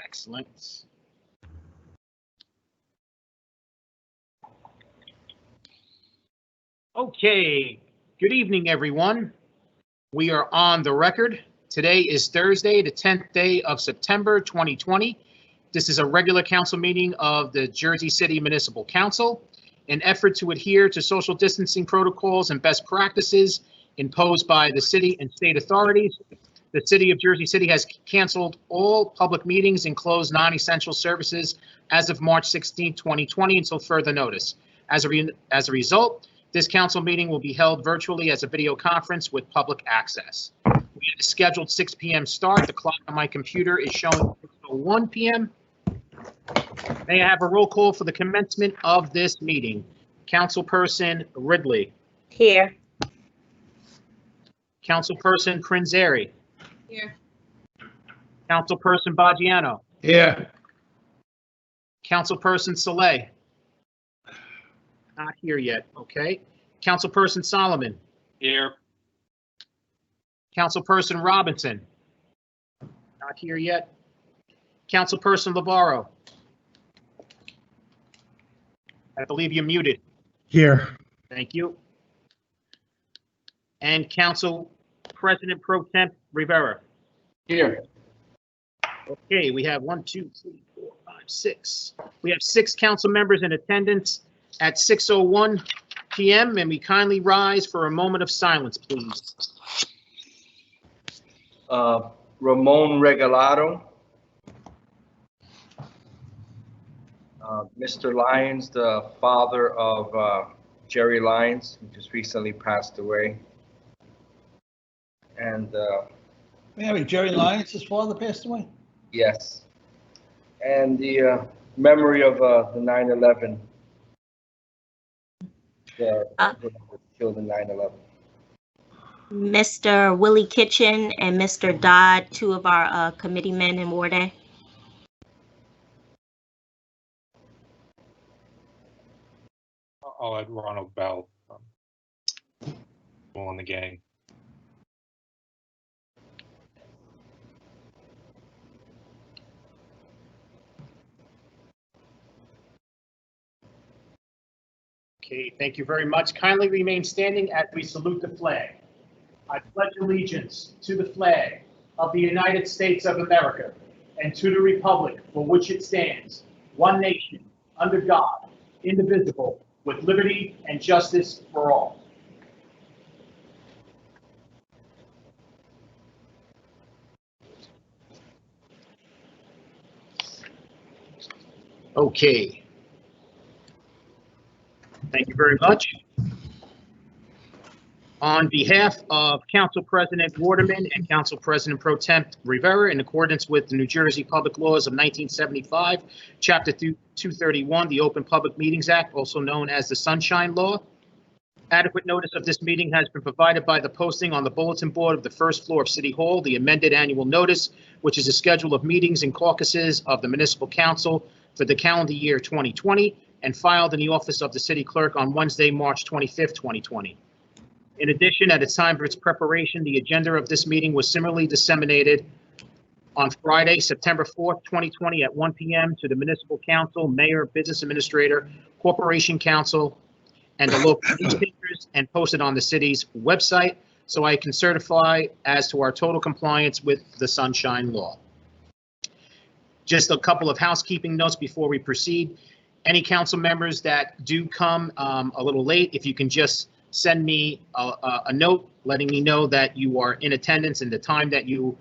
Excellent. Okay, good evening, everyone. We are on the record. Today is Thursday, the 10th day of September 2020. This is a regular council meeting of the Jersey City Municipal Council. An effort to adhere to social distancing protocols and best practices imposed by the city and state authorities. The City of Jersey City has canceled all public meetings and closed non-essential services as of March 16, 2020 until further notice. As a result, this council meeting will be held virtually as a video conference with public access. We have a scheduled 6 p.m. start. The clock on my computer is showing 6:01 p.m. May I have a roll call for the commencement of this meeting? Councilperson Ridley. Here. Councilperson Crinzeri. Here. Councilperson Baggiano. Here. Councilperson Saleh. Not here yet, okay. Councilperson Solomon. Here. Councilperson Robinson. Not here yet. Councilperson Labarro. I believe you're muted. Here. Thank you. And Council President Pro Temp Rivera. Here. Okay, we have 1, 2, 3, 4, 5, 6. We have 6 council members in attendance at 6:01 p.m. and we kindly rise for a moment of silence, please. Ramon Regalado. Mr. Lyons, the father of Jerry Lyons, who just recently passed away. And Jerry Lyons' father passed away? yes, and the memory of the 9/11. Killed in 9/11. Mr. Willie Kitchen and Mr. Dodd, 2 of our committee men in Ward A. I'll add Ronald Bell, in the gang. Okay, thank you very much. Kindly remain standing as we salute the flag. I pledge allegiance to the flag of the United States of America and to the republic for which it stands, one nation, under God, indivisible, with liberty and justice for all. Okay. Thank you very much. On behalf of Council President Waterman and Council President Pro Temp Rivera, in accordance with the New Jersey Public Laws of 1975, Chapter 231, the Open Public Meetings Act, also known as the Sunshine Law, adequate notice of this meeting has been provided by the posting on the bulletin board of the first floor of City Hall, the amended annual notice, which is a schedule of meetings and caucuses of the Municipal Council for the calendar year 2020, and filed in the office of the City Clerk on Wednesday, March 25th, 2020. In addition, at the time of its preparation, the agenda of this meeting was similarly disseminated on Friday, September 4th, 2020 at 1 p.m. to the Municipal Council, Mayor, Business Administrator, Corporation Council, and the local newspapers, and posted on the city's website, so I can certify as to our total compliance with the Sunshine Law. Just a couple of housekeeping notes before we proceed. Any council members that do come a little late, if you can just send me a note letting me know that you are in attendance and the time that you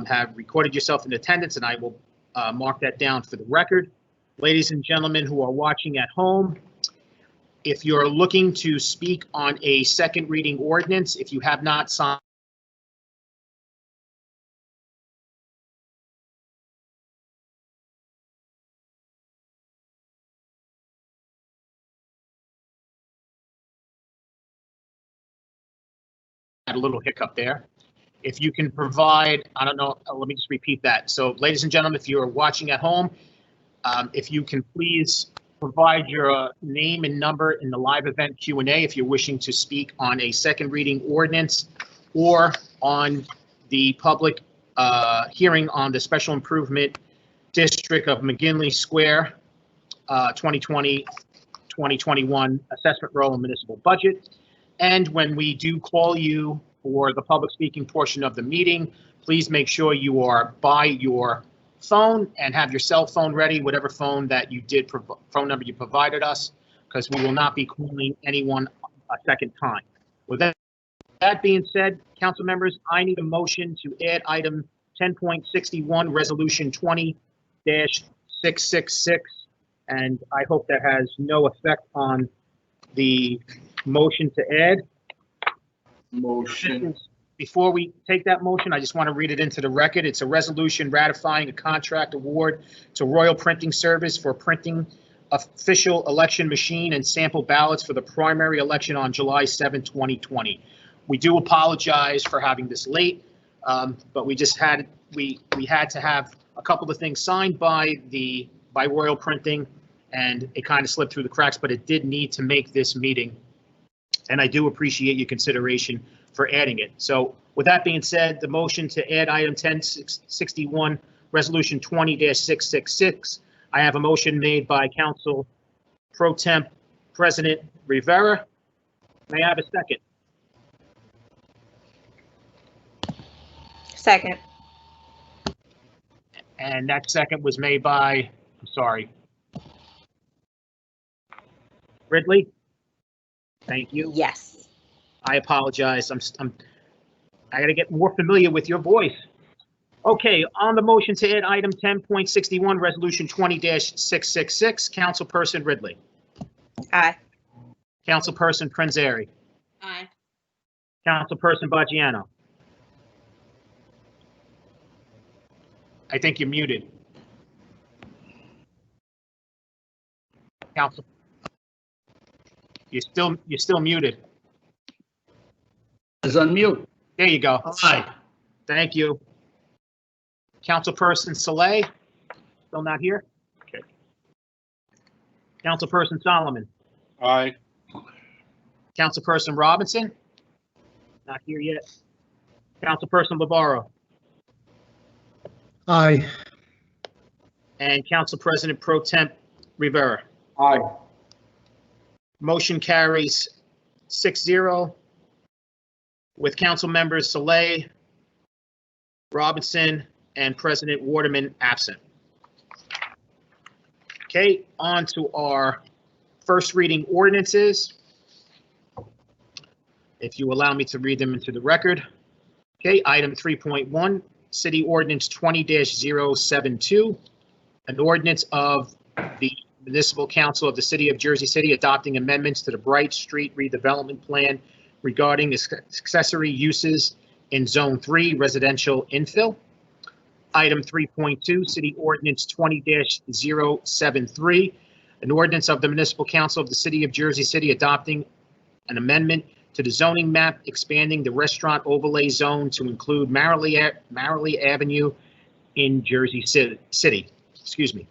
have recorded yourself in attendance, and I will mark that down for the record. Ladies and gentlemen who are watching at home, if you're looking to speak on a second reading ordinance, if you have not signed a little hiccup there. If you can provide, I don't know, let me just repeat that. So ladies and gentlemen, if you're watching at home, if you can please provide your name and number in the live event Q&A if you're wishing to speak on a second reading ordinance or on the public hearing on the special improvement District of McGinley Square, 2020-2021 assessment roll and municipal budget. And when we do call you for the public speaking portion of the meeting, please make sure you are by your phone and have your cell phone ready, whatever phone that you did, phone number you provided us, because we will not be calling anyone a second time. With that being said, council members, I need a motion to add item 10.61, resolution 20-666, and I hope that has no effect on the motion to add. Motion. Before we take that motion, I just want to read it into the record. It's a resolution ratifying a contract award to Royal Printing Service for printing official election machine and sample ballots for the primary election on July 7, 2020. We do apologize for having this late, but we just had to have a couple of things signed by Royal Printing, and it kind of slipped through the cracks, but it did need to make this meeting. And I do appreciate your consideration for adding it. So with that being said, the motion to add item 1061, resolution 20-666. I have a motion made by Council Pro Temp President Rivera. May I have a second? Second. And that second was made by, I'm sorry, Ridley? Thank you. Yes. I apologize. I got to get more familiar with your voice. Okay, on the motion to add item 10.61, resolution 20-666, Councilperson Ridley. Aye. Councilperson Prinzary. Aye. Councilperson Baggiano. I think you're muted. Council. You're still muted. Is unmute. There you go. Aye. Thank you. Councilperson Saleh, still not here? Okay. Councilperson Solomon. Aye. Councilperson Robinson? Not here yet. Councilperson Labaro. Aye. And Council President Pro Temp Rivera. Aye. Motion carries 6-0 with council members Saleh, Robinson, and President Waterman absent. Okay, on to our first reading ordinances. If you allow me to read them into the record. Okay, item 3.1, City Ordinance 20-072, an ordinance of the Municipal Council of the City of Jersey City adopting amendments to the Bright Street redevelopment plan regarding accessory uses in Zone 3 residential infill. Item 3.2, City Ordinance 20-073, an ordinance of the Municipal Council of the City of Jersey City adopting an amendment to the zoning map expanding the restaurant overlay zone to include Marley Avenue in Jersey City. Excuse me.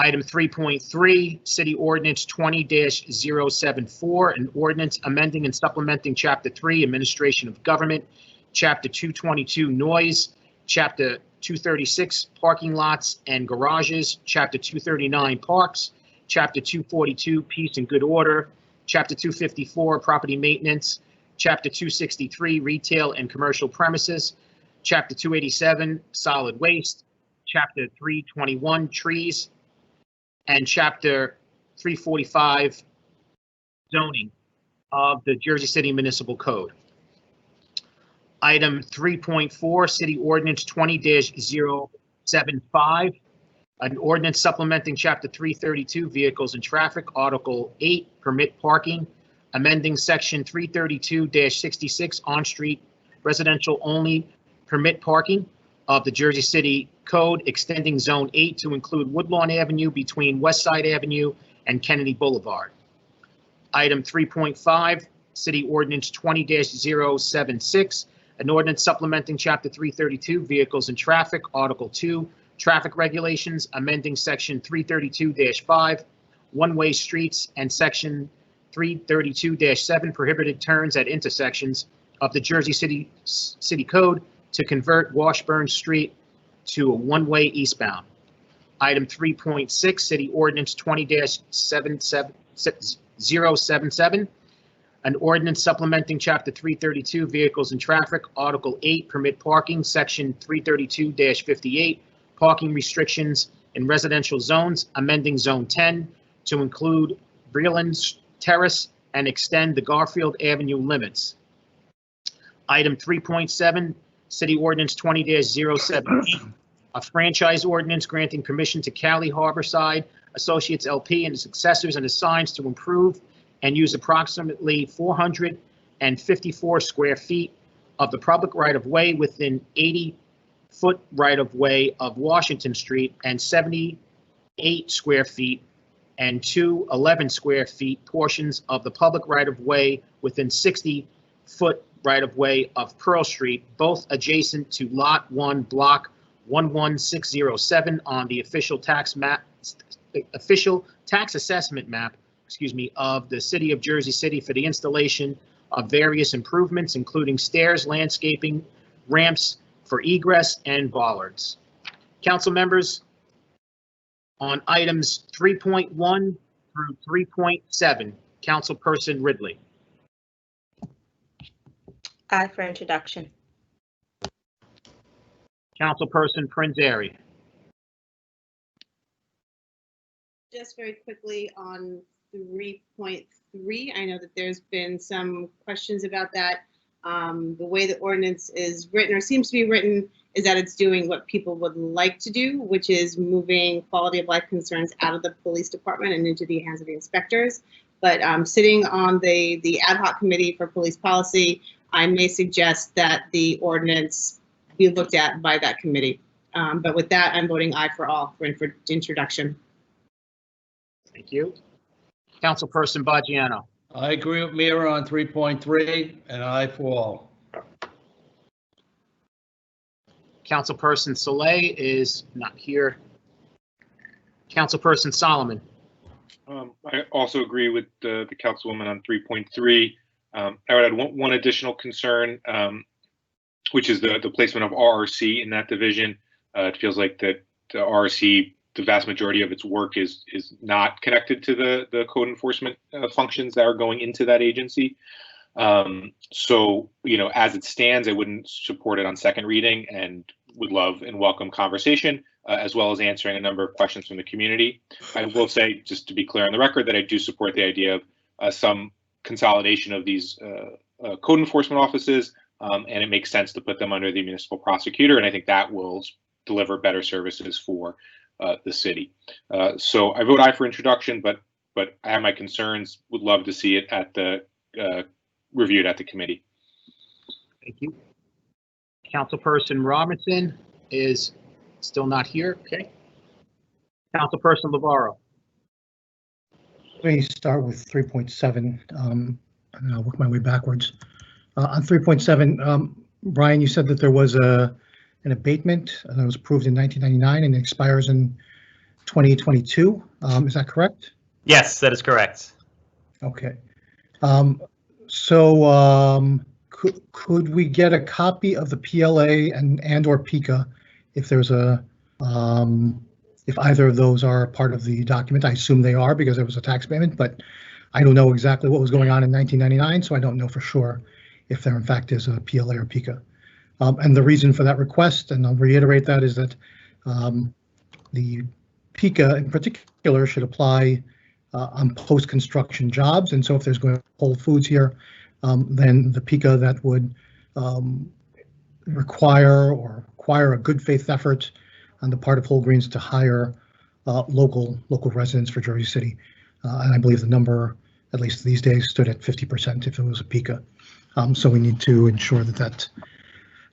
Item 3.3, City Ordinance 20-074, an ordinance amending and supplementing Chapter 3, Administration of Government, Chapter 222, Noise, Chapter 236, Parking Lots and Garages, Chapter 239, Parks, Chapter 242, Peace and Good Order, Chapter 254, Property Maintenance, Chapter 263, Retail and Commercial Premises, Chapter 287, Solid Waste, Chapter 321, Trees, and Chapter 345, Zoning of the Jersey City Municipal Code. Item 3.4, City Ordinance 20-075, an ordinance supplementing Chapter 332, Vehicles and Traffic, Article 8, Permit Parking, amending Section 332-66, On-Street Residential Only Permit Parking of the Jersey City Code, extending Zone 8 to include Woodlawn Avenue between West Side Avenue and Kennedy Boulevard. Item 3.5, City Ordinance 20-076, an ordinance supplementing Chapter 332, Vehicles and Traffic, Article 2, Traffic Regulations, amending Section 332-5, One-Way Streets, and Section 332-7, Prohibited Turns at Intersections of the Jersey City Code to convert Washburn Street to a one-way eastbound. Item 3.6, City Ordinance 20-077, an ordinance supplementing Chapter 332, Vehicles and Traffic, Article 8, Permit Parking, Section 332-58, Parking Restrictions in Residential Zones, amending Zone 10 to include Breland Terrace and extend the Garfield Avenue limits. Item 3.7, City Ordinance 20-078, a franchise ordinance granting permission to Cali Harborside Associates LP and its successors and assigns to improve and use approximately 454 square feet of the public right-of-way within 80-foot right-of-way of Washington Street and 78 square feet and 211 square feet portions of the public right-of-way within 60-foot right-of-way of Pearl Street, both adjacent to Lot 1, Block 11607 on the official tax assessment map, of the City of Jersey City for the installation of various improvements, including stairs, landscaping, ramps for egress, and bollards. Council members, on items 3.1 through 3.7, Councilperson Ridley. Aye for introduction. Councilperson Prinzary. Just very quickly on 3.3, I know that there's been some questions about that. The way the ordinance is written, or seems to be written, is that it's doing what people would like to do, which is moving quality of life concerns out of the police department and into the hands of the inspectors. But sitting on the ad hoc committee for police policy, I may suggest that the ordinance be looked at by that committee. But with that, I'm voting aye for all for introduction. Thank you. Councilperson Baggiano. I agree with Mira on 3.3 and aye for all. Councilperson Saleh is not here. Councilperson Solomon. I also agree with the councilwoman on 3.3. I would add one additional concern, which is the placement of RRC in that division. It feels like that the RRC, the vast majority of its work is not connected to the code enforcement functions that are going into that agency. So, as it stands, I wouldn't support it on second reading and would love and welcome conversation, as well as answering a number of questions from the community. I will say, just to be clear on the record, that I do support the idea of some consolidation of these code enforcement offices, and it makes sense to put them under the municipal prosecutor, and I think that will deliver better services for the city. So I vote aye for introduction, but I have my concerns. Would love to see it at the reviewed at the committee. Thank you. Councilperson Robinson is still not here. Okay. Councilperson Navarro. Let me start with 3.7, and then I'll work my way backwards. On 3.7, Brian, you said that there was an abatement that was approved in 1999 and expires in 2022. Is that correct? Yes, that is correct. Okay. Could we get a copy of the PLA and/or PICA if there's a if either of those are part of the document? I assume they are because it was a tax payment, but I don't know exactly what was going on in 1999, so I don't know for sure if there in fact is a PLA or PICA. And the reason for that request, and I'll reiterate that, is that the PICA in particular should apply on post-construction jobs. And so if there's going to be Whole Foods here, then the PICA that would require a good faith effort on the part of Whole Greens to hire local residents for Jersey City. And I believe the number, at least these days, stood at 50% if it was a PICA. So we need to ensure that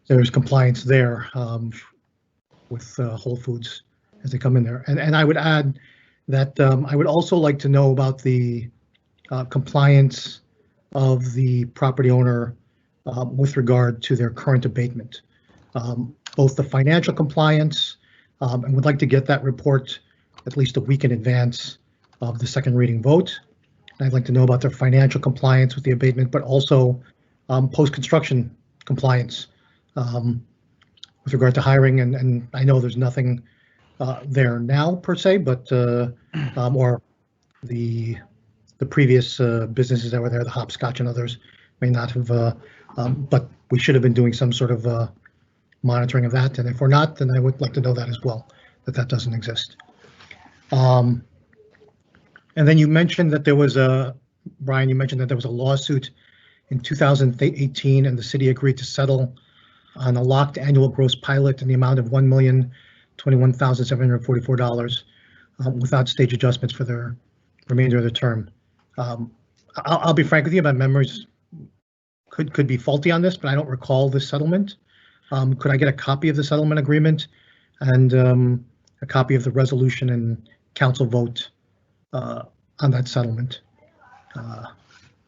there's compliance there with Whole Foods as they come in there. And I would add that I would also like to know about the compliance of the property owner with regard to their current abatement, both the financial compliance, and would like to get that report at least a week in advance of the second reading vote. And I'd like to know about their financial compliance with the abatement, but also post-construction compliance with regard to hiring. And I know there's nothing there now per se, but or the previous businesses that were there, the Hopscotch and others, may not have. But we should have been doing some sort of monitoring of that, and if we're not, then I would like to know that as well, that doesn't exist. And then you mentioned that there was Brian, you mentioned that there was a lawsuit in 2018, and the city agreed to settle on a locked annual gross pilot in the amount of $1,021,744 without stage adjustments for the remainder of the term. I'll be frank with you, my memories could be faulty on this, but I don't recall this settlement. Could I get a copy of the settlement agreement and a copy of the resolution and council vote on that settlement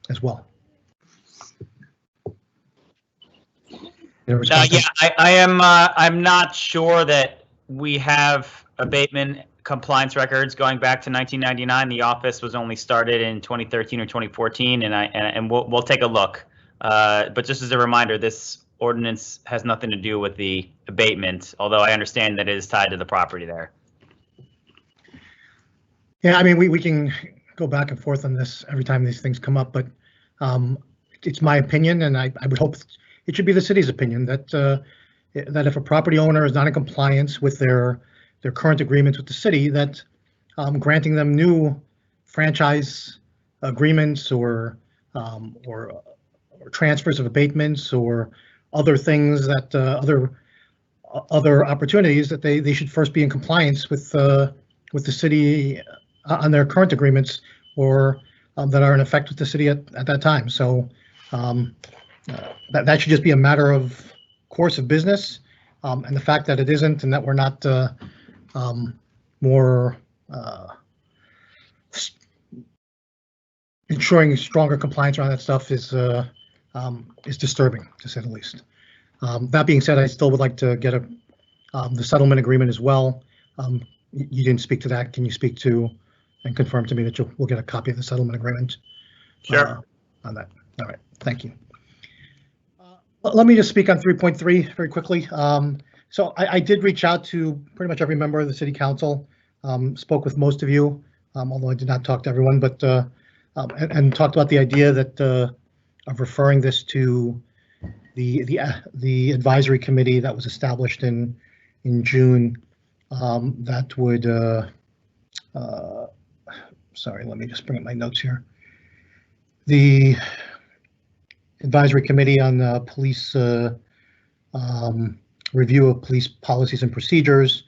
as well? Yeah, I'm not sure that we have abatement compliance records going back to 1999. The office was only started in 2013 or 2014, and we'll take a look. But just as a reminder, this ordinance has nothing to do with the abatement, although I understand that it is tied to the property there. Yeah, I mean, we can go back and forth on this every time these things come up, but it's my opinion, and I would hope it should be the city's opinion that that if a property owner is not in compliance with their current agreements with the city, that granting them new franchise agreements or transfers of abatements or other things that other opportunities, that they should first be in compliance with the city on their current agreements or that are in effect with the city at that time. So that should just be a matter of course of business, and the fact that it isn't, and that we're not more ensuring stronger compliance around that stuff is disturbing, to say the least. That being said, I still would like to get the settlement agreement as well. You didn't speak to that. Can you speak to and confirm to me that we'll get a copy of the settlement agreement? Sure. On that. All right. Thank you. Let me just speak on 3.3 very quickly. So I did reach out to pretty much every member of the city council, spoke with most of you, although I did not talk to everyone, but and talked about the idea that of referring this to the advisory committee that was established in June. That would sorry, let me just bring up my notes here. The advisory committee on police review of police policies and procedures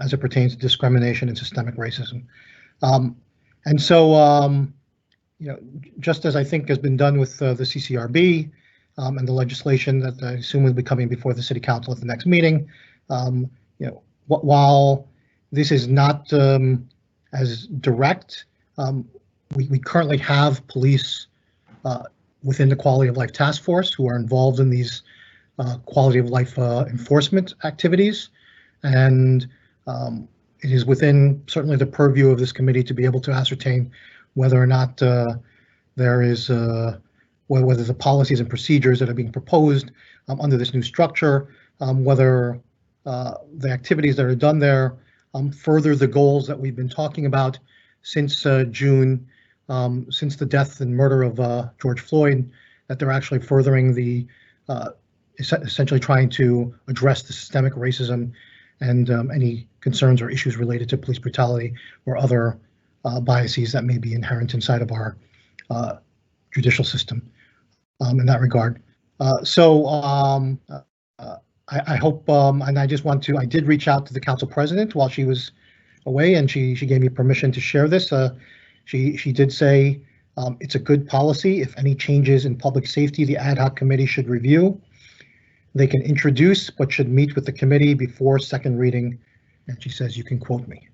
as it pertains to discrimination and systemic racism. And so, you know, just as I think has been done with the CCRB and the legislation that I assume will be coming before the city council at the next meeting, you know, while this is not as direct, we currently have police within the Quality of Life Task Force who are involved in these quality of life enforcement activities, and it is within certainly the purview of this committee to be able to ascertain whether or not there is whether the policies and procedures that are being proposed under this new structure, whether the activities that are done there further the goals that we've been talking about since June, since the death and murder of George Floyd, that they're actually furthering the essentially trying to address the systemic racism and any concerns or issues related to police brutality or other biases that may be inherent inside of our judicial system in that regard. I hope, and I just want to, I did reach out to the council president while she was away, and she gave me permission to share this. She did say it's a good policy. If any changes in public safety, the ad hoc committee should review. They can introduce, but should meet with the committee before second reading. And she says, you can quote me.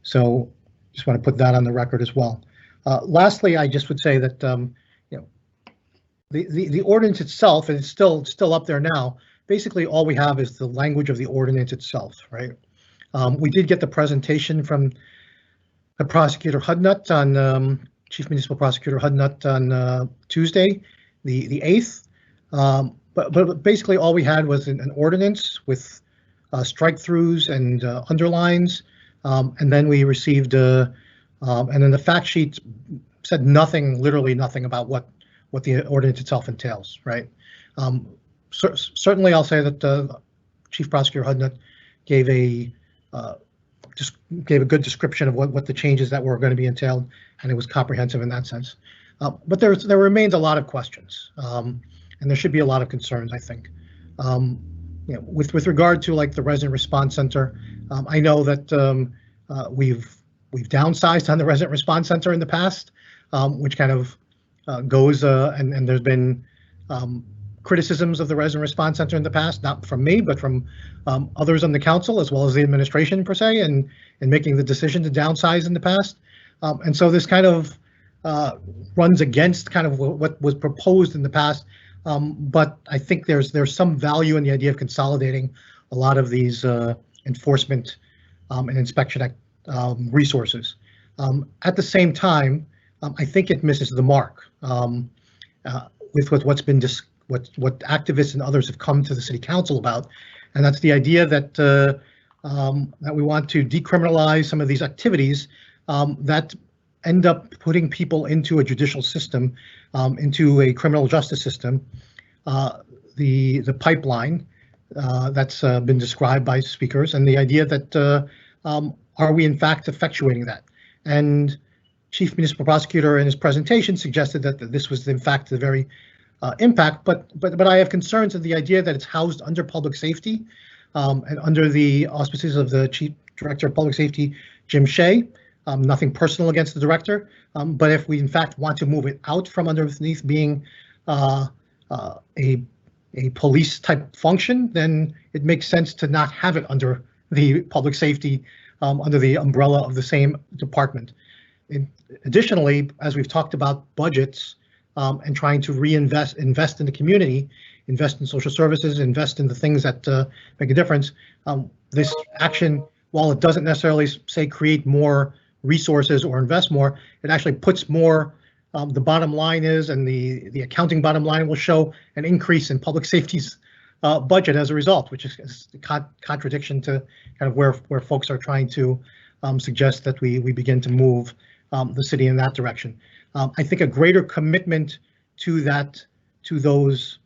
So just want to put that on the record as well. Lastly, I just would say that you know, the ordinance itself, and it's still up there now. Basically, all we have is the language of the ordinance itself, right? We did get the presentation from the prosecutor Hudnut on Chief Municipal Prosecutor Hudnut on Tuesday, the 8th. But basically, all we had was an ordinance with strike-throughs and underlines. And then we received, and then the fact sheet said nothing, literally nothing about what the ordinance itself entails, right? Certainly, I'll say that Chief Prosecutor Hudnut gave a good description of what the changes that were going to be entailed, and it was comprehensive in that sense. But there remains a lot of questions, and there should be a lot of concerns, I think. With regard to like the resident response center, I know that we've downsized on the resident response center in the past, which kind of goes and there's been criticisms of the resident response center in the past, not from me, but from others on the council as well as the administration per se, and making the decision to downsize in the past. And so this kind of runs against kind of what was proposed in the past. But I think there's some value in the idea of consolidating a lot of these enforcement and inspection resources. At the same time, I think it misses the mark with what's been what activists and others have come to the city council about, and that's the idea that that we want to decriminalize some of these activities that end up putting people into a judicial system, into a criminal justice system. The pipeline that's been described by speakers, and the idea that are we in fact effectuating that? And Chief Municipal Prosecutor in his presentation suggested that this was in fact the very impact, but I have concerns of the idea that it's housed under public safety and under the auspices of the Chief Director of Public Safety, Jim Shea. Nothing personal against the director, but if we in fact want to move it out from underneath being a police type function, then it makes sense to not have it under the public safety, under the umbrella of the same department. Additionally, as we've talked about budgets and trying to invest in the community, invest in social services, invest in the things that make a difference, this action, while it doesn't necessarily say create more resources or invest more, it actually puts more. The bottom line is, and the accounting bottom line will show an increase in public safety's budget as a result, which is a contradiction to kind of where folks are trying to suggest that we begin to move the city in that direction. I think a greater commitment to those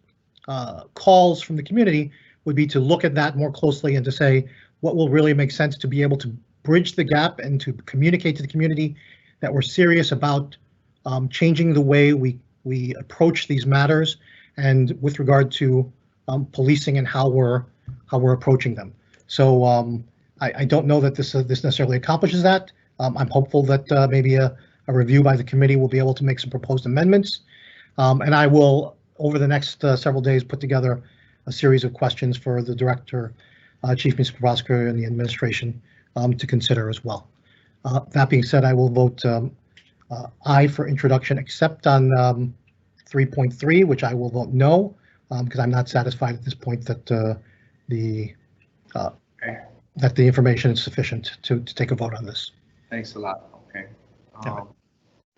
calls from the community would be to look at that more closely and to say what will really make sense to be able to bridge the gap and to communicate to the community that we're serious about changing the way we approach these matters, and with regard to policing and how we're approaching them. So I don't know that this necessarily accomplishes that. I'm hopeful that maybe a review by the committee will be able to make some proposed amendments, and I will over the next several days put together a series of questions for the director, Chief Municipal Prosecutor, and the administration to consider as well. That being said, I will vote aye for introduction, except on 3.3, which I will vote no, because I'm not satisfied at this point that the information is sufficient to take a vote on this. Thanks a lot. Okay.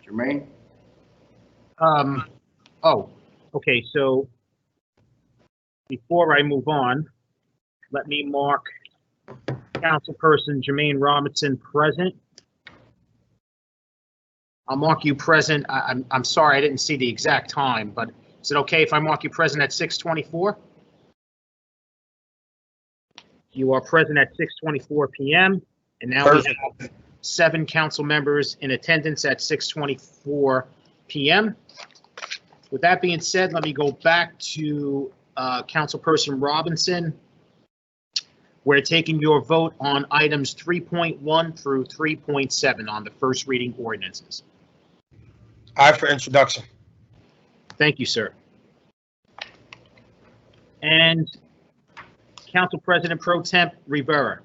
Jermaine? Oh, okay, so before I move on, let me mark Councilperson Jermaine Robinson present. I'll mark you present. I'm sorry, I didn't see the exact time, but is it okay if I mark you present at 6:24? You are present at 6:24 p.m. and now we have 7 council members in attendance at 6:24 p.m. With that being said, let me go back to Councilperson Robinson. We're taking your vote on items 3.1 through 3.7 on the first reading ordinances. Aye for introduction. Thank you, sir. And Council President Pro Temp Rivera.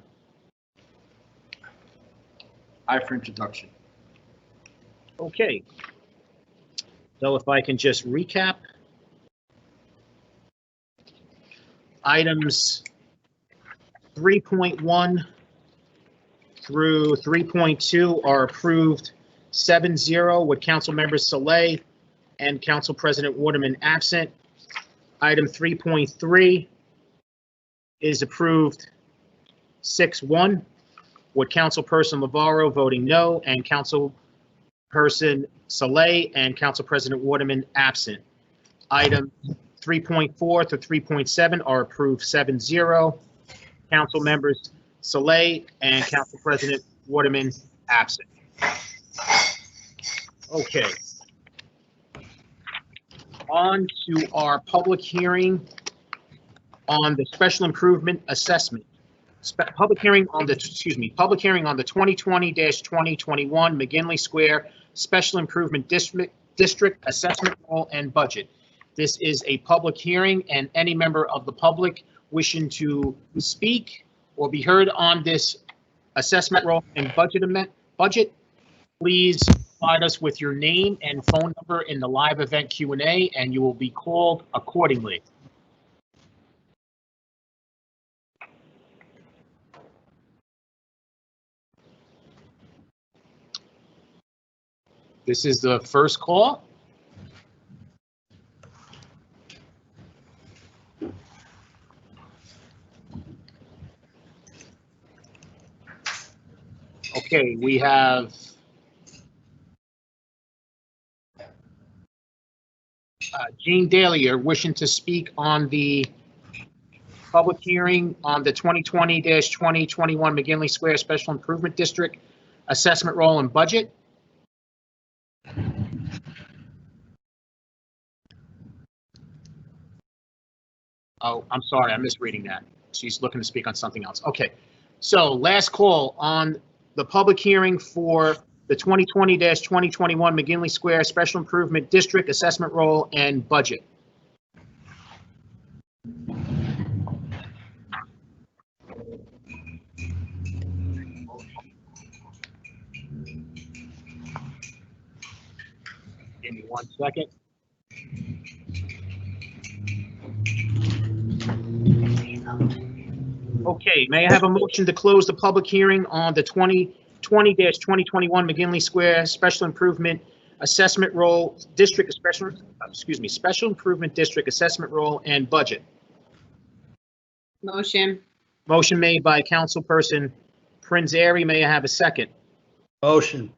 Aye for introduction. Okay. So if I can just recap. Items 3.1 through 3.2 are approved 7-0 with Council Members Saleh and Council President Waterman absent. Item 3.3 is approved 6-1, with Councilperson Navarro voting no and Councilperson Saleh and Council President Waterman absent. Item 3.4 to 3.7 are approved 7-0. Council members Saleh and Council President Waterman absent. Okay. On to our public hearing on the special improvement assessment. Public hearing on the 2020-2021 McGinley Square Special Improvement District Assessment Roll and Budget. This is a public hearing, and any member of the public wishing to speak or be heard on this assessment roll and budget, please provide us with your name and phone number in the live event Q&A, and you will be called accordingly. This is the first call. Okay, we have Jean Daly are wishing to speak on the public hearing on the 2020-2021 McGinley Square Special Improvement District Assessment Roll and Budget. Oh, I'm sorry, I'm misreading that. She's looking to speak on something else. Okay, so last call on the public hearing for the 2020-2021 McGinley Square Special Improvement District Assessment Roll and Budget. Give me 1 second. Okay, may I have a motion to close the public hearing on the 2020-2021 McGinley Square Special Improvement Assessment Roll Special Improvement District Assessment Roll and Budget? Motion. Motion made by Councilperson Prinzary. May I have a second? Motion.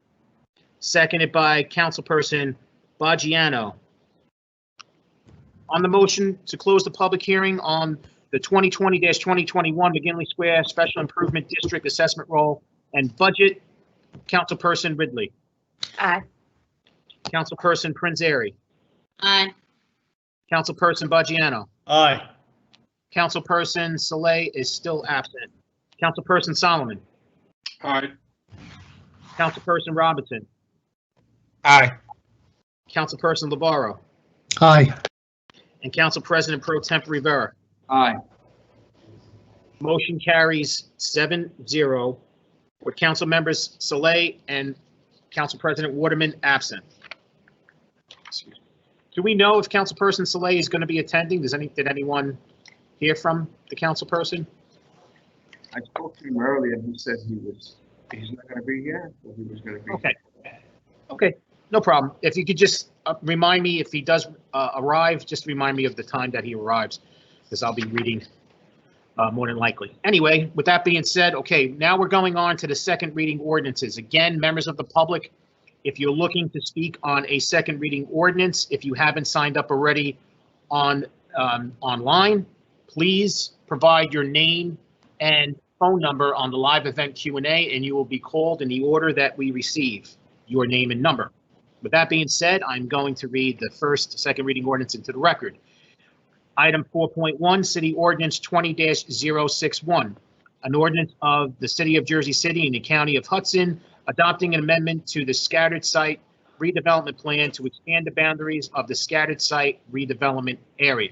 Seconded by Councilperson Baggiano. On the motion to close the public hearing on the 2020-2021 McGinley Square Special Improvement District Assessment Roll and Budget, Councilperson Ridley. Aye. Councilperson Prinzary. Aye. Councilperson Baggiano. Aye. Councilperson Saleh is still absent. Councilperson Solomon. Aye. Councilperson Robinson. Aye. Councilperson Navarro. Aye. And Council President Pro Tempore Rivera. Aye. Motion carries 7-0 with Council members Saleh and Council President Waterman absent. Do we know if Councilperson Saleh is going to be attending? Did anyone hear from the councilperson? I spoke to him earlier and he said he's not going to be here, or he was going to be. Okay. Okay, no problem. If you could just remind me if he does arrive, just remind me of the time that he arrives, because I'll be reading more than likely. Anyway, with that being said, okay, now we're going on to the second reading ordinances. Again, members of the public, if you're looking to speak on a second reading ordinance, if you haven't signed up already online, please provide your name and phone number on the live event Q&A, and you will be called in the order that we receive your name and number. With that being said, I'm going to read the second reading ordinance into the record. Item 4.1, City Ordinance 20-061, an ordinance of the City of Jersey City and the County of Hudson adopting an amendment to the scattered site redevelopment plan to expand the boundaries of the scattered site redevelopment area.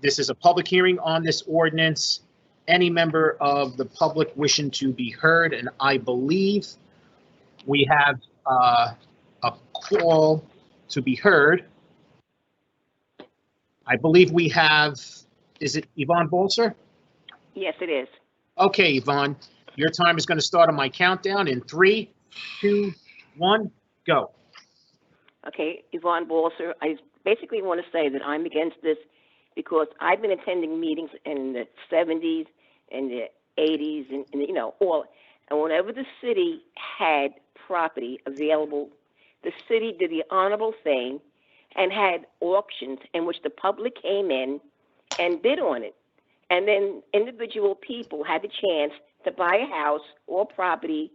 This is a public hearing on this ordinance. Any member of the public wishing to be heard, and I believe we have a call to be heard. I believe we have, is it Yvonne Bolser? Yes, it is. Okay, Yvonne, your time is going to start on my countdown in 3, 2, 1, go. Okay, Yvonne Bolser, I basically want to say that I'm against this because I've been attending meetings in the 70s and the 80s and you know, all. And whenever the city had property available, the city did the honorable thing and had auctions in which the public came in and bid on it. And then individual people had the chance to buy a house or property,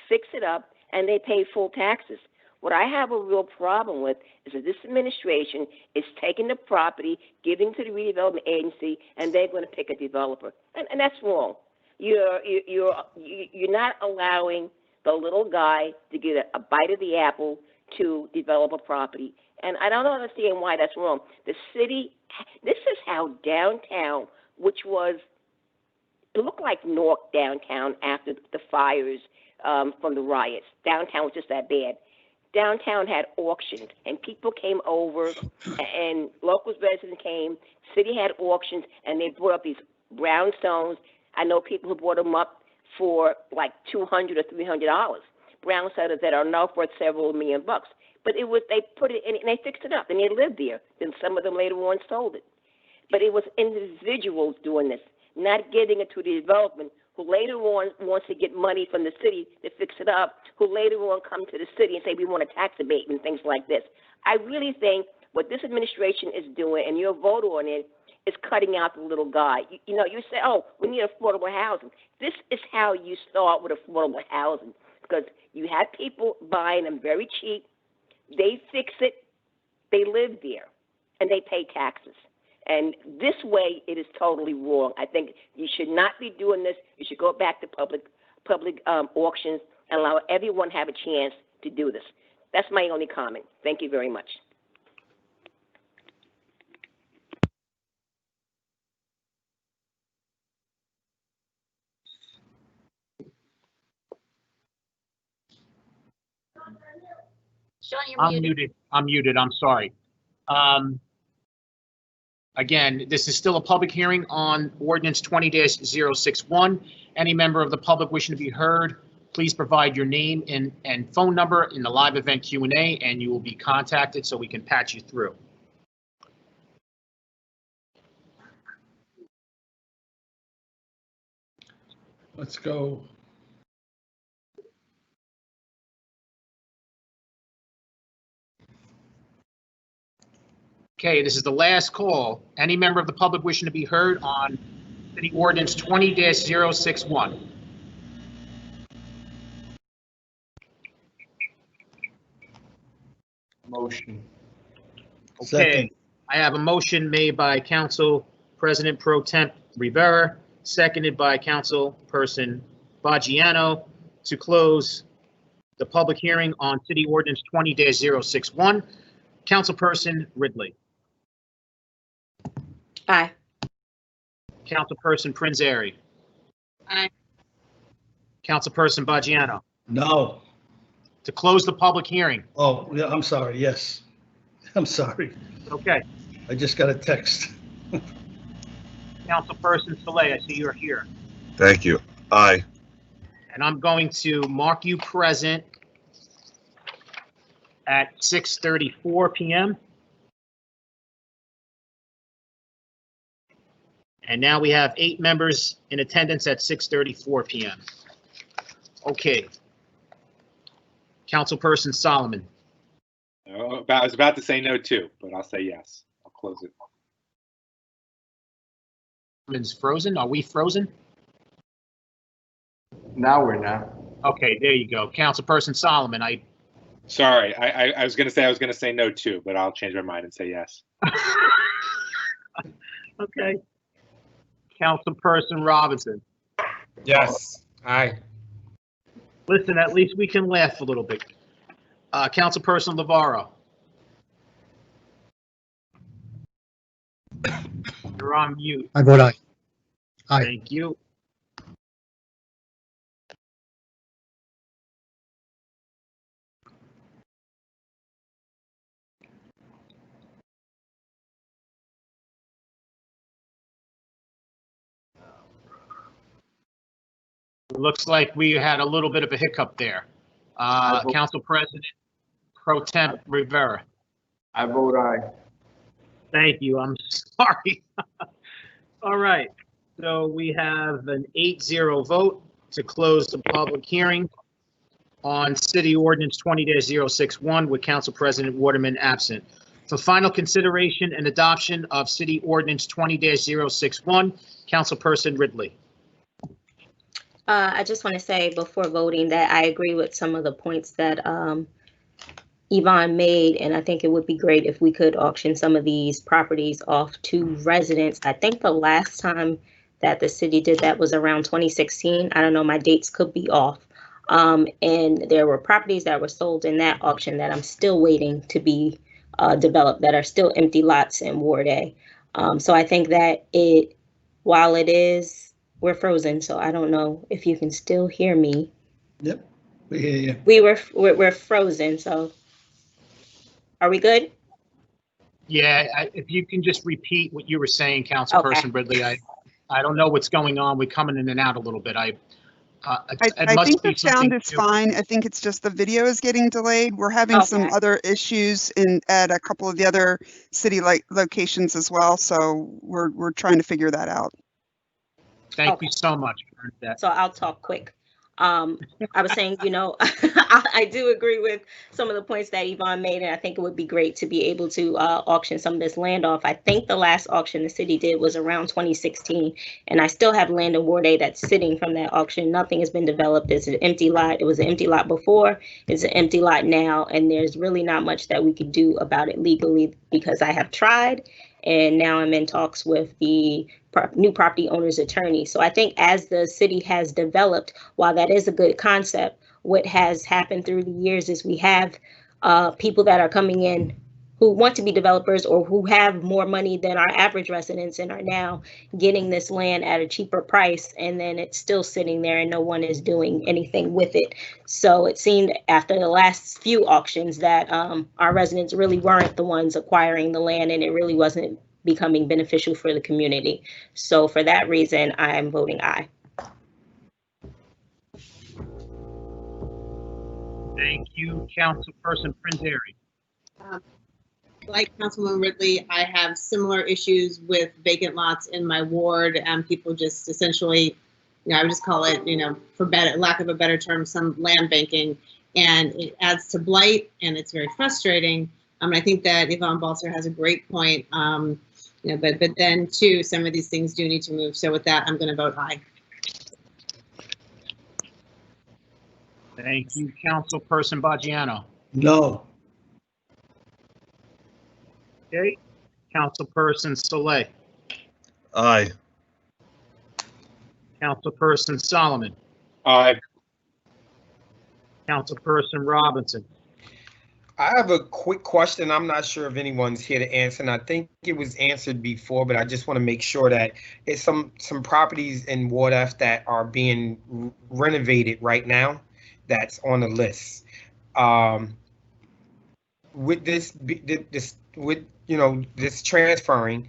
fix it up, and they pay full taxes. What I have a real problem with is that this administration is taking the property, giving to the redevelopment agency, and they're going to pick a developer, and that's wrong. You're not allowing the little guy to get a bite of the apple to develop a property, and I don't understand why that's wrong. The city, this is how downtown, which was, it looked like Newark downtown after the fires from the riots. Downtown was just that bad. Downtown had auctions, and people came over, and local residents came. City had auctions, and they brought up these brownstones. I know people who bought them up for like $200 or $300. Brownstones that are now worth several $1,000,000 bucks. But it was, they put it in, and they fixed it up, and they lived there. Then some of them later on sold it. But it was individuals doing this, not getting it to the development, who later on wants to get money from the city to fix it up, who later on come to the city and say, we want a tax abatement, things like this. I really think what this administration is doing, and your vote on it, is cutting out the little guy. You know, you say, oh, we need affordable housing. This is how you start with affordable housing, because you have people buying them very cheap, they fix it, they live there, and they pay taxes. And this way, it is totally wrong. I think you should not be doing this. You should go back to public auctions and allow everyone have a chance to do this. That's my only comment. Thank you very much. Sean, you're I'm muted. muted. I'm muted. I'm sorry. Again, this is still a public hearing on ordinance 20-061. Any member of the public wishing to be heard, please provide your name and phone number in the live event Q&A, and you will be contacted so we can patch you through. Let's go. Okay, this is the last call. Any member of the public wishing to be heard on city ordinance 20-061. Motion. Okay, Second. I have a motion made by Council President Pro Temp Rivera, seconded by Councilperson Baggiano to close the public hearing on city ordinance 20-061. Councilperson Ridley. Aye. Councilperson Prinzary. Aye. Councilperson Baggiano. No. To close the public hearing. Oh, yeah, I'm sorry. Yes. I'm sorry. Okay. I just got a text. Councilperson Saleh, I see you're here. Thank you. Aye. And I'm going to mark you present at 6:34 p.m. And now we have 8 members in attendance at 6:34 p.m. Okay. Councilperson Solomon. I was about to say no too, but I'll say yes. I'll close it. Is frozen? Are we frozen? Now we're not. Okay, there you go. Councilperson Solomon, Sorry, I was going to say no too, but I'll change my mind and say yes. Okay. Councilperson Robinson. Yes. Aye. Listen, at least we can laugh a little bit. Councilperson Navarro. You're on mute. I vote aye. Aye. Thank you. Looks like we had a little bit of a hiccup there. Council President Pro Temp Rivera. I vote aye. Thank you. I'm sorry. All right. So we have an 8-0 vote to close the public hearing on City Ordinance 20-061 with Council President Waterman absent. For final consideration and adoption of City Ordinance 20-061, Councilperson Ridley. I just want to say before voting that I agree with some of the points that Yvonne made, and I think it would be great if we could auction some of these properties off to residents. I think the last time that the city did that was around 2016. I don't know, my dates could be off. And there were properties that were sold in that auction that I'm still waiting to be developed, that are still empty lots in Ward A. So I think that while it is, we're frozen, so I don't know if you can still hear me. Yep, we hear you. We're frozen, so are we good? Yeah, if you can just repeat what you were saying, Councilperson Ridley. I don't know what's going on. We're coming in and out a little bit. I think the sound is fine. I think it's just the video is getting delayed. We're having some other issues at a couple of the other city locations as well, so we're trying to figure that out. Thank you so much for that. So I'll talk quick. I was saying, I do agree with some of the points that Yvonne made, and I think it would be great to be able to auction some of this land off. I think the last auction the city did was around 2016, and I still have land in Ward A that's sitting from that auction. Nothing has been developed. It's an empty lot. It was an empty lot before. It's an empty lot now, and there's really not much that we could do about it legally because I have tried, and now I'm in talks with the new property owner's attorney. So I think as the city has developed, while that is a good concept, what has happened through the years is we have people that are coming in who want to be developers or who have more money than our average residents and are now getting this land at a cheaper price, and then it's still sitting there and no one is doing anything with it. So it seemed after the last few auctions that our residents really weren't the ones acquiring the land, and it really wasn't becoming beneficial for the community. So for that reason, I'm voting aye. Thank you, Councilperson Prinzary. Like Councilwoman Ridley, I have similar issues with vacant lots in my ward, and people just essentially, I would just call it, for lack of a better term, some land banking, and it adds to blight, and it's very frustrating. I think that Yvonne Balser has a great point. But then too, some of these things do need to move. So with that, I'm going to vote aye. Thank you, Councilperson Baggiano. No. Okay, Councilperson Saleh. Aye. Councilperson Solomon. Aye. Councilperson Robinson. I have a quick question. I'm not sure if anyone's here to answer, and I think it was answered before, but I just want to make sure that it's some properties in Ward F that are being renovated right now that's on the list. With this transferring,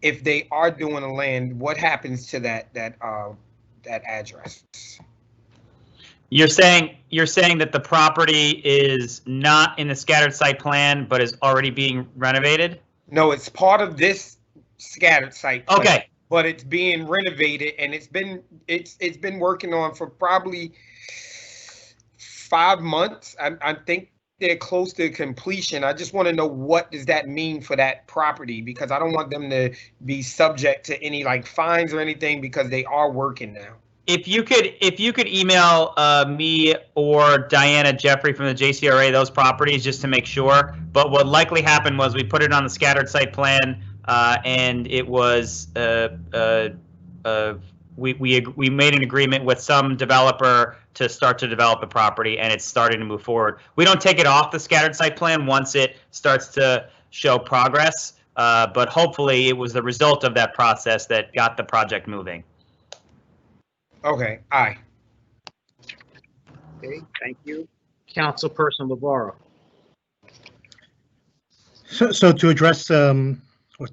if they are doing a land, what happens to that address? You're saying that the property is not in the scattered site plan, but is already being renovated? No, it's part of this scattered site plan, okay, but it's being renovated, and it's been working on for probably 5 months. I think they're close to completion. I just want to know, what does that mean for that property? Because I don't want them to be subject to any fines or anything, because they are working now. If you could email me or Diana Jeffrey from the JCRA those properties just to make sure. But what likely happened was we put it on the scattered site plan, and it was we made an agreement with some developer to start to develop the property, and it's starting to move forward. We don't take it off the scattered site plan once it starts to show progress, but hopefully it was the result of that process that got the project moving. Okay, aye. Okay, thank you. Councilperson LeVaro. So to address what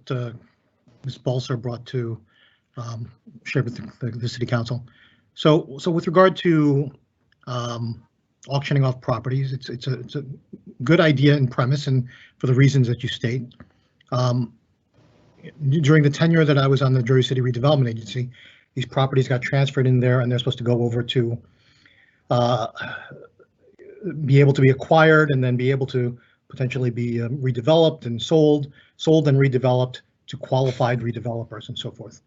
Ms. Balser brought to share with the city council. So with regard to auctioning off properties, it's a good idea and premise, and for the reasons that you state. During the tenure that I was on the Jersey City Redevelopment Agency, these properties got transferred in there, and they're supposed to go over to be able to be acquired and then be able to potentially be redeveloped and sold and redeveloped to qualified redevelopers and so forth.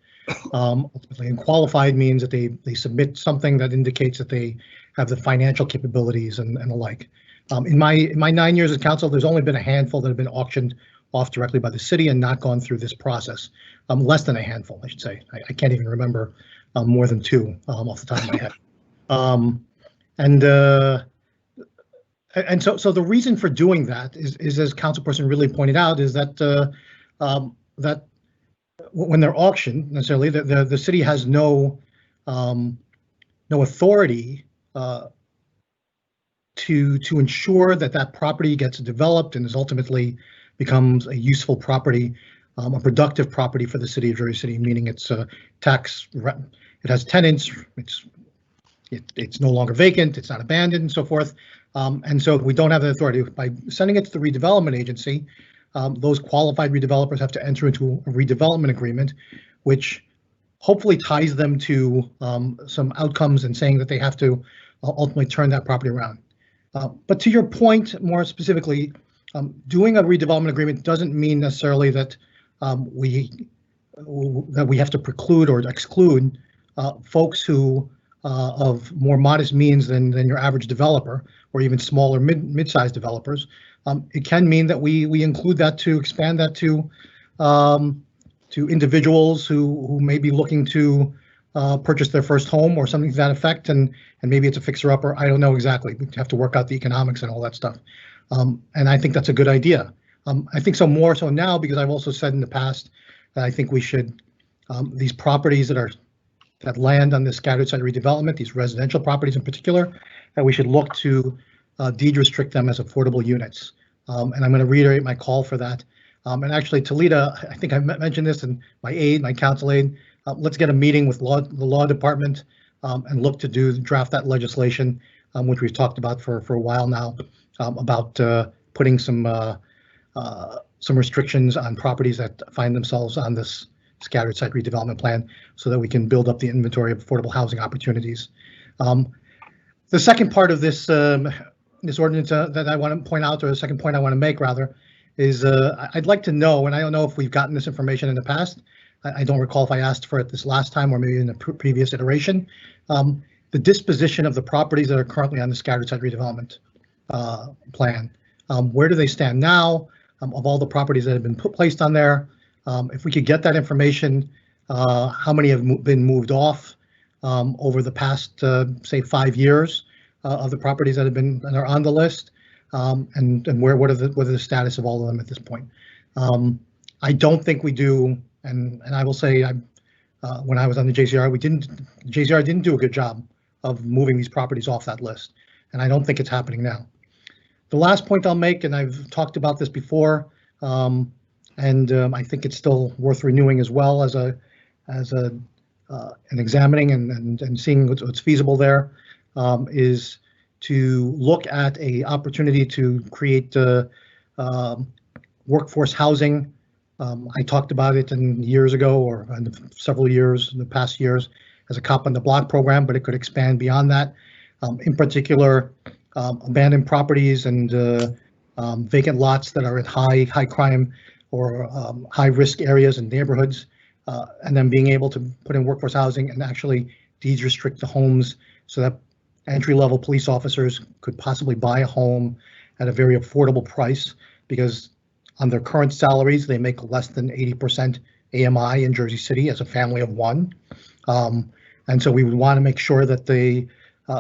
Ultimately, and qualified means that they submit something that indicates that they have the financial capabilities and the like. In my 9 years as council, there's only been a handful that have been auctioned off directly by the city and not gone through this process. Less than a handful, I should say. I can't even remember more than 2 off the top of my head. And so the reason for doing that is as councilperson really pointed out, is that that when they're auctioned, necessarily the city has no authority to ensure that property gets developed and is ultimately becomes a useful property, a productive property for the city of Jersey City, meaning it's tax, it has tenants, it's no longer vacant, it's not abandoned, and so forth. And so we don't have the authority. By sending it to the redevelopment agency, those qualified redevelopers have to enter into a redevelopment agreement, which hopefully ties them to some outcomes and saying that they have to ultimately turn that property around. But to your point, more specifically, doing a redevelopment agreement doesn't mean necessarily that we have to preclude or exclude folks who of more modest means than your average developer, or even smaller mid-sized developers. It can mean that we include that to expand that to individuals who may be looking to purchase their first home or something to that effect, and maybe it's a fixer-upper. I don't know exactly. We have to work out the economics and all that stuff. And I think that's a good idea. I think so more so now, because I've also said in the past that I think we should, these properties that land on this scattered site redevelopment, these residential properties in particular, that we should look to deed restrict them as affordable units. And I'm going to reiterate my call for that. And actually, Talita, I think I mentioned this, and my council aide, let's get a meeting with the law department and look to draft that legislation, which we've talked about for a while now, about putting some restrictions on properties that find themselves on this scattered site redevelopment plan, so that we can build up the inventory of affordable housing opportunities. The second part of this ordinance that I want to point out, or the second point I want to make rather, is I'd like to know, and I don't know if we've gotten this information in the past. I don't recall if I asked for it this last time or maybe in the previous iteration. The disposition of the properties that are currently on the scattered site redevelopment plan. Where do they stand now? Of all the properties that have been placed on there, if we could get that information, how many have been moved off over the past, say, 5 years of the properties that are on the list, and what are the status of all of them at this point? I don't think we do, and I will say, when I was on the JCR, JCR didn't do a good job of moving these properties off that list, and I don't think it's happening now. The last point I'll make, and I've talked about this before, and I think it's still worth renewing as well as an examining and seeing what's feasible there, is to look at a opportunity to create workforce housing. I talked about it years ago, or in several years in the past years, as a cop on the block program, but it could expand beyond that. In particular, abandoned properties and vacant lots that are in high crime or high risk areas and neighborhoods, and then being able to put in workforce housing and actually deed restrict the homes so that entry-level police officers could possibly buy a home at a very affordable price, because on their current salaries, they make less than 80% AMI in Jersey City as a family of one. And so we would want to make sure that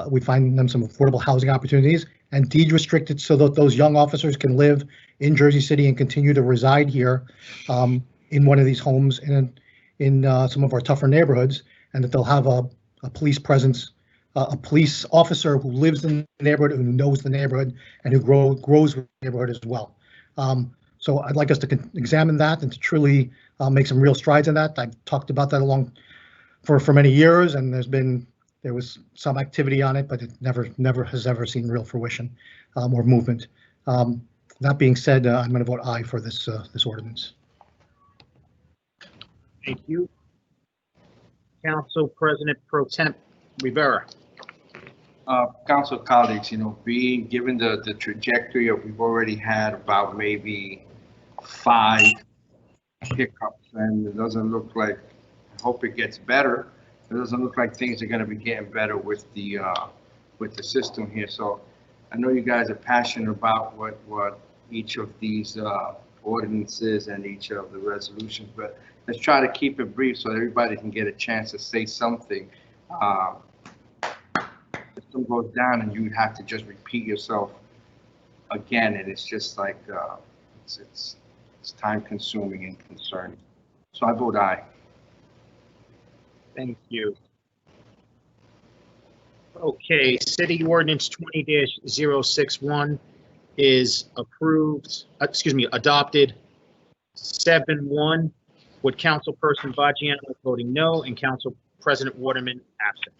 we find them some affordable housing opportunities and deed restrict it so that those young officers can live in Jersey City and continue to reside here in one of these homes in some of our tougher neighborhoods, and that they'll have a police presence, a police officer who lives in the neighborhood, who knows the neighborhood, and who grows with the neighborhood as well. So I'd like us to examine that and to truly make some real strides in that. I've talked about that for many years, and there was some activity on it, but it never has ever seen real fruition or movement. That being said, I'm going to vote aye for this ordinance. Thank you. Council President Pro Temp Rivera. Council colleagues, being given the trajectory of, we've already had about maybe 5 hiccups, and it doesn't look like, I hope it gets better. It doesn't look like things are going to be getting better with the system here. So I know you guys are passionate about what each of these ordinances and each of the resolutions, but let's try to keep it brief so everybody can get a chance to say something. System goes down and you have to just repeat yourself again, and it's just like it's time consuming and concerning. So I vote aye. Thank you. Okay, City Ordinance 20-061 is approved, adopted 7-1, with Councilperson Baggiano voting no and Council President Waterman absent.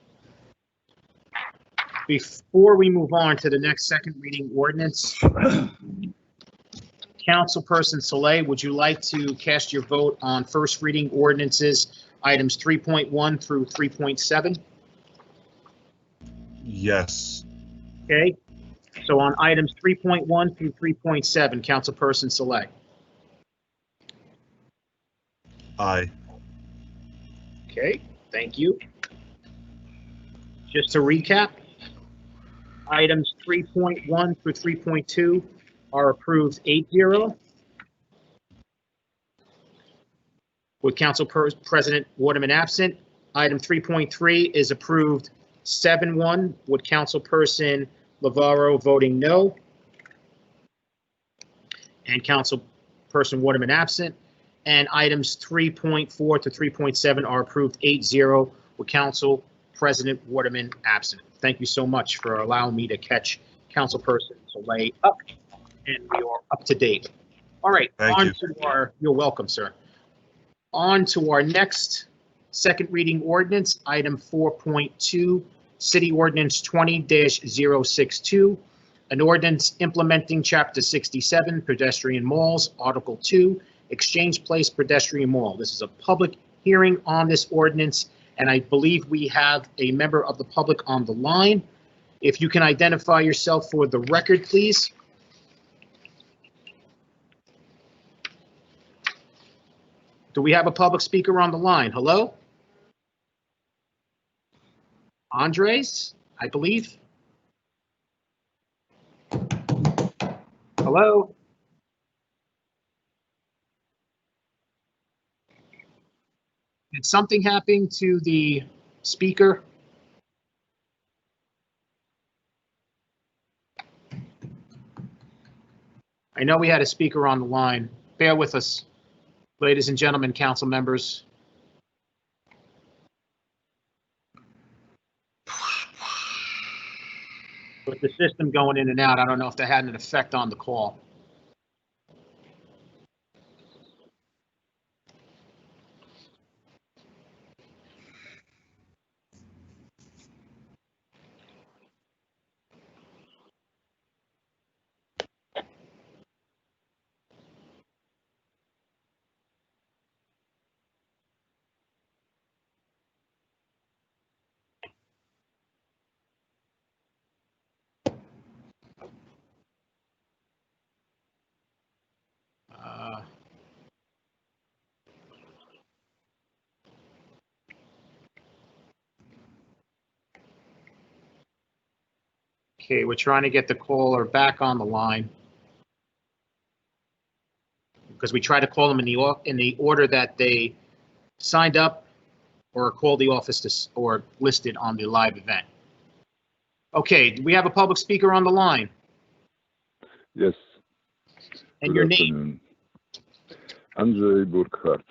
Before we move on to the next second reading ordinance, Councilperson Saleh, would you like to cast your vote on first reading ordinances, items 3.1 through 3.7? Yes. Okay, so on items 3.1 through 3.7, Councilperson Saleh. Aye. Okay, thank you. Just to recap, items 3.1 through 3.2 are approved 8-0, with Council President Waterman absent. Item 3.3 is approved 7-1, with Councilperson Lavarro voting no and Councilperson Waterman absent. And items 3.4 to 3.7 are approved 8-0, with Council President Waterman absent. Thank you so much for allowing me to catch Councilperson Saleh up, and we are up to date. All right, you're welcome, sir. On to our next second reading ordinance, item 4.2, City Ordinance 20-062, an ordinance implementing Chapter 67, Pedestrian Malls, Article 2, Exchange Place Pedestrian Mall. This is a public hearing on this ordinance, and I believe we have a member of the public on the line. If you can identify yourself for the record, please. Do we have a public speaker on the line? Hello? Andres, I believe. Hello? Did something happen to the speaker? I know we had a speaker on the line. Bear with us, ladies and gentlemen, council members. With the system going in and out, I don't know if that had an effect on the call. Okay, we're trying to get the caller back on the line, because we try to call them in the order that they signed up or called the office or listed on the live event. Okay, do we have a public speaker on the line? Yes. And your name? Andrzej Burkhardt.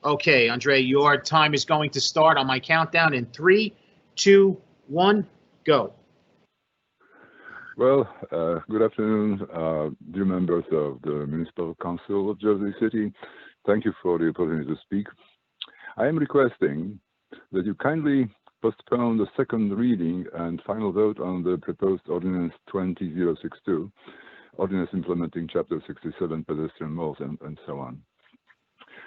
Okay, Andre, your time is going to start on my countdown in 3, 2, 1, go. Well, good afternoon, dear members of the Municipal Council of Jersey City. Thank you for the opportunity to speak. I am requesting that you kindly postpone the second reading and final vote on the proposed Ordinance 20-062, Ordinance implementing Chapter 67, Pedestrian Malls, and so on.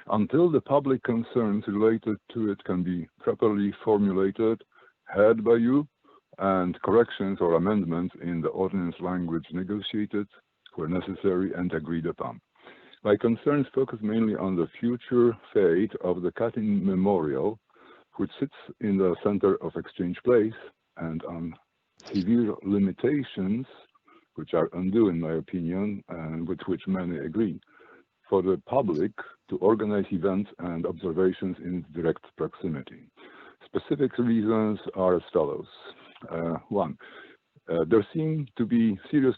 until the public concerns related to it can be properly formulated, heard by you, and corrections or amendments in the ordinance language negotiated where necessary and agreed upon. My concerns focus mainly on the future fate of the Katyn Memorial, which sits in the center of Exchange Place, and on severe limitations, which are undue in my opinion, and with which many agree, for the public to organize events and observations in its direct proximity. Specific reasons are as follows. One, there seem to be serious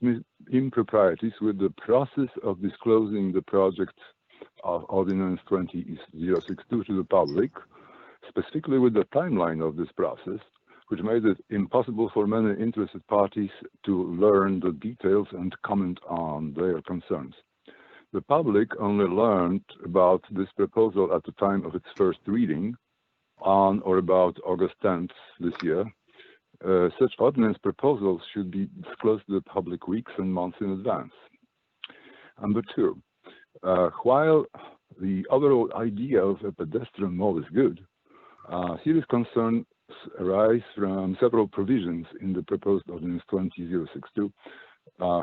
improprieties with the process of disclosing the project of Ordinance 20062 to the public, specifically with the timeline of this process, which made it impossible for many interested parties to learn the details and comment on their concerns. The public only learned about this proposal at the time of its first reading on or about August 10th this year. Such ordinance proposals should be disclosed to the public weeks and months in advance. Number two, while the overall idea of a pedestrian mall is good, serious concerns arise from several provisions in the proposed Ordinance 20062,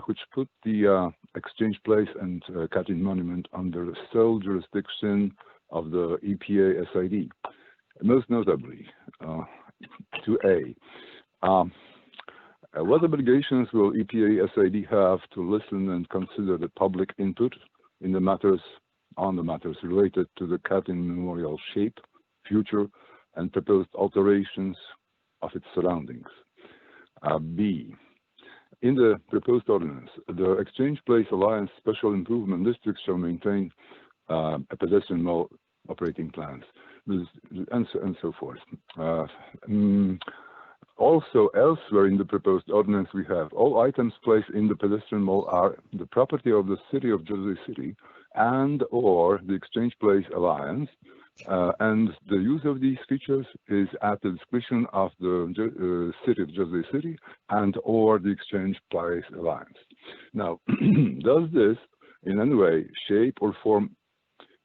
which put the Exchange Place and Katyn Monument under the sole jurisdiction of the EPA SID. Most notably, 2A. What obligations will EPA SID have to listen and consider the public input in the matters related to the Katyn Memorial shape, future, and proposed alterations of its surroundings? B. In the proposed ordinance, the Exchange Place Alliance Special Improvement District shall maintain a pedestrian mall operating plans, and so forth. Also, elsewhere in the proposed ordinance, we have all items placed in the pedestrian mall are the property of the City of Jersey City and or the Exchange Place Alliance, and the use of these features is at the discretion of the City of Jersey City and or the Exchange Place Alliance. Now, does this in any way, shape, or form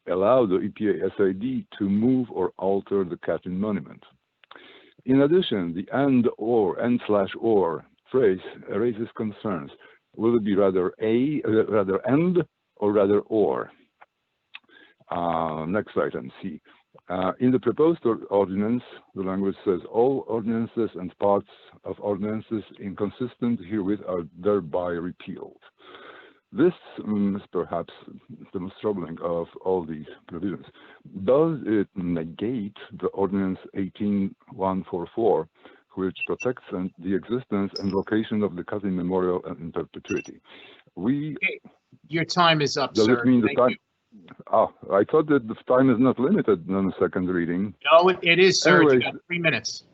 allow the EPA SID to move or alter the Katyn Monument? In addition, the and/or phrase raises concerns. Will it be rather and or rather or? Next item, C. In the proposed ordinance, the language says all ordinances and parts of ordinances inconsistent herewith are thereby repealed. This is perhaps the most troubling of all these provisions. Does it negate the Ordinance 18144, which protects the existence and location of the Katyn Memorial in perpetuity? Your time is up, does sir. It mean the time? Oh, I thought that the time is not limited on the second reading. No, it is, sir. Anyways, You got 3 minutes.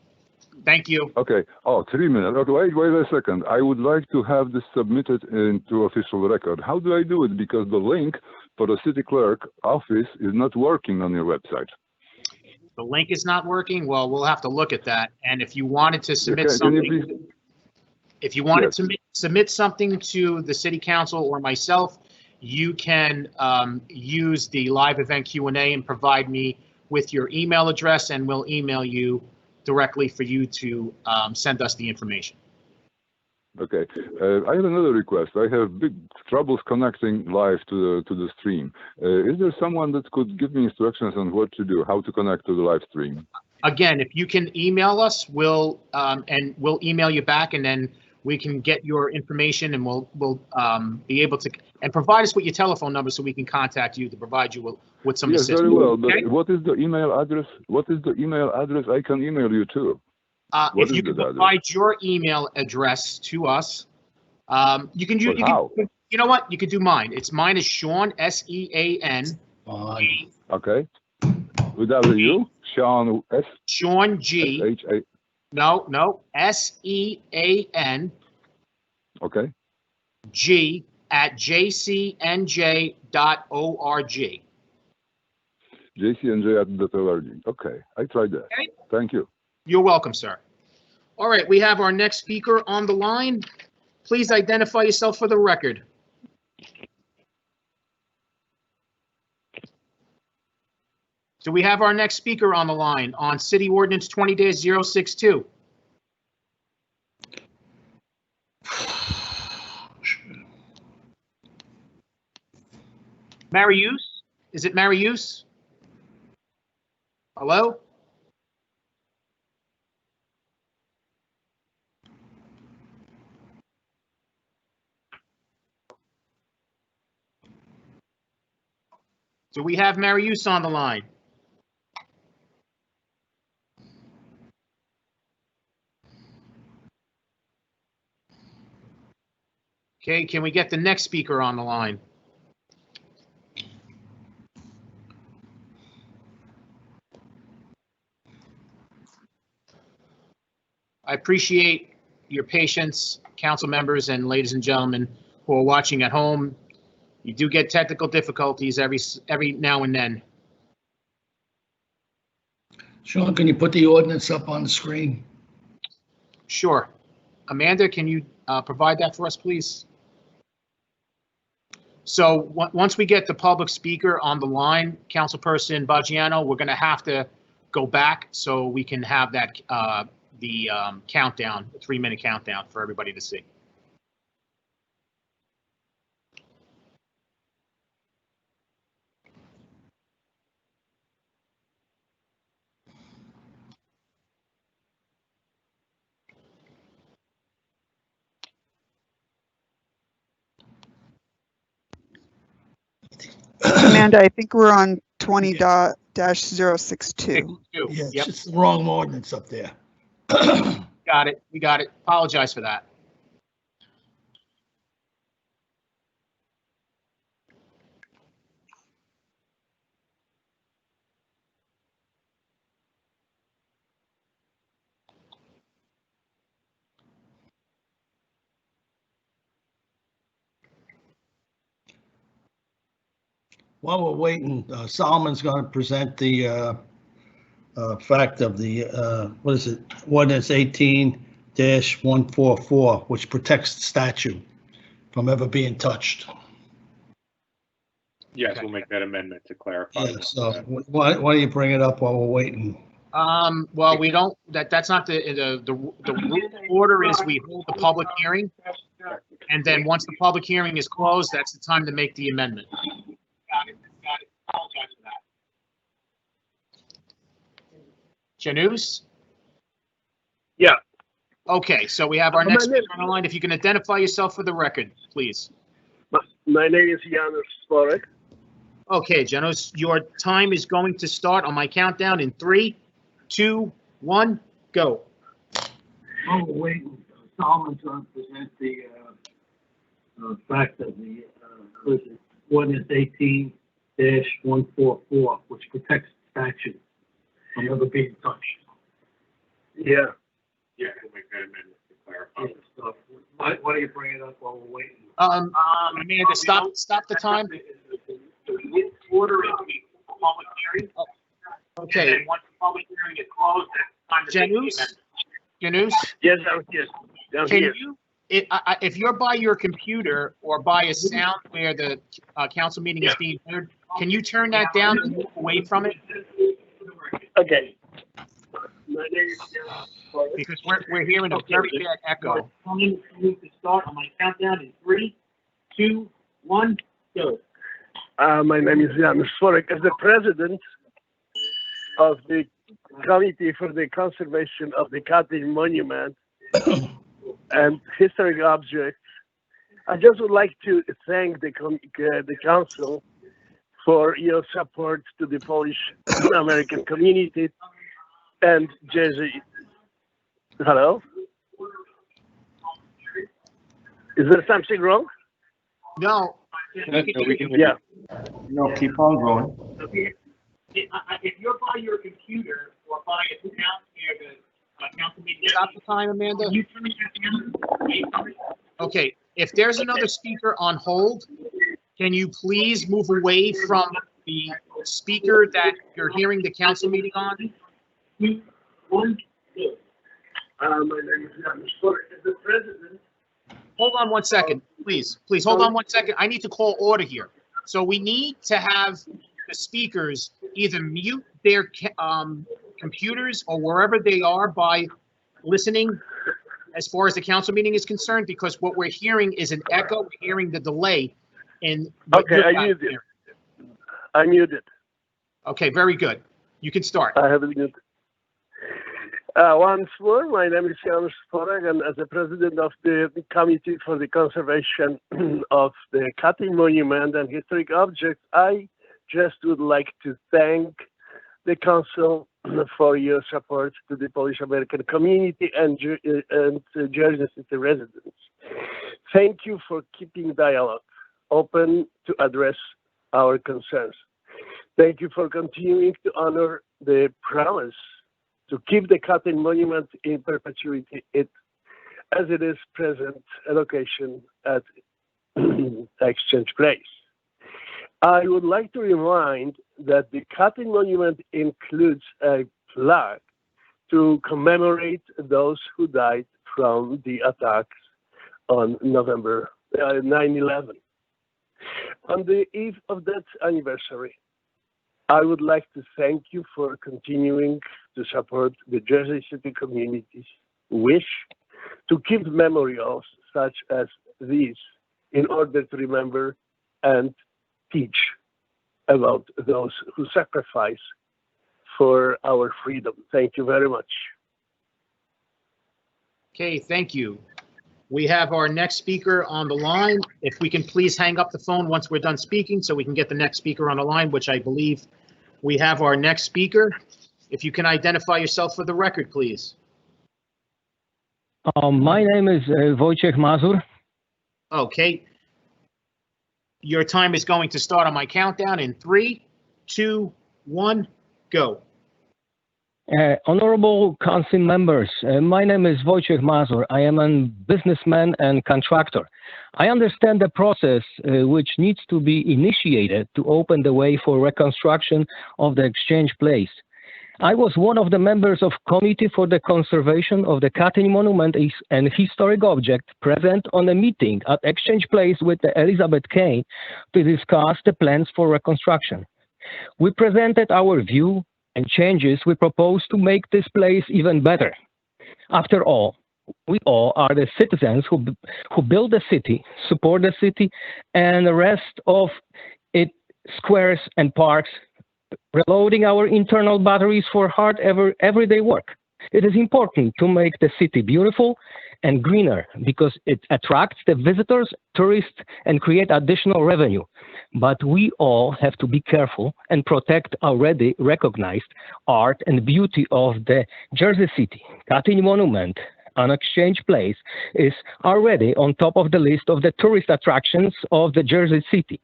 Thank you. Okay. Oh, 3 minutes. Okay, wait a second. I would like to have this submitted into official record. How do I do it? Because the link for the city clerk office is not working on your website. The link is not working? Well, we'll have to look at that. And if you wanted to submit if you wanted to submit something to the city council or myself, you can use the live event Q&A and provide me with your email address, and we'll email you directly for you to send us the information. Okay. I have another request. I have big troubles connecting live to the stream. Is there someone that could give me instructions on what to do, how to connect to the live stream? Again, if you can email us, we'll email you back, and then we can get your information, and we'll be able to, and provide us with your telephone number so we can contact you to provide you with some assistance. Yes, very well. But okay? What is the email address? What is the email address I can email you to? If you can provide your email address to us, you can use. You know what? You can do mine. Mine is Sean, SEAN. Okay. Without the U, Sean S. Sean G. S-H-A. No. SEAN. Okay. G at jcnj.org. jcnj.org. Okay, I tried that. Okay. Thank you. You're welcome, sir. All right, we have our next speaker on the line. Please identify yourself for the record. Do we have our next speaker on the line on City Ordinance 20-062? Marius? Is it Marius? Hello? Do we have Marius on the line? Okay, can we get the next speaker on the line? I appreciate your patience, council members and ladies and gentlemen who are watching at home. You do get technical difficulties every now and then. Sean, can you put the ordinance up on the screen? Sure. Amanda, can you provide that for us, please? So once we get the public speaker on the line, Councilperson Baggiano, we're going to have to go back so we can have that the countdown, the 3-minute countdown for everybody to see. Amanda, I think we're on 20-062. Yeah, Yep. it's the wrong ordinance up there. Got it. We got it. Apologize for that. While we're waiting, Solomon's going to present the fact of the, what is it? Ordinance 18-144, which protects the statue from ever being touched. Yes, we'll make that amendment to clarify. Yeah, so why don't you bring it up while we're waiting? Well, we don't, that's not the order is we hold the public hearing. And then once the public hearing is closed, that's the time to make the amendment. Got it. Apologize for that. Janus? Yeah. Okay, so we have our next speaker on the line. If you can identify yourself for the record, please. My name is Janus Sporek. Okay, Janus, your time is going to start on my countdown in 3, 2, 1, go. While we're waiting, Solomon's going to present the fact of the ordinance 18-144, which protects the statute from ever being touched. Yeah. Yeah, we'll make that amendment to clarify. Yeah, so why don't you bring it up while we're waiting? Amanda, stop the time. The order is we public hearing. Okay. And once the public hearing is closed, it's time to make the amendment. Janus? Yes, I'm here. I'm Can here. you, if you're by your computer or by a sound where the council meeting is being heard, can you turn that down and move away from it? Okay. My name is Janus Sporek. Because we're hearing a very bad echo. Coming to start on my countdown in 3, 2, 1, go. My name is Janus Sporek. As the president of the Committee for the Conservation of the Cottage Monument and Historic Objects, I just would like to thank the council for your support to the Polish American community and Jersey. Hello? Is there something wrong? No. Yeah. No, keep on going. If you're by your computer or by a sound where the council meeting is stop the time, Amanda. Can you turn that down? Okay, if there's another speaker on hold, can you please move away from the speaker that you're hearing the council meeting on? 2, 1, go. My name is Janus Sporek. As the president. Hold on 1 second, please. Please hold on 1 second. I need to call order here. So we need to have the speakers either mute their computers or wherever they are by listening as far as the council meeting is concerned, because what we're hearing is an echo, we're hearing the delay in what Okay, you're I guys muted. hearing. I muted. Okay, very good. You can start. I have it muted. Once more, my name is Janusz Sporek, and as the president of the Committee for the Conservation of the Cutting Monument and Historic Objects, I just would like to thank the council for your support to the Polish American community and Jersey City residents. Thank you for keeping dialogue open to address our concerns. Thank you for continuing to honor the promise to keep the Cutting Monument in perpetuity as it is present location at Exchange Place. I would like to remind that the Cutting Monument includes a plaque to commemorate those who died from the attacks on November 9/11. On the eve of that anniversary, I would like to thank you for continuing to support the Jersey City community's wish to keep memorials such as these in order to remember and teach about those who sacrifice for our freedom. Thank you very much. Okay, thank you. We have our next speaker on the line. If we can please hang up the phone once we're done speaking so we can get the next speaker on the line, which I believe we have our next speaker. If you can identify yourself for the record, please. My name is Wojciech Mazur. Okay. Your time is going to start on my countdown in 3, 2, 1, go. Honorable council members, my name is Wojciech Mazur. I am a businessman and contractor. I understand the process which needs to be initiated to open the way for reconstruction of the Exchange Place. I was one of the members of Committee for the Conservation of the Cutting Monument and Historic Object present on a meeting at Exchange Place with Elizabeth Kane to discuss the plans for reconstruction. We presented our view and changes we propose to make this place even better. After all, we all are the citizens who build the city, support the city, and the rest of its squares and parks, reloading our internal batteries for hard everyday work. It is important to make the city beautiful and greener because it attracts the visitors, tourists, and create additional revenue. But we all have to be careful and protect already recognized art and beauty of the Jersey City. Cutting Monument on Exchange Place is already on top of the list of the tourist attractions of the Jersey City.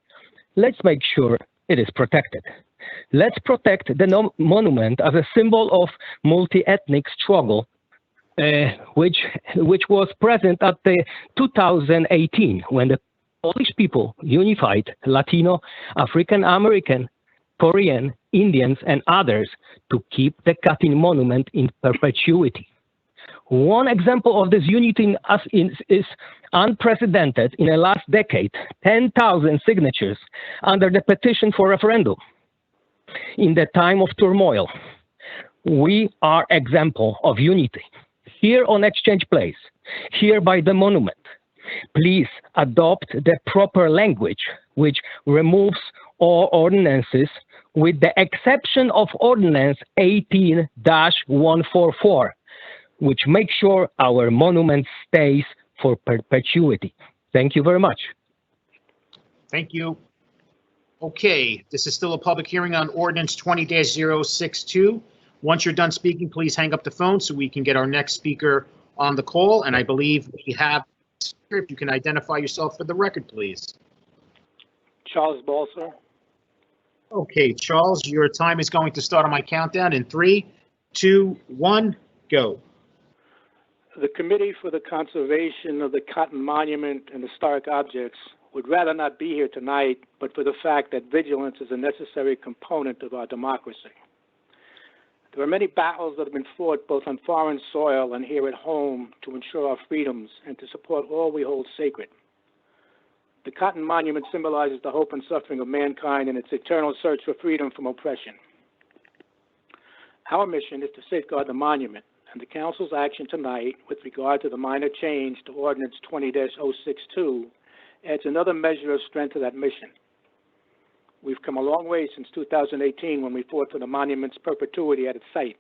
Let's make sure it is protected. Let's protect the monument as a symbol of multi-ethnic struggle, which was present at the 2018 when the Polish people unified Latino, African American, Korean, Indians, and others to keep the Cutting Monument in perpetuity. One example of this unity is unprecedented in the last decade, 10,000 signatures under the petition for referendum. In the time of turmoil, we are example of unity. Here on Exchange Place, here by the monument, please adopt the proper language which removes all ordinances with the exception of Ordinance 18-144, which makes sure our monument stays for perpetuity. Thank you very much. Thank you. Okay, this is still a public hearing on ordinance 20-062. Once you're done speaking, please hang up the phone so we can get our next speaker on the call. And I believe we have, if you can identify yourself for the record, please. Charles Balser. Okay, Charles, your time is going to start on my countdown in 3, 2, 1, go. The Committee for the Conservation of the Cotton Monument and Historic Objects would rather not be here tonight, but for the fact that vigilance is a necessary component of our democracy. There are many battles that have been fought both on foreign soil and here at home to ensure our freedoms and to support all we hold sacred. The Cotton Monument symbolizes the hope and suffering of mankind in its eternal search for freedom from oppression. Our mission is to safeguard the monument, and the Council's action tonight with regard to the minor change to Ordinance 20-062 adds another measure of strength to that mission. We've come a long way since 2018 when we fought for the monument's perpetuity at its site.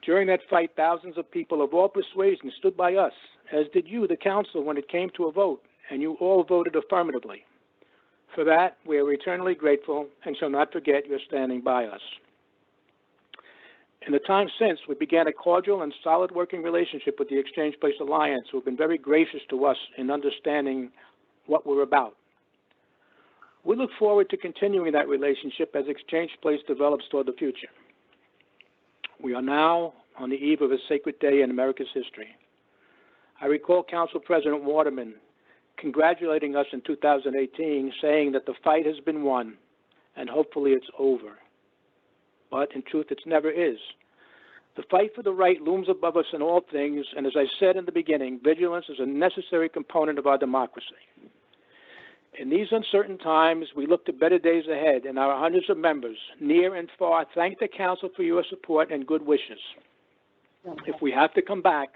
During that fight, thousands of people of all persuasions stood by us, as did you, the Council, when it came to a vote, and you all voted affirmatively. For that, we are eternally grateful and shall not forget your standing by us. In the time since, we began a cordial and solid working relationship with the Exchange Place Alliance, who have been very gracious to us in understanding what we're about. We look forward to continuing that relationship as Exchange Place develops toward the future. We are now on the eve of a sacred day in America's history. I recall Council President Waterman congratulating us in 2018, saying that the fight has been won and hopefully it's over. But in truth, it never is. The fight for the right looms above us in all things, and as I said in the beginning, vigilance is a necessary component of our democracy. In these uncertain times, we look to better days ahead, and our hundreds of members, near and far, thank the Council for your support and good wishes. If we have to come back,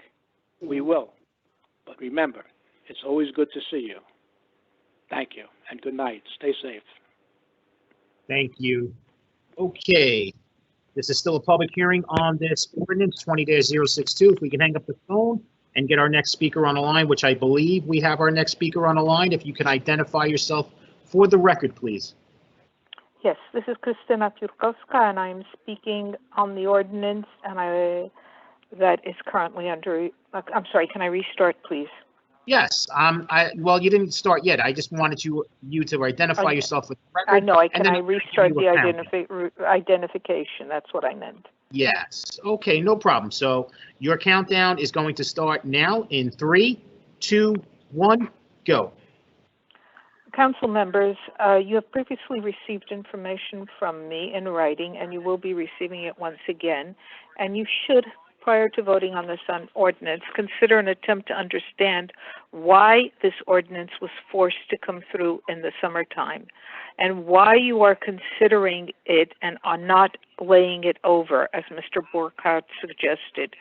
we will. But remember, it's always good to see you. Thank you, and good night. Stay safe. Thank you. Okay. This is still a public hearing on this ordinance 20-062. If we can hang up the phone and get our next speaker on the line, which I believe we have our next speaker on the line. If you can identify yourself for the record, please. Yes, this is Krystyna Piórkowska, and I'm speaking on the ordinance that is currently under, I'm sorry, can I restart, please? Yes, well, you didn't start yet. I just wanted you to identify yourself for the record. I know, can I restart the identification? That's what I meant. Yes, okay, no problem. So your countdown is going to start now in 3, 2, 1, go. Council members, you have previously received information from me in writing, and you will be receiving it once again. And you should, prior to voting on this ordinance, consider an attempt to understand why this ordinance was forced to come through in the summertime, and why you are considering it and are not laying it over, as Mr. Burkhardt suggested.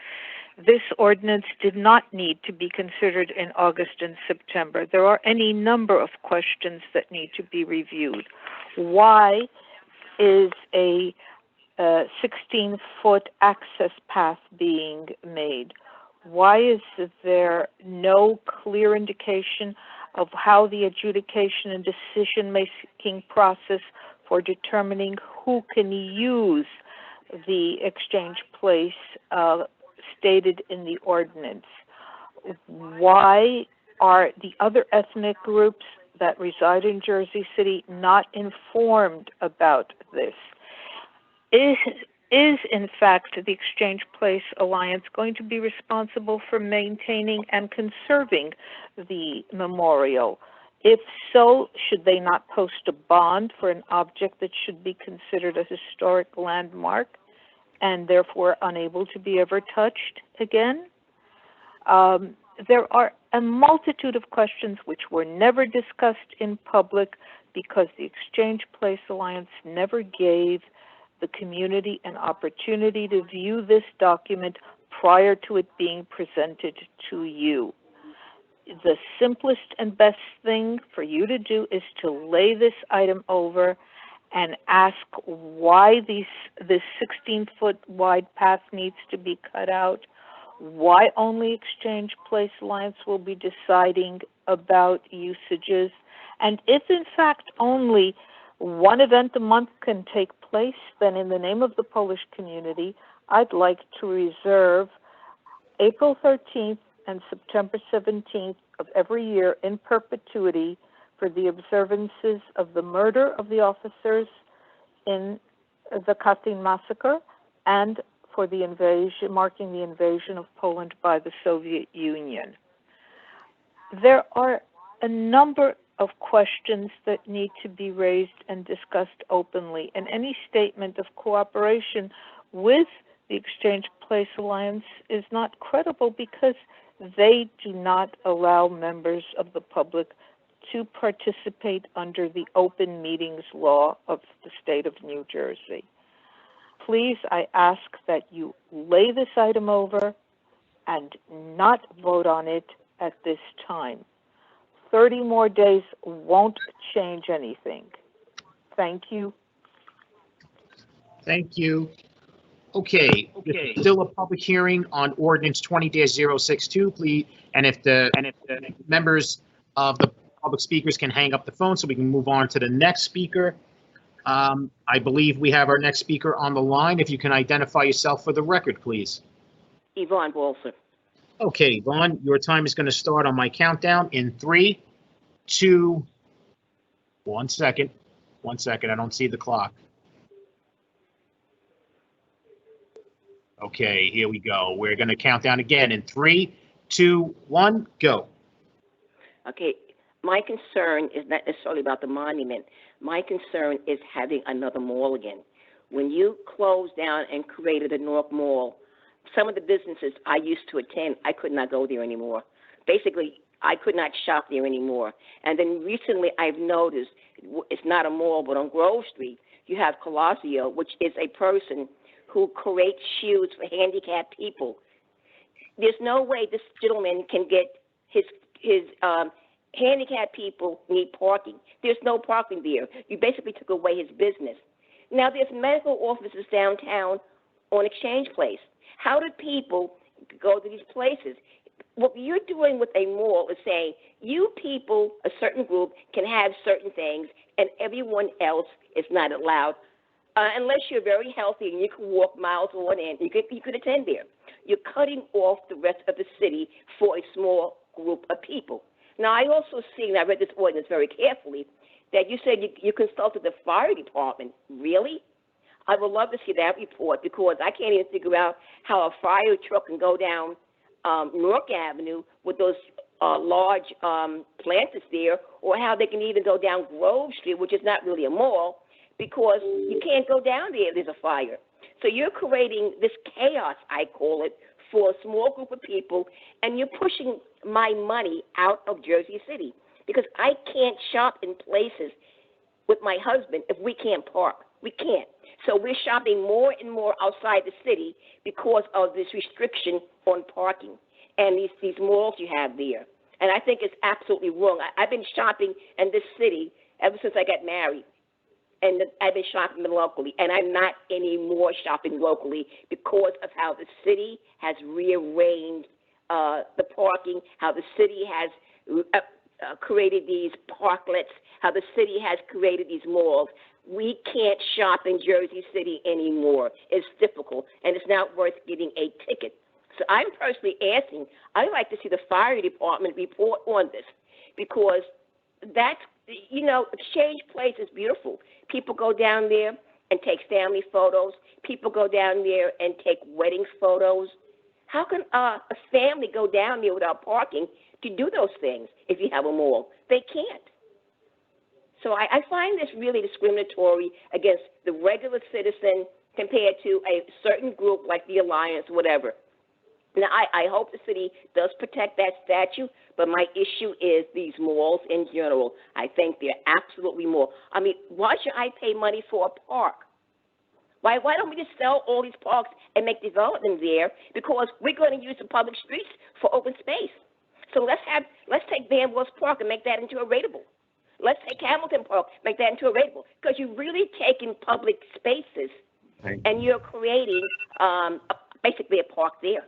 This ordinance did not need to be considered in August and September. There are any number of questions that need to be reviewed. Why is a 16-foot access path being made? Why is there no clear indication of how the adjudication and decision-making process for determining who can use the Exchange Place stated in the ordinance? Why are the other ethnic groups that reside in Jersey City not informed about this? Is in fact the Exchange Place Alliance going to be responsible for maintaining and conserving the memorial? If so, should they not post a bond for an object that should be considered a historic landmark and therefore unable to be ever touched again? There are a multitude of questions which were never discussed in public because the Exchange Place Alliance never gave the community an opportunity to view this document prior to it being presented to you. The simplest and best thing for you to do is to lay this item over and ask why this 16-foot wide path needs to be cut out, why only Exchange Place Alliance will be deciding about usages, and if in fact only one event a month can take place, then in the name of the Polish community, I'd like to reserve April 13th and September 17th of every year in perpetuity for the observances of the murder of the officers in the Katyn massacre and for the invasion, marking the invasion of Poland by the Soviet Union. There are a number of questions that need to be raised and discussed openly, and any statement of cooperation with the Exchange Place Alliance is not credible because they do not allow members of the public to participate under the open meetings law of the state of New Jersey. Please, I ask that you lay this item over and not vote on it at this time. 30 more days won't change anything. Thank you. Thank you. Okay, still a public hearing on ordinance 20-062, please. And if the members of the public speakers can hang up the phone so we can move on to the next speaker. I believe we have our next speaker on the line. If you can identify yourself for the record, please. Yvonne Walser. Okay, Yvonne, your time is going to start on my countdown in 3, 2, 1 second. 1 second, I don't see the clock. Okay, here we go. We're going to count down again in 3, 2, 1, go. Okay, my concern is not necessarily about the monument. My concern is having another mall again. When you closed down and created a North Mall, some of the businesses I used to attend, I could not go there anymore. Basically, I could not shop there anymore. And then recently I've noticed, it's not a mall, but on Grove Street, you have Colosio, which is a person who creates shoes for handicapped people. There's no way this gentleman can get his handicapped people need parking. There's no parking there. You basically took away his business. Now there's medical offices downtown on Exchange Place. How do people go to these places? What you're doing with a mall is saying you people, a certain group, can have certain things and everyone else is not allowed. Unless you're very healthy and you can walk miles on end, you could attend there. You're cutting off the rest of the city for a small group of people. Now, I also see, and I read this ordinance very carefully, that you said you consulted the fire department. Really? I would love to see that report because I can't even figure out how a fire truck can go down Newark Avenue with those large planters there, or how they can even go down Grove Street, which is not really a mall, because you can't go down there if there's a fire. So you're creating this chaos, I call it, for a small group of people, and you're pushing my money out of Jersey City because I can't shop in places with my husband if we can't park. We can't. So we're shopping more and more outside the city because of this restriction on parking and these malls you have there. And I think it's absolutely wrong. I've been shopping in this city ever since I got married. And I've been shopping locally, and I'm not anymore shopping locally because of how the city has rearranged the parking, how the city has created these parklets, how the city has created these malls. We can't shop in Jersey City anymore. It's difficult, and it's not worth getting a ticket. So I'm personally asking, I'd like to see the fire department report on this because that's, Exchange Place is beautiful. People go down there and take family photos. People go down there and take wedding photos. How can a family go down there without parking to do those things if you have a mall? They can't. So I find this really discriminatory against the regular citizen compared to a certain group like the Alliance, whatever. Now, I hope the city does protect that statue, but my issue is these malls in general. I think they're absolutely more. I mean, why should I pay money for a park? Why don't we just sell all these parks and make development there? Because we're going to use the public streets for open space. So let's take Van Wars Park and make that into a rateable. Let's take Hamilton Park, make that into a rateable. Because you're really taking public spaces and you're creating basically a park there.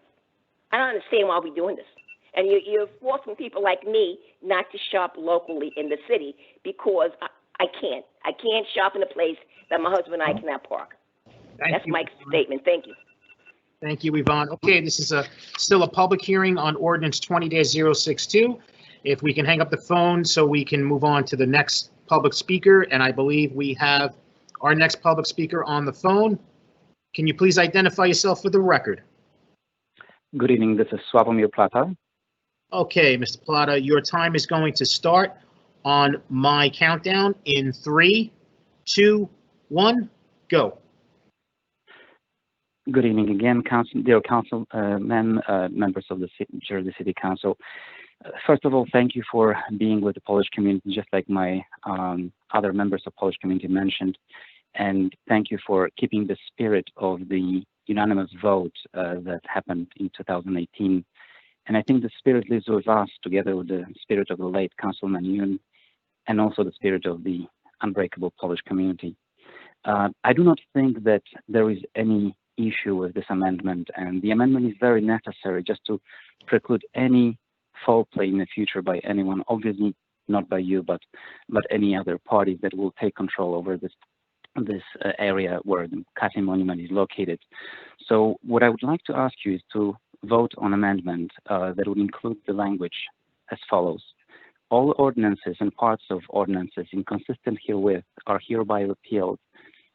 I don't understand why we're doing this. And you're forcing people like me not to shop locally in the city because I can't. I can't shop in a place that my husband and I cannot park. That's my statement. Thank you. Thank you, Yvonne. Okay, this is still a public hearing on ordinance 20-062. If we can hang up the phone so we can move on to the next public speaker, and I believe we have our next public speaker on the phone. Can you please identify yourself for the record? Good evening, this is Swapamir Plata. Okay, Mr. Plata, your time is going to start on my countdown in 3, 2, 1, go. Good evening again, dear councilmen, members of the Jersey City Council. First of all, thank you for being with the Polish community, just like my other members of Polish community mentioned. And thank you for keeping the spirit of the unanimous vote that happened in 2018. And I think the spirit lives with us, together with the spirit of the late Councilman Yoon, and also the spirit of the unbreakable Polish community. I do not think that there is any issue with this amendment, and the amendment is very necessary just to preclude any foul play in the future by anyone, obviously not by you, but any other party that will take control over this area where the Katyn Monument is located. So what I would like to ask you is to vote on amendment that would include the language as follows. All ordinances and parts of ordinances inconsistent herewith are hereby repealed,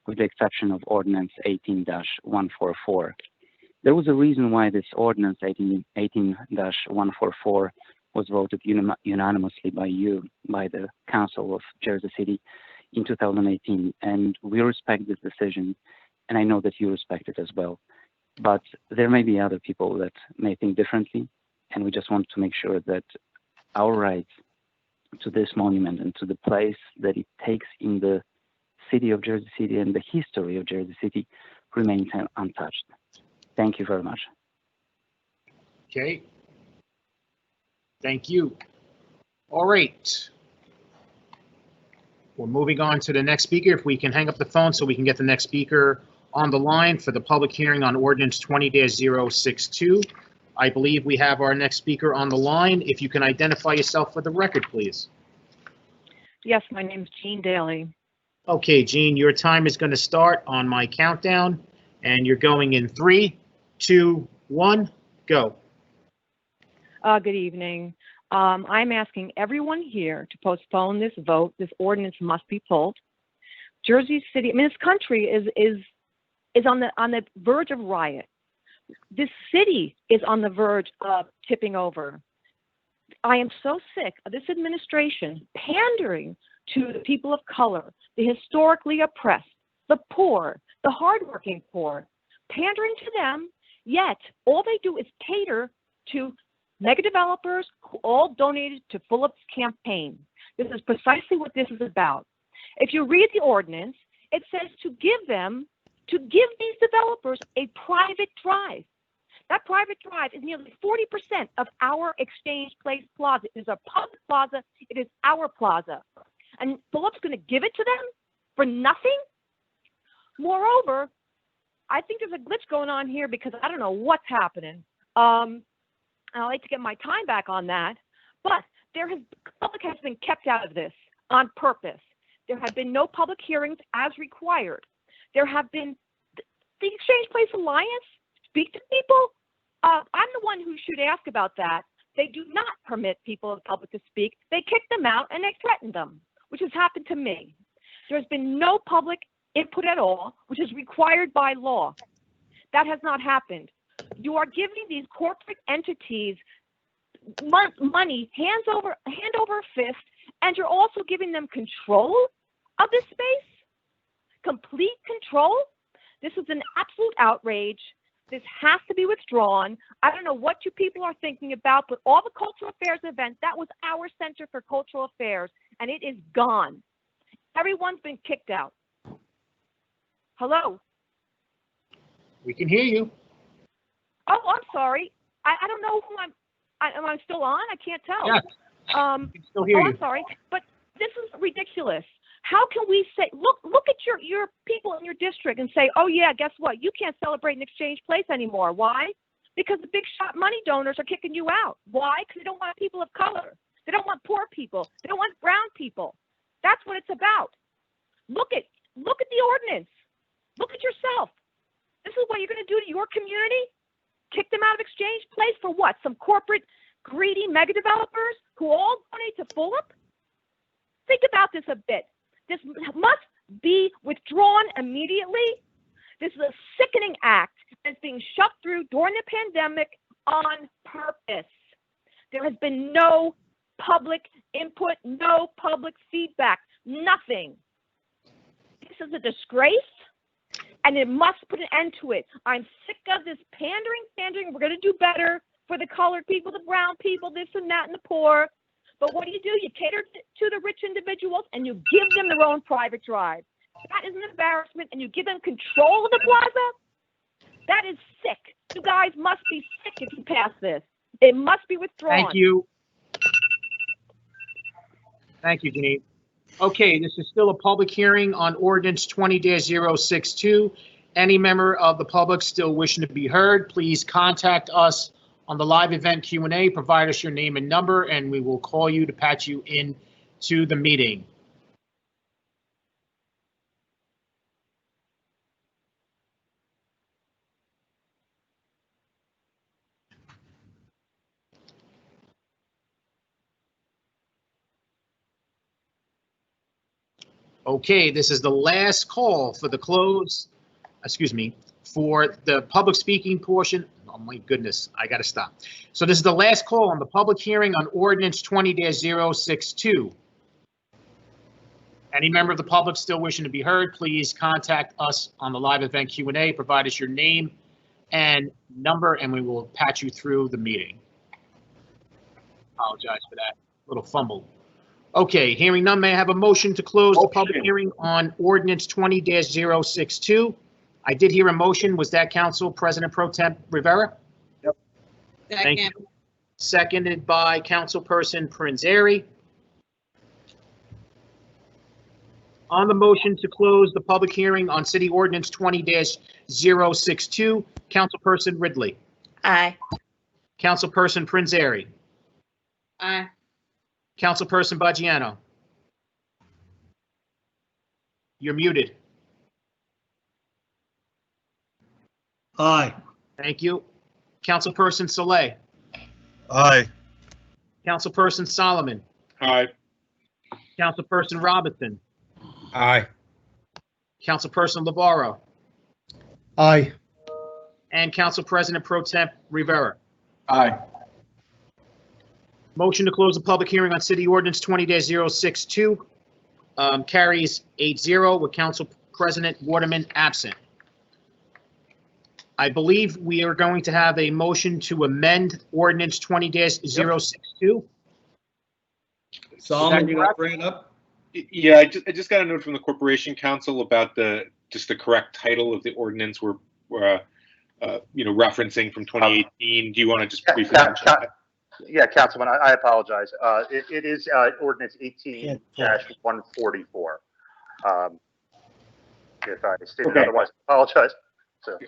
with the exception of Ordinance 18-144. There was a reason why this Ordinance 18-144 was voted unanimously by you, by the Council of Jersey City in 2018, and we respect this decision, and I know that you respect it as well. But there may be other people that may think differently, and we just want to make sure that our rights to this monument and to the place that it takes in the city of Jersey City and the history of Jersey City remains untouched. Thank you very much. Okay. Thank you. All right. We're moving on to the next speaker. If we can hang up the phone so we can get the next speaker on the line for the public hearing on ordinance 20-062. I believe we have our next speaker on the line. If you can identify yourself for the record, please. Yes, my name's Jean Daly. Okay, Jean, your time is going to start on my countdown, and you're going in 3, 2, 1, go. Good evening. I'm asking everyone here to postpone this vote. This ordinance must be pulled. Jersey City, I mean, this country is on the verge of riot. This city is on the verge of tipping over. I am so sick of this administration pandering to the people of color, the historically oppressed, the poor, the hardworking poor, pandering to them, yet all they do is cater to mega developers who all donated to Phillip's campaign. This is precisely what this is about. If you read the ordinance, it says to give these developers a private drive. That private drive is nearly 40% of our Exchange Place Plaza. It is a public plaza. It is our plaza. And Phillip's going to give it to them for nothing? Moreover, I think there's a glitch going on here because I don't know what's happening. I'd like to get my time back on that. But public has been kept out of this on purpose. There have been no public hearings as required. There have been the Exchange Place Alliance speak to people. I'm the one who should ask about that. They do not permit people in public to speak. They kick them out and they threaten them, which has happened to me. There's been no public input at all, which is required by law. That has not happened. You are giving these corporate entities money hand over fist, and you're also giving them control of this space, complete control. This is an absolute outrage. This has to be withdrawn. I don't know what you people are thinking about, but all the cultural affairs events, that was our Center for Cultural Affairs, and it is gone. Everyone's been kicked out. Hello? We can hear you. Oh, I'm sorry. I don't know who am I still on? I can't tell. Yes. We can still hear you. I'm sorry, but this is ridiculous. How can we say, look at your people in your district and say, oh yeah, guess what? You can't celebrate an Exchange Place anymore. Why? Because the big shot money donors are kicking you out. Why? Because they don't want people of color. They don't want poor people. They don't want brown people. That's what it's about. Look at the ordinance. Look at yourself. This is what you're going to do to your community? Kick them out of Exchange Place for what? Some corporate greedy mega developers who all donate to Phillip? Think about this a bit. This must be withdrawn immediately. This is a sickening act that's being shoved through during the pandemic on purpose. There has been no public input, no public feedback, nothing. This is a disgrace, and it must put an end to it. I'm sick of this pandering. We're going to do better. for the colored people, the brown people, this and that, and the poor. But what do? You cater to the rich individuals and you give them their own private drive. That is an embarrassment, and you give them control of the plaza? That is sick. You guys must be sick if you pass this. It must be withdrawn. Thank you. Thank you, Janine. Okay, this is still a public hearing on ordinance 20-062. Any member of the public still wishing to be heard, please contact us on the live event Q&A. Provide us your name and number, and we will call you to patch you in to the meeting. Okay, this is the last call for the for the public speaking portion. Oh my goodness, I gotta stop. So this is the last call on the public hearing on ordinance 20-062. Any member of the public still wishing to be heard, please contact us on the live event Q&A. Provide us your name and number, and we will patch you through the meeting. Apologize for that little fumble. Okay, hearing none, may I have a motion to close the public hearing on ordinance 20-062? I did hear a motion. Was that Council President Pro Temp Rivera? Yep. Thank you. Seconded by Councilperson Prinzary. On the motion to close the public hearing on City Ordinance 20-062, Councilperson Ridley. Aye. Councilperson Prinzary. Aye. Councilperson Baggiano. You're muted. Aye. Thank you. Councilperson Saleh. Aye. Councilperson Solomon. Aye. Councilperson Robinson. Aye. Councilperson Lavarro. Aye. And Council President Pro Temp Rivera. Aye. Motion to close the public hearing on City Ordinance 20-062 carries 8-0 with Council President Waterman absent. I believe we are going to have a motion to amend Ordinance 20-062. Solomon, you gonna bring it up? Yeah, I just got a note from the Corporation Council about the correct title of the ordinance we're referencing from 2018. Do you want to just briefly mention that? Yeah, Councilman, I apologize. It is ordinance 18-144. If I stated otherwise, I apologize. So.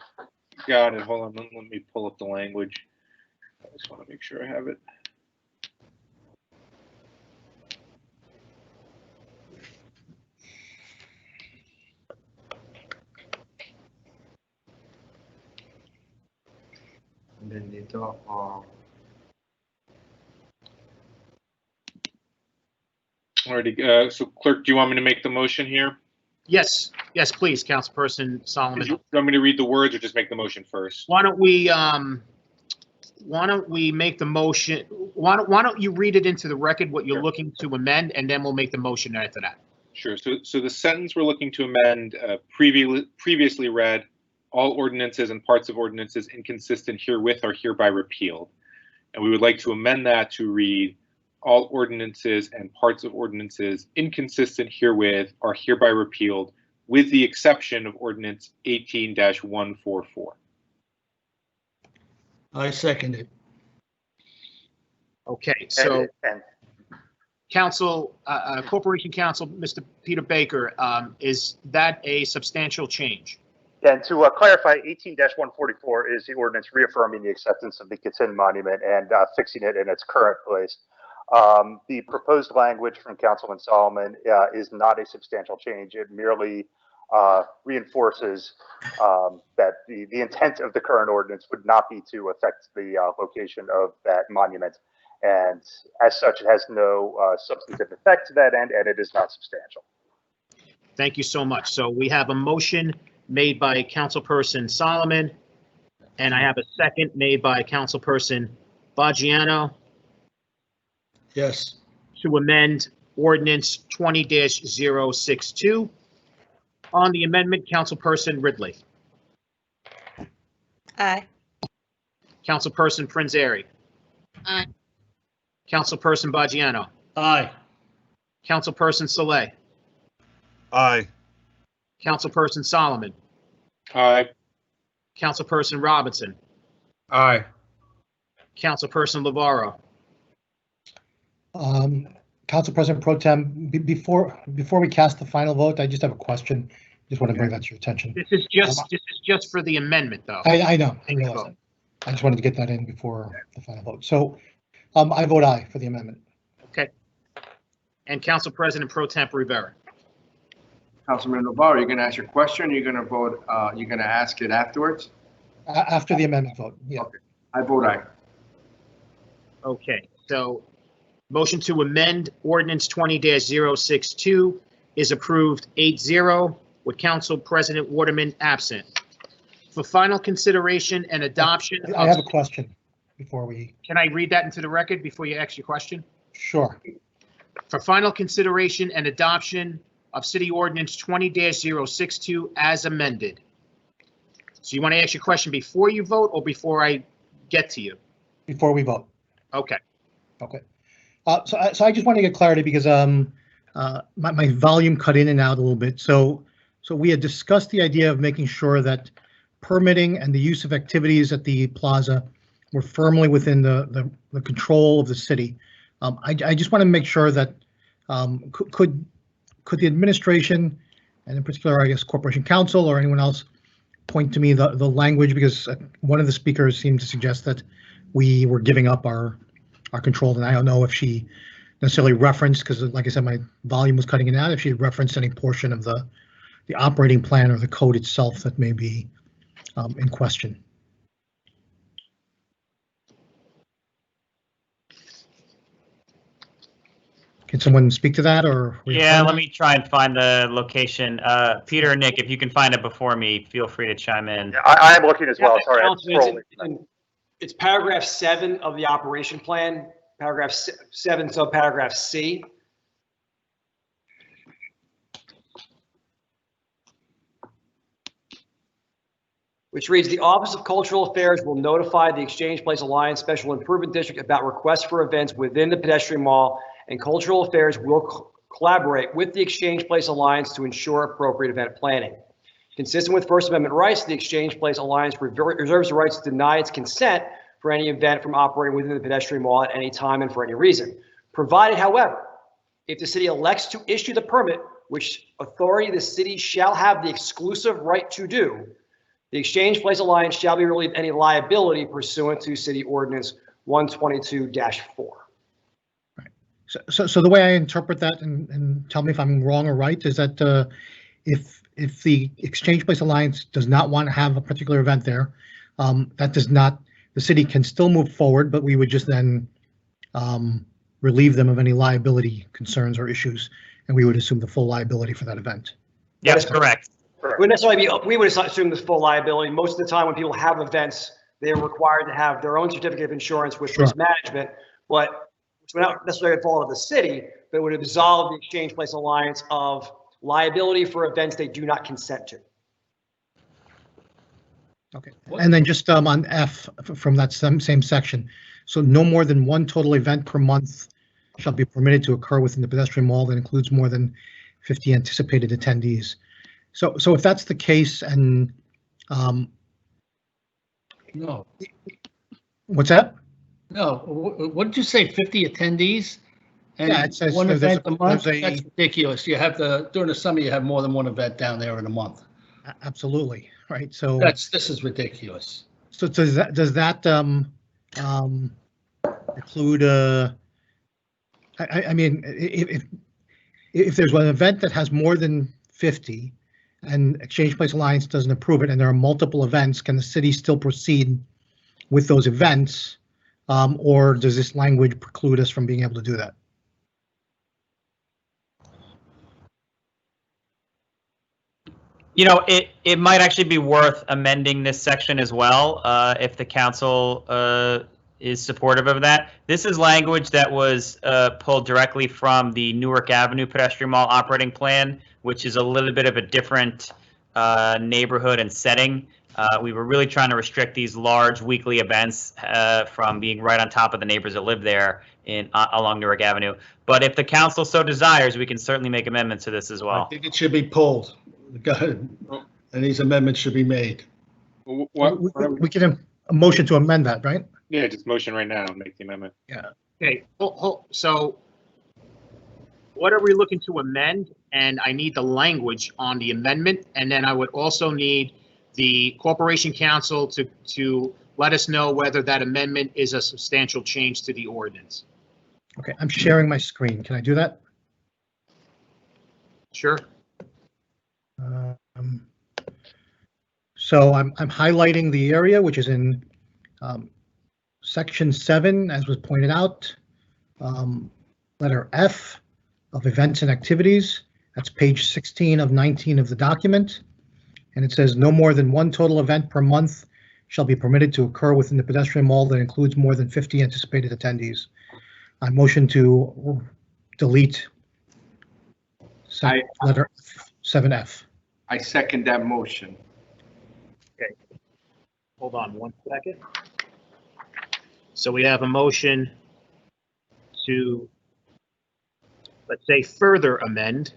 Got it. Hold on. Let me pull up the language. I just want to make sure I have it. Alrighty, so clerk, do you want me to make the motion here? Yes, please, Councilperson Solomon. Do you want me to read the words or just make the motion first? Why don't we make the motion? Why don't you read it into the record what you're looking to amend, and then we'll make the motion after that. Sure. So the sentence we're looking to amend previously read, all ordinances and parts of ordinances inconsistent herewith are hereby repealed. And we would like to amend that to read, all ordinances and parts of ordinances inconsistent herewith are hereby repealed, with the exception of ordinance 18-144. I second it. Okay, so Corporation Counsel, Mr. Peter Baker, is that a substantial change? And to clarify, 18-144 is the ordinance reaffirming the acceptance of the Kitson Monument and fixing it in its current place. The proposed language from Councilman Solomon is not a substantial change. It merely reinforces that the intent of the current ordinance would not be to affect the location of that monument. And as such, it has no substantive effect to that end, and it is not substantial. Thank you so much. So we have a motion made by Councilperson Solomon, and I have a second made by Councilperson Baggiano. Yes. To amend ordinance 20-062. On the amendment, Councilperson Ridley. Aye. Councilperson Prinzary. Aye. Councilperson Baggiano. Aye. Councilperson Saleh. Aye. Councilperson Solomon. Aye. Councilperson Robinson. Aye. Councilperson Lavarro. Council President Pro Tem, before we cast the final vote, I just have a question. Just want to bring that to your attention. This is just for the amendment, though. I know, I realize that. I just wanted to get that in before the final vote. So, I vote aye for the amendment. Okay. And Council President Pro Temp Rivera. Councilman Navarro, you're going to ask your question. You're going to vote. You're going to ask it afterwards. After the amendment vote. Yeah. Okay. I vote aye. Okay. So, motion to amend ordinance 20-062 is approved 8-0 with Council President Waterman absent. For final consideration and adoption. I have a question before we. Can I read that into the record before you ask your question? Sure. For final consideration and adoption of City Ordinance 20-062 as amended. So you want to ask your question before you vote or before I get to you? Before we vote. Okay. Okay. So I just want to get clarity because my volume cut in and out a little bit. So we had discussed the idea of making sure that permitting and the use of activities at the plaza were firmly within the control of the city. I just want to make sure that could the administration, and in particular, I guess, Corporation Council or anyone else, point to me the language, because one of the speakers seemed to suggest that we were giving up our control, and I don't know if she necessarily referenced, because like I said, my volume was cutting it out, if she referenced any portion of the operating plan or the code itself that may be in question. Can someone speak to that, or? Yeah, let me try and find the location. Peter or Nick, if you can find it before me, feel free to chime in. Yeah, I am looking as well. Sorry, I'm Councilman, scrolling. it's paragraph 7 of the operation plan, paragraph 7, subparagraph C. Which reads, the Office of Cultural Affairs will notify the Exchange Place Alliance Special Improvement District about requests for events within the pedestrian mall, and Cultural Affairs will collaborate with the Exchange Place Alliance to ensure appropriate event planning. Consistent with First Amendment rights, the Exchange Place Alliance reserves the right to deny its consent for any event from operating within the pedestrian mall at any time and for any reason. Provided, however, if the city elects to issue the permit, which authority the city shall have the exclusive right to do, the Exchange Place Alliance shall be relieved any liability pursuant to City Ordinance 122-4. So the way I interpret that, and tell me if I'm wrong or right, is that if the Exchange Place Alliance does not want to have a particular event there, that does not, the city can still move forward, but we would just then relieve them of any liability concerns or issues, and we would assume the full liability for that event. Yes, correct. We would assume this full liability. Most of the time when people have events, they're required to have their own certificate of insurance with risk management, but it's not necessarily a fault of the city, but it would absolve the Exchange Place Alliance of liability for events they do not consent to. Okay, and then just on F from that same section, so no more than one total event per month shall be permitted to occur within the pedestrian mall that includes more than 50 anticipated attendees. So if that's the case, and no, what's that? No, what did you say? 50 attendees? And yeah, it says one event a month. That's ridiculous. You have during the summer you have more than one event down there in a month. Absolutely, right. So this is ridiculous. So does that include I mean, if there's one event that has more than 50 and Exchange Place Alliance doesn't approve it and there are multiple events, can the city still proceed with those events, or does this language preclude us from being able to do that? You know, it might actually be worth amending this section as well, if the council is supportive of that. This is language that was pulled directly from the Newark Avenue Pedestrian Mall operating plan, which is a little bit of a different neighborhood and setting. We were really trying to restrict these large weekly events from being right on top of the neighbors that live there along Newark Avenue. But if the council so desires, we can certainly make amendments to this as I well. think it should be pulled. Go ahead. And these amendments should be made. We can a motion to amend that, right? Yeah, just motion right now, make the amendment. Yeah. Okay, so what are we looking to amend? And I need the language on the amendment, and then I would also need the Corporation Council to let us know whether that amendment is a substantial change to the ordinance. Okay, I'm sharing my screen. Can I do that? Sure. So I'm highlighting the area, which is in section 7, as was pointed out, letter F of events and activities. That's page 16 of 19 of the document. And it says no more than one total event per month shall be permitted to occur within the pedestrian mall that includes more than 50 anticipated attendees. I motion to delete letter 7F. I second that motion. Okay. Hold on one second. So we have a motion to, let's say, further amend.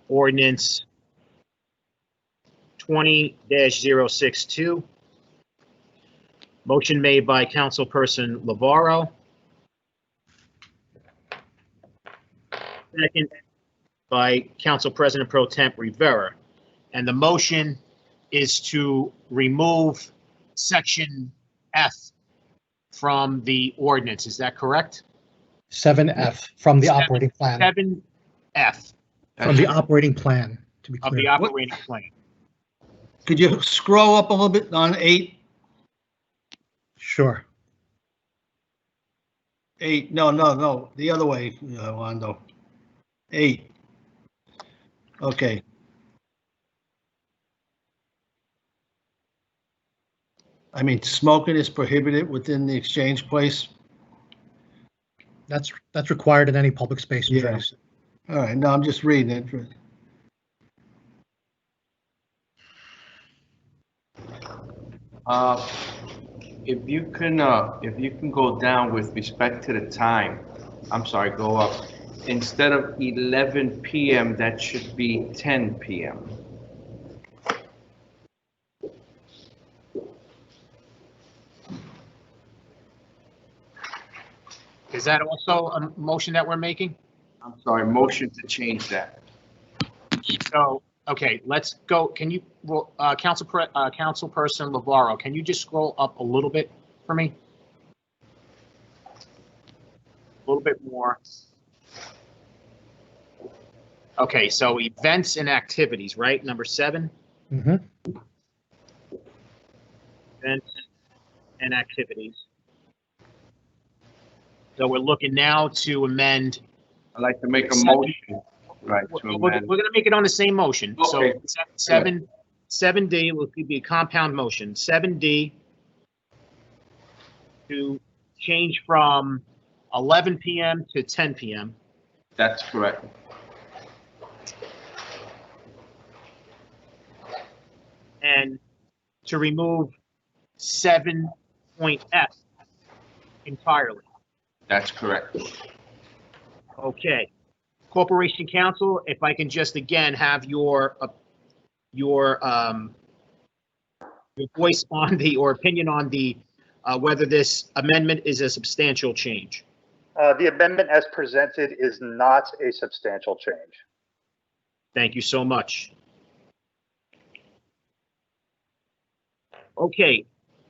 Ordinance 20-062. Motion made by Councilperson Lavaro. Second by Council President Pro Temp Rivera. And the motion is to remove section F from the ordinance. Is that correct? 7F from the operating plan. 7F. From the operating plan, to be clear. Of the operating plan. Could you scroll up a little bit on 8? Sure. 8, no, the other way, Wando. 8. Okay. I mean, smoking is prohibited within the exchange place. That's required in any public space. Yeah. All right, no, I'm just reading it. If you can go down with respect to the time, I'm sorry, go up. Instead of 11 p.m., that should be 10 p.m. Is that also a motion that we're making? I'm sorry, motion to change that. So, okay, let's go. Can you, Councilperson Lavaro, can you just scroll up a little bit for me? A little bit more. Okay, so events and activities, right? Number 7. Mm-hmm. Events and activities. So we're looking now to amend. I'd like to make a motion, right, to amend. We're gonna make it on the same motion. Okay. So 7D will be a compound motion. 7D to change from 11 p.m. to 10 p.m. That's correct. And to remove 7.F entirely. That's correct. Okay. Corporation Council, if I can just again have your voice on the, or opinion on the, whether this amendment is a substantial change. The amendment as presented is not a substantial change. Thank you so much. Okay,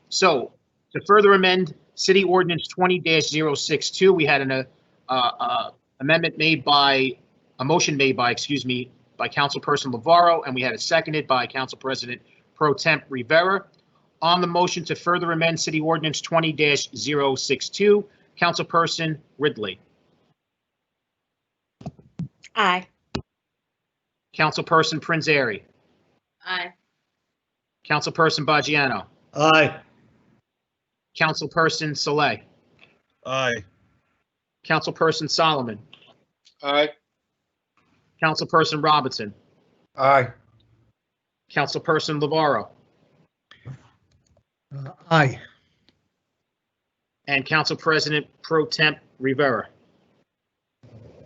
so to further amend City Ordinance 20-062, we had an amendment made by, a motion made by, excuse me, by Councilperson Lavaro, and we had it seconded by Council President Pro Temp Rivera. On the motion to further amend City Ordinance 20-062, Councilperson Ridley. Aye. Councilperson Prinzary. Aye. Councilperson Baggiano. Aye. Councilperson Saleh. Aye. Councilperson Solomon. Aye. Councilperson Robinson, Aye. Councilperson Navarro, Aye. and Council President Pro Temp Rivera.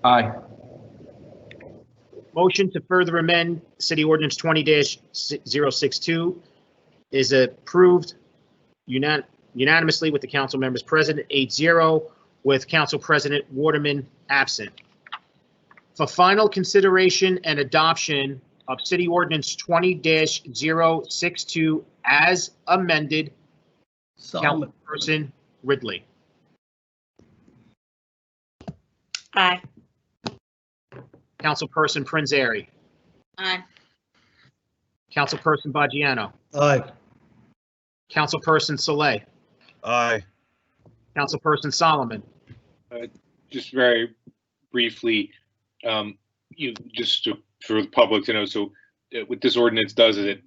Aye. Motion to further amend City Ordinance 20-062 is approved unanimously with the council members present, 8-0, with Council President Waterman absent. For final consideration and adoption of City Ordinance 20-062 as amended, Solomon. Councilperson Ridley. Aye. Councilperson Prinzary. Aye. Councilperson Baggiano. Aye. Councilperson Saleh. Aye. Councilperson Solomon. Just very briefly, for the public to know, so what this ordinance does is it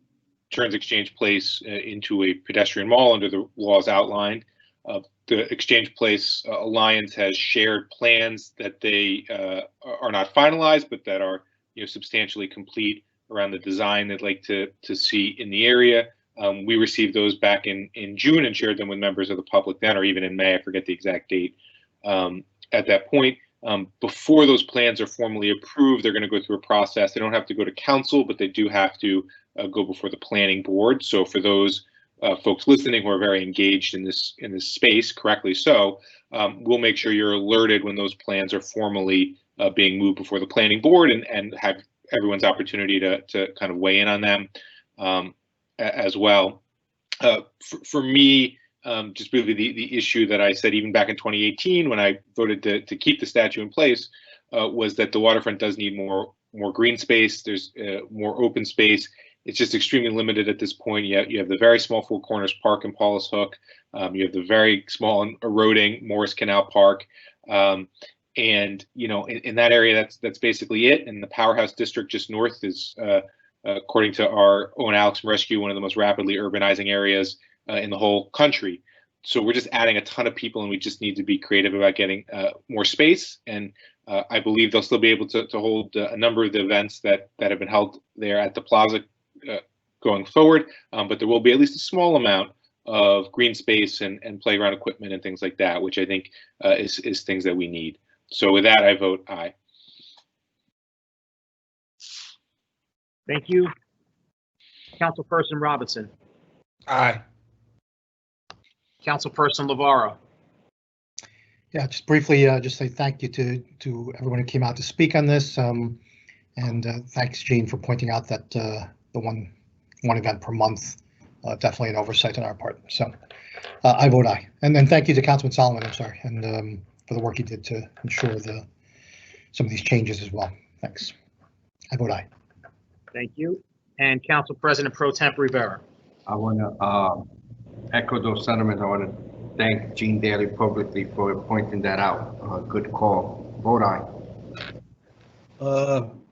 turns Exchange Place into a pedestrian mall under the laws outlined. The Exchange Place Alliance has shared plans that they are not finalized, but that are substantially complete around the design they'd like to see in the area. We received those back in June and shared them with members of the public then, or even in May, I forget the exact date. At that point, before those plans are formally approved, they're going to go through a process. They don't have to go to council, but they do have to go before the planning board. So for those folks listening who are very engaged in this space, correctly so, we'll make sure you're alerted when those plans are formally being moved before the planning board and have everyone's opportunity to kind of weigh in on them as well. For me, just really the issue that I said even back in 2018 when I voted to keep the statute in place was that the waterfront does need more green space. There's more open space. It's just extremely limited at this point. You have the very small Four Corners Park in Paulus Hook. You have the very small and eroding Morris Canal Park. And in that area, that's basically it. And the Powerhouse District just north is, according to our own Alex from Rescue, one of the most rapidly urbanizing areas in the whole country. So we're just adding a ton of people, and we just need to be creative about getting more space. And I believe they'll still be able to hold a number of the events that have been held there at the plaza going forward, but there will be at least a small amount of green space and playground equipment and things like that, which I think is things that we need. So with that, I vote aye. Thank you. Councilperson Robinson. Aye. Councilperson Navarro. Yeah, just briefly, just say thank you to everyone who came out to speak on this. And thanks, Gene, for pointing out that the one event per month, definitely an oversight on our part. So I vote aye. And then thank you to Councilman Solomon, I'm sorry, and for the work he did to ensure some of these changes as well. Thanks. I vote aye. Thank you. And Council President Pro Temp Rivera. I want to echo those sentiments. I want to thank Gene Daly publicly for pointing that out. Good call. Vote aye.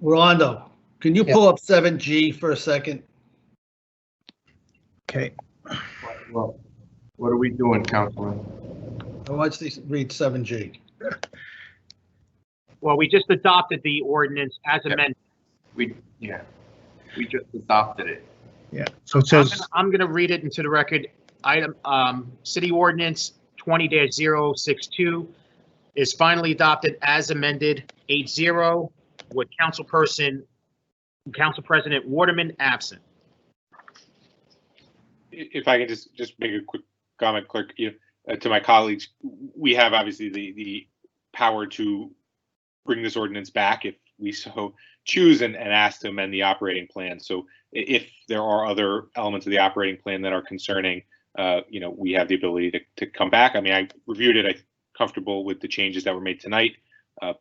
Rolando, can you pull up 7G for a second? Okay. Well, what are we doing, Councilman? I want you to read 7G. Well, we just adopted the ordinance as amended. We just adopted it. Yeah. So it says I'm going to read it into the record. Item City Ordinance 20-062 is finally adopted as amended, 8-0, with Council President Waterman absent. If I can just make a quick comment, Clerk, to my colleagues, we have obviously the power to bring this ordinance back if we so choose and ask to amend the operating plan. So if there are other elements of the operating plan that are concerning, we have the ability to come back. I mean, I reviewed it. I'm comfortable with the changes that were made tonight,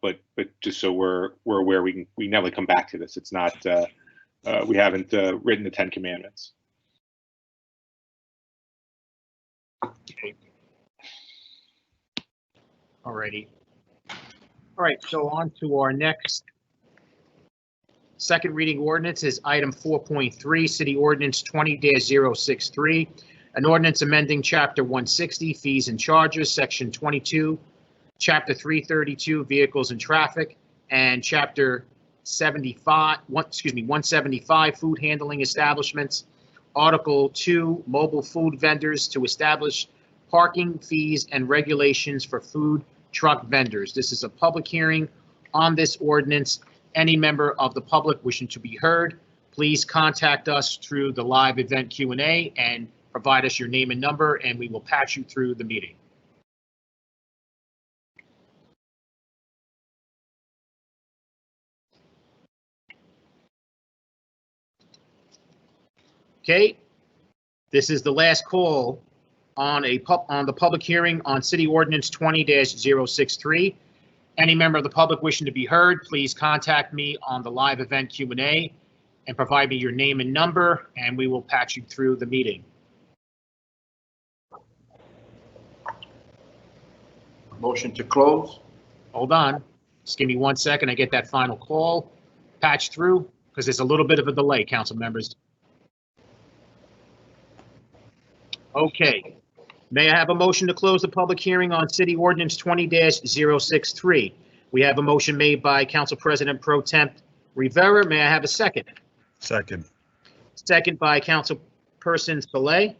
but just so we're aware, we can never come back to this. It's not we haven't written the 10 Commandments. Okay. Alrighty. All right, so on to our next second reading ordinance is item 4.3, City Ordinance 20-063, an ordinance amending Chapter 160, Fees and Charges, Section 22, Chapter 332, Vehicles and Traffic, and Chapter 175, food handling establishments. Article 2, mobile food vendors to establish parking fees and regulations for food truck vendors. This is a public hearing on this ordinance. Any member of the public wishing to be heard, please contact us through the live event Q&A and provide us your name and number, and we will patch you through the meeting. Okay, this is the last call on the public hearing on City Ordinance 20-063. Any member of the public wishing to be heard, please contact me on the live event Q&A and provide me your name and number, and we will patch you through the meeting. Motion to close. Hold on, just give me 1 second. I get that final call patched through because there's a little bit of a delay, council members. Okay, may I have a motion to close the public hearing on City Ordinance 20-063? We have a motion made by Council President Pro Temp Rivera. May I have a second? Second. Second by Councilperson Saleh.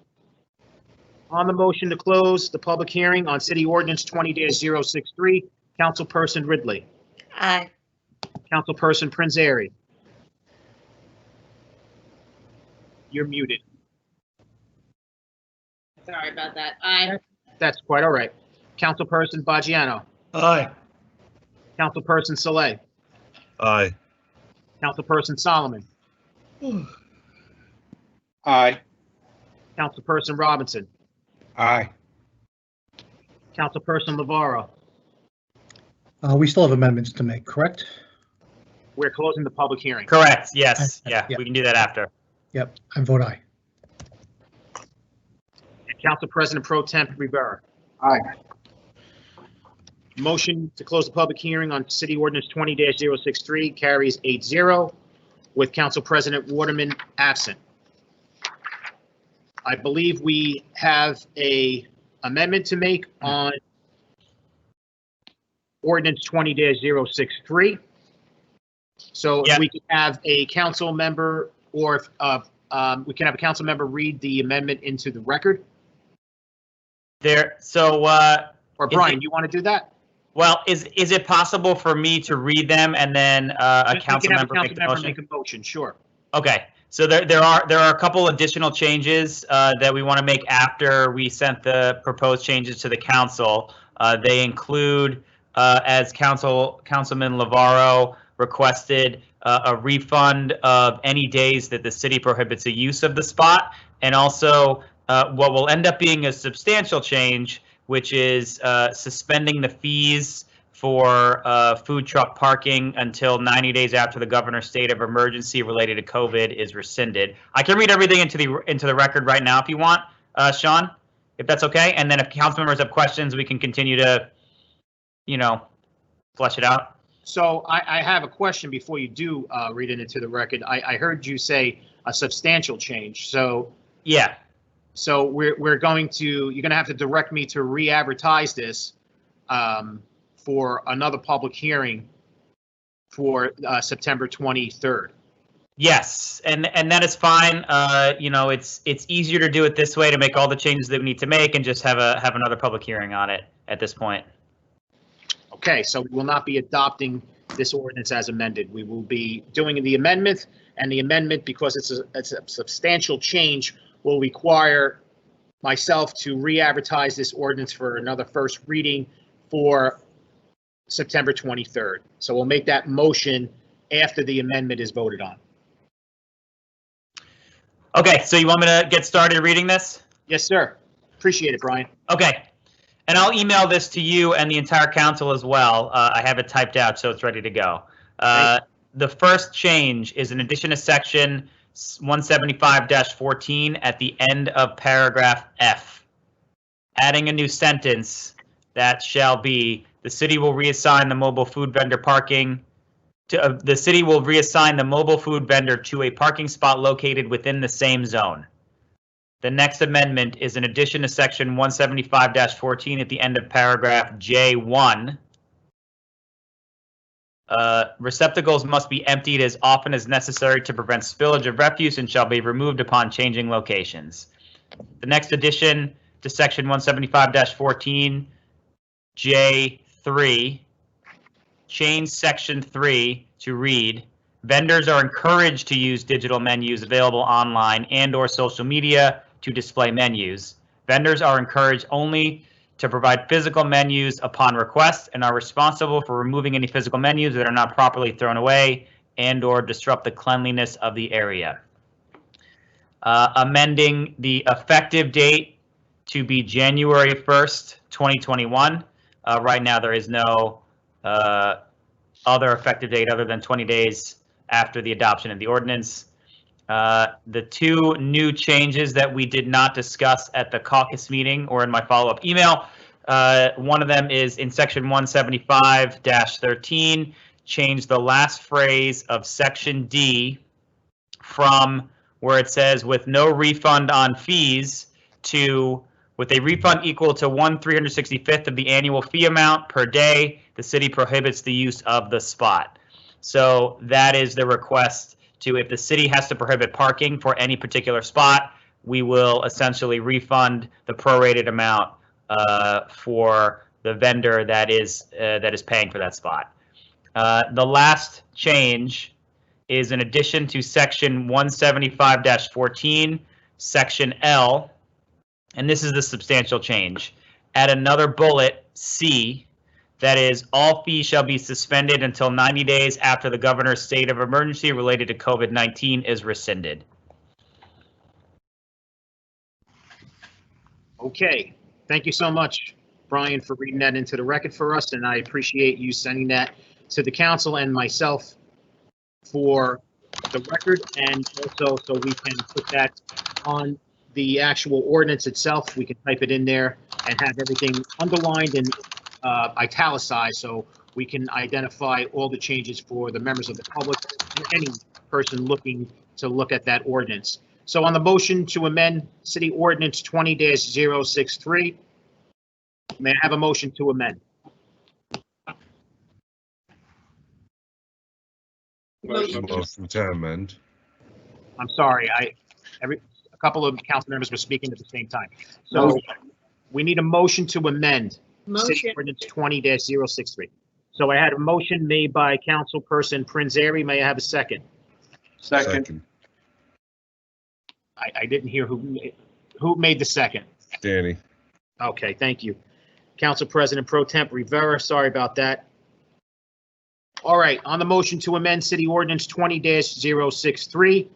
On the motion to close the public hearing on City Ordinance 20-063, Councilperson Ridley. Aye. Councilperson Prinzary. You're muted. Sorry about that. Aye. That's quite all right. Councilperson Baggiano. Aye. Councilperson Saleh. Aye. Councilperson Solomon. Aye. Councilperson Robinson. Aye. Councilperson Navarro. We still have amendments to make, correct? We're closing the public hearing. Correct, yes, yeah, we can do that after. Yep, I vote aye. And Council President Pro Temp Rivera. Aye. Motion to close the public hearing on City Ordinance 20-063 carries 8-0 with Council President Waterman absent. I believe we have a amendment to make on Ordinance 20-063. So if we can have a council member, or if we can have a council member read the amendment into the record. Or Brian, you want to do that? Well, is it possible for me to read them and then a council member make the motion? Make a motion, sure. Okay, so there are a couple additional changes that we want to make after we sent the proposed changes to the council. They include, as Councilman Navarro requested, a refund of any days that the city prohibits the use of the spot, and also what will end up being a substantial change, which is suspending the fees for food truck parking until 90 days after the governor's state of emergency related to COVID is rescinded. I can read everything into the record right now if you want, Sean, if that's okay. And then if council members have questions, we can continue to, flesh it out. So I have a question before you do read it into the record. I heard you say a substantial change. So yeah. So you're going to have to direct me to re-advertise this for another public hearing for September 23rd. Yes, and that is fine. It's easier to do it this way to make all the changes that we need to make and just have another public hearing on it at this point. Okay, so we will not be adopting this ordinance as amended. We will be doing the amendment, and the amendment, because it's a substantial change, will require myself to re-advertise this ordinance for another first reading for September 23rd. So we'll make that motion after the amendment is voted on. Okay, so you want me to get started reading this? Yes, sir. Appreciate it, Brian. Okay, and I'll email this to you and the entire council as well. I have it typed out, so it's ready to go. The first change is in addition to section 175-14 at the end of paragraph F, adding a new sentence that shall be, the city will reassign the mobile food vendor parking to, the city will reassign the mobile food vendor to a parking spot located within the same zone. The next amendment is in addition to section 175-14 at the end of paragraph J1, Receptacles must be emptied as often as necessary to prevent spillage of refuse and shall be removed upon changing locations. The next addition to section 175-14 J3, change section 3 to read, vendors are encouraged to use digital menus available online and/or social media to display menus. Vendors are encouraged only to provide physical menus upon request and are responsible for removing any physical menus that are not properly thrown away and/or disrupt the cleanliness of the area. Amending the effective date to be January 1st, 2021. Right now, there is no other effective date other than 20 days after the adoption of the ordinance. The two new changes that we did not discuss at the caucus meeting or in my follow-up email, one of them is in section 175-13, change the last phrase of section D from where it says with no refund on fees to with a refund equal to 1/365th of the annual fee amount per day, the city prohibits the use of the spot. So that is the request to, if the city has to prohibit parking for any particular spot, we will essentially refund the prorated amount for the vendor that is paying for that spot. The last change is in addition to section 175-14, section L, and this is the substantial change. Add another bullet, C, that is, all fees shall be suspended until 90 days after the governor's state of emergency related to COVID-19 is rescinded. Okay, thank you so much, Brian, for reading that into the record for us, and I appreciate you sending that to the council and myself for the record, and also so we can put that on the actual ordinance itself. We can type it in there and have everything underlined and italicized so we can identify all the changes for the members of the public and any person looking to look at that ordinance. So on the motion to amend City Ordinance 20-063, may I have a motion to amend? Motion to amend. I'm sorry, a couple of council members were speaking at the same time. So we need a motion to amend City Ordinance 20-063. So I had a motion made by Councilperson Prinzary. May I have a second? Second. I didn't hear who made the second. Danny. Okay, thank you. Council President Pro Temp Rivera, sorry about that. All right, on the motion to amend City Ordinance 20-063,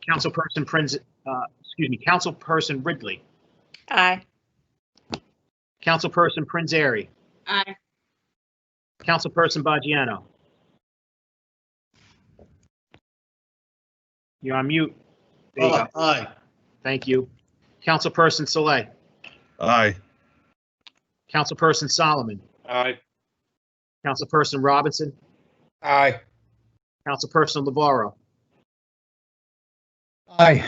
Councilperson Ridley. Aye. Councilperson Prinzary. Aye. Councilperson Baggiano. You're on mute. There you go. Aye. Thank you. Councilperson Saleh. Aye. Councilperson Solomon. Aye. Councilperson Robinson. Aye. Councilperson Navarro. Aye.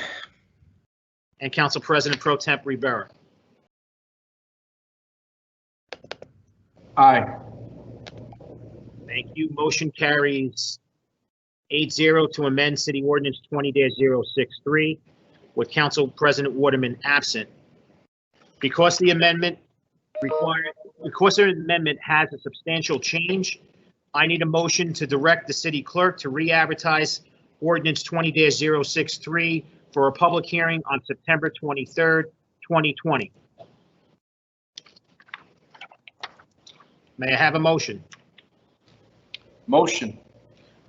And Council President Pro Temp Rivera. Aye. Thank you. Motion carries 8-0 to amend City Ordinance 20-063 with Council President Waterman absent. Because the amendment has a substantial change, I need a motion to direct the city clerk to re-advertise Ordinance 20-063 for a public hearing on September 23rd, 2020. May I have a motion? Motion.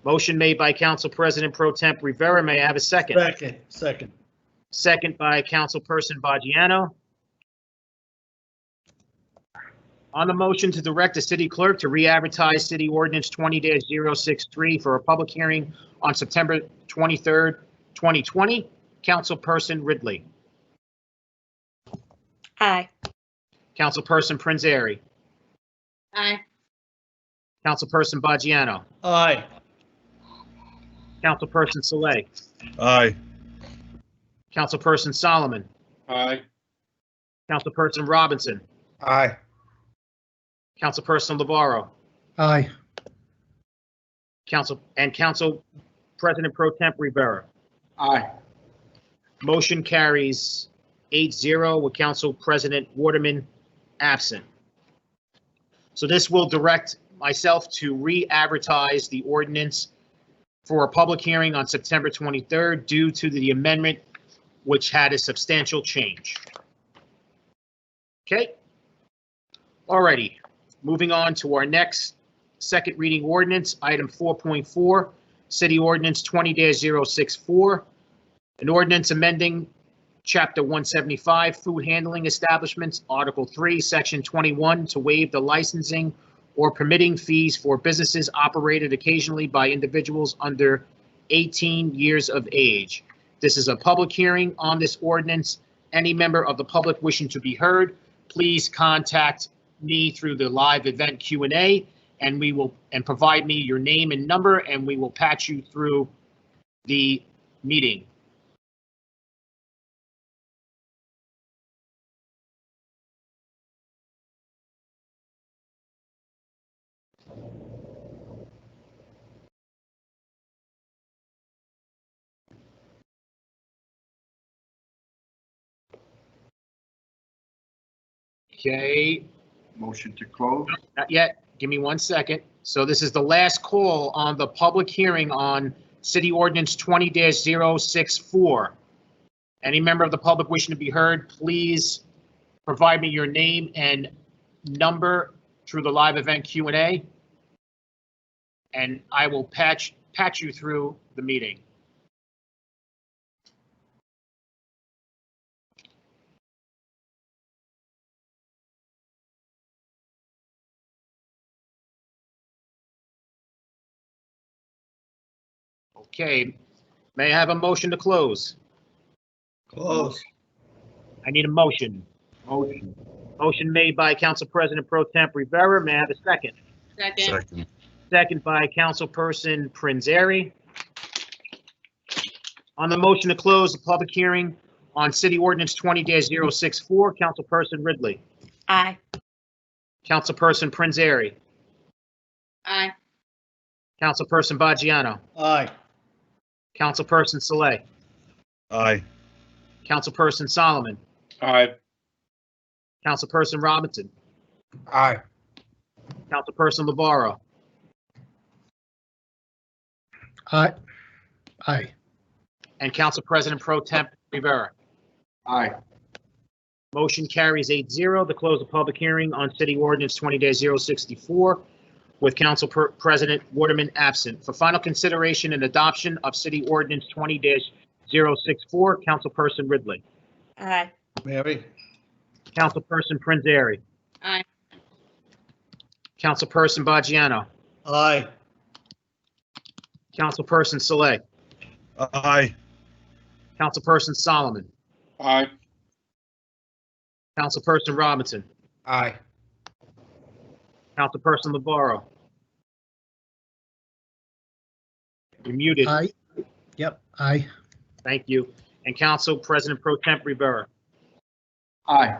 Motion made by Council President Pro Temp Rivera. May I have a second? Second. Second by Councilperson Baggiano. On the motion to direct the city clerk to re-advertise City Ordinance 20-063 for a public hearing on September 23rd, 2020, Councilperson Ridley. Aye. Councilperson Prinzary. Aye. Councilperson Baggiano. Aye. Councilperson Saleh. Aye. Councilperson Solomon. Aye. Councilperson Robinson. Aye. Councilperson Navarro. Aye. Council President Pro Temp Rivera. Aye. Motion carries 8-0 with Council President Waterman absent. So this will direct myself to re-advertise the ordinance for a public hearing on September 23rd due to the amendment, which had a substantial change. Okay. Alrighty, moving on to our next second reading ordinance, item 4.4, City Ordinance 20-064, an ordinance amending Chapter 175, Food Handling Establishments, Article 3, Section 21, to waive the licensing or permitting fees for businesses operated occasionally by individuals under 18 years of age. This is a public hearing on this ordinance. Any member of the public wishing to be heard, please contact me through the live event Q&A, and provide me your name and number, and we will patch you through the meeting. Okay. Motion to close. Not yet. Give me 1 second. So this is the last call on the public hearing on City Ordinance 20-064. Any member of the public wishing to be heard, please provide me your name and number through the live event Q&A, and I will patch you through the meeting. Okay, may I have a motion to close? Close. I need a motion. Motion. Motion made by Council President Pro Temp Rivera. May I have a second? Second. Second by Councilperson Prinzary. On the motion to close the public hearing on City Ordinance 20-064, Councilperson Ridley. Aye. Councilperson Prinzary. Aye. Councilperson Baggiano. Aye. Councilperson Saleh. Aye. Councilperson Solomon. Aye. Councilperson Robinson. Aye. Councilperson Labarro. Aye. Aye. And Council President Pro Temp Rivera. Aye. Motion carries 8-0 to close the public hearing on City Ordinance 20-064 with Council President Waterman absent. For final consideration and adoption of City Ordinance 20-064, Councilperson Ridley. Aye. Mary? Councilperson Prinzary. Aye. Councilperson Baggiano. Aye. Councilperson Saleh. Aye. Councilperson Solomon. Aye. Councilperson Robinson. Aye. Councilperson Labarro. You're muted. Aye. Yep, aye. Thank you. And Council President Pro Temp Rivera. Aye.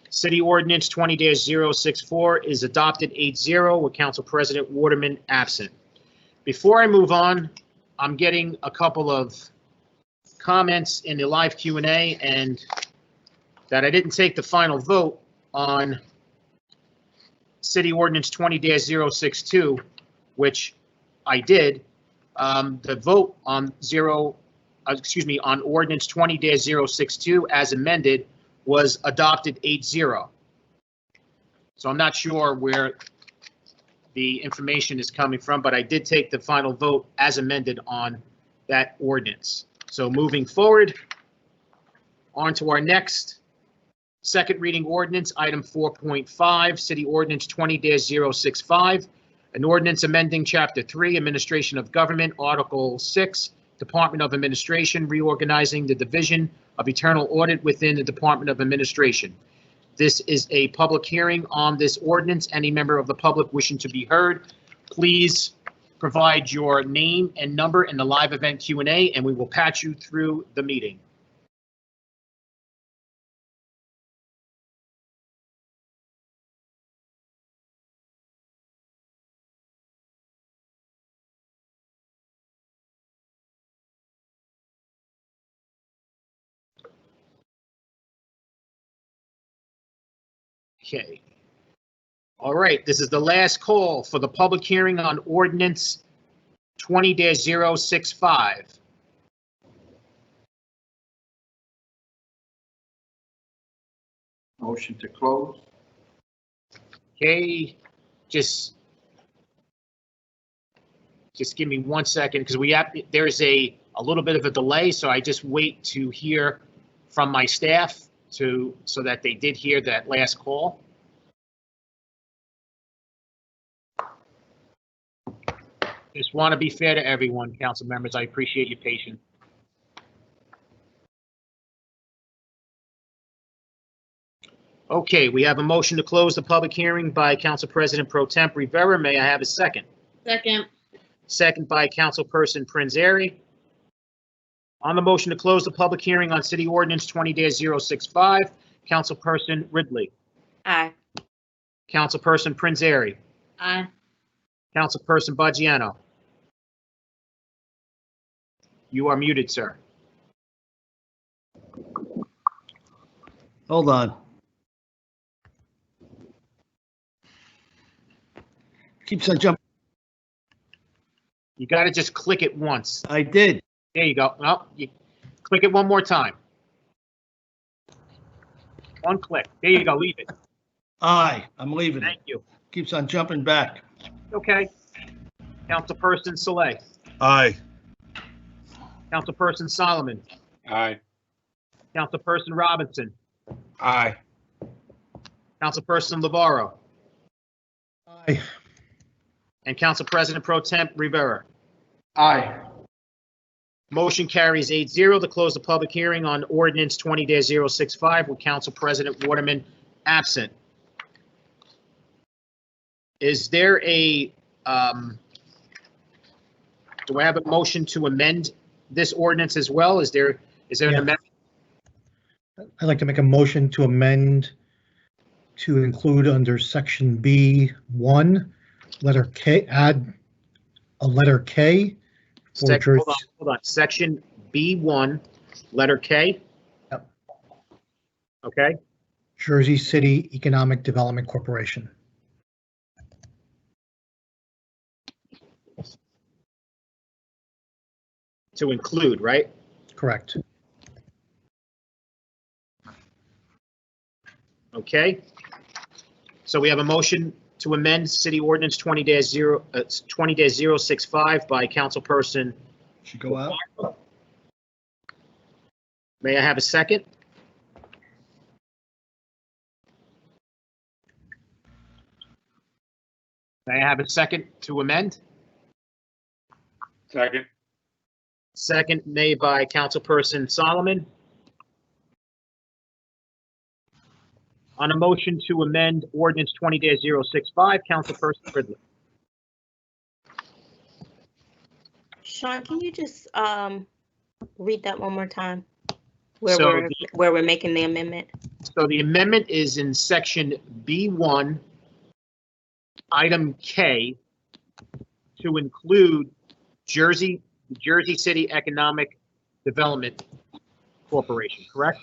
City Ordinance 20-064 is adopted 8-0 with Council President Waterman absent. Before I move on, I'm getting a couple of comments in the live Q&A and that I didn't take the final vote on City Ordinance 20-062, which I did. The vote on on Ordinance 20-062 as amended was adopted 8-0. So I'm not sure where the information is coming from, but I did take the final vote as amended on that ordinance. So moving forward, on to our next second reading ordinance, item 4.5, City Ordinance 20-065, an ordinance amending Chapter 3, Administration of Government, Article 6, Department of Administration, reorganizing the Division of Internal Audit within the Department of Administration. This is a public hearing on this ordinance. Any member of the public wishing to be heard, please provide your name and number in the live event Q&A, and we will patch you through the meeting. Okay. All right, this is the last call for the public hearing on ordinance 20-065. Motion to close. Okay, just give me 1 second because there's a little bit of a delay, so I just wait to hear from my staff so that they did hear that last call. Just want to be fair to everyone, council members. I appreciate your patience. Okay, we have a motion to close the public hearing by Council President Pro Temp Rivera. May I have a second? Second. Second by Councilperson Prinzary. On the motion to close the public hearing on City Ordinance 20-065, Councilperson Ridley. Aye. Councilperson Prinzary. Aye. Councilperson Baggiano. You are muted, sir. Hold on. Keeps on jumping. You got to just click it once. I did. There you go. No, you click it one more time. One click. There you go. Leave it. Aye, I'm leaving it. Thank you. Keeps on jumping back. Okay. Councilperson Saleh. Aye. Councilperson Solomon. Aye. Councilperson Robinson. Aye. Councilperson Lavarro. Aye. And Council President Pro Temp Rivera. Aye. Motion carries 8-0 to close the public hearing on ordinance 20-065 with Council President Waterman absent. Is there a, do I have a motion to amend this ordinance as well? Is there an amendment? I'd like to make a motion to amend to include under section B1, letter K, add a letter K for Jersey. Hold on. Section B1, letter K. Yep. Okay. Jersey City Economic Development Corporation. To include, right? Correct. Okay. So we have a motion to amend City Ordinance 20-065 by Councilperson. Should go out. May I have a second? May I have a second to amend? Second. Second made by Councilperson Solomon. On a motion to amend Ordinance 20-065, Councilperson Ridley. Sean, can you just read that one more time? Where So we're making the amendment? So the amendment is in section B1, item K, to include Jersey City Economic Development Corporation, correct?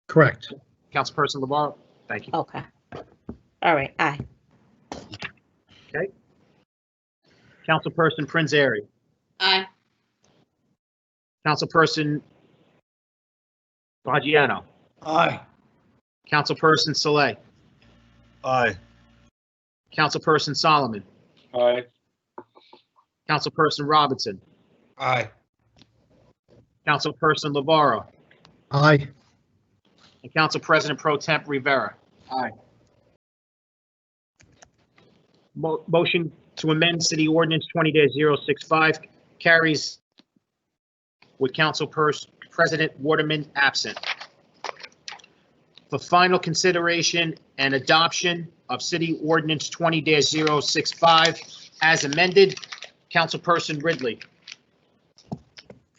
Correct. Councilperson LeBar, thank you. Okay. All right, aye. Okay. Councilperson Prinzary. Aye. Councilperson Baggiano. Aye. Councilperson Saleh. Aye. Councilperson Solomon. Aye. Councilperson Robinson. Aye. Councilperson Lavarro. Aye. And Council President Pro Temp Rivera. Aye. Motion to amend City Ordinance 20-065 carries with Council President Waterman absent. For final consideration and adoption of City Ordinance 20-065 as amended, Councilperson Ridley.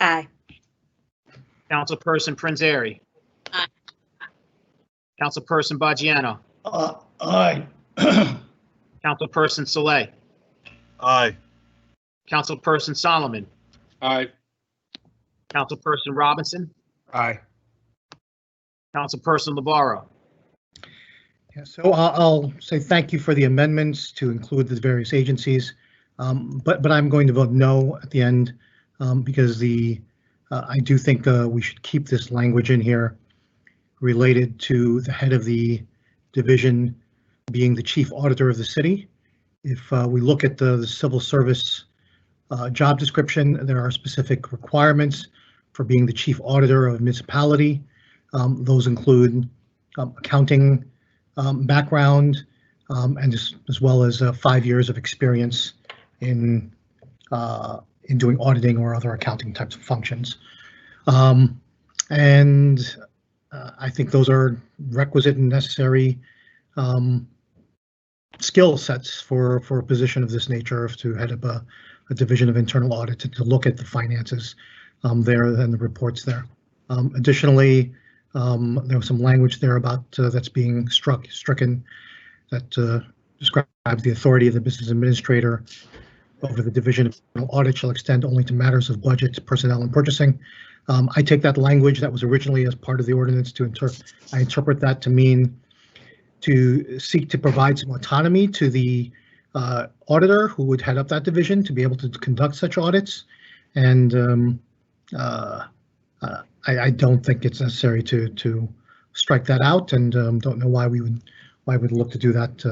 Aye. Councilperson Prinzary. Aye. Councilperson Baggiano. Aye. Councilperson Saleh. Aye. Councilperson Solomon. Aye. Councilperson Robinson. Aye. Councilperson Lavarro. Yeah, so I'll say thank you for the amendments to include the various agencies, but I'm going to vote no at the end because I do think we should keep this language in here related to the head of the division being the chief auditor of the city. If we look at the civil service job description, there are specific requirements for being the chief auditor of a municipality. Those include accounting background and as well as 5 years of experience in doing auditing or other accounting types of functions. And I think those are requisite and necessary skill sets for a position of this nature, to head up a division of internal audit, to look at the finances there and the reports there. Additionally, there was some language there about that's being stricken that describes the authority of the business administrator over the division of internal audit shall extend only to matters of budget, personnel, and purchasing. I take that language that was originally as part of the ordinance I interpret that to mean to seek to provide some autonomy to the auditor who would head up that division to be able to conduct such audits. And I don't think it's necessary to strike that out, and don't know why we'd look to do that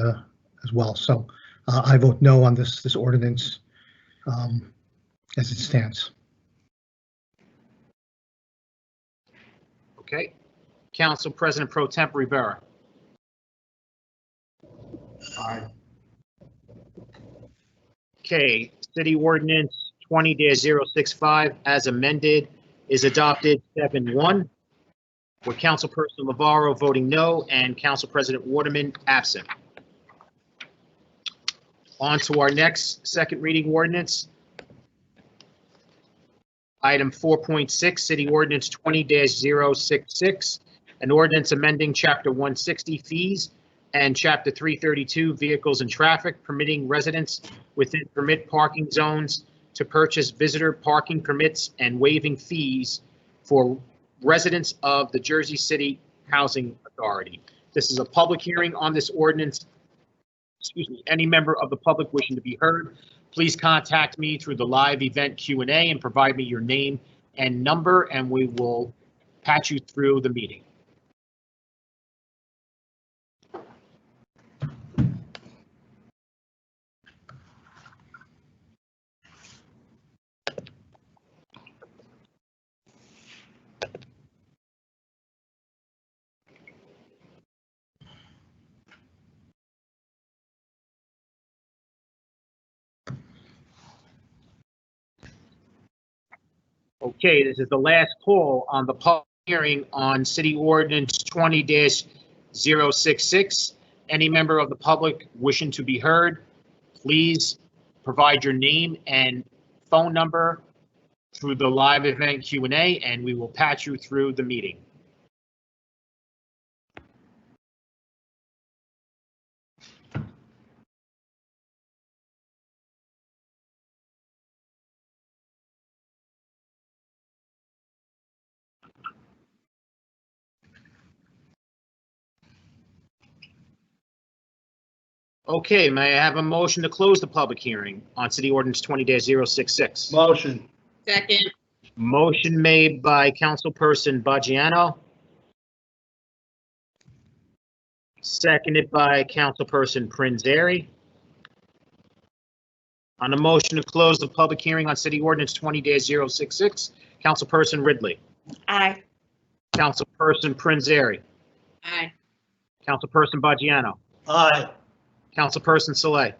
as well. So I vote no on this ordinance as it stands. Okay. Council President Pro Temp Rivera. Aye. Okay, City Ordinance 20-065 as amended is adopted 7-1, with Councilperson Navarro voting no and Council President Waterman absent. On to our next second reading ordinance. Item 4.6, City Ordinance 20-066, an ordinance amending Chapter 160 fees and Chapter 332 vehicles and traffic, permitting residents within permit parking zones to purchase visitor parking permits and waiving fees for residents of the Jersey City Housing Authority. This is a public hearing on this ordinance. Excuse me, any member of the public wishing to be heard, please contact me through the live event Q&A and provide me your name and number, and we will patch you through the meeting. Okay, this is the last call on the public hearing on City Ordinance 20-066. Any member of the public wishing to be heard, please provide your name and phone number through the live event Q&A, and we will patch you through the meeting. Okay, may I have a motion to close the public hearing on City Ordinance 20-066? Motion. Second. Motion made by Councilperson Baggiano. Seconded by Councilperson Prinzary. On the motion to close the public hearing on City Ordinance 20-066, Councilperson Ridley. Aye. Councilperson Prinzary. Aye. Councilperson Baggiano. Aye. Councilperson Saleh.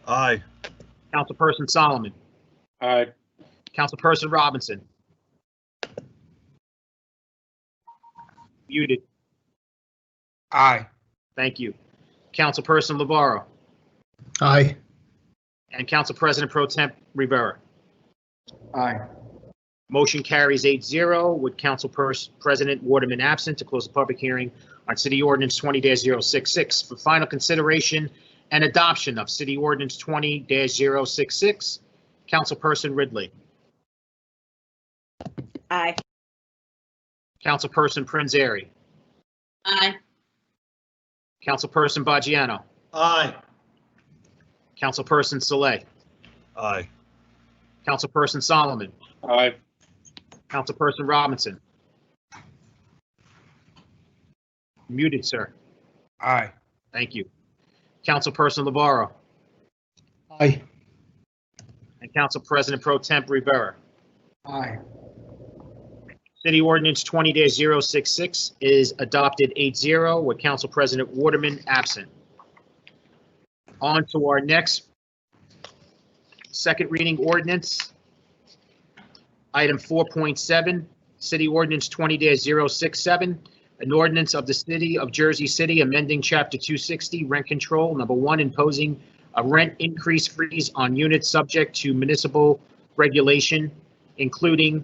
Aye. Councilperson Solomon. Aye. Councilperson Robinson. Muted. Aye. Thank you. Councilperson Navarro. Aye. And Council President Pro Temp Rivera. Aye. Motion carries 8-0 with Council President Waterman absent to close the public hearing on City Ordinance 20-066. For final consideration and adoption of City Ordinance 20-066, Councilperson Ridley. Aye. Councilperson Prinzary. Aye. Councilperson Baggiano, Aye. Councilperson Saleh, Aye. Councilperson Solomon, Aye. Councilperson Robinson. Muted, sir. Aye. Thank you. Councilperson Labarro Aye. and Council President Pro Temp Rivera. Aye. City Ordinance 20-066 is adopted 8-0 with Council President Waterman absent. On to our next second reading ordinance. Item 4.7, City Ordinance 20-067, an ordinance of the City of Jersey City amending Chapter 260 Rent Control, Number 1, imposing a rent increase freeze on units subject to municipal regulation, excluding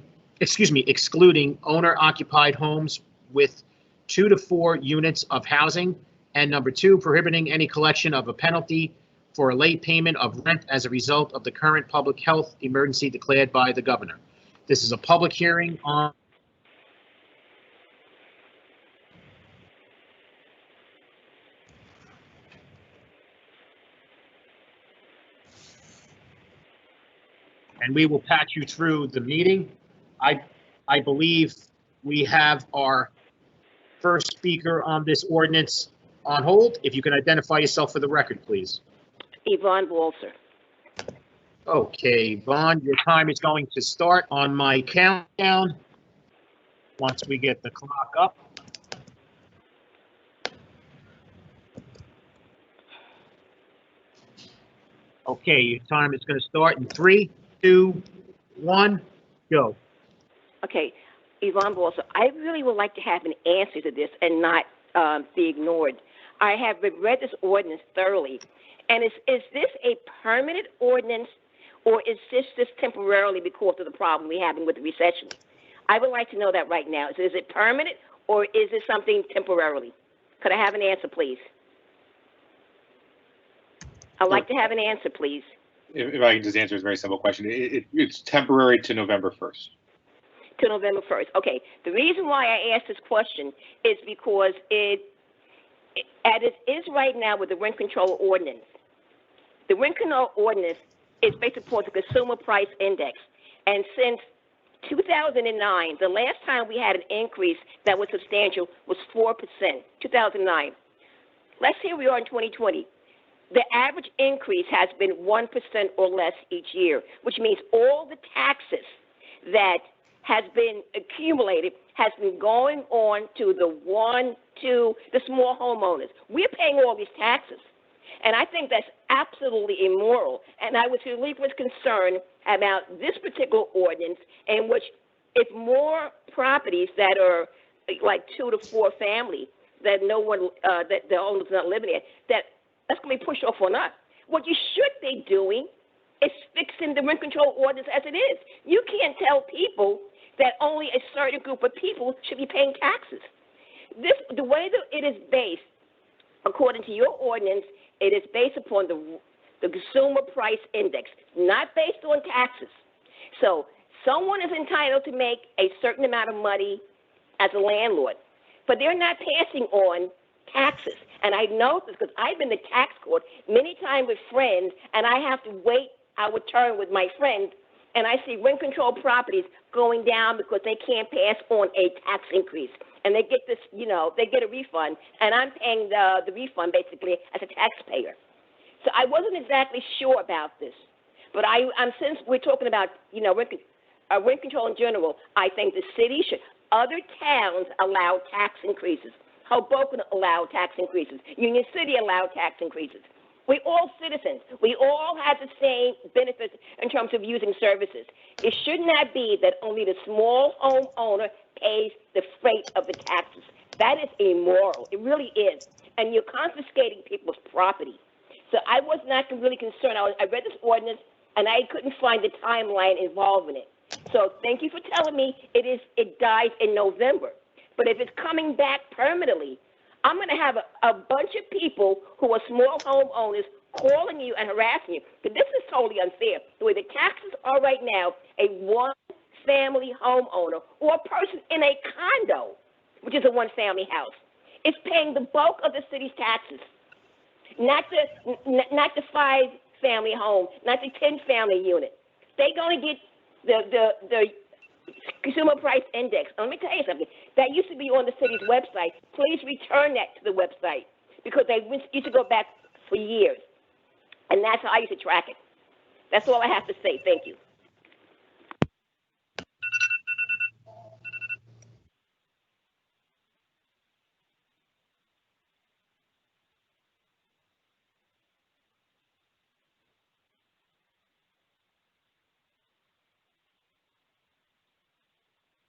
owner-occupied homes with 2 to 4 units of housing, and Number 2, prohibiting any collection of a penalty for a late payment of rent as a result of the current public health emergency declared by the governor. This is a public hearing on and we will patch you through the meeting. I believe we have our first speaker on this ordinance on hold. If you can identify yourself for the record, please. Yvonne Walser. Okay, Vaughn, your time is going to start on my countdown. Once we get the clock up. Okay, your time is going to start in 3, 2, 1, go. Okay, Yvonne Walser, I really would like to have an answer to this and not be ignored. I have read this ordinance thoroughly. And is this a permanent ordinance, or is this just temporarily because of the problem we're having with the recession? I would like to know that right now. Is it permanent, or is it something temporarily? Could I have an answer, please? I'd like to have an answer, please. If I can just answer a very simple question, it's temporary to November 1st. To November 1st. Okay. The reason why I asked this question is because as it is right now with the rent control ordinance, the rent control ordinance is based upon the consumer price index. And since 2009, the last time we had an increase that was substantial was 4%, 2009. Let's say we are in 2020. The average increase has been 1% or less each year, which means all the taxes that has been accumulated has been going on to the small homeowners. We're paying all these taxes. And I think that's absolutely immoral. And I was really concerned about this particular ordinance, in which if more properties that are like 2 to 4 family that that the owner's not living in, that's going to be pushed off on us. What you should be doing is fixing the rent control ordinance as it is. You can't tell people that only a certain group of people should be paying taxes. The way that it is based, according to your ordinance, it is based upon the consumer price index, not based on taxes. So someone is entitled to make a certain amount of money as a landlord, but they're not passing on taxes. And I know this because I've been to tax court many times with friends, and I have to wait our turn with my friends, and I see rent control properties going down because they can't pass on a tax increase. And they get this, they get a refund, and I'm paying the refund basically as a taxpayer. So I wasn't exactly sure about this. But since we're talking about, rent control in general, I think the city should, other towns allow tax increases. Hoboken allowed tax increases. Union City allowed tax increases. We're all citizens. We all have the same benefits in terms of using services. It should not be that only the small homeowner pays the freight of the taxes. That is immoral. It really is. And you're confiscating people's property. So I was not really concerned. I read this ordinance, and I couldn't find the timeline involving it. So thank you for telling me it dies in November. But if it's coming back permanently, I'm going to have a bunch of people who are small homeowners calling you and harassing you. But this is totally unfair. The way the taxes are right now, a one-family homeowner or a person in a condo, which is a one-family house, is paying the bulk of the city's taxes, not the 5-family home, not the 10-family unit. They're going to get the consumer price index. Let me tell you something. That used to be on the city's website. Please return that to the website because they used to go back for years. And that's how I used to track it. That's all I have to say. Thank you.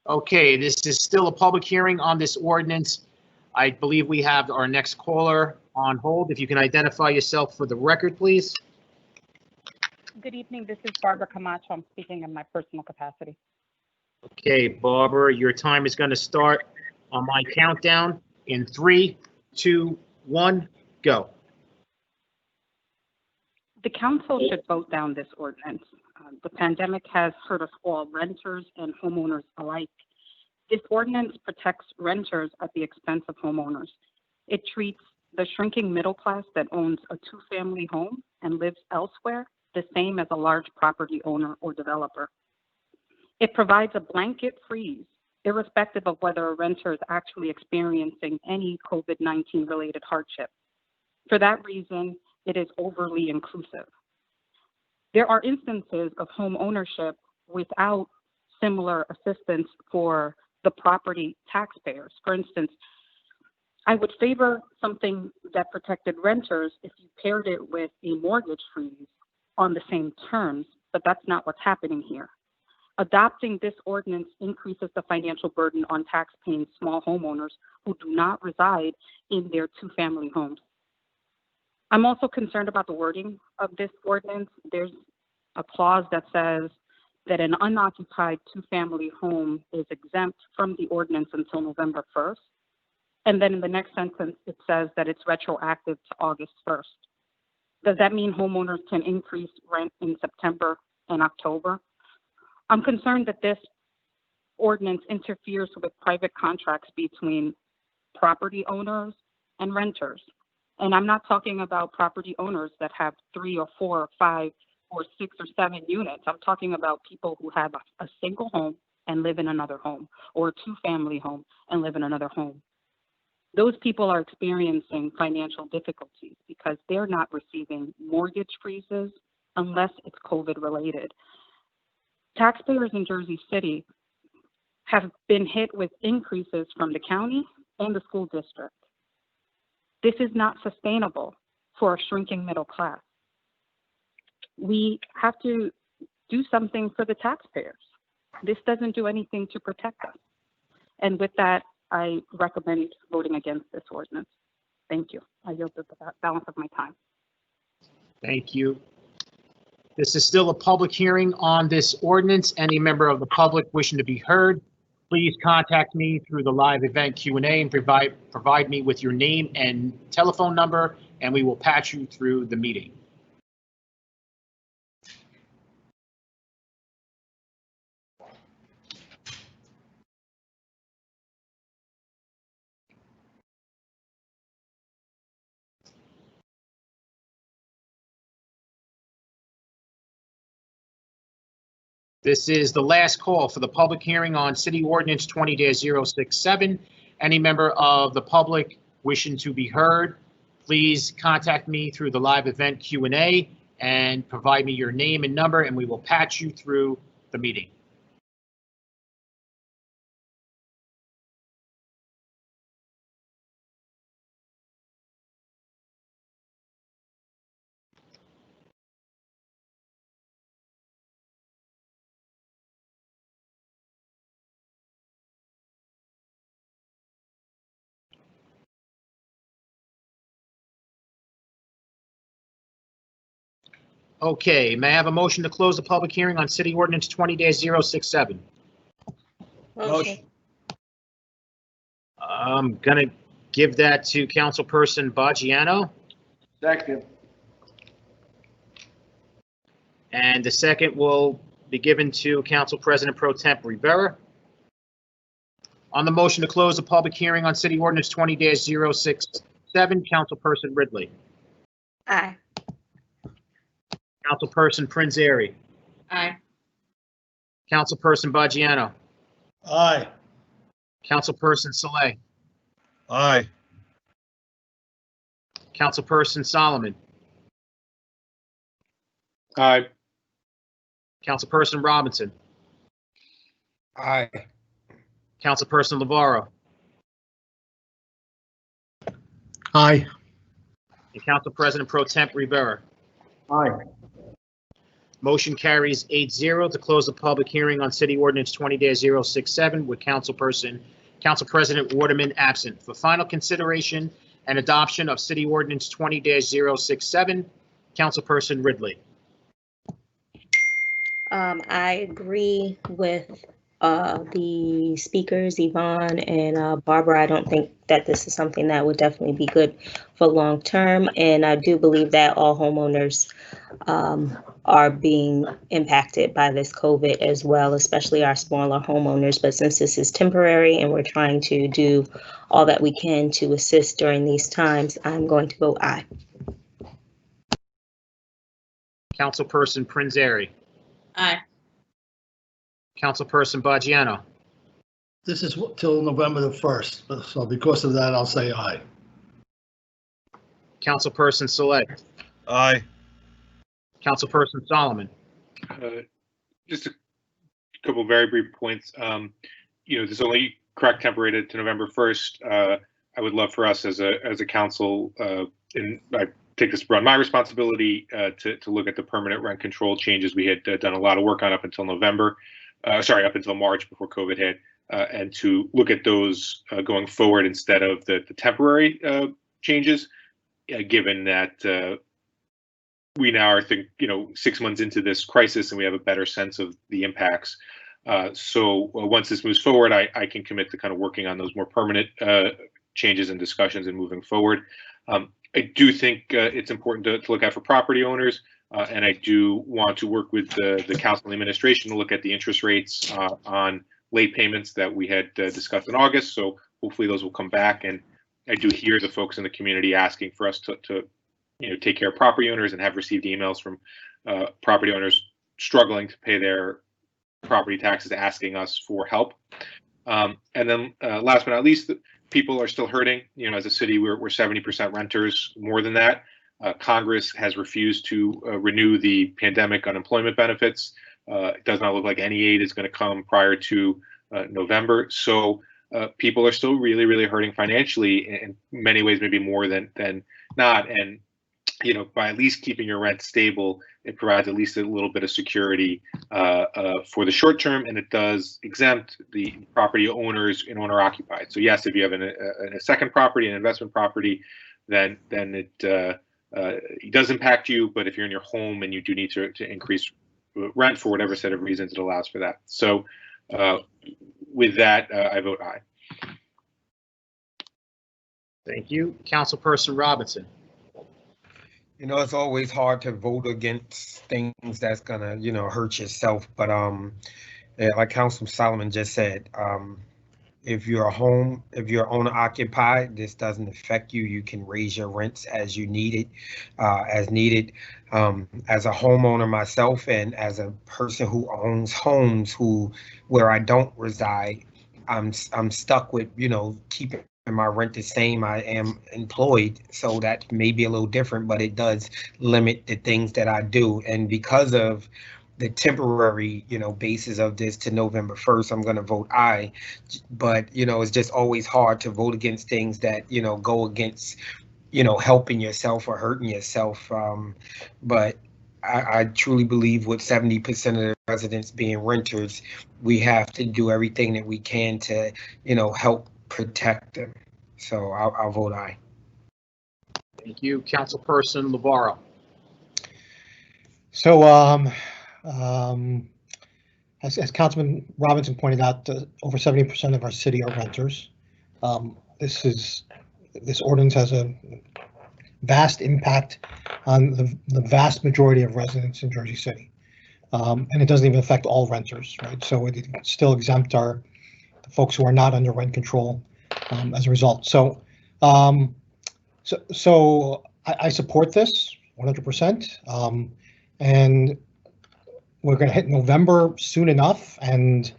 Okay, this is still a public hearing on this ordinance. I believe we have our next caller on hold. If you can identify yourself for the record, please. Good evening. This is Barbara Camacho. I'm speaking in my personal capacity. Okay, Barbara, your time is going to start on my countdown in 3, 2, 1, go. The council should vote down this ordinance. The pandemic has hurt us all, renters and homeowners alike. This ordinance protects renters at the expense of homeowners. It treats the shrinking middle class that owns a 2-family home and lives elsewhere the same as a large property owner or developer. It provides a blanket freeze, irrespective of whether a renter is actually experiencing any COVID-19 related hardship. For that reason, it is overly inclusive. There are instances of home ownership without similar assistance for the property taxpayers. For instance, I would favor something that protected renters if you paired it with a mortgage freeze on the same terms, but that's not what's happening here. Adopting this ordinance increases the financial burden on tax-paying small homeowners who do not reside in their 2-family homes. I'm also concerned about the wording of this ordinance. There's a clause that says that an unoccupied 2-family home is exempt from the ordinance until November 1st. And then in the next sentence, it says that it's retroactive to August 1st. Does that mean homeowners can increase rent in September and October? I'm concerned that this ordinance interferes with private contracts between property owners and renters. And I'm not talking about property owners that have 3 or 4 or 5 or 6 or 7 units. I'm talking about people who have a single home and live in another home, or a 2-family home and live in another home. Those people are experiencing financial difficulties because they're not receiving mortgage freezes unless it's COVID related. Taxpayers in Jersey City have been hit with increases from the county and the school district. This is not sustainable for a shrinking middle class. We have to do something for the taxpayers. This doesn't do anything to protect us. And with that, I recommend voting against this ordinance. Thank you. I yield the balance of my time. Thank you. This is still a public hearing on this ordinance. Any member of the public wishing to be heard, please contact me through the live event Q&A and provide me with your name and telephone number, and we will patch you through the meeting. This is the last call for the public hearing on City Ordinance 20-067. Any member of the public wishing to be heard, please contact me through the live event Q&A and provide me your name and number, and we will patch you through the meeting. Okay, may I have a motion to close the public hearing on City Ordinance 20-067? Motion. I'm gonna give that to Councilperson Baggiano. Second. And the second will be given to Council President Pro Temp Rivera. On the motion to close the public hearing on City Ordinance 20-067, Councilperson Ridley. Aye. Councilperson Prinzary. Aye. Councilperson Baggiano. Aye. Councilperson Saleh. Aye. Councilperson Solomon. Aye. Councilperson Robinson. Aye. Councilperson Navarro. Aye. And Council President Pro Temp Rivera. Aye. Motion carries 8-0 to close the public hearing on City Ordinance 20-067 with Council President Waterman absent. For final consideration and adoption of City Ordinance 20-067, Councilperson Ridley. I agree with the speakers, Yvonne and Barbara. I don't think that this is something that would definitely be good for long term. And I do believe that all homeowners are being impacted by this COVID as well, especially our smaller homeowners. But since this is temporary and we're trying to do all that we can to assist during these times, I'm going to vote aye. Councilperson Prinzary. Aye. Councilperson Baggiano. This is till November the 1st, so because of that, I'll say aye. Councilperson Saleh. Aye. Councilperson Solomon. Just a couple very brief points. This only correct temporary to November 1st. I would love for us as a council, and I take this on my responsibility to look at the permanent rent control changes we had done a lot of work on up until up until March before COVID hit, and to look at those going forward instead of the temporary changes, given that we now are 6 months into this crisis and we have a better sense of the impacts. So once this moves forward, I can commit to kind of working on those more permanent changes and discussions and moving forward. I do think it's important to look out for property owners, and I do want to work with the council and administration to look at the interest rates on late payments that we had discussed in August. So hopefully those will come back. And I do hear the folks in the community asking for us to take care of property owners, and have received emails from property owners struggling to pay their property taxes, asking us for help. And then last but not least, people are still hurting. As a city, we're 70% renters, more than that. Congress has refused to renew the pandemic unemployment benefits. It does not look like any aid is going to come prior to November. So people are still really, really hurting financially, in many ways, maybe more than not. And by at least keeping your rent stable, it provides at least a little bit of security for the short term, and it does exempt the property owners in owner occupied. So yes, if you have a second property, an investment property, then it does impact you. But if you're in your home and you do need to increase rent for whatever set of reasons, it allows for that. So with that, I vote aye. Thank you. Councilperson Robinson. It's always hard to vote against things that's gonna, hurt yourself. But like Councilman Solomon just said, if you're owner occupied, this doesn't affect you. You can raise your rents as you need it, as needed. As a homeowner myself, and as a person who owns homes where I don't reside, I'm stuck with keeping my rent the same. I am employed, so that may be a little different, but it does limit the things that I do. And because of the temporary, basis of this to November 1st, I'm going to vote aye. But, it's just always hard to vote against things that, go against, helping yourself or hurting yourself. But I truly believe with 70% of the residents being renters, we have to do everything that we can to, help protect them. So I'll vote aye. Thank you. Councilperson Navarro. So as Councilman Robinson pointed out, over 70% of our city are renters. This ordinance has a vast impact on the vast majority of residents in Jersey City. And it doesn't even affect all renters, right? So it still exempt our folks who are not under rent control as a result. So, I support this 100%. And we're going to hit November soon enough, and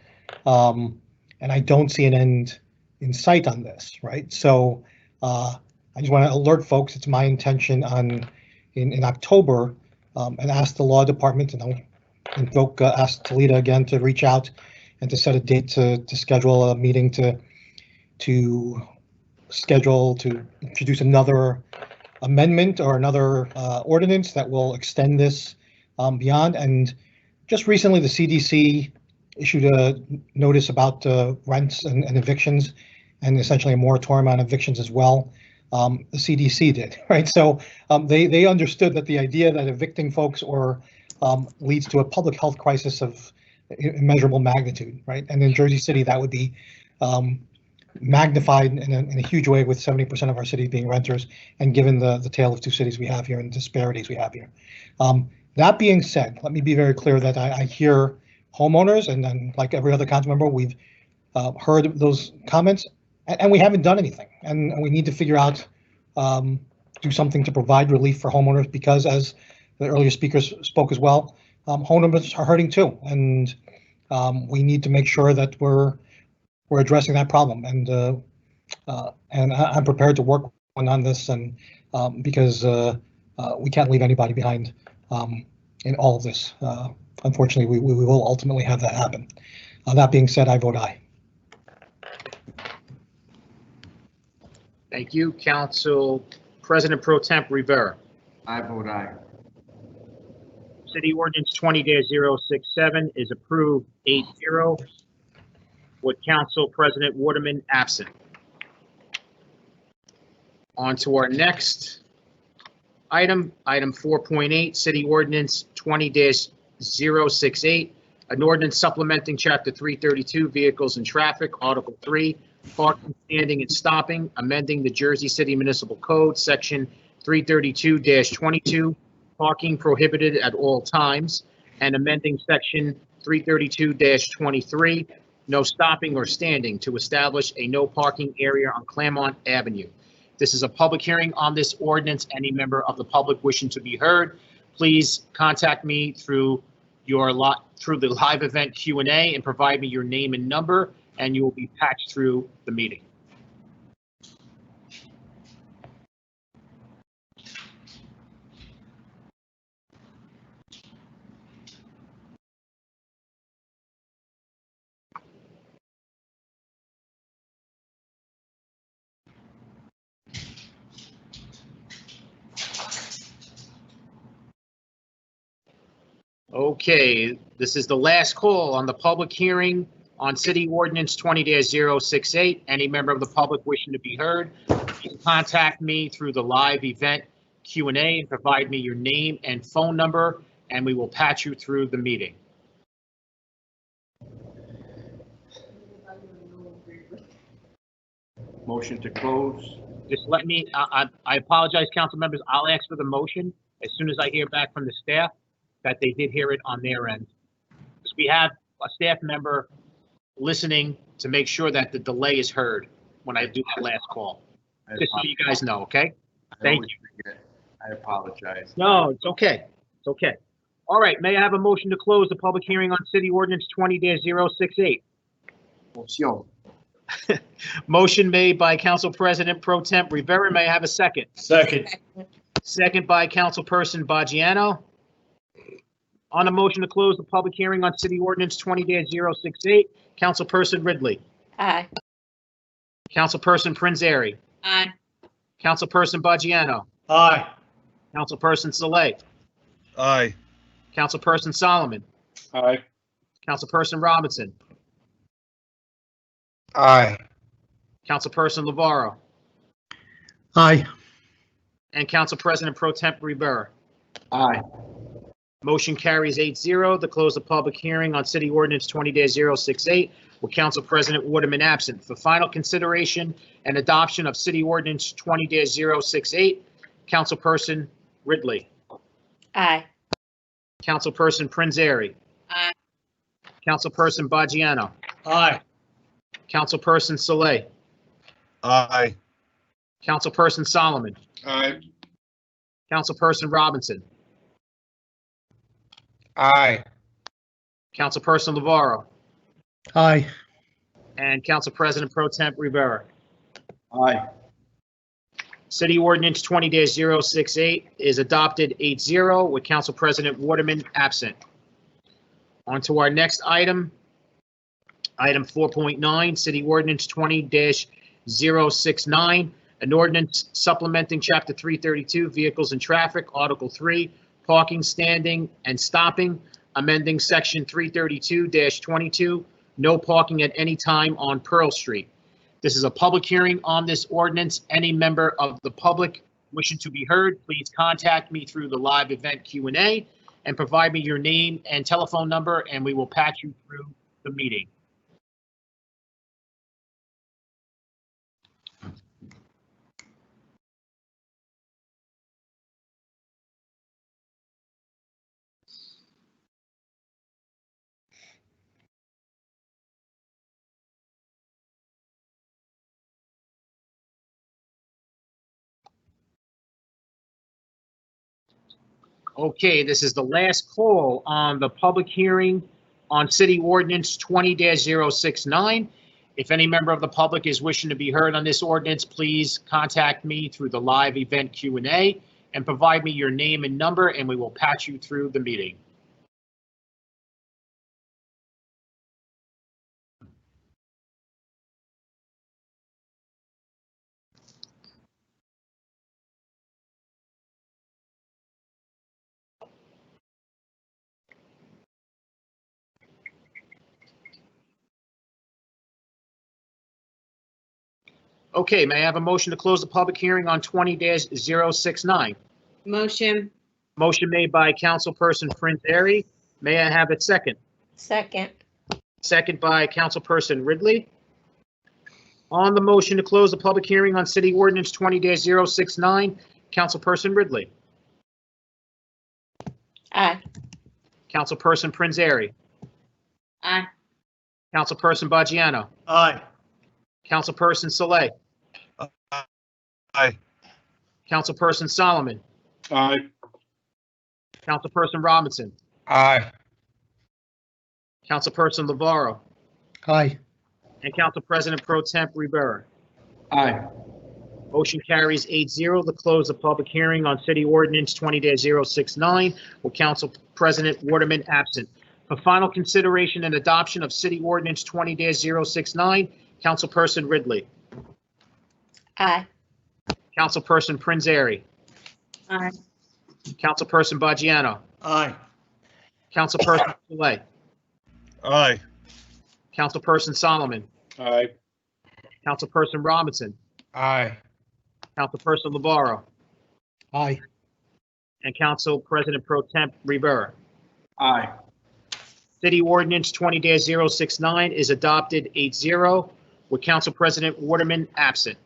I don't see an end in sight on this, right? So I just want to alert folks. It's my intention in October, and ask the law department, and I'll invoke ask Talita again to reach out and to set a date to schedule a meeting to introduce another amendment or another ordinance that will extend this beyond. And just recently, the CDC issued a notice about rents and evictions, and essentially a moratorium on evictions as well. The CDC did, right? So they understood that the idea that evicting folks leads to a public health crisis of immeasurable magnitude, right? And in Jersey City, that would be magnified in a huge way, with 70% of our cities being renters, and given the tale of two cities we have here and disparities we have here. That being said, let me be very clear that I hear homeowners, and then, like every other council member, we've heard those comments, and we haven't done anything. And we need to figure out, do something to provide relief for homeowners, because as the earlier speakers spoke as well, homeowners are hurting too. And we need to make sure that we're addressing that problem. And I'm prepared to work on this, and because we can't leave anybody behind in all of this. Unfortunately, we will ultimately have that happen. That being said, I vote aye. Thank you. Council President Pro Temp Rivera. I vote aye. City Ordinance 20-067 is approved 8-0, with Council President Waterman absent. On to our next item 4.8, City Ordinance 20-068, an ordinance supplementing Chapter 332, Vehicles and Traffic, Article 3, Parking, Standing, and Stopping, amending the Jersey City Municipal Code, Section 332-22, Parking Prohibited at All Times, and amending Section 332-23, No Stopping or Standing, to establish a no parking area on Claremont Avenue. This is a public hearing on this ordinance. Any member of the public wishing to be heard, please contact me through the live event Q&A and provide me your name and number, and you will be patched through the meeting. Okay, this is the last call on the public hearing on City Ordinance 20-068. Any member of the public wishing to be heard, please contact me through the live event Q&A and provide me your name and phone number, and we will patch you through the meeting. Motion to close. Just let me, I apologize, council members. I'll ask for the motion as soon as I hear back from the staff that they did hear it on their end. Because we have a staff member listening to make sure that the delay is heard when I do that last call. Just so you guys know, okay? Thank you. I apologize. No, it's okay. It's okay. All right, may I have a motion to close the public hearing on City Ordinance 20-068? Motion. Motion made by Council President Pro Temp Rivera. May I have a second? Second. Second by Councilperson Baggiano. On a motion to close the public hearing on City Ordinance 20-068, Councilperson Ridley. Aye. Councilperson Prinzary. Aye. Councilperson Baggiano. Aye. Councilperson Saleh. Aye. Councilperson Solomon. Aye. Councilperson Robinson. Aye. Councilperson Lavaro. Aye. And Council President Pro Temp Rivera. Aye. Motion carries 8-0 to close the public hearing on City Ordinance 20-068, with Council President Waterman absent. For final consideration and adoption of City Ordinance 20-068, Councilperson Ridley. Aye. Councilperson Prinzary. Aye. Councilperson Baggiano. Aye. Councilperson Saleh, Aye. Councilperson Solomon, Aye. Councilperson Robinson, Aye. Councilperson Navarro, Aye. and Council President Pro Temp Rivera. Aye. City Ordinance 20-068 is adopted 8-0 with Council President Waterman absent. On to our next item. Item 4.9, City Ordinance 20-069, an ordinance supplementing Chapter 332, Vehicles and Traffic, Article 3, Parking, Standing, and Stopping, amending Section 332-22, no parking at any time on Pearl Street. This is a public hearing on this ordinance. Any member of the public wishing to be heard, please contact me through the live event Q&A and provide me your name and telephone number, and we will patch you through the meeting. Okay, this is the last call on the public hearing on City Ordinance 20-069. If any member of the public is wishing to be heard on this ordinance, please contact me through the live event Q&A and provide me your name and number, and we will patch you through the meeting. Okay, may I have a motion to close the public hearing on 20-069? Motion. Motion made by Councilperson Prince Airy. May I have a second? Second. Second by Councilperson Ridley. On the motion to close the public hearing on City Ordinance 20-069, Councilperson Ridley. Aye. Councilperson Prince Airy. Aye. Councilperson Baggiano. Aye. Councilperson Saleh. Aye. Councilperson Solomon. Aye. Councilperson Robinson. Aye. Councilperson Navarro. Aye. And Council President Pro Temp Rivera. Aye. Motion carries 8-0 to close the public hearing on City Ordinance 20-069 with Council President Waterman absent. For final consideration and adoption of City Ordinance 20-069, Councilperson Ridley. Aye. Councilperson Prince Airy. Aye. Councilperson Baggiano. Aye. Councilperson Saleh. Aye. Councilperson Solomon. Aye. Councilperson Robinson. Aye. Councilperson Navarro. Aye. And Council President Pro Temp Rivera. Aye. City Ordinance 20-069 is adopted 8-0 with Council President Waterman absent.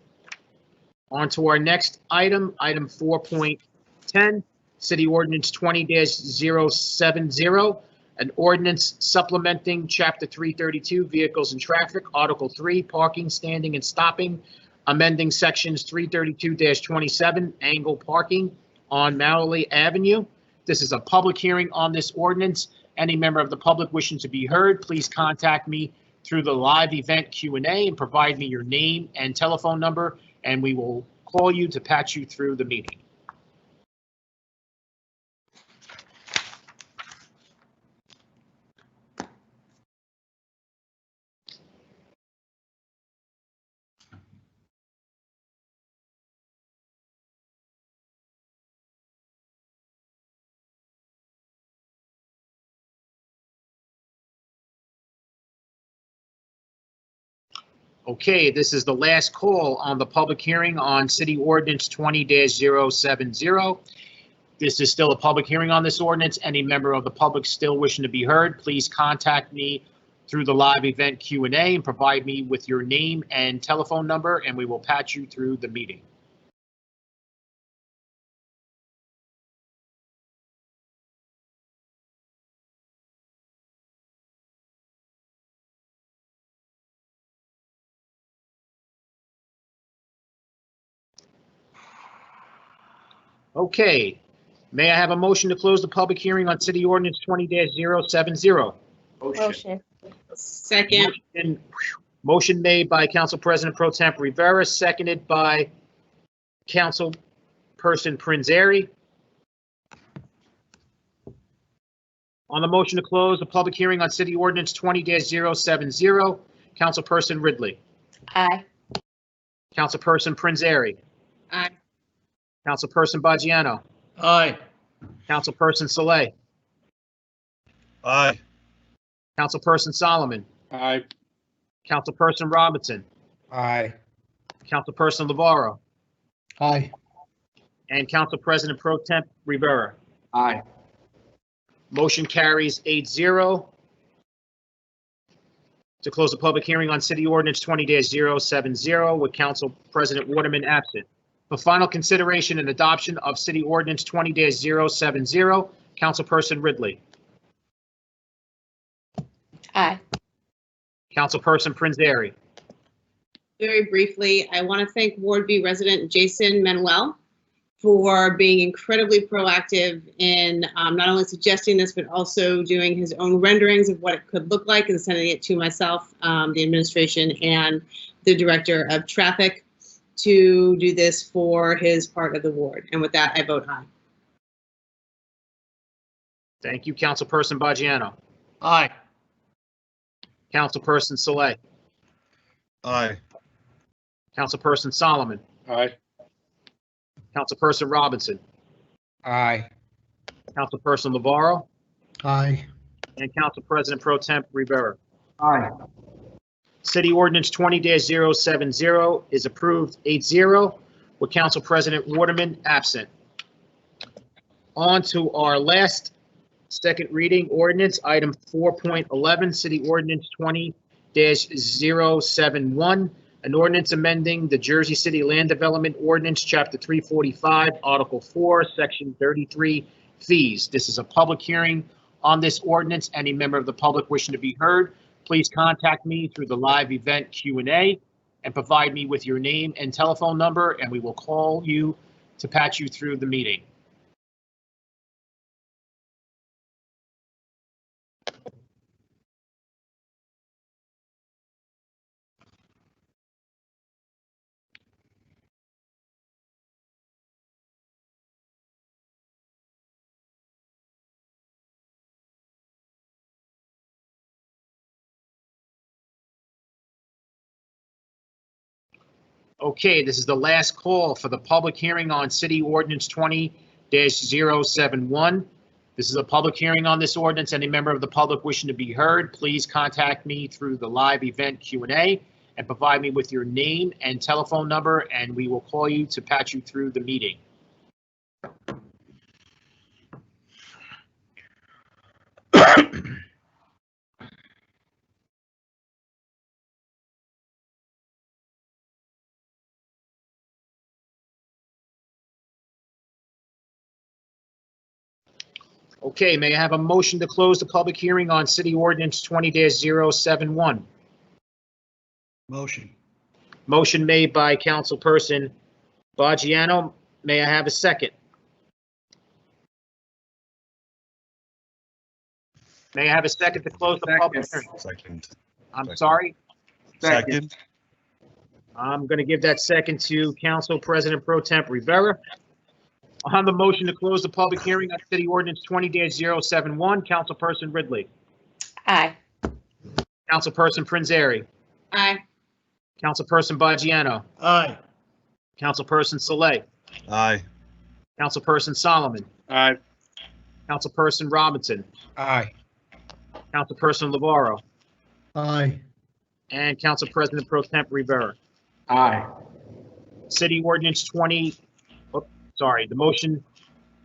On to our next item, item 4.10, City Ordinance 20-070, an ordinance supplementing Chapter 332, Vehicles and Traffic, Article 3, Parking, Standing, and Stopping, amending Sections 332-27, Angle Parking on Mallory Avenue. This is a public hearing on this ordinance. Any member of the public wishing to be heard, please contact me through the live event Q&A and provide me your name and telephone number, and we will call you to patch you through the meeting. Okay, this is the last call on the public hearing on City Ordinance 20-070. This is still a public hearing on this ordinance. Any member of the public still wishing to be heard, please contact me through the live event Q&A and provide me with your name and telephone number, and we will patch you through the meeting. Okay. May I have a motion to close the public hearing on City Ordinance 20-070? Motion. Second. Motion made by Council President Pro Temp Rivera, seconded by Councilperson Prinzary. On the motion to close the public hearing on City Ordinance 20-070, Councilperson Ridley. Aye. Councilperson Prinzary. Aye. Councilperson Baggiano. Aye. Councilperson Saleh. Aye. Councilperson Solomon. Aye. Councilperson Robinson. Aye. Councilperson Navarro. Aye. And Council President Pro Temp Rivera. Aye. Motion carries 8-0 to close the public hearing on City Ordinance 20-070 with Council President Waterman absent. For final consideration and adoption of City Ordinance 20-070, Councilperson Ridley. Aye. Councilperson Prinzary. Very briefly, I want to thank Ward B resident Jason Manuel for being incredibly proactive in not only suggesting this, but also doing his own renderings of what it could look like and sending it to myself, the administration, and the director of traffic to do this for his part of the ward. And with that, I vote aye. Thank you, Councilperson Baggiano. Aye. Councilperson Saleh. Aye. Councilperson Solomon. Aye. Councilperson Robinson. Aye. Councilperson Navarro. Aye. And Council President Pro Temp Rivera. Aye. City Ordinance 20-070 is approved 8-0 with Council President Waterman absent. On to our last second reading ordinance, item 4.11, City Ordinance 20-071, an ordinance amending the Jersey City Land Development Ordinance, Chapter 345, Article 4, Section 33, fees. This is a public hearing on this ordinance. Any member of the public wishing to be heard, please contact me through the live event Q&A and provide me with your name and telephone number, and we will call you to patch you through the meeting. Okay, this is the last call for the public hearing on City Ordinance 20-071. This is a public hearing on this ordinance. Any member of the public wishing to be heard, please contact me through the live event Q&A and provide me with your name and telephone number, and we will call you to patch you through the meeting. Okay, may I have a motion to close the public hearing on City Ordinance 20-071? Motion. Motion made by Councilperson Baggiano. May I have a second? May I have a second to close the public hearing? Second. I'm sorry? Second. I'm going to give that second to Council President Pro Temp Rivera. On the motion to close the public hearing on City Ordinance 20-071, Councilperson Ridley. Aye. Councilperson Prinzary. Aye. Councilperson Baggiano. Aye. Councilperson Saleh. Aye. Councilperson Solomon. Aye. Councilperson Robinson. Aye. Councilperson Navarro. Aye. And Council President Pro Temp Rivera. Aye. City Ordinance the motion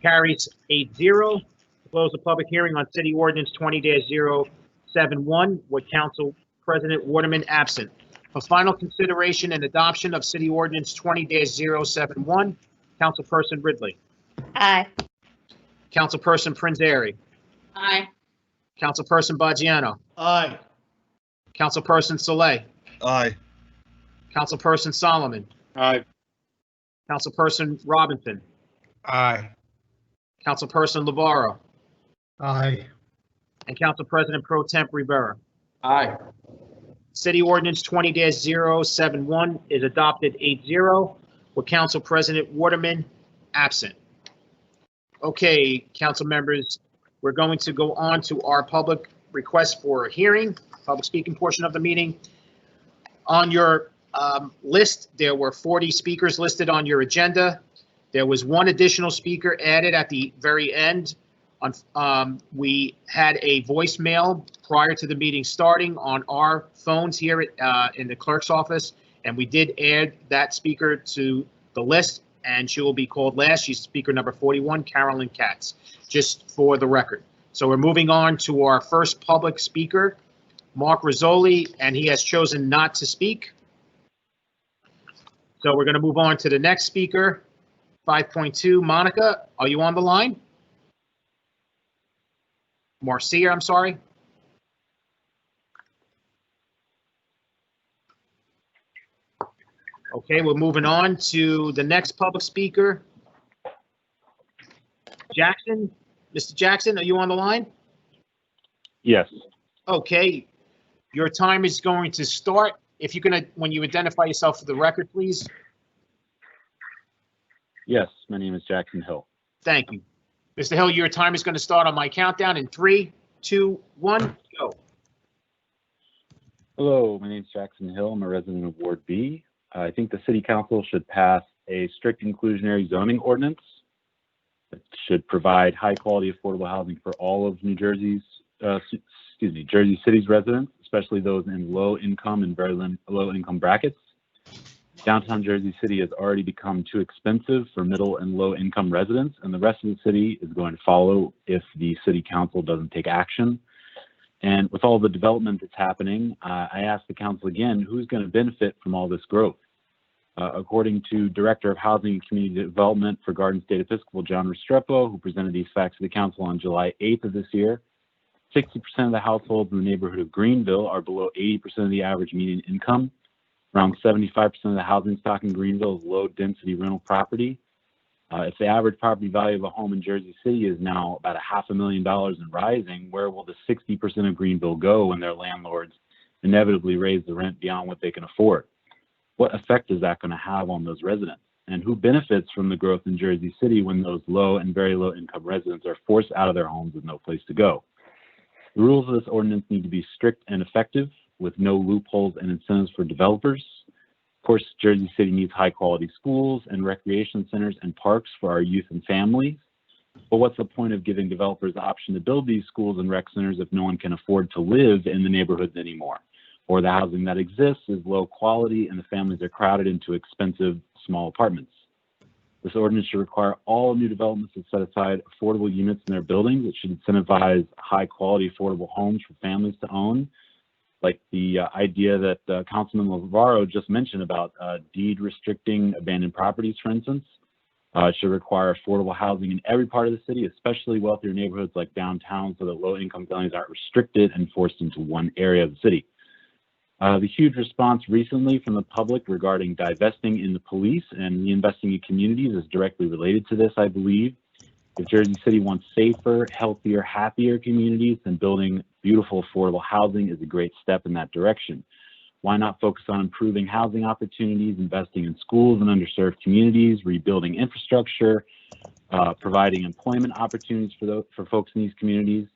carries 8-0 to close the public hearing on City Ordinance 20-071 with Council President Waterman absent. For final consideration and adoption of City Ordinance 20-071, Councilperson Ridley. Aye. Councilperson Prinzary. Aye. Councilperson Baggiano. Aye. Councilperson Saleh. Aye. Councilperson Solomon. Aye. Councilperson Robinson. Aye. Councilperson Navarro, Aye. and Council President Pro Temp Rivera. Aye. City Ordinance 20-071 is adopted 8-0, with Council President Waterman absent. Okay, council members, we're going to go on to our public request for a hearing, public speaking portion of the meeting. On your list, there were 40 speakers listed on your agenda. There was one additional speaker added at the very end. We had a voicemail prior to the meeting starting on our phones here in the clerk's office, and we did add that speaker to the list, and she will be called last. She's speaker number 41, Carolyn Katz, just for the record. So we're moving on to our first public speaker, Mark Rizzoli, and he has chosen not to speak. So we're going to move on to the next speaker, 5.2. Monica, are you on the line? Marcia, I'm sorry. Okay, we're moving on to the next public speaker. Jackson, Mr. Jackson, are you on the line? Yes. Okay, your time is going to start. If you can, when you identify yourself for the record, please. Yes, my name is Jackson Hill. Thank you. Mr. Hill, your time is going to start on my countdown in 3, 2, 1, go. Hello, my name is Jackson Hill. I'm a resident of Ward B. I think the City Council should pass a strict inclusionary zoning ordinance that should provide high-quality affordable housing for all of New Jersey's, Jersey City's residents, especially those in low-income and very low-income brackets. Downtown Jersey City has already become too expensive for middle and low-income residents, and the rest of the city is going to follow if the City Council doesn't take action. And with all the development that's happening, I ask the council again, who's going to benefit from all this growth? According to Director of Housing and Community Development for Garden State Episcopal, John Restrepo, who presented these facts to the council on July 8th of this year, 60% of the households in the neighborhood of Greenville are below 80% of the average median income. Around 75% of the housing stock in Greenville is low-density rental property. If the average property value of a home in Jersey City is now about $500,000 and rising, where will the 60% of Greenville go when their landlords inevitably raise the rent beyond what they can afford? What effect is that going to have on those residents? And who benefits from the growth in Jersey City when those low and very low income residents are forced out of their homes with no place to go? The rules of this ordinance need to be strict and effective with no loopholes and incentives for developers. Of course, Jersey City needs high quality schools and recreation centers and parks for our youth and families. But what's the point of giving developers the option to build these schools and rec centers if no one can afford to live in the neighborhoods anymore? Or the housing that exists is low quality and the families are crowded into expensive small apartments. This ordinance should require all new developments to set aside affordable units in their buildings. It should incentivize high quality affordable homes for families to own, like the idea that Councilman Navarro just mentioned about deed restricting abandoned properties, for instance. It should require affordable housing in every part of the city, especially wealthier neighborhoods like downtown, so that low-income families aren't restricted and forced into one area of the city. The huge response recently from the public regarding divesting in the police and reinvesting in communities is directly related to this, I believe. If Jersey City wants safer, healthier, happier communities, then building beautiful, affordable housing is a great step in that direction. Why not focus on improving housing opportunities, investing in schools and underserved communities, rebuilding infrastructure, providing employment opportunities for folks in these communities?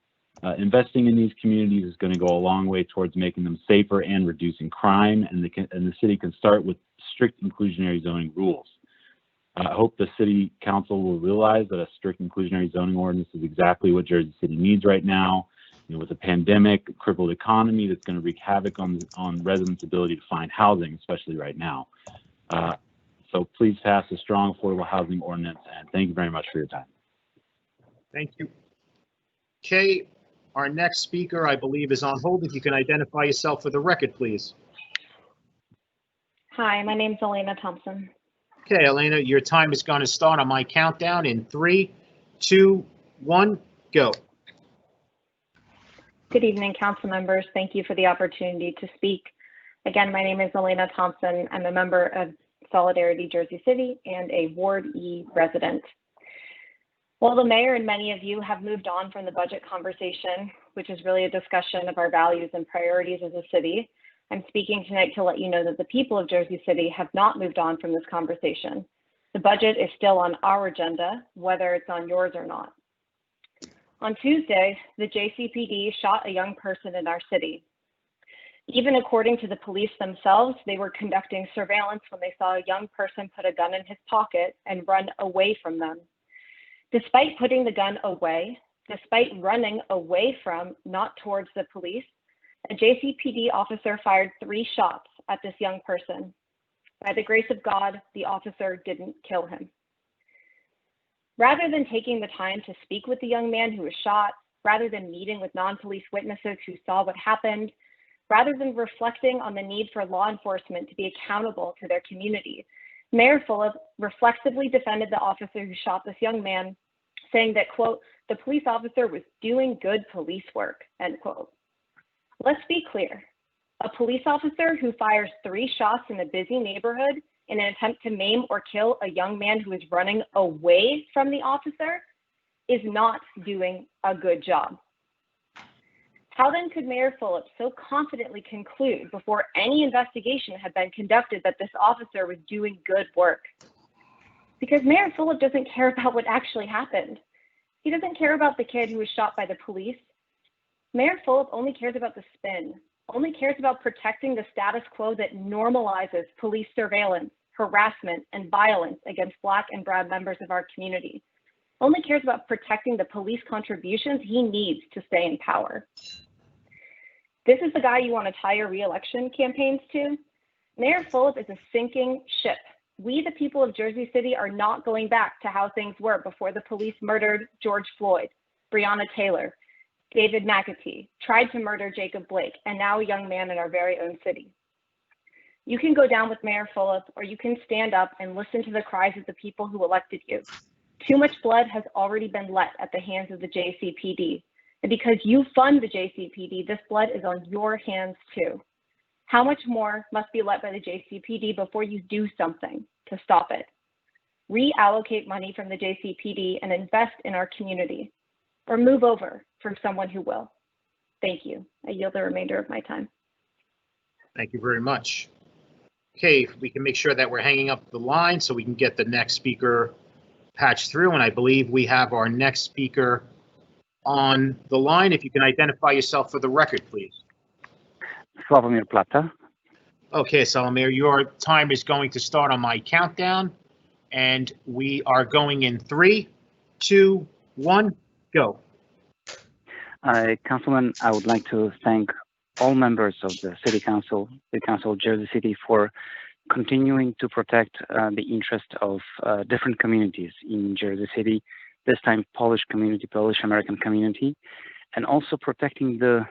Investing in these communities is going to go a long way towards making them safer and reducing crime, and the city can start with strict inclusionary zoning rules. I hope the City Council will realize that a strict inclusionary zoning ordinance is exactly what Jersey City needs right now. You know, with a pandemic, a crippled economy that's going to wreak havoc on residents' ability to find housing, especially right now. So please pass a strong affordable housing ordinance, and thank you very much for your time. Thank you. Okay, our next speaker, I believe, is on hold. If you can identify yourself for the record, please. Hi, my name's Elena Thompson. Okay, Elena, your time is going to start on my countdown in 3, 2, 1, go. Good evening, council members. Thank you for the opportunity to speak. Again, my name is Elena Thompson. I'm a member of Solidarity Jersey City and a Ward E resident. Well, the mayor and many of you have moved on from the budget conversation, which is really a discussion of our values and priorities as a city. I'm speaking tonight to let you know that the people of Jersey City have not moved on from this conversation. The budget is still on our agenda, whether it's on yours or not. On Tuesday, the JCPD shot a young person in our city. Even according to the police themselves, they were conducting surveillance when they saw a young person put a gun in his pocket and run away from them. Despite putting the gun away, despite running away from, not towards the police, a JCPD officer fired 3 shots at this young person. By the grace of God, the officer didn't kill him. Rather than taking the time to speak with the young man who was shot, rather than meeting with non-police witnesses who saw what happened, rather than reflecting on the need for law enforcement to be accountable to their community, Mayor Fulop reflexively defended the officer who shot this young man, saying that, quote, the police officer was doing good police work, end quote. Let's be clear. A police officer who fires 3 shots in a busy neighborhood in an attempt to maim or kill a young man who is running away from the officer is not doing a good job. How then could Mayor Fulop so confidently conclude before any investigation had been conducted that this officer was doing good work? Because Mayor Fulop doesn't care about what actually happened. He doesn't care about the kid who was shot by the police. Mayor Fulop only cares about the spin, only cares about protecting the status quo that normalizes police surveillance, harassment, and violence against Black and brown members of our community. Only cares about protecting the police contributions he needs to stay in power. This is the guy you want to tie your re-election campaigns to? Mayor Fulop is a sinking ship. We, the people of Jersey City, are not going back to how things were before the police murdered George Floyd, Breonna Taylor, David McAtee, tried to murder Jacob Blake, and now a young man in our very own city. You can go down with Mayor Fulop, or you can stand up and listen to the cries of the people who elected you. Too much blood has already been let at the hands of the JCPD. And because you fund the JCPD, this blood is on your hands too. How much more must be let by the JCPD before you do something to stop it? Reallocate money from the JCPD and invest in our community, or move over from someone who will. Thank you. I yield the remainder of my time. Thank you very much. Okay, if we can make sure that we're hanging up the line so we can get the next speaker patched through. And I believe we have our next speaker on the line. If you can identify yourself for the record, please. Slavomir Plata. Okay, Slavomir, your time is going to start on my countdown, and we are going in 3, 2, 1, go. Councilman, I would like to thank all members of the City Council, the Council of Jersey City, for continuing to protect the interest of different communities in Jersey City, this time Polish community, Polish American community, and also protecting the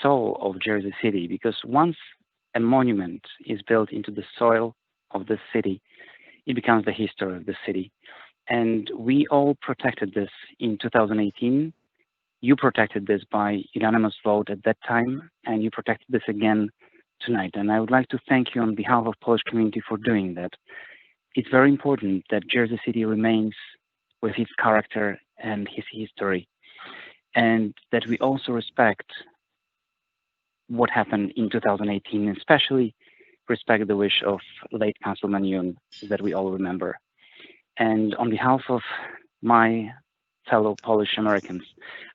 soul of Jersey City, because once a monument is built into the soil of the city, it becomes the history of the city. And we all protected this in 2018. You protected this by unanimous vote at that time, and you protected this again tonight. And I would like to thank you on behalf of Polish community for doing that. It's very important that Jersey City remains with its character and his history, and that we also respect what happened in 2018, and especially respect the wish of late Councilman Yoon that we all remember. And on behalf of my fellow Polish Americans,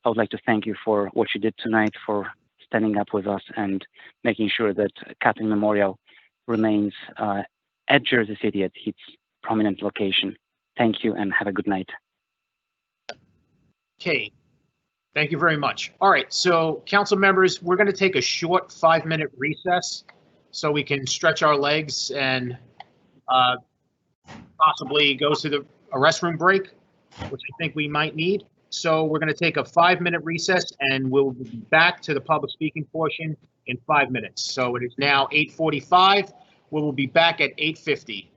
I would like to thank you for what you did tonight, for standing up with us and making sure that Katyn Memorial remains at Jersey City at its prominent location. Thank you and have a good night. Okay, thank you very much. All right, so council members, we're going to take a short 5-minute recess so we can stretch our legs and possibly go to a restroom break, which I think we might need. So we're going to take a 5-minute recess, and we'll be back to the public speaking portion in 5 minutes. So it is now 8:45. We will be back at 8:50.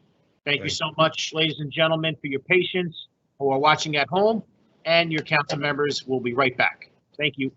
Thank you so much, ladies and gentlemen, for your patience, who are watching at home, and your council members. Will be right back. Thank you.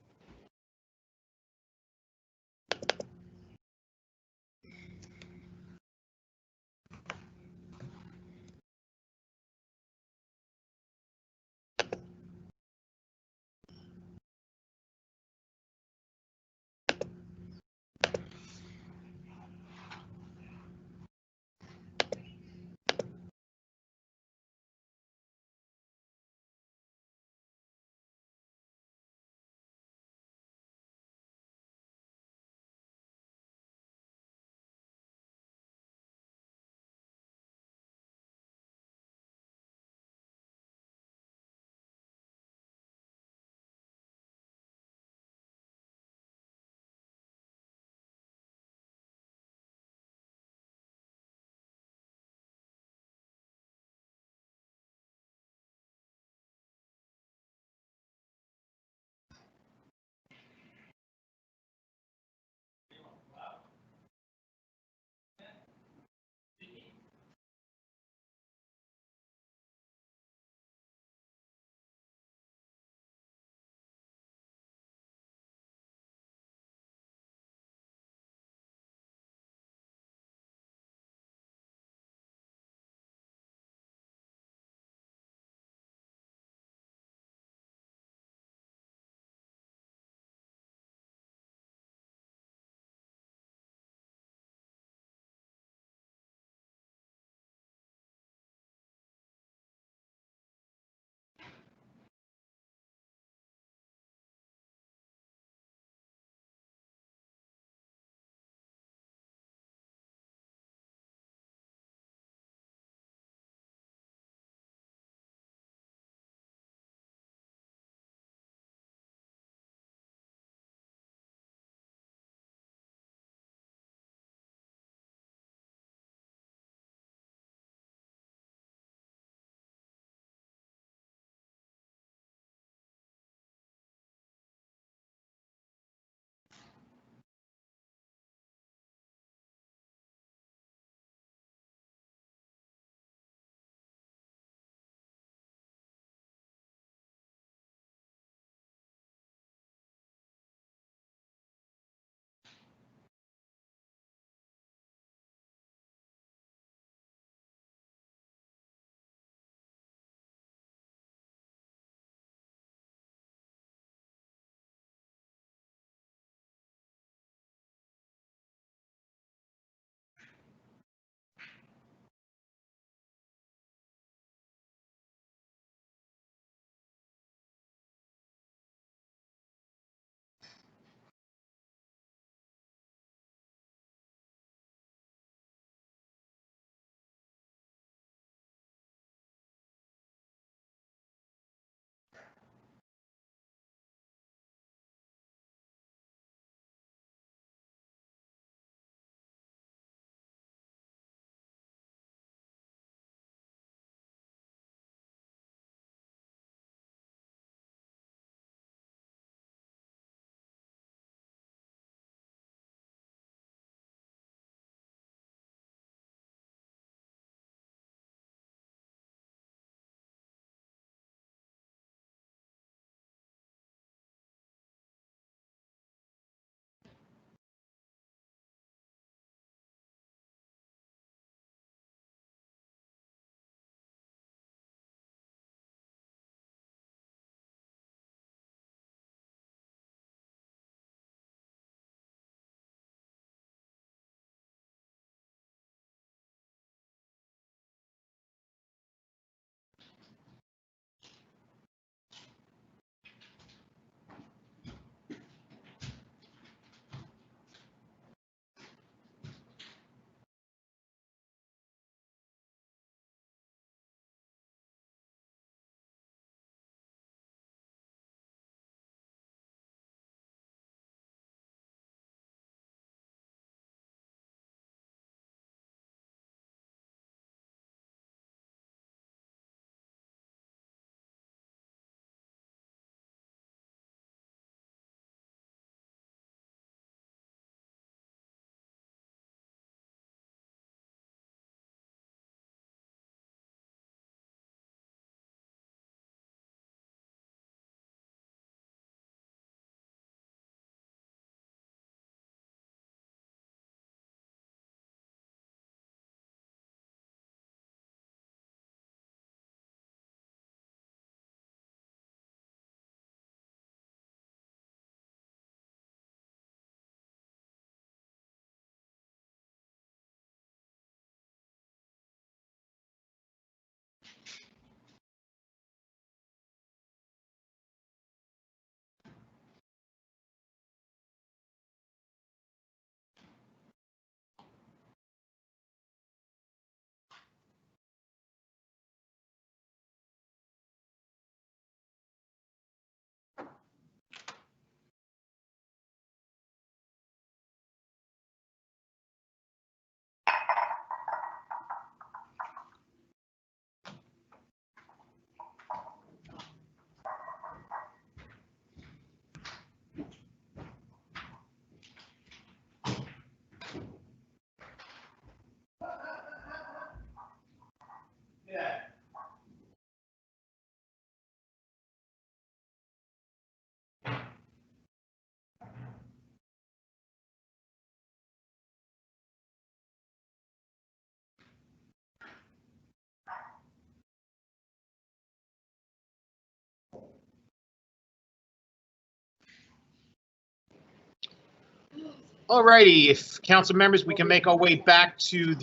All righty, if council members, we can make our way back to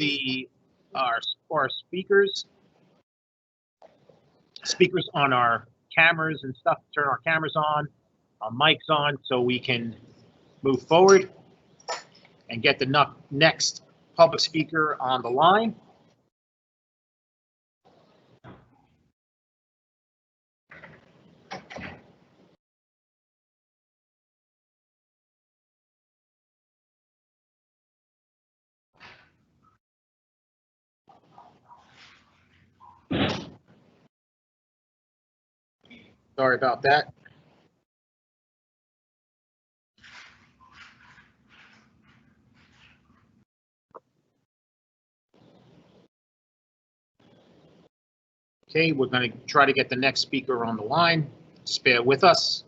our speakers. Speakers on our cameras and stuff, turn our cameras on, our mics on, so we can move forward and get the next public speaker on the line. Sorry about that. Okay, we're going to try to get the next speaker on the line. Just bear with us.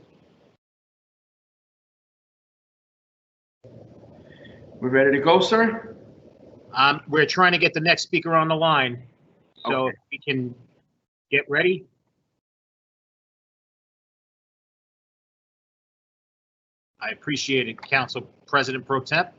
We ready to go, sir? We're trying to get the next speaker on the line. So Okay. if we can get ready. I appreciate it, Council President Pro Temp.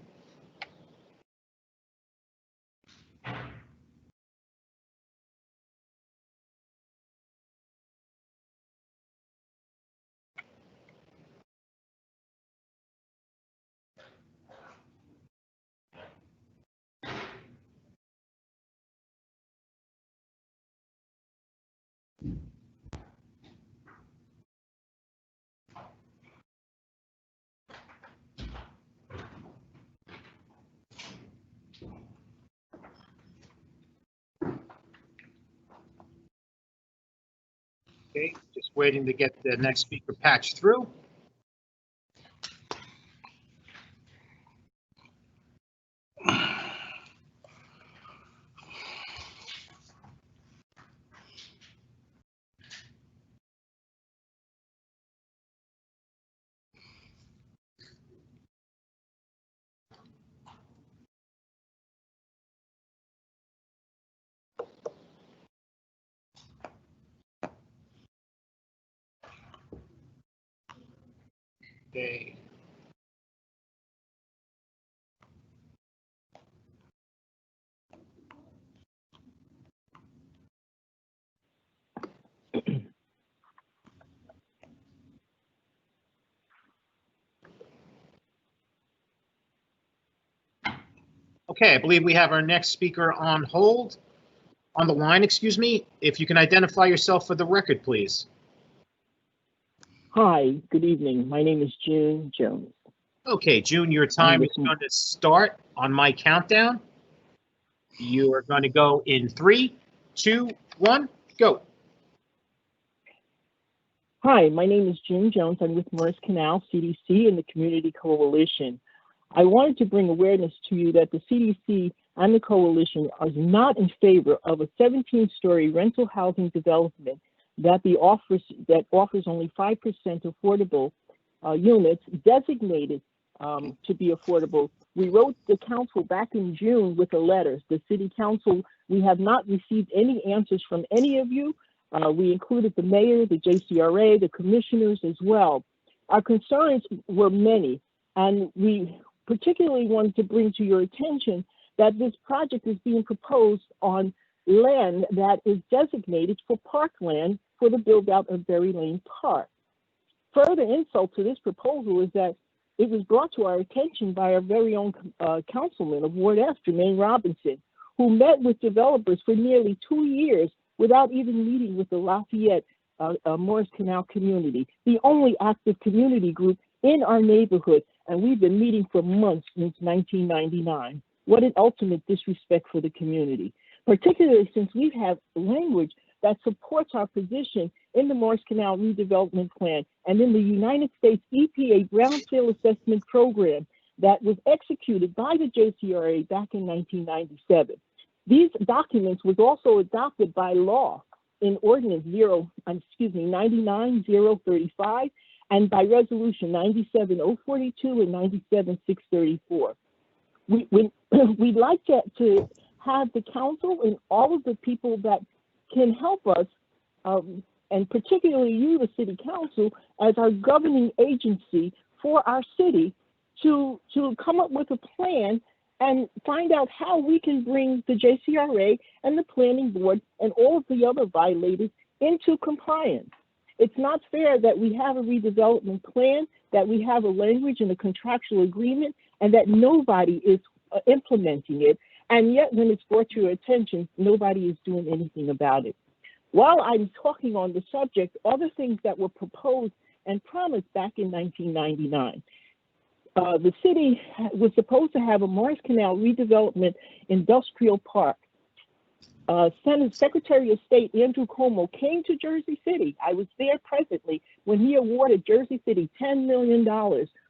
Okay, just waiting to get the next speaker patched through. Okay. Okay, I believe we have our next speaker on the line, excuse me. If you can identify yourself for the record, please. Hi, good evening. My name is June Jones. Okay, June, your time is going to start on my countdown. You are going to go in 3, 2, 1, go. Hi, my name is June Jones. I'm with Morris Canal CDC and the Community Coalition. I wanted to bring awareness to you that the CDC and the Coalition are not in favor of a 17-story rental housing development that offers only 5% affordable units designated to be affordable. We wrote the council back in June with a letter. The city council, we have not received any answers from any of you. We included the mayor, the JCRA, the commissioners as well. Our concerns were many, and we particularly wanted to bring to your attention that this project is being proposed on land that is designated for parkland for the build out of Berry Lane Park. Further insult to this proposal is that it was brought to our attention by our very own councilman of Ward F, Jermaine Robinson, who met with developers for nearly 2 years without even meeting with the Lafayette Morris Canal community, the only active community group in our neighborhood, and we've been meeting for months since 1999. What an ultimate disrespect for the community, particularly since we have language that supports our position in the Morris Canal redevelopment plan and in the United States EPA Brownfield Assessment Program that was executed by the JCRA back in 1997. These documents was also adopted by law in Ordinance 99035 and by Resolution 97042 and 97634. We'd like to have the council and all of the people that can help us, and particularly you, the city council, as our governing agency for our city, to come up with a plan and find out how we can bring the JCRA and the planning board and all of the other violators into compliance. It's not fair that we have a redevelopment plan, that we have a language and a contractual agreement, and that nobody is implementing it. And yet when it's brought to your attention, nobody is doing anything about it. While I'm talking on the subject, other things that were proposed and promised back in 1999. The city was supposed to have a Morris Canal redevelopment industrial park. Secretary of State Andrew Cuomo came to Jersey City. I was there presently when he awarded Jersey City $10 million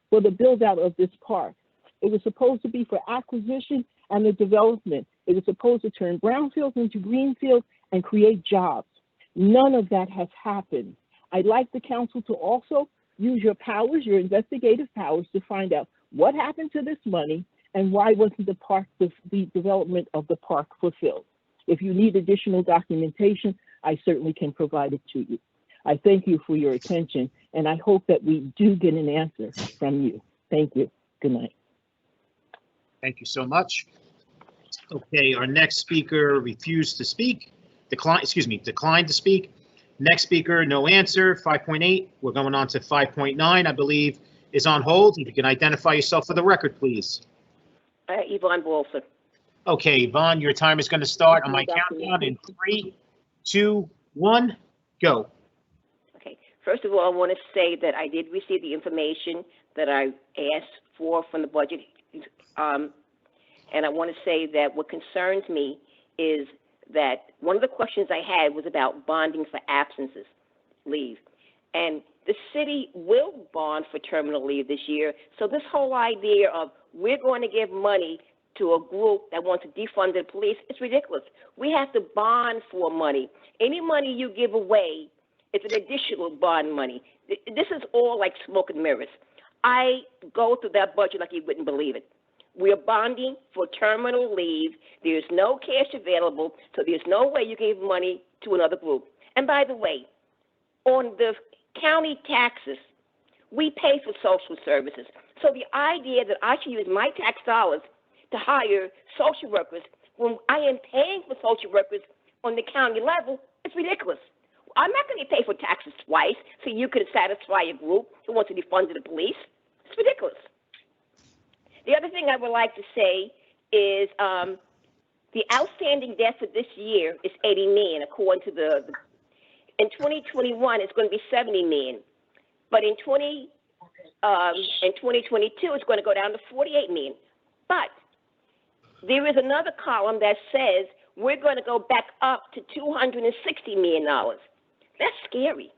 for the build out of this park. It was supposed to be for acquisition and the development. It was supposed to turn brownfields into greenfields and create jobs. None of that has happened. I'd like the council to also use your powers, your investigative powers, to find out what happened to this money and why wasn't the development of the park fulfilled. If you need additional documentation, I certainly can provide it to you. I thank you for your attention, and I hope that we do get an answer from you. Thank you. Good night. Thank you so much. Okay, our next speaker refused to speak, declined to speak. Next speaker, no answer, 5.8. We're going on to 5.9, I believe, is on hold. If you can identify yourself for the record, please. Yvonne Walser. Okay, Yvonne, your time is going to start on my countdown in 3, 2, 1, go. Okay. First of all, I want to say that I did receive the information that I asked for from the budget. And I want to say that what concerns me is that one of the questions I had was about bonding for absences leave. And the city will bond for terminal leave this year. So this whole idea of we're going to give money to a group that wants to defund the police, it's ridiculous. We have to bond for money. Any money you give away, it's an additional bond money. This is all like smoke and mirrors. I go through that budget like you wouldn't believe it. We're bonding for terminal leave. There's no cash available, so there's no way you can give money to another group. And by the way, on the county taxes, we pay for social services. So the idea that I should use my tax dollars to hire social workers when I am paying for social workers on the county level, it's ridiculous. I'm not going to pay for taxes twice so you can satisfy a group who wants to defund the police. It's ridiculous. The other thing I would like to say is the outstanding debt for this year is $80 million, according to in 2021, it's going to be $70 million. But in 2022, it's going to go down to $48 million. But there is another column that says we're going to go back up to $260 million. That's scary.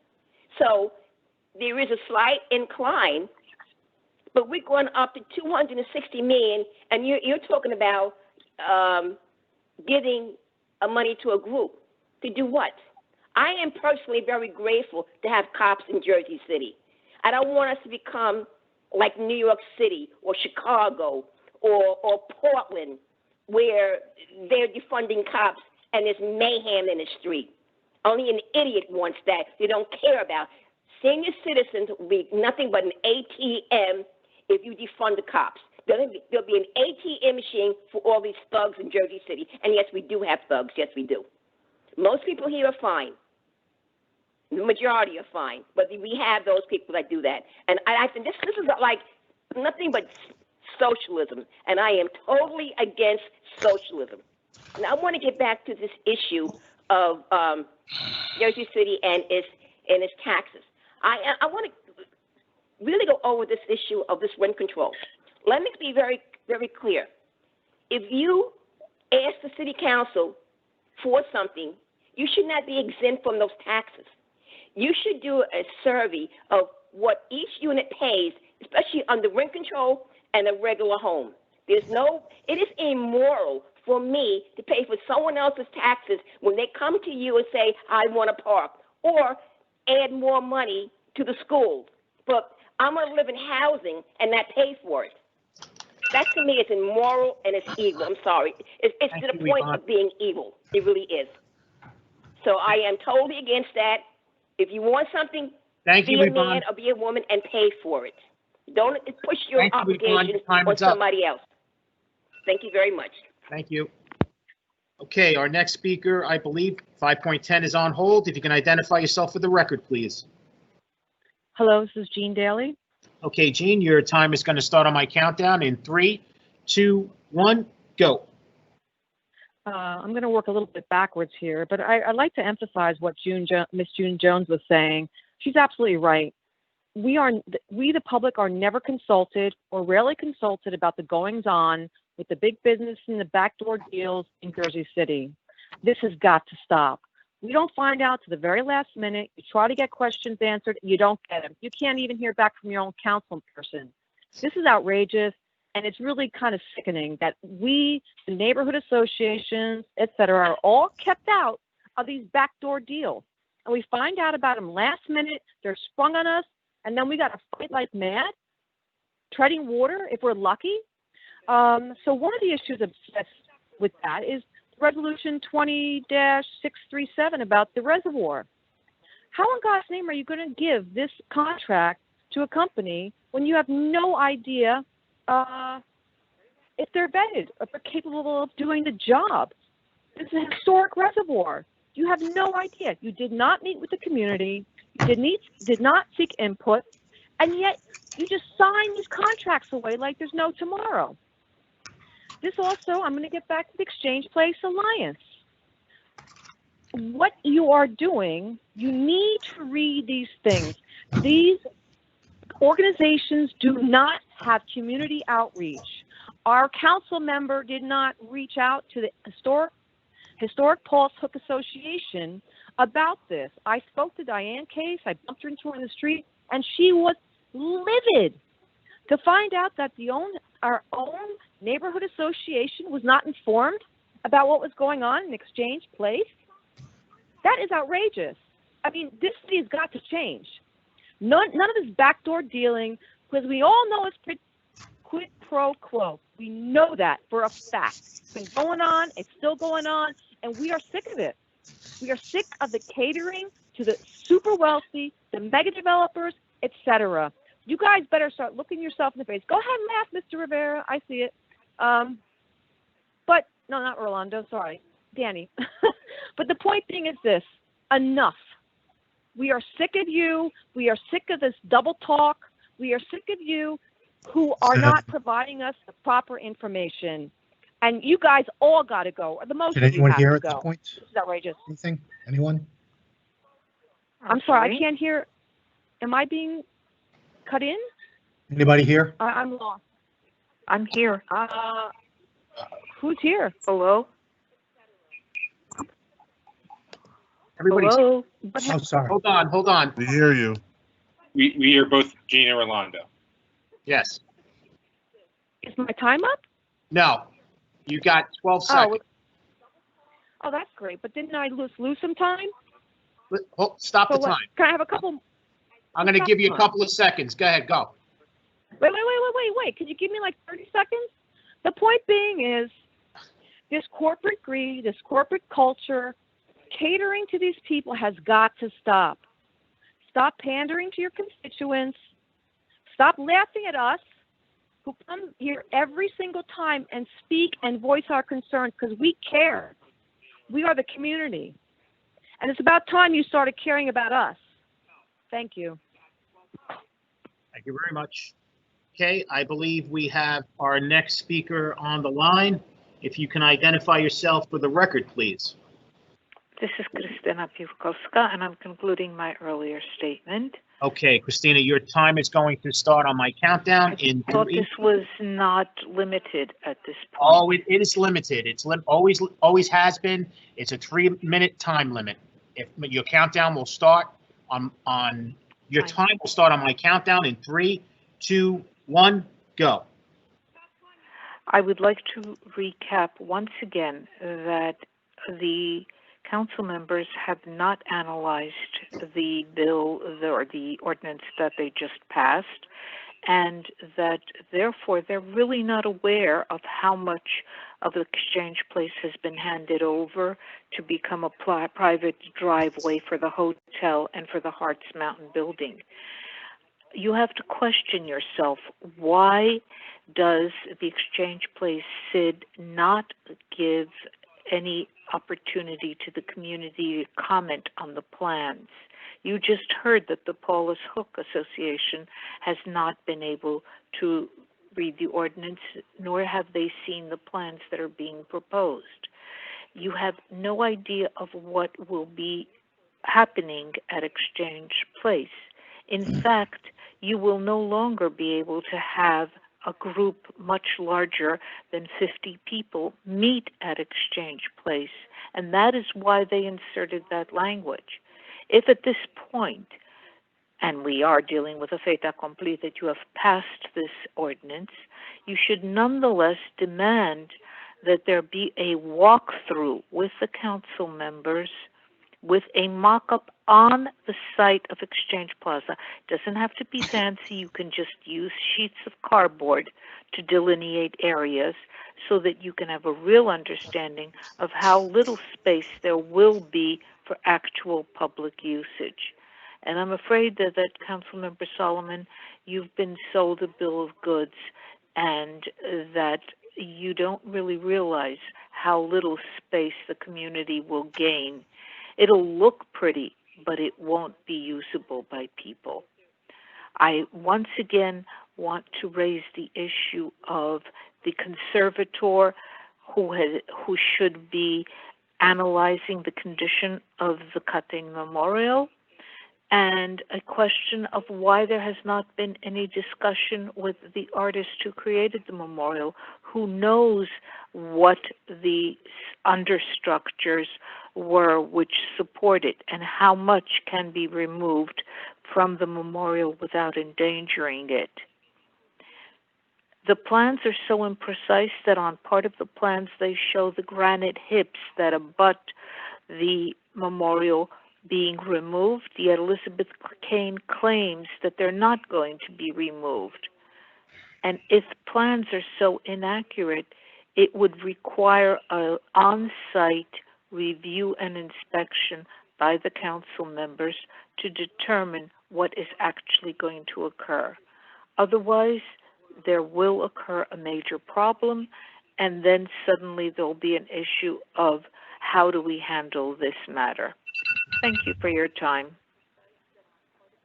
So there is a slight incline, but we're going up to $260 million, and you're talking about giving money to a group to do what? I am personally very grateful to have cops in Jersey City. I don't want us to become like New York City or Chicago or Portland, where they're defunding cops and there's mayhem in the street. Only an idiot wants that. They don't care about. Senior citizens will be nothing but an ATM if you defund the cops. There'll be an ATM machine for all these thugs in Jersey City. And yes, we do have thugs. Yes, we do. Most people here are fine. The majority are fine. But we have those people that do that. And I think this is like nothing but socialism. And I am totally against socialism. And I want to get back to this issue of Jersey City and its taxes. I want to really go over this issue of this rent control. Let me be very, very clear. If you ask the city council for something, you should not be exempt from those taxes. You should do a survey of what each unit pays, especially under rent control and a regular home. It is immoral for me to pay for someone else's taxes when they come to you and say, I want a park, or add more money to the schools. But I'm going to live in housing and not pay for it. That to me is immoral and it's evil. I'm sorry. It's to the point of being evil. It really is. So I am totally against that. If you want something, be a man or be a woman and pay for it. Don't push your Thank you, Yvonne. obligation Time on is up. somebody else. Thank you very much. Thank you. Okay, our next speaker, I believe 5.10 is on hold. If you can identify yourself for the record, please. Hello, this is Jean Daly. Okay, Jean, your time is going to start on my countdown in 3, 2, 1, go. I'm going to work a little bit backwards here, but I'd like to emphasize what Miss June Jones was saying. She's absolutely right. We, the public, are never consulted or rarely consulted about the goings-on with the big business and the backdoor deals in Jersey City. This has got to stop. We don't find out to the very last minute. You try to get questions answered, you don't get them. You can't even hear back from your own council person. This is outrageous, and it's really kind of sickening that we, the neighborhood associations, et cetera, are all kept out of these backdoor deals. And we find out about them last minute, they're sprung on us, and then we got to fight like mad, treading water if we're lucky. So one of the issues with that is Resolution 20-637 about the reservoir. How in God's name are you going to give this contract to a company when you have no idea if they're vetted, if they're capable of doing the job? This is a historic reservoir. You have no idea. You did not meet with the community. You did not seek input, and yet you just sign these contracts away like there's no tomorrow. This also, I'm going to get back to the Exchange Place Alliance. What you are doing, you need to read these things. These organizations do not have community outreach. Our council member did not reach out to the Historic Pulse Hook Association about this. I spoke to Diane Case. I bumped into her in the street, and she was livid to find out that our own neighborhood association was not informed about what was going on in Exchange Place. That is outrageous. I mean, this city has got to change. None of this backdoor dealing, because we all know it's quid pro quo. We know that for a fact. It's been going on, it's still going on, and we are sick of it. We are sick of the catering to the super wealthy, the mega developers, etc. You guys better start looking yourself in the face. Go ahead and laugh, Mr. Rivera. I see it. But no, not Rolando. Sorry, Danny. But the point being is this: enough. We are sick of you. We are sick of this double talk. We are sick of you who are not providing us the proper information. And you guys all got to go. Or the most Did of you anyone have hear to at this go. point? This is outrageous. Anything? Anyone? I'm sorry, I can't hear. Am I being cut in? Anybody here? I'm lost. I'm here. Who's here? Hello? Everybody's. Hello? Oh, sorry. Hold on. We hear you. We hear both Gene and Rolando. Yes. Is my time up? No. You got 12 seconds. Oh, that's great. But didn't I lose some time? Stop the So what- time. Can I have a couple? I'm going to give you a couple of seconds. Go ahead, go. Wait. Could you give me like 30 seconds? The point being is this corporate greed, this corporate culture, catering to these people has got to stop. Stop pandering to your constituents. Stop laughing at us who come here every single time and speak and voice our concerns because we care. We are the community. And it's about time you started caring about us. Thank you. Thank you very much. Okay, I believe we have our next speaker on the line. If you can identify yourself for the record, please. This is Kristina Pivkovska, and I'm concluding my earlier statement. Okay, Christina, your time is going to start on my countdown in I thought 3. this was not limited at this point. Oh, it is limited. It's always has been. It's a 3-minute time limit. If your countdown will start on your time will start on my countdown in 3, 2, 1, go. I would like to recap once again that the council members have not analyzed the bill or the ordinance that they just passed, and that therefore they're really not aware of how much of the Exchange Place has been handed over to become a private driveway for the hotel and for the Harts Mountain building. you have to question yourself. Why does the Exchange Place SID not give any opportunity to the community to comment on the plans? You just heard that the Paulus Hook Association has not been able to read the ordinance, nor have they seen the plans that are being proposed. You have no idea of what will be happening at Exchange Place. In fact, you will no longer be able to have a group much larger than 50 people meet at Exchange Place, and that is why they inserted that language. If at this point, and we are dealing with a fait accompli that you have passed this ordinance, you should nonetheless demand that there be a walkthrough with the council members with a mock-up on the site of Exchange Plaza. It doesn't have to be fancy. You can just use sheets of cardboard to delineate areas so that you can have a real understanding of how little space there will be for actual public usage. And I'm afraid that Councilmember Solomon, you've been sold a bill of goods and that you don't really realize how little space the community will gain. It'll look pretty, but it won't be usable by people. I once again want to raise the issue of the conservator who should be analyzing the condition of the Cutting Memorial, and a question of why there has not been any discussion with the artist who created the memorial, who knows what the understructures were which support it and how much can be removed from the memorial without endangering it. The plans are so imprecise that on part of the plans they show the granite hips that abut the memorial being removed, yet Elizabeth Kane claims that they're not going to be removed. And if plans are so inaccurate, it would require an on-site review and inspection by the council members to determine what is actually going to occur. Otherwise, there will occur a major problem, and then suddenly there'll be an issue of how do we handle this matter. Thank you for your time.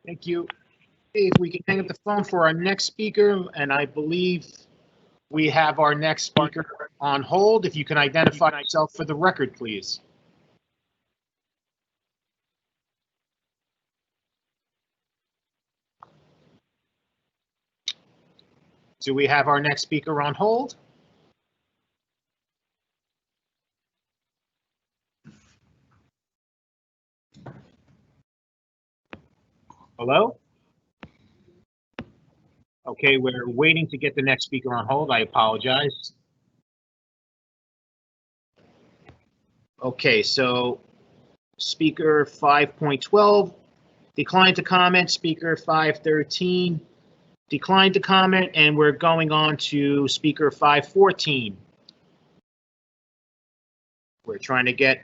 Thank you. If we can hang up the phone for our next speaker, and I believe we have our next speaker on hold. If you can identify yourself for the record, please. Do we have our next speaker on hold? Hello? Okay, we're waiting to get the next speaker on hold. I apologize. Okay, so speaker 5.12, declined to comment. Speaker 513, declined to comment. And we're going on to speaker 514. We're trying to get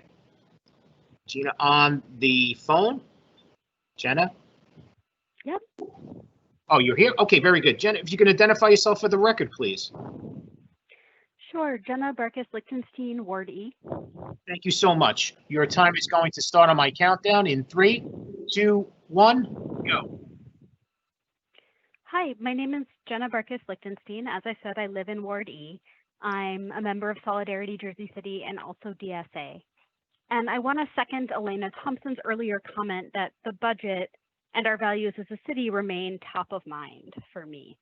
Gina on the phone. Jenna? Yep. Oh, you're here? Okay, very good. Jenna, if you can identify yourself for the record, please. Sure. Jenna Barkis-Lichtenstein, Ward E. Thank you so much. Your time is going to start on my countdown in 3, 2, 1, go. Hi, my name is Jenna Barkis-Lichtenstein. As I said, I live in Ward E. I'm a member of Solidarity Jersey City and also DSA. And I want to second Elena Thompson's earlier comment that the budget and our values as a city remain top of mind for me.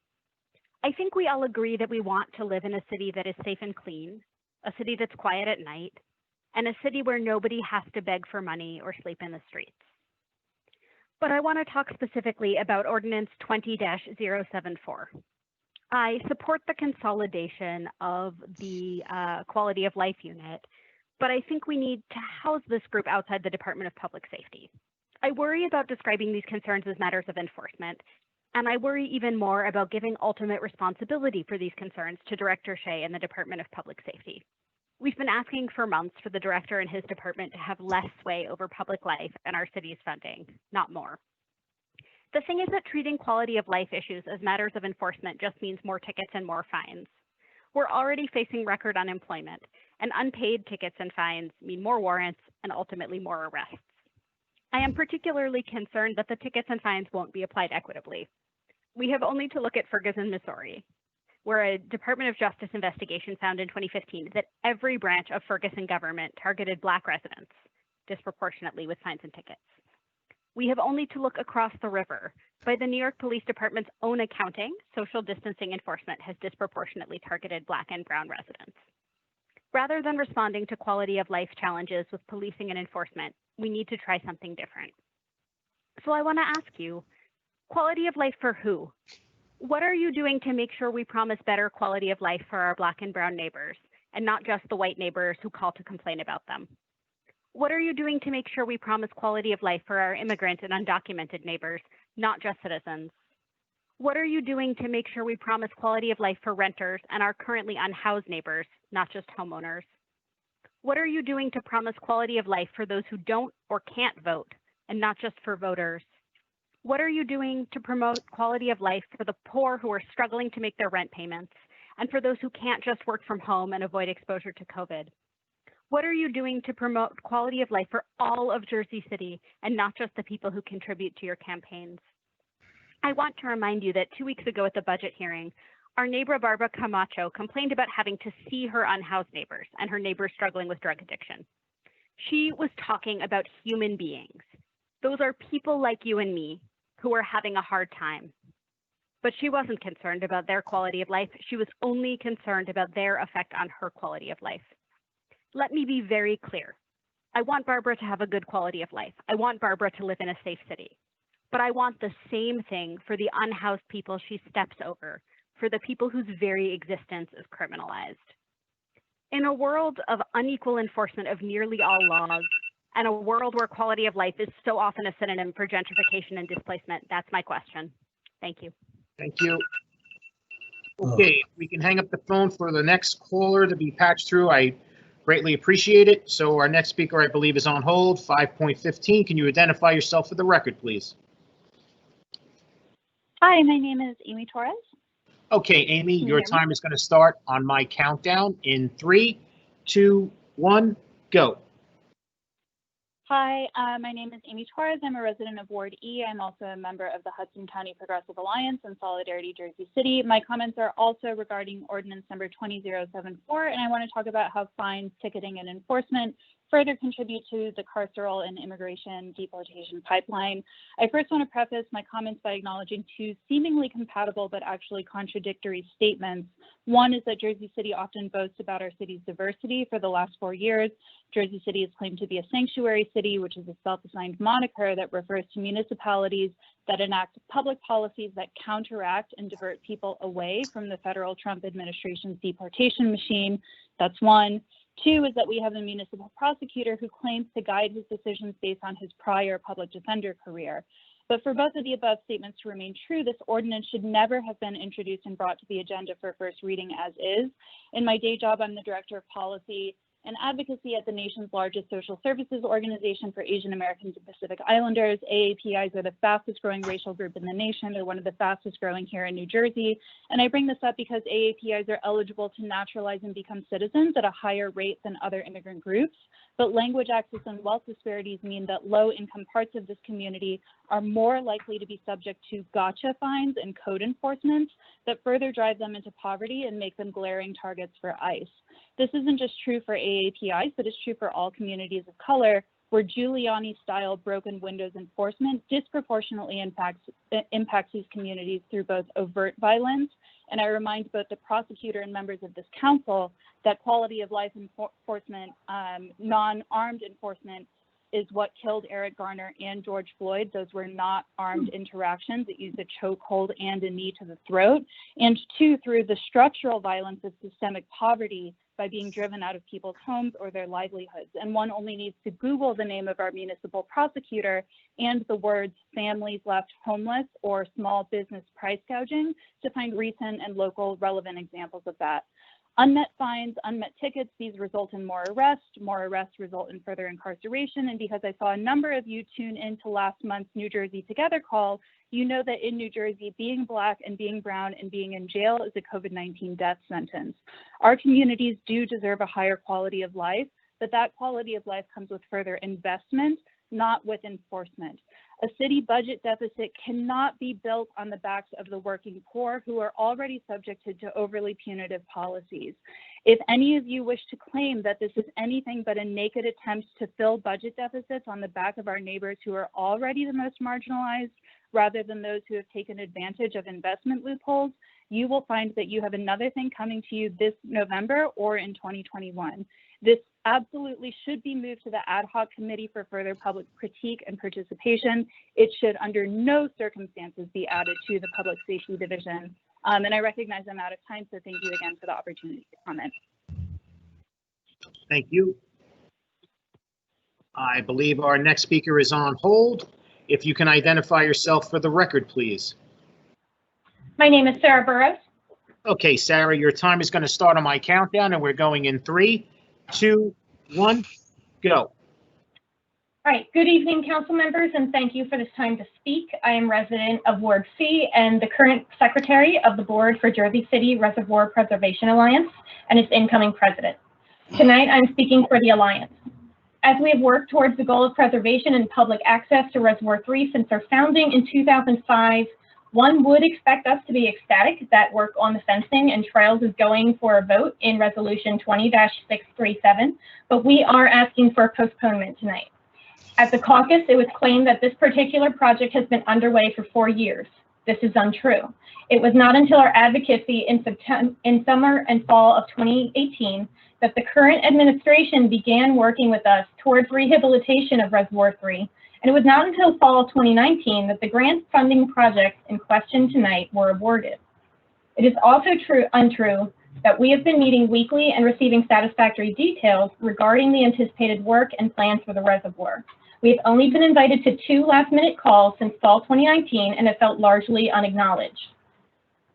I think we all agree that we want to live in a city that is safe and clean, a city that's quiet at night, and a city where nobody has to beg for money or sleep in the streets. But I want to talk specifically about Ordinance 20-074. I support the consolidation of the quality of life unit, but I think we need to house this group outside the Department of Public Safety. I worry about describing these concerns as matters of enforcement, and I worry even more about giving ultimate responsibility for these concerns to Director Shea and the Department of Public Safety. We've been asking for months for the director and his department to have less sway over public life and our city's funding, not more. The thing is that treating quality of life issues as matters of enforcement just means more tickets and more fines. We're already facing record unemployment, and unpaid tickets and fines mean more warrants and ultimately more arrests. I am particularly concerned that the tickets and fines won't be applied equitably. We have only to look at Ferguson, Missouri, where a Department of Justice investigation found in 2015 that every branch of Ferguson government targeted Black residents disproportionately with fines and tickets. We have only to look across the river. By the New York Police Department's own accounting, social distancing enforcement has disproportionately targeted Black and Brown residents. Rather than responding to quality of life challenges with policing and enforcement, we need to try something different. So I want to ask you, quality of life for who? What are you doing to make sure we promise better quality of life for our Black and Brown neighbors, and not just the white neighbors who call to complain about them? What are you doing to make sure we promise quality of life for our immigrant and undocumented neighbors, not just citizens? What are you doing to make sure we promise quality of life for renters and our currently unhoused neighbors, not just homeowners? What are you doing to promise quality of life for those who don't or can't vote, and not just for voters? What are you doing to promote quality of life for the poor who are struggling to make their rent payments, and for those who can't just work from home and avoid exposure to COVID? What are you doing to promote quality of life for all of Jersey City and not just the people who contribute to your campaigns? I want to remind you that 2 weeks ago at the budget hearing, our neighbor Barbara Camacho complained about having to see her unhoused neighbors and her neighbors struggling with drug addiction. She was talking about human beings. Those are people like you and me who are having a hard time. But she wasn't concerned about their quality of life. She was only concerned about their effect on her quality of life. Let me be very clear. I want Barbara to have a good quality of life. I want Barbara to live in a safe city. But I want the same thing for the unhoused people she steps over, for the people whose very existence is criminalized. In a world of unequal enforcement of nearly all laws, and a world where quality of life is so often a synonym for gentrification and displacement, that's my question. Thank you. Thank you. Okay, we can hang up the phone for the next caller to be patched through. I greatly appreciate it. So our next speaker, I believe, is on hold, 5.15. Can you identify yourself for the record, please? Hi, my name is Amy Torres. Okay, Amy, Can you your hear me? time is going to start on my countdown in 3, 2, 1, go. Hi, my name is Amy Torres. I'm a resident of Ward E. I'm also a member of the Hudson County Progressive Alliance and Solidarity Jersey City. My comments are also regarding ordinance number 20074, and I want to talk about how fines, ticketing, and enforcement further contribute to the carceral and immigration deportation pipeline. I first want to preface my comments by acknowledging two seemingly compatible but actually contradictory statements. One is that Jersey City often boasts about our city's diversity. For the last 4 years, Jersey City is claimed to be a sanctuary city, which is a self-assigned moniker that refers to municipalities that enact public policies that counteract and divert people away from the federal Trump administration's deportation machine. That's one. Two is that we have a municipal prosecutor who claims to guide his decisions based on his prior public defender career. But for both of the above statements to remain true, this ordinance should never have been introduced and brought to the agenda for first reading as is. In my day job, I'm the Director of Policy and Advocacy at the nation's largest social services organization for Asian Americans and Pacific Islanders. AAPIs are the fastest growing racial group in the nation. They're one of the fastest growing here in New Jersey. And I bring this up because AAPIs are eligible to naturalize and become citizens at a higher rate than other immigrant groups. But language access and wealth disparities mean that low income parts of this community are more likely to be subject to gotcha fines and code enforcement that further drive them into poverty and make them glaring targets for ICE. This isn't just true for AAPIs, but it's true for all communities of color, where Giuliani-style broken windows enforcement disproportionately impacts these communities through both overt violence. And I remind both the prosecutor and members of this council that quality of life enforcement, non-armed enforcement, is what killed Eric Garner and George Floyd. Those were not armed interactions. It used a chokehold and a knee to the throat. And two, through the structural violence of systemic poverty by being driven out of people's homes or their livelihoods. And one only needs to Google the name of our municipal prosecutor and the words families left homeless or small business price gouging to find recent and local relevant examples of that. Unmet fines, unmet tickets, these result in more arrests result in further incarceration. And because I saw a number of you tune into last month's New Jersey Together call, you know that in New Jersey, being Black and being brown and being in jail is a COVID-19 death sentence. Our communities do deserve a higher quality of life, but that quality of life comes with further investment, not with enforcement. A city budget deficit cannot be built on the backs of the working poor who are already subjected to overly punitive policies. If any of you wish to claim that this is anything but a naked attempt to fill budget deficits on the back of our neighbors who are already the most marginalized, rather than those who have taken advantage of investment loopholes, you will find that you have another thing coming to you this November or in 2021. This absolutely should be moved to the ad hoc committee for further public critique and participation. It should under no circumstances be added to the public safety division. And I recognize I'm out of time, so thank you again for the opportunity to comment. Thank you. I believe our next speaker is on hold. If you can identify yourself for the record, please. My name is Sarah Burrows. Okay, Sarah, your time is going to start on my countdown, and we're going in 3, 2, 1, go. All right, good evening, council members, and thank you for this time to speak. I am resident of Ward C and the current secretary of the board for Jersey City Reservoir Preservation Alliance and its incoming president. Tonight, I'm speaking for the Alliance. As we have worked towards the goal of preservation and public access to Reservoir 3 since our founding in 2005, one would expect us to be ecstatic that work on the fencing and trails is going for a vote in Resolution 20-637, but we are asking for a postponement tonight. At the caucus, it was claimed that this particular project has been underway for 4 years. This is untrue. It was not until our advocacy in summer and fall of 2018 that the current administration began working with us towards rehabilitation of Reservoir 3, and it was not until fall 2019 that the grant funding projects in question tonight were awarded. It is also untrue that we have been meeting weekly and receiving satisfactory details regarding the anticipated work and plans for the reservoir. We have only been invited to 2 last-minute calls since fall 2019 and have felt largely unacknowledged.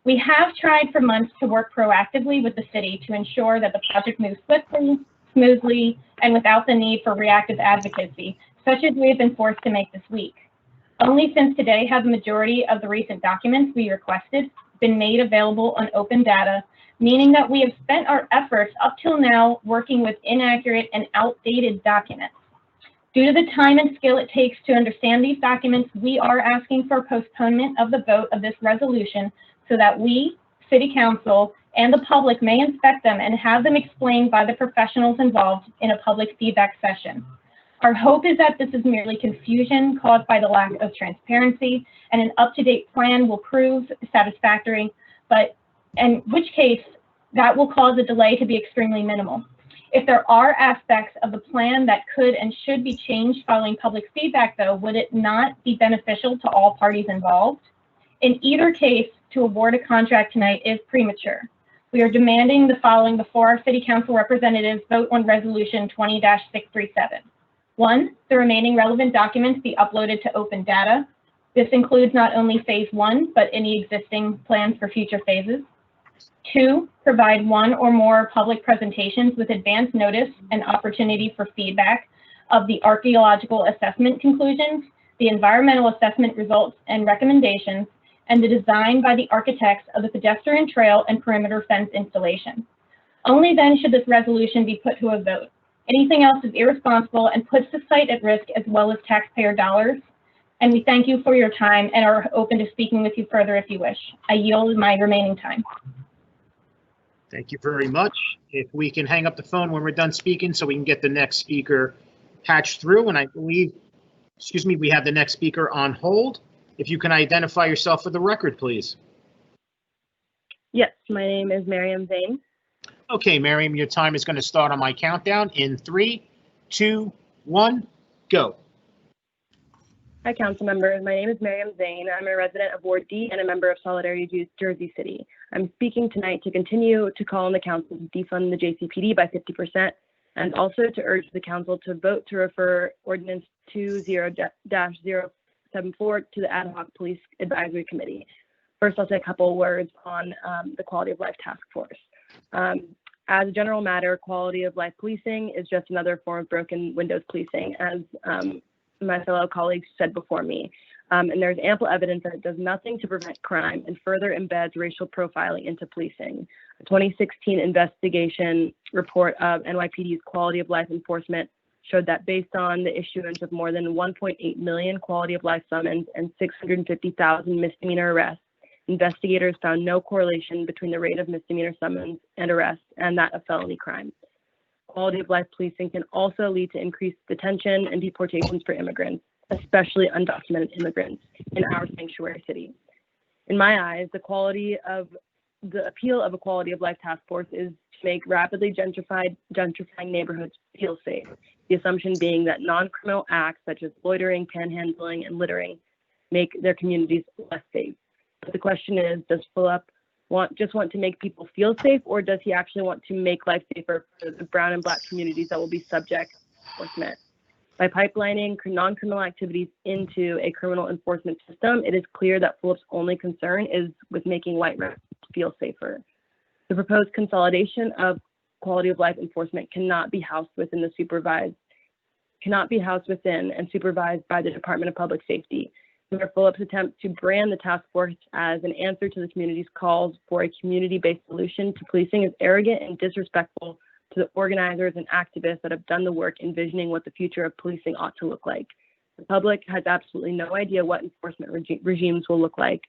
We have tried for months to work proactively with the city to ensure that the project moves swiftly, smoothly, and without the need for reactive advocacy, such as we have been forced to make this week. Only since today have the majority of the recent documents we requested been made available on open data, meaning that we have spent our efforts up till now working with inaccurate and outdated documents. Due to the time and skill it takes to understand these documents, we are asking for postponement of the vote of this resolution so that we, City Council, and the public may inspect them and have them explained by the professionals involved in a public feedback session. Our hope is that this is merely confusion caused by the lack of transparency, and an up-to-date plan will prove satisfactory, but in which case that will cause a delay to be extremely minimal. If there are aspects of the plan that could and should be changed following public feedback, though, would it not be beneficial to all parties involved? In either case, to award a contract tonight is premature. We are demanding the following before our City Council representatives vote on Resolution 20-637. 1, the remaining relevant documents be uploaded to open data. This includes not only Phase 1, but any existing plans for future phases. 2, provide 1 or more public presentations with advance notice and opportunity for feedback of the archaeological assessment conclusions, the environmental assessment results and recommendations, and the design by the architects of the pedestrian trail and perimeter fence installation. Only then should this resolution be put to a vote. Anything else is irresponsible and puts the site at risk as well as taxpayer dollars. And we thank you for your time and are open to speaking with you further if you wish. I yield my remaining time. Thank you very much. If we can hang up the phone when we're done speaking so we can get the next speaker patched through. And I believe, we have the next speaker on hold. If you can identify yourself for the record, please. Yes, my name is Miriam Zane. Okay, Miriam, your time is going to start on my countdown in 3, 2, 1, go. Hi, council members. My name is Miriam Zane. I'm a resident of Ward D and a member of Solidarity Jersey City. I'm speaking tonight to continue to call on the council to defund the JCPD by 50% and also to urge the council to vote to refer Ordinance 20-074 to the Ad Hoc Police Advisory Committee. First, I'll say a couple words on the Quality of Life Task Force. As a general matter, quality of life policing is just another form of broken windows policing, as my fellow colleagues said before me. And there's ample evidence that it does nothing to prevent crime and further embeds racial profiling into policing. A 2016 investigation report of NYPD's quality of life enforcement showed that based on the issuance of more than 1.8 million quality of life summons and 650,000 misdemeanor arrests, investigators found no correlation between the rate of misdemeanor summons and arrests and that of felony crimes. Quality of life policing can also lead to increased detention and deportations for immigrants, especially undocumented immigrants in our sanctuary city. In my eyes, the appeal of a quality of life task force is to make rapidly gentrifying neighborhoods feel safe. The assumption being that non-criminal acts such as loitering, panhandling, and littering make their communities less safe. But the question is, does Philip just want to make people feel safe, or does he actually want to make life safer for the brown and black communities that will be subject to enforcement? By pipelining non-criminal activities into a criminal enforcement system, it is clear that Philip's only concern is with making white residents feel safer. The proposed consolidation of quality of life enforcement cannot be housed within and supervised by the Department of Public Safety. Mayor Phillips' attempt to brand the task force as an answer to the community's calls for a community-based solution to policing is arrogant and disrespectful to the organizers and activists that have done the work envisioning what the future of policing ought to look like. The public has absolutely no idea what enforcement regimes will look like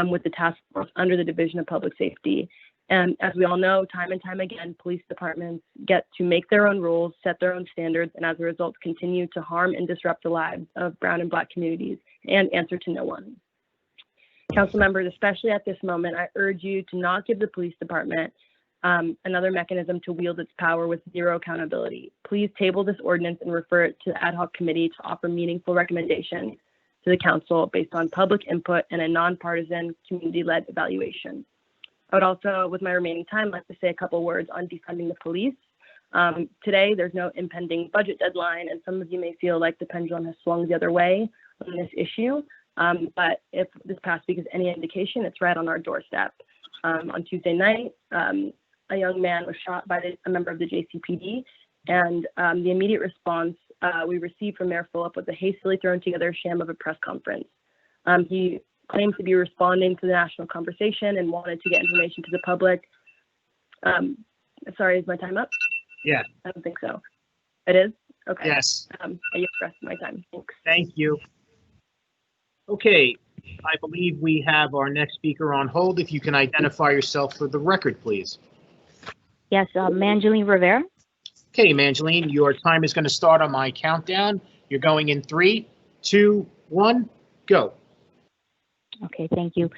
with the task force under the Division of Public Safety. And as we all know, time and time again, police departments get to make their own rules, set their own standards, and as a result, continue to harm and disrupt the lives of brown and black communities and answer to no one. Council members, especially at this moment, I urge you to not give the police department another mechanism to wield its power with zero accountability. Please table this ordinance and refer it to the ad hoc committee to offer meaningful recommendations to the council based on public input and a nonpartisan community-led evaluation. I would also, with my remaining time, like to say a couple words on defunding the police. Today, there's no impending budget deadline, and some of you may feel like the pendulum has swung the other way on this issue. But if this past week is any indication, it's right on our doorstep. On Tuesday night, a young man was shot by a member of the JCPD, and the immediate response we received from Mayor Phillip was a hastily thrown together sham of a press conference. He claimed to be responding to the national conversation and wanted to get information to the public. Sorry, is my time up? Yeah. I don't think so. It is? Okay. Yes. I use the rest of my time. Thanks. Thank you. Okay, I believe we have our next speaker on hold. If you can identify yourself for the record, please. Yes, Mangeline Rivera. Okay, Mangeline, your time is going to start on my countdown. You're going in 3, 2, 1, go. Okay, thank you.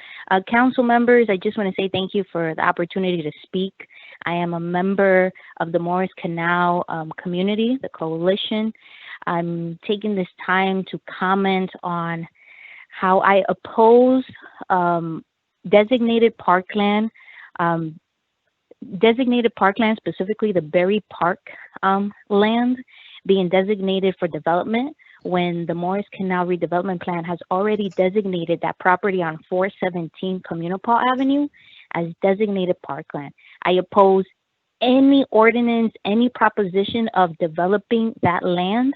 Council members, I just want to say thank you for the opportunity to speak. I am a member of the Morris Canal community, the coalition. I'm taking this time to comment on how I oppose designated parkland, specifically the Berry Park land being designated for development, when the Morris Canal redevelopment plan has already designated that property on 417 Municipal Avenue as designated parkland. I oppose any ordinance, any proposition of developing that land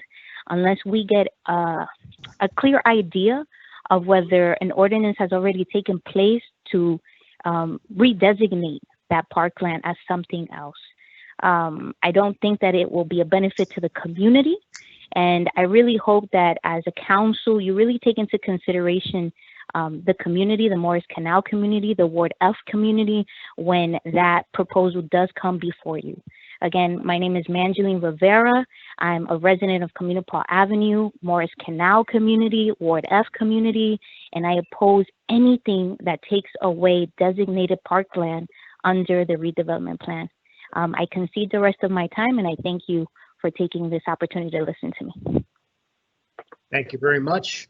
unless we get a clear idea of whether an ordinance has already taken place to redesignate that parkland as something else. I don't think that it will be a benefit to the community. And I really hope that as a council, you really take into consideration the community, the Morris Canal community, the Ward F community, when that proposal does come before you. Again, my name is Mangeline Rivera. I'm a resident of Municipal Avenue, Morris Canal community, Ward F community, and I oppose anything that takes away designated parkland under the redevelopment plan. I concede the rest of my time, and I thank you for taking this opportunity to listen to me. Thank you very much.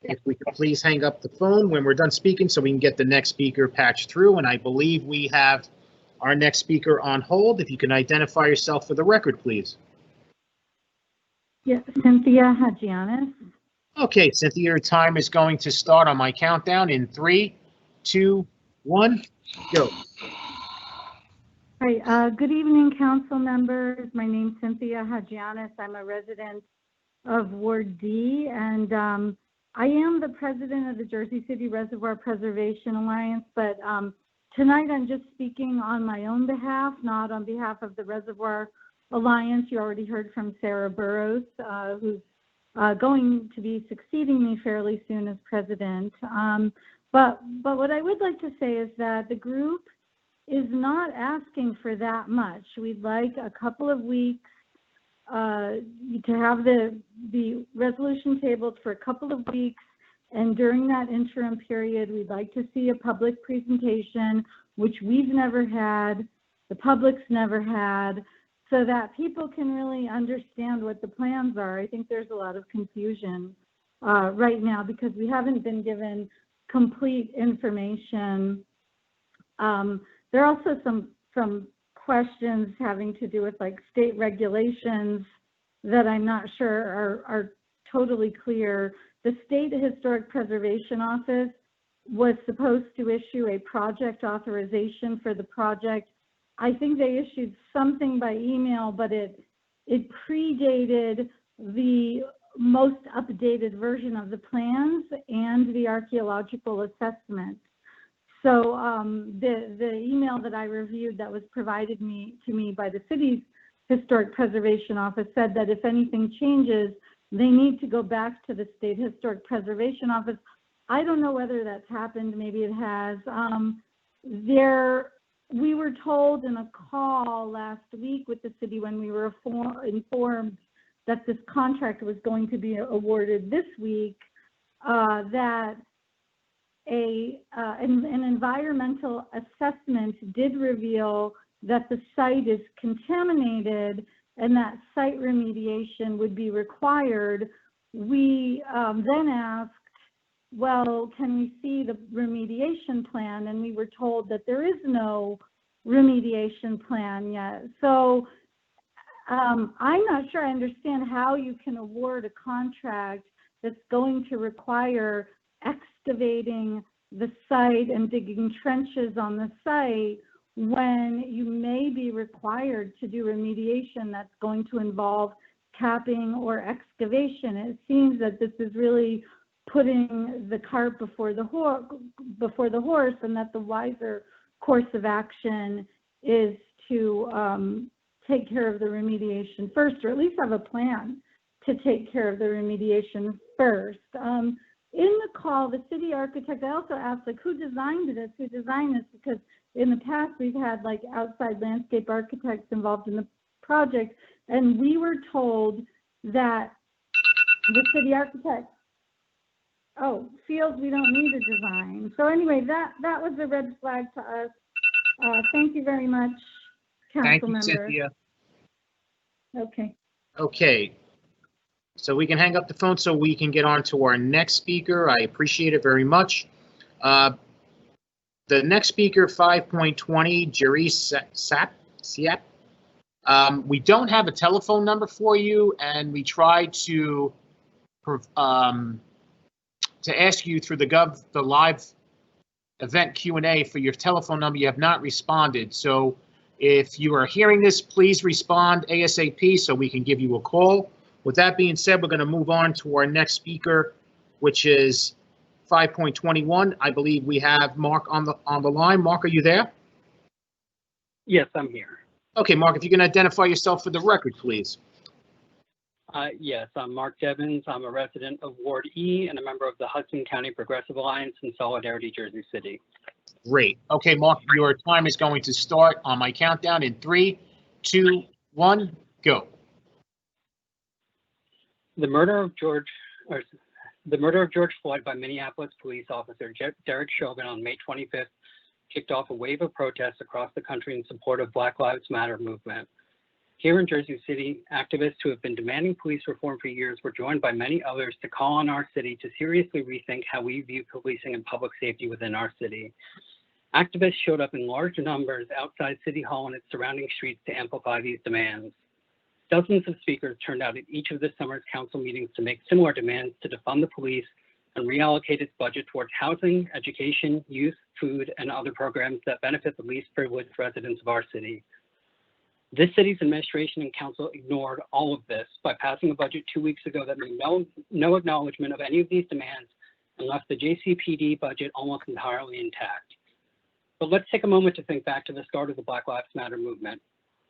If we could please hang up the phone when we're done speaking so we can get the next speaker patched through. And I believe we have our next speaker on hold. If you can identify yourself for the record, please. Yes, Cynthia Hadjianis. Okay, Cynthia, your time is going to start on my countdown in 3, 2, 1, go. Hi, good evening, council members. My name's Cynthia Hadjianis. I'm a resident of Ward D, and I am the president of the Jersey City Reservoir Preservation Alliance, but tonight I'm just speaking on my own behalf, not on behalf of the Reservoir Alliance. You already heard from Sarah Burrows, who's going to be succeeding me fairly soon as president. But what I would like to say is that the group is not asking for that much. We'd like a couple of weeks to have the resolution tabled for a couple of weeks, and during that interim period, we'd like to see a public presentation, which we've never had, the public's never had, so that people can really understand what the plans are. I think there's a lot of confusion right now because we haven't been given complete information. There are also some questions having to do with like state regulations that I'm not sure are totally clear. The State Historic Preservation Office was supposed to issue a project authorization for the project. I think they issued something by email, but it predated the most updated version of the plans and the archaeological assessment. So the email that I reviewed that was provided to me by the city's Historic Preservation Office said that if anything changes, they need to go back to the State Historic Preservation Office. I don't know whether that's happened. Maybe it has. We were told in a call last week with the city when we were informed that this contract was going to be awarded this week, that an environmental assessment did reveal that the site is contaminated and that site remediation would be required. We then asked, well, can we see the remediation plan? And we were told that there is no remediation plan yet. So I'm not sure I understand how you can award a contract that's going to require excavating the site and digging trenches on the site when you may be required to do remediation that's going to involve capping or excavation. It seems that this is really putting the cart before the horse, and that the wiser course of action is to take care of the remediation first, or at least have a plan to take care of the remediation first. In the call, the city architect, I also asked, like, who designed this? Because in the past, we've had, like, outside landscape architects involved in the project, and we were told that the city architect, feels we don't need a design. So anyway, that was a red flag to us. Thank you very much, council member. Thank you, Cynthia. Okay. Okay. So we can hang up the phone so we can get on to our next speaker. I appreciate it very much. The next speaker, 5.20, Jerry Siap. We don't have a telephone number for you, and we tried to ask you through the live event Q&A for your telephone number. You have not responded. So if you are hearing this, please respond ASAP so we can give you a call. With that being said, we're going to move on to our next speaker, which is 5.21. I believe we have Mark on the line. Mark, are you there? Yes, I'm here. Okay, Mark, if you can identify yourself for the record, please. Yes, I'm Mark Devins. I'm a resident of Ward E and a member of the Hudson County Progressive Alliance in Solidarity, Jersey City. Great. Okay, Mark, your time is going to start on my countdown in 3, 2, 1, go. The murder of George Floyd by Minneapolis police officer Derek Chauvin on May 25th kicked off a wave of protests across the country in support of Black Lives Matter movement. Here in Jersey City, activists who have been demanding police reform for years were joined by many others to call on our city to seriously rethink how we view policing and public safety within our city. Activists showed up in large numbers outside City Hall and its surrounding streets to amplify these demands. Dozens of speakers turned out at each of this summer's council meetings to make similar demands to defund the police, and reallocate its budget towards housing, education, youth, food, and other programs that benefit the least privileged residents of our city. This city's administration and council ignored all of this by passing a budget 2 weeks ago that made no acknowledgement of any of these demands and left the JCPD budget almost entirely intact. But let's take a moment to think back to the start of the Black Lives Matter movement.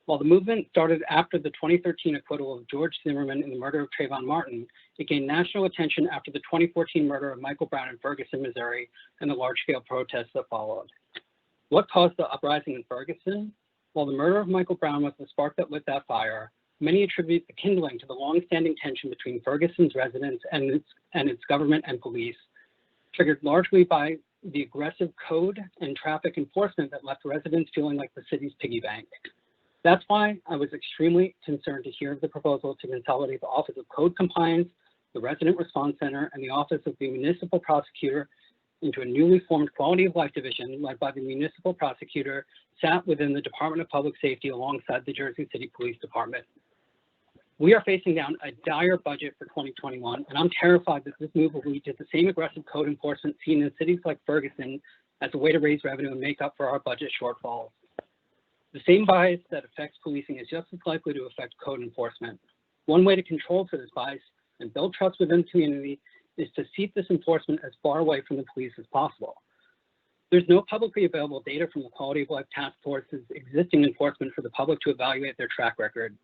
While the movement started after the 2013 acquittal of George Zimmerman in the murder of Trayvon Martin, it gained national attention after the 2014 murder of Michael Brown in Ferguson, Missouri, and the large-scale protests that followed. What caused the uprising in Ferguson? While the murder of Michael Brown was the spark that lit that fire, many attribute the kindling to the long-standing tension between Ferguson's residents and its government and police, triggered largely by the aggressive code and traffic enforcement that left residents feeling like the city's piggy bank. That's why I was extremely concerned to hear of the proposal to consolidate the Office of Code Compliance, the Resident Response Center, and the Office of the Municipal Prosecutor into a newly formed Quality of Life Division led by the Municipal Prosecutor, sat within the Department of Public Safety alongside the Jersey City Police Department. We are facing down a dire budget for 2021, and I'm terrified that this move will lead to the same aggressive code enforcement seen in cities like Ferguson as a way to raise revenue and make up for our budget shortfalls. The same bias that affects policing is just as likely to affect code enforcement. One way to control for this bias and build trust within the community is to seat this enforcement as far away from the police as possible. There's no publicly available data from the Quality of Life Task Force's existing enforcement for the public to evaluate their track record.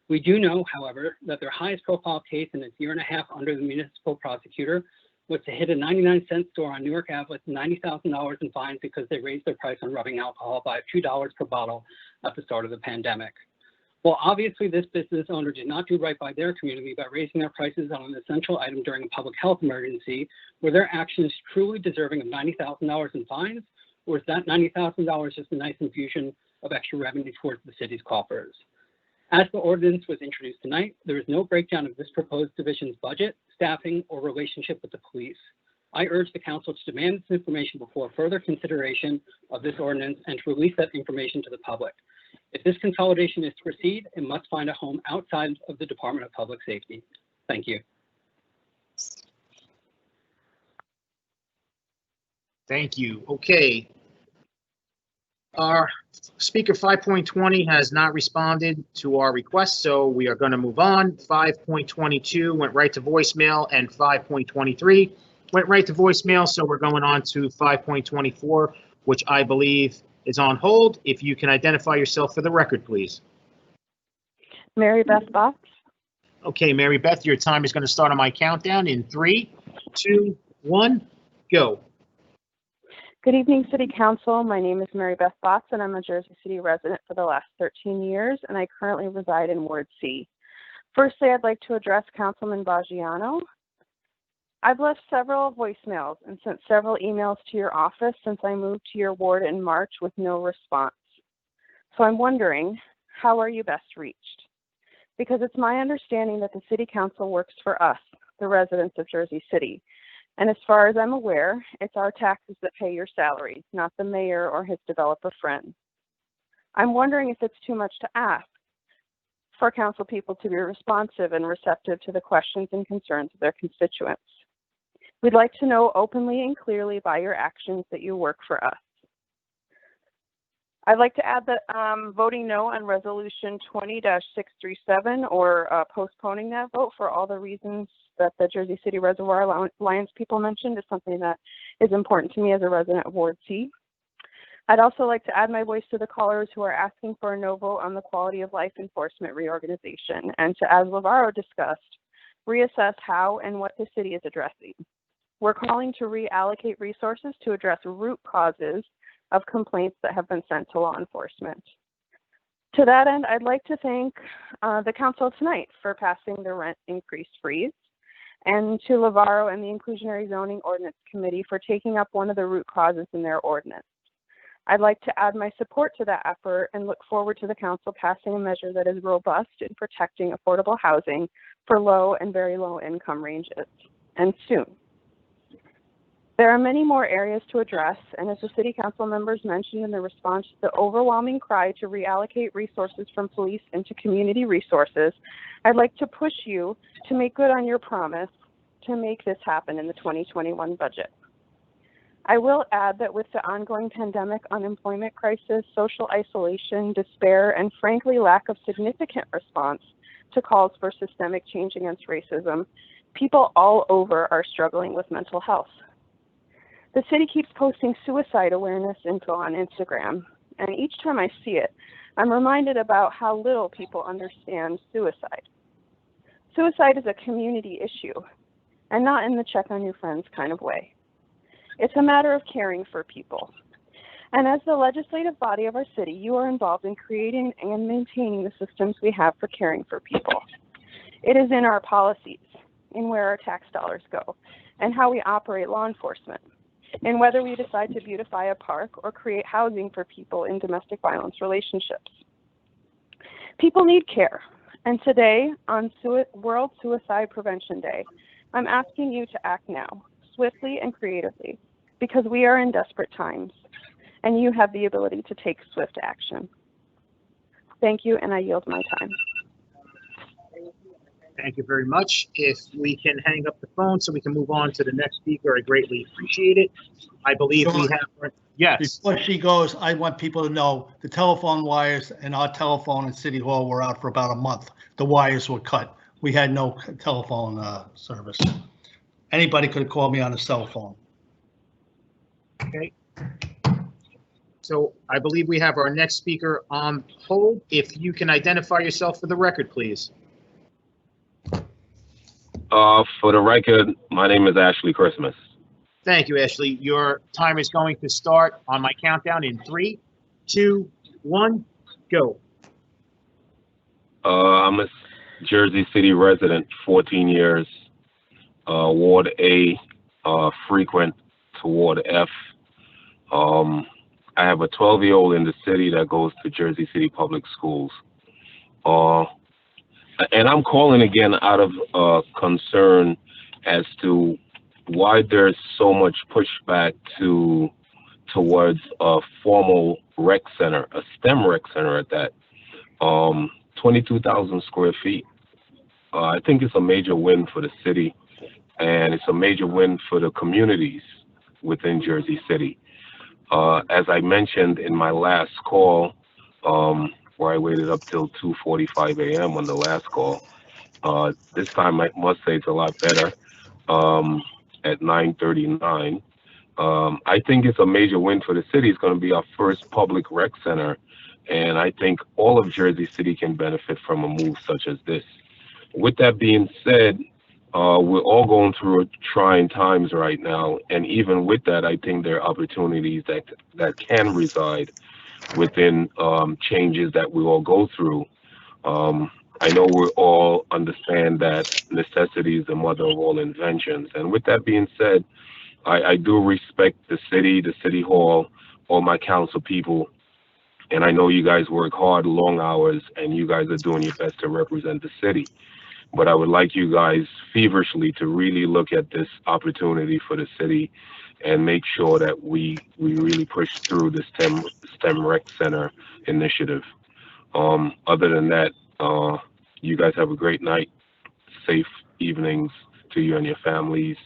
We do know, however, that their highest profile case in its year and a half under the municipal prosecutor was to hit a 99-cent store on Newark Ave with $90,000 in fines because they raised their price on rubbing alcohol by $2 per bottle at the start of the pandemic. Well, obviously, this business owner did not do right by their community by raising their prices on an essential item during a public health emergency. Were their actions truly deserving of $90,000 in fines, or is that $90,000 just a nice infusion of extra revenue towards the city's coffers? As the ordinance was introduced tonight, there is no breakdown of this proposed division's budget, staffing, or relationship with the police. I urge the council to demand this information before further consideration of this ordinance and to release that information to the public. If this consolidation is to proceed, it must find a home outside of the Department of Public Safety. Thank you. Thank you. Okay. Our speaker 5.20 has not responded to our request, so we are going to move on. 5.22 went right to voicemail, and 5.23 went right to voicemail, so we're going on to 5.24, which I believe is on hold. If you can identify yourself for the record, please. Mary Beth Box. Okay, Mary Beth, your time is going to start on my countdown in 3, 2, 1, go. Good evening, City Council. My name is Mary Beth Botts, and I'm a Jersey City resident for the last 13 years, and I currently reside in Ward C. Firstly, I'd like to address Councilman Baggiano. I've left several voicemails and sent several emails to your office since I moved to your ward in March with no response. So I'm wondering, how are you best reached? Because it's my understanding that the City Council works for us, the residents of Jersey City. And as far as I'm aware, it's our taxes that pay your salary, not the mayor or his developer friend. I'm wondering if it's too much to ask for council people to be responsive and receptive to the questions and concerns of their constituents. We'd like to know openly and clearly by your actions that you work for us. I'd like to add that voting no on Resolution 20-637 or postponing that vote for all the reasons that the Jersey City Reservoir Alliance people mentioned is something that is important to me as a resident of Ward C. I'd also like to add my voice to the callers who are asking for a no vote on the Quality of Life Enforcement reorganization and to, as Lavaro discussed, reassess how and what the city is addressing. We're calling to reallocate resources to address root causes of complaints that have been sent to law enforcement. To that end, I'd like to thank the council tonight for passing the rent increase freeze, and to Lavaro and the Inclusionary Zoning Ordinance Committee for taking up one of the root causes in their ordinance. I'd like to add my support to that effort and look forward to the council passing a measure that is robust in protecting affordable housing for low and very low income ranges, and soon. There are many more areas to address, and as the City Council members mentioned in the response to the overwhelming cry to reallocate resources from police into community resources, I'd like to push you to make good on your promise to make this happen in the 2021 budget. I will add that with the ongoing pandemic, unemployment crisis, social isolation, despair, and frankly lack of significant response to calls for systemic change against racism, people all over are struggling with mental health. The city keeps posting suicide awareness info on Instagram, and each time I see it, I'm reminded about how little people understand suicide. Suicide is a community issue, and not in the check on your friends kind of way. It's a matter of caring for people. And as the legislative body of our city, you are involved in creating and maintaining the systems we have for caring for people. It is in our policies, in where our tax dollars go, and how we operate law enforcement, and whether we decide to beautify a park or create housing for people in domestic violence relationships. People need care, and today, on World Suicide Prevention Day, I'm asking you to act now, swiftly and creatively, because we are in desperate times, and you have the ability to take swift action. Thank you, and I yield my time. Thank you very much. If we can hang up the phone so we can move on to the next speaker, I greatly appreciate it. I believe we have, yes. Before she goes, I want people to know the telephone wires and our telephone at City Hall were out for about a month. The wires were cut. We had no telephone service. Anybody could have called me on a cell phone. Okay. So I believe we have our next speaker on hold. If you can identify yourself for the record, please. For the record, my name is Ashley Christmas. Thank you, Ashley. Your time is going to start on my countdown in 3, 2, 1, go. I'm a Jersey City resident, 14 years, Ward A, frequent to Ward F. I have a 12-year-old in the city that goes to Jersey City Public Schools. And I'm calling again out of concern as to why there's so much pushback towards a formal rec center, a STEM rec center at that. 22,000 square feet. I think it's a major win for the city, and it's a major win for the communities within Jersey City. As I mentioned in my last call, where I waited up till 2:45 a.m. on the last call, this time I must say it's a lot better at 9:39. I think it's a major win for the city. It's going to be our first public rec center, and I think all of Jersey City can benefit from a move such as this. With that being said, we're all going through trying times right now, and even with that, I think there are opportunities that can reside within changes that we all go through. I know we all understand that necessity is the mother of all inventions, and with that being said, I do respect the city hall, all my council people, and I know you guys work hard, long hours, and you guys are doing your best to represent the city. But I would like you guys feverishly to really look at this opportunity for the city and make sure that we really push through the STEM Rec Center initiative. Other than that, you guys have a great night, safe evenings to you and your families,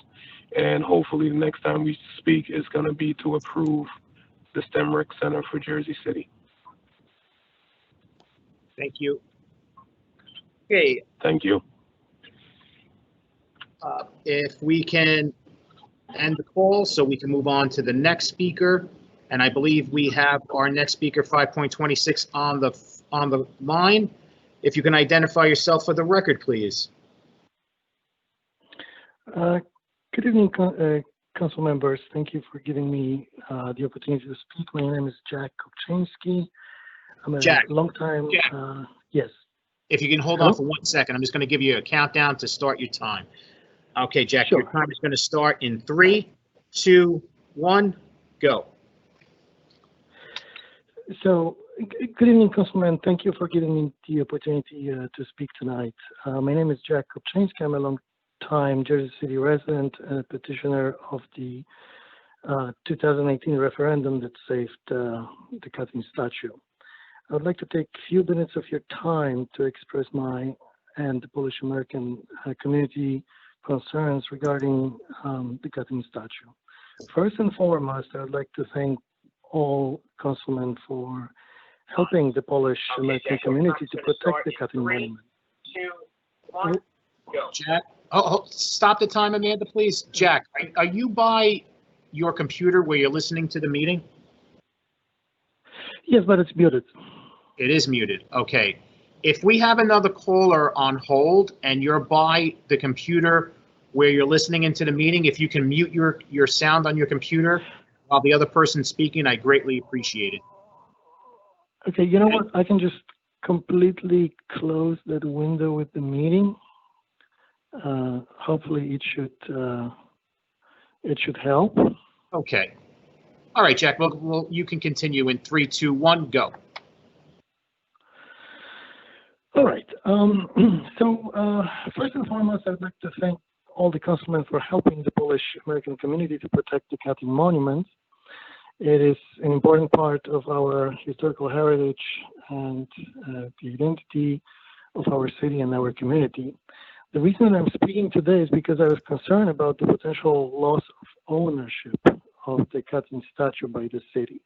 and hopefully the next time we speak is going to be to approve the STEM Rec Center for Jersey City. Thank you. Okay. Thank you. If we can end the call so we can move on to the next speaker, and I believe we have our next speaker 5.26 on the line. If you can identify yourself for the record, please. Good evening, council members. Thank you for giving me the opportunity to speak. My name is Jack Kopczynski. I'm a long-time. Yes. If you can hold on for 1 second, I'm just going to give you a countdown to start your time. Okay, Jack, your time is going to start in 3, 2, 1, go. So, good evening, Councilman. Thank you for giving me the opportunity to speak tonight. My name is Jack Kopczynski. I'm a long-time Jersey City resident and a petitioner of the 2018 referendum that saved the Kathleen statue. I would like to take a few minutes of your time to express my and the Polish American community concerns regarding the cutting statue. First and foremost, I would like to thank all councilmen for helping the Polish American community to protect the cutting monument. 3, 2, 1, go. Jack, stop the time, Amanda, please. Jack, are you by your computer where you're listening to the meeting? Yes, but it's muted. It is muted. Okay. If we have another caller on hold and you're by the computer where you're listening into the meeting, if you can mute your sound on your computer while the other person's speaking, I greatly appreciate it. Okay, you know what? I can just completely close that window with the meeting. Hopefully it should help. Okay. All right, Jack, well, you can continue in 3, 2, 1, go. All right. First and foremost, I'd like to thank all the councilmen for helping the Polish American community to protect the Katyn monument. It is an important part of our historical heritage and the identity of our city and our community. The reason I'm speaking today is because I was concerned about the potential loss of ownership of the Katyn statue by the city.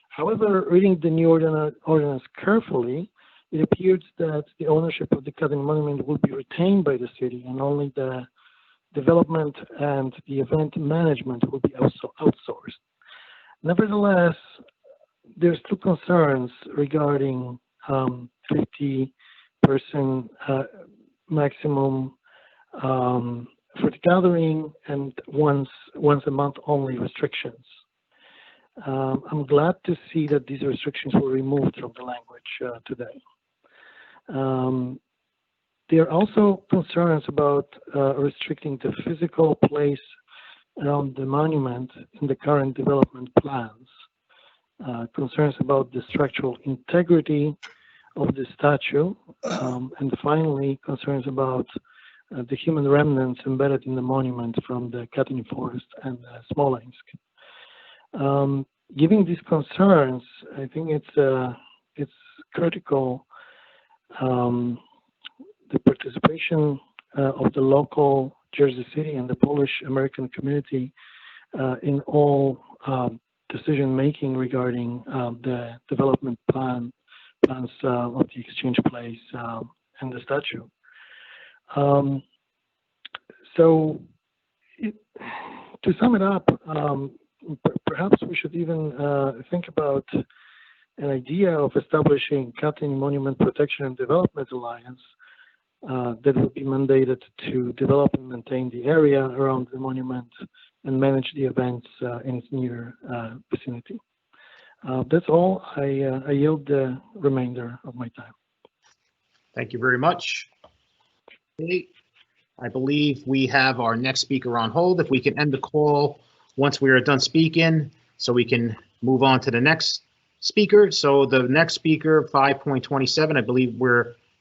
However, reading the new ordinance carefully, it appears that the ownership of the Katyn monument will be retained by the city, and only the development and the event management will be outsourced. Nevertheless, there's still concerns regarding 50-person maximum for the gathering and once a month only restrictions. I'm glad to see that these restrictions were removed from the language today. There are also concerns about restricting the physical place around the monument in the current development plans. Concerns about the structural integrity of the statue, and finally, concerns about the human remnants embedded in the monument from the Katyn Forest and Smolensk. Given these concerns, I think it's critical the participation of the local Jersey City and the Polish American community in all decision-making regarding the development plans of the exchange place and the statue. To sum it up, perhaps we should even think about an idea of establishing Katyn Monument Protection and Development Alliance that would be mandated to develop and maintain the area around the monument and manage the events in its near vicinity. That's all. I yield the remainder of my time. Thank you very much. Okay. I believe we have our next speaker on hold. If we can end the call once we are done speaking, so we can move on to the next speaker. So the next speaker, 5.27, I believe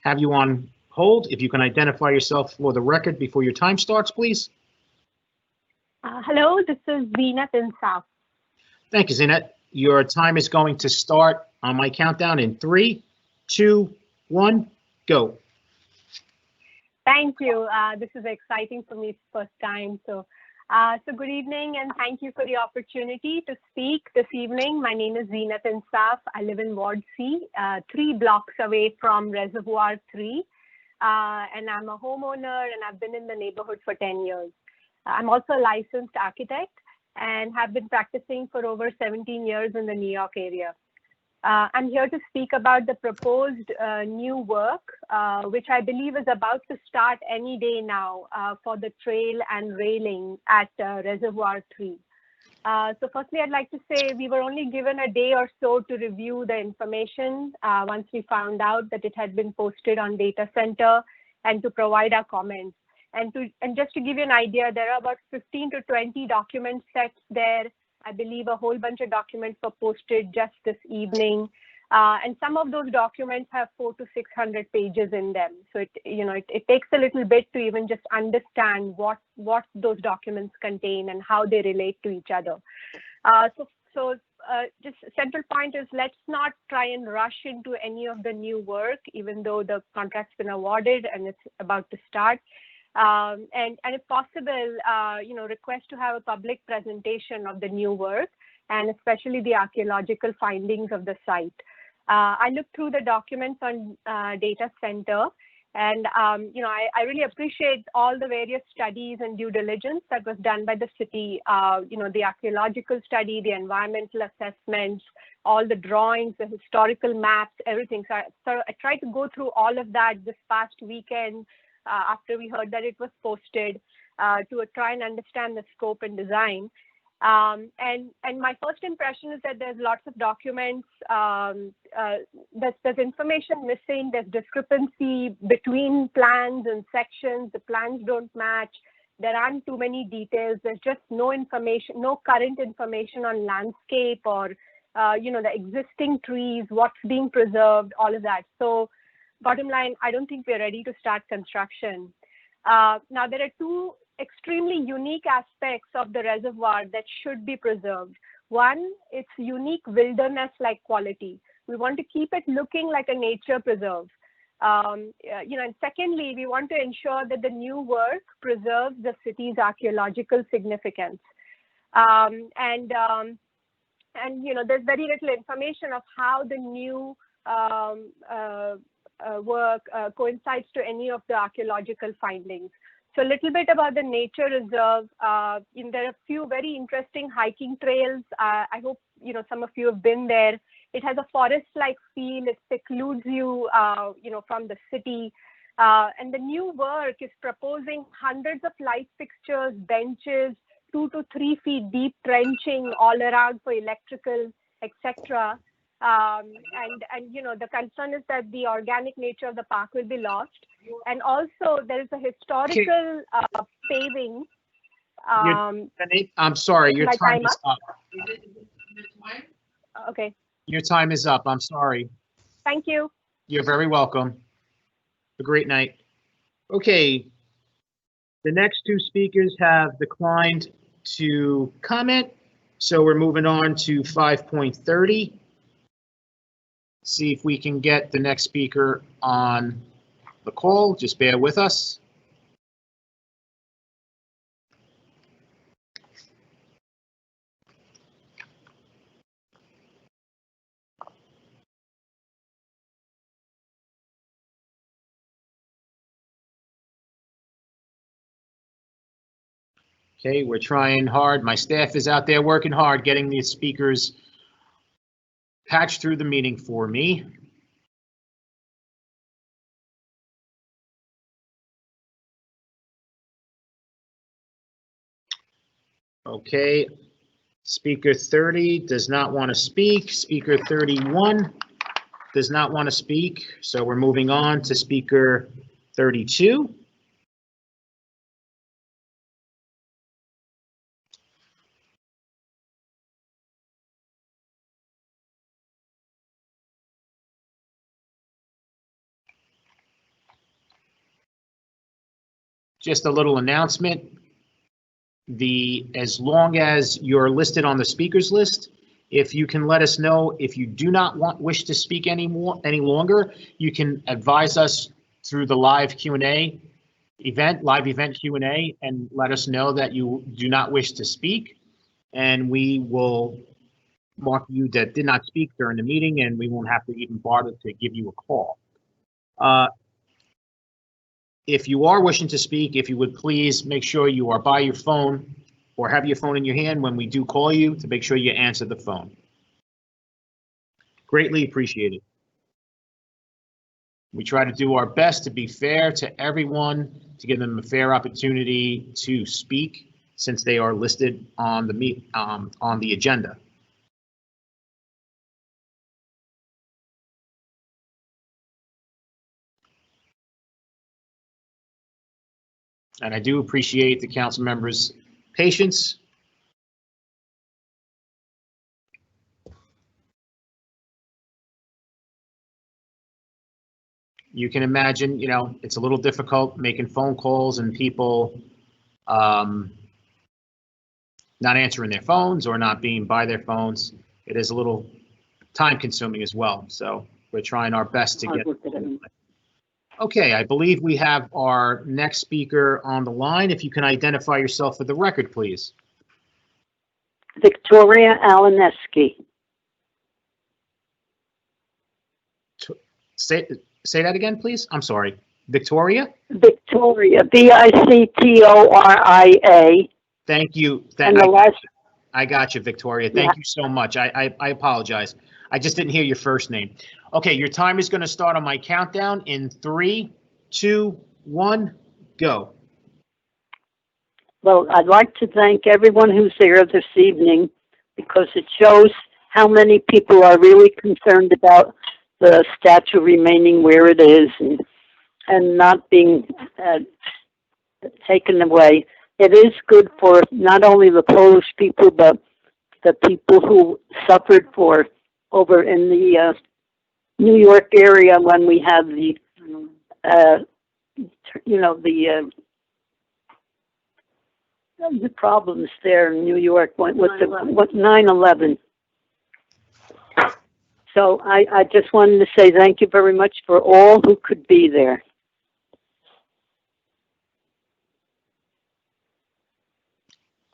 have you on hold. If you can identify yourself for the record before your time starts, please. Hello, this is Zinat Insaf. Thank you, Zinat. Your time is going to start on my countdown in 3, 2, 1, go. Thank you. This is exciting for me, first time. So good evening and thank you for the opportunity to speak this evening. My name is Zinat Insaf. I live in Ward C, 3 blocks away from Reservoir 3. And I'm a homeowner and I've been in the neighborhood for 10 years. I'm also a licensed architect and have been practicing for over 17 years in the New York area. I'm here to speak about the proposed new work, which I believe is about to start any day now for the trail and railing at Reservoir 3. So firstly, I'd like to say we were only given a day or so to review the information once we found out that it had been posted on Data Center and to provide our comments. And just to give you an idea, there are about 15 to 20 document sets there. I believe a whole bunch of documents were posted just this evening. And some of those documents have 400 to 600 pages in them. So it takes a little bit to even just understand what those documents contain and how they relate to each other. Just central point is let's not try and rush into any of the new work, even though the contract's been awarded and it's about to start. And if possible, request to have a public presentation of the new work and especially the archaeological findings of the site. I looked through the documents on data center, and I really appreciate all the various studies and due diligence that was done by the city. The archaeological study, the environmental assessments, all the drawings, the historical maps, everything. So I tried to go through all of that this past weekend after we heard that it was posted to try and understand the scope and design. And my first impression is that there's lots of documents, there's information missing, there's discrepancy between plans and sections, the plans don't match, there aren't too many details, there's just no information, no current information on landscape or, the existing trees, what's being preserved, all of that. So bottom line, I don't think we're ready to start construction. Now, there are two extremely unique aspects of the reservoir that should be preserved. One, its unique wilderness-like quality. We want to keep it looking like a nature preserve. And secondly, we want to ensure that the new work preserves the city's archaeological significance. There's very little information of how the new work coincides to any of the archaeological findings. So a little bit about the nature reserve. There are a few very interesting hiking trails. I hope some of you have been there. It has a forest-like feel. It secludes you, from the city. And the new work is proposing hundreds of light fixtures, benches, 2 to 3 feet deep trenching all around for electrical, etc. The concern is that the organic nature of the park will be lost. And also there is a historical paving. I'm sorry, your time is up. Okay. Your time is up. I'm sorry. Thank you. You're very welcome. Have a great night. Okay. The next two speakers have declined to comment, so we're moving on to 5.30. See if we can get the next speaker on the call. Just bear with us. Okay, we're trying hard. My staff is out there working hard, getting these speakers patched through the meeting for me. Okay, speaker 30 does not want to speak. Speaker 31 does not want to speak. So we're moving on to speaker 32. Just a little announcement. As long as you're listed on the speakers list, if you can let us know if you do not wish to speak any longer, you can advise us through the live Q&A live event Q&A, and let us know that you do not wish to speak, and we will mark you that did not speak during the meeting, and we won't have to even bother to give you a call. If you are wishing to speak, if you would please make sure you are by your phone or have your phone in your hand when we do call you, to make sure you answer the phone. Greatly appreciated. We try to do our best to be fair to everyone, to give them a fair opportunity to speak, since they are listed on the agenda. And I do appreciate the council members' patience. You can imagine, it's a little difficult making phone calls and people not answering their phones or not being by their phones. It is a little time consuming as well. So we're trying our best to get. Okay, I believe we have our next speaker on the line. If you can identify yourself for the record, please. Victoria Alaneski. Say that again, please. I'm sorry. Victoria? Victoria, Victoria. Thank you. And the last, I got you, Victoria. Thank you so much. I apologize. I just didn't hear your first name. Okay, your time is going to start on my countdown in 3, 2, 1, go. well, I'd like to thank everyone who's there this evening because it shows how many people are really concerned about the statue remaining where it is and not being taken away. It is good for not only the Polish people, but the people who suffered for over in the New York area when we had the, the problems there in New York with the 9/11. So I just wanted to say thank you very much for all who could be there.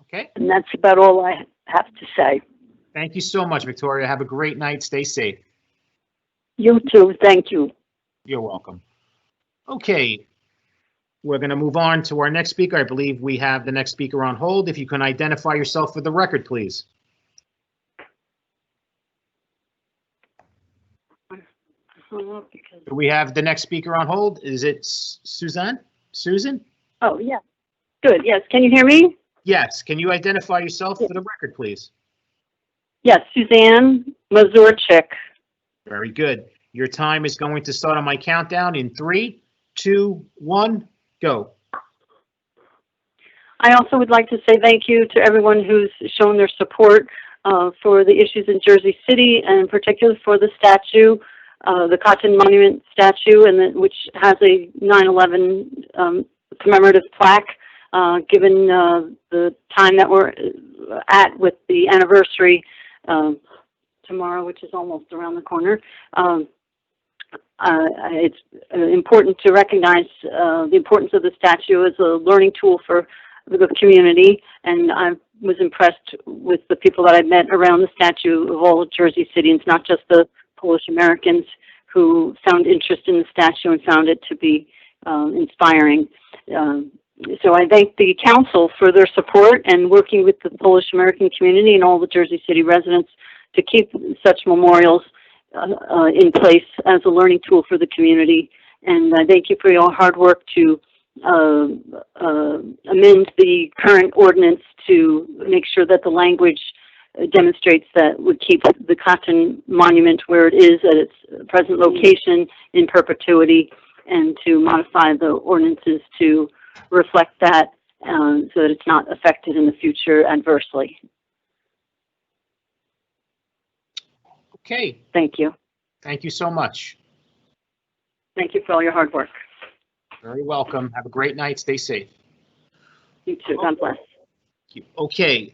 Okay. And that's about all I have to say. Thank you so much, Victoria. Have a great night. Stay safe. You too. Thank you. You're welcome. Okay. We're going to move on to our next speaker. I believe we have the next speaker on hold. If you can identify yourself for the record, please. Do we have the next speaker on hold? Is it Suzanne? Susan? Oh, yeah. Good. Yes. Can you hear me? Yes. Can you identify yourself for the record, please? Yes. Suzanne Mazurchik. Very good. Your time is going to start on my countdown in 3, 2, 1, go. I also would like to say thank you to everyone who's shown their support for the issues in Jersey City, and in particular for the statue, the Cotton Monument statue, and which has a 9/11 commemorative plaque, given the time that we're at with the anniversary tomorrow, which is almost around the corner. It's important to recognize the importance of the statue as a learning tool for the community, and I was impressed with the people that I met around the statue of all of Jersey City. It's not just the Polish Americans who found interest in the statue and found it to be inspiring. So I thank the council for their support and working with the Polish American community and all the Jersey City residents to keep such memorials in place as a learning tool for the community. And I thank you for your hard work to amend the current ordinance to make sure that the language demonstrates that we keep the Cotton Monument where it is at its present location in perpetuity, and to modify the ordinances to reflect that so that it's not affected in the future adversely. Okay. Thank you. Thank you so much. Thank you for all your hard work. Very welcome. Have a great night. Stay safe. You too. God bless. Okay.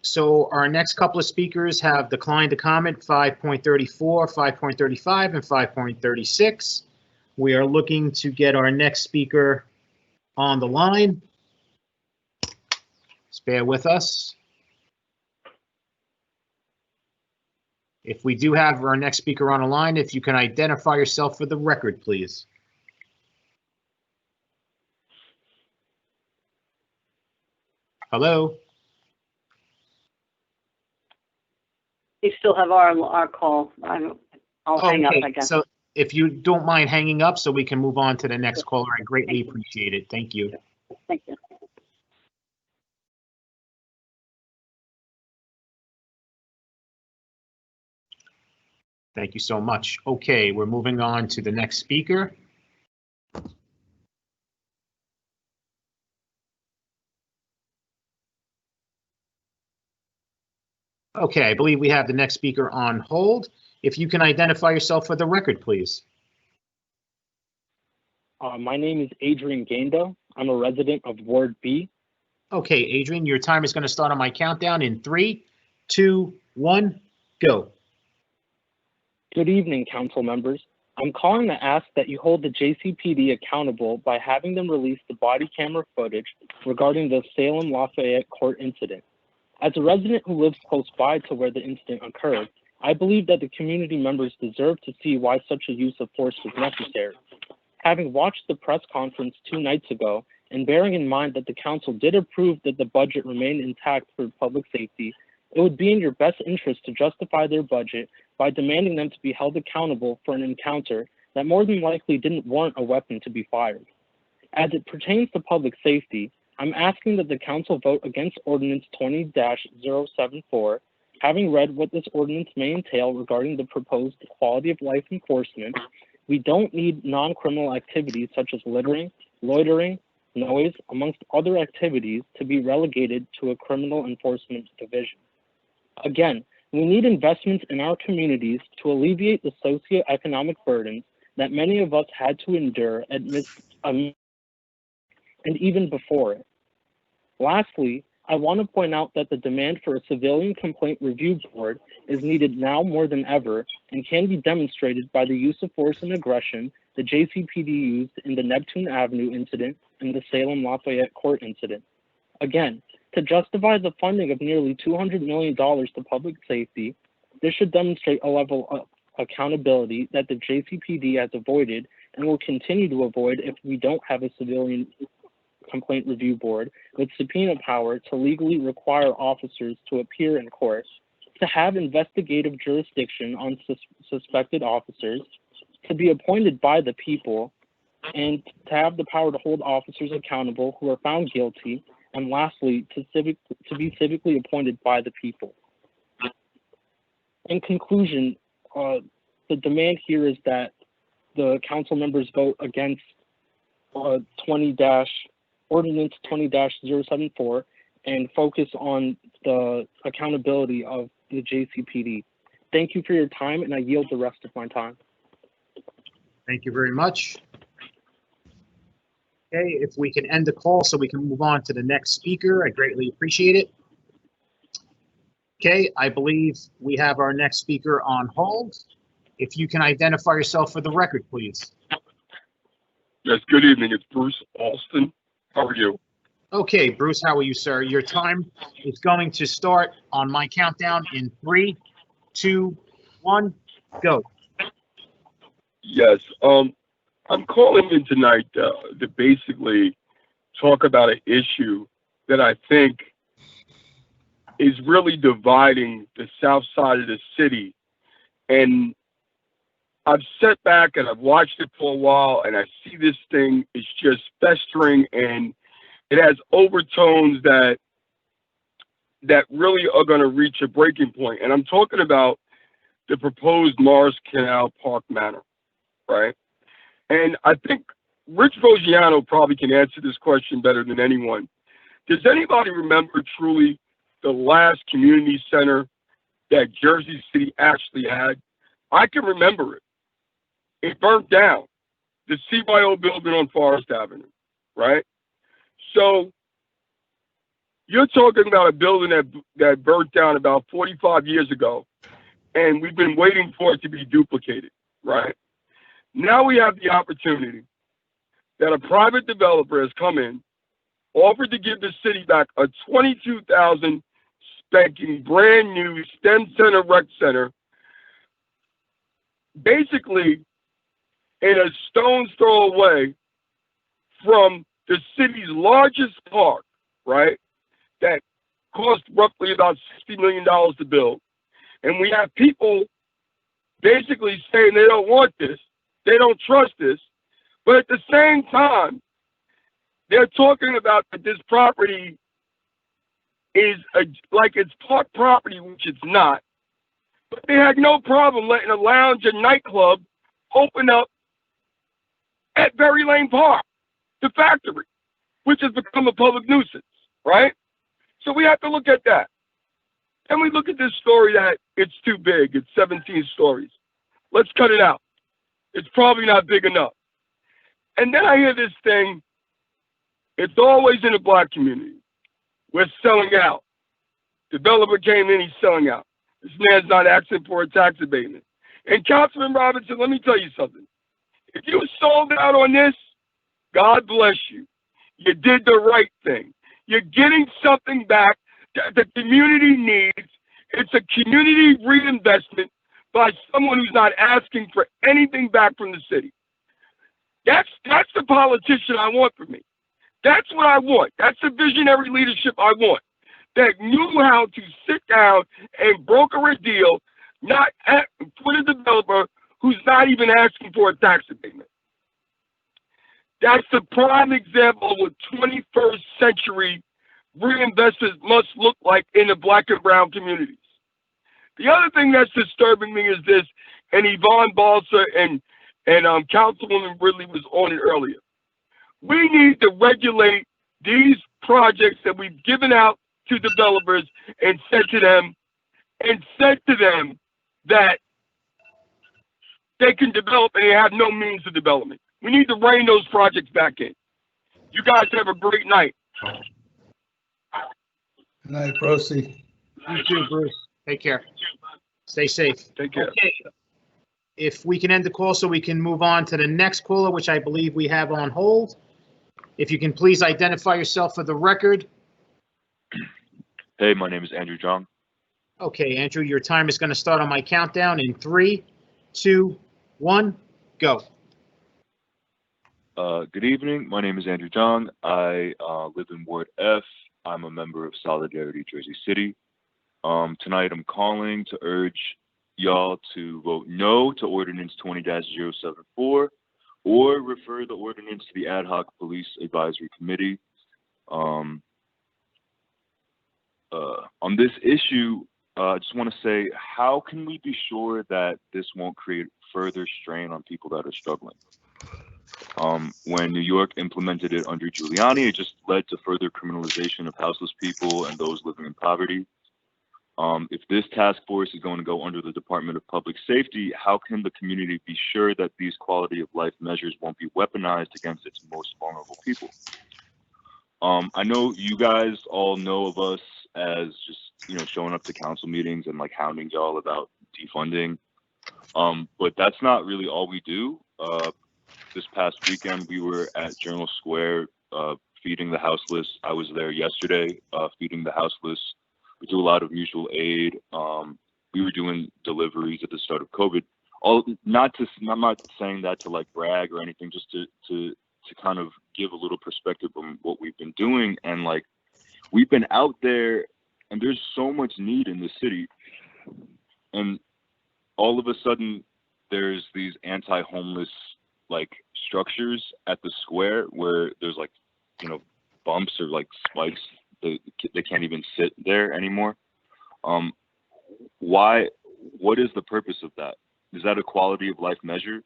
So our next couple of speakers have declined to comment 5.34, 5.35, and 5.36. We are looking to get our next speaker on the line. Just bear with us. If we do have our next speaker on the line, if you can identify yourself for the record, please. Hello? You still have our call. I'll hang up, I guess. So if you don't mind hanging up so we can move on to the next caller, I greatly appreciate it. Thank you. Thank you. Thank you so much. Okay, we're moving on to the next speaker. Okay, I believe we have the next speaker on hold. If you can identify yourself for the record, please. My name is Adrian Gaindo. I'm a resident of Ward B. Okay, Adrian, your time is going to start on my countdown in 3, 2, 1, go. Good evening, council members. I'm calling to ask that you hold the JCPD accountable by having them release the body camera footage regarding the Salem Lafayette Court incident. As a resident who lives close by to where the incident occurred, I believe that the community members deserve to see why such a use of force was necessary. Having watched the press conference 2 nights ago, and bearing in mind that the council did approve that the budget remain intact for public safety, it would be in your best interest to justify their budget by demanding them to be held accountable for an encounter that more than likely didn't warrant a weapon to be fired. As it pertains to public safety, I'm asking that the council vote against Ordinance 20-074, having read what this ordinance may entail regarding the proposed quality of life enforcement. We don't need non-criminal activities such as littering, loitering, noise, amongst other activities to be relegated to a criminal enforcement division. Again, we need investments in our communities to alleviate the socioeconomic burdens that many of us had to endure and even before it. Lastly, I want to point out that the demand for a civilian complaint review board is needed now more than ever and can be demonstrated by the use of force and aggression the JCPD used in the Neptune Avenue incident and the Salem Lafayette Court incident. Again, to justify the funding of nearly $200 million to public safety, this should demonstrate a level of accountability that the JCPD has avoided and will continue to avoid if we don't have a civilian complaint review board with subpoena power to legally require officers to appear in court, to have investigative jurisdiction on suspected officers, to be appointed by the people, and to have the power to hold officers accountable who are found guilty, and lastly, to be civically appointed by the people. In conclusion, the demand here is that the council members vote against Ordinance 20-074 and focus on the accountability of the JCPD. Thank you for your time, and I yield the rest of my time. Thank you very much. Okay, if we can end the call so we can move on to the next speaker, I greatly appreciate it. Okay, I believe we have our next speaker on hold. If you can identify yourself for the record, please. Yes, good evening. It's Bruce Alston. How are you? Okay, Bruce, how are you, sir? Your time is going to start on my countdown in 3, 2, 1, go. Yes, I'm calling in tonight to basically talk about an issue that I think is really dividing the south side of the city. And I've sat back and I've watched it for a while, and I see this thing is just festering, and it has overtones that really are going to reach a breaking point. And I'm talking about the proposed Morris Canal Park Manor, right? And I think Rich Vogiano probably can answer this question better than anyone. Does anybody remember truly the last community center that Jersey City actually had? I can remember it. It burnt down. The CYO building on Forest Avenue, right? So you're talking about a building that burnt down about 45 years ago, and we've been waiting for it to be duplicated, right? Now we have the opportunity that a private developer has come in, offered to give the city back a 22,000 spanking brand new STEM Center Rec Center, basically in a stone's throw away from the city's largest park, right? That cost roughly about $60 million to build. And we have people basically saying they don't want this, they don't trust this, but at the same time, they're talking about that this property is like it's park property, which it's not. But they had no problem letting a lounge and nightclub open up at Berry Lane Park, the factory, which has become a public nuisance, right? So we have to look at that. And we look at this story that it's too big, it's 17 stories. Let's cut it out. It's probably not big enough. And then I hear this thing, it's always in the black community. We're selling out. Developer came in, he's selling out. This man's not asking for a tax abatement. And Councilman Robinson, let me tell you something. If you sold out on this, God bless you. You did the right thing. You're getting something back that the community needs. It's a community reinvestment by someone who's not asking for anything back from the city. That's the politician I want for me. That's what I want. That's the visionary leadership I want. That knew how to sit down and broker a deal, not for the developer who's not even asking for a tax abatement. That's the prime example of what 21st century reinvestors must look like in the Black and brown communities. The other thing that's disturbing me is this, and Yvonne Balsa and Councilwoman Ridley was on it earlier. We need to regulate these projects that we've given out to developers and said to them that they can develop and they have no means of development. We need to rein those projects back in. You guys have a great night. Good night, Procy. You too, Bruce. Take care. Stay safe. Take care. Okay. If we can end the call so we can move on to the next caller, which I believe we have on hold. If you can please identify yourself for the record. Hey, my name is Andrew Jong. Okay, Andrew, your time is going to start on my countdown in 3, 2, 1, go. Good evening. My name is Andrew Jong. I live in Ward F. I'm a member of Solidarity Jersey City. Tonight I'm calling to urge y'all to vote no to Ordinance 20-074 or refer the ordinance to the Ad Hoc Police Advisory Committee. On this issue, I just want to say, how can we be sure that this won't create further strain on people that are struggling? When New York implemented it under Giuliani, it just led to further criminalization of houseless people and those living in poverty. If this task force is going to go under the Department of Public Safety, how can the community be sure that these quality of life measures won't be weaponized against its most vulnerable people? I know you guys all know of us as just, showing up to council meetings and like hounding y'all about defunding. But that's not really all we do. This past weekend, we were at Journal Square feeding the houseless. I was there yesterday feeding the houseless. We do a lot of mutual aid. We were doing deliveries at the start of COVID. I'm not saying that to like brag or anything, just to kind of give a little perspective on what we've been doing. And like, we've been out there and there's so much need in the city. And all of a sudden there's these anti-homeless like structures at the square where there's like, bumps or like spikes. They can't even sit there anymore. What is the purpose of that? Is that a quality of life measure?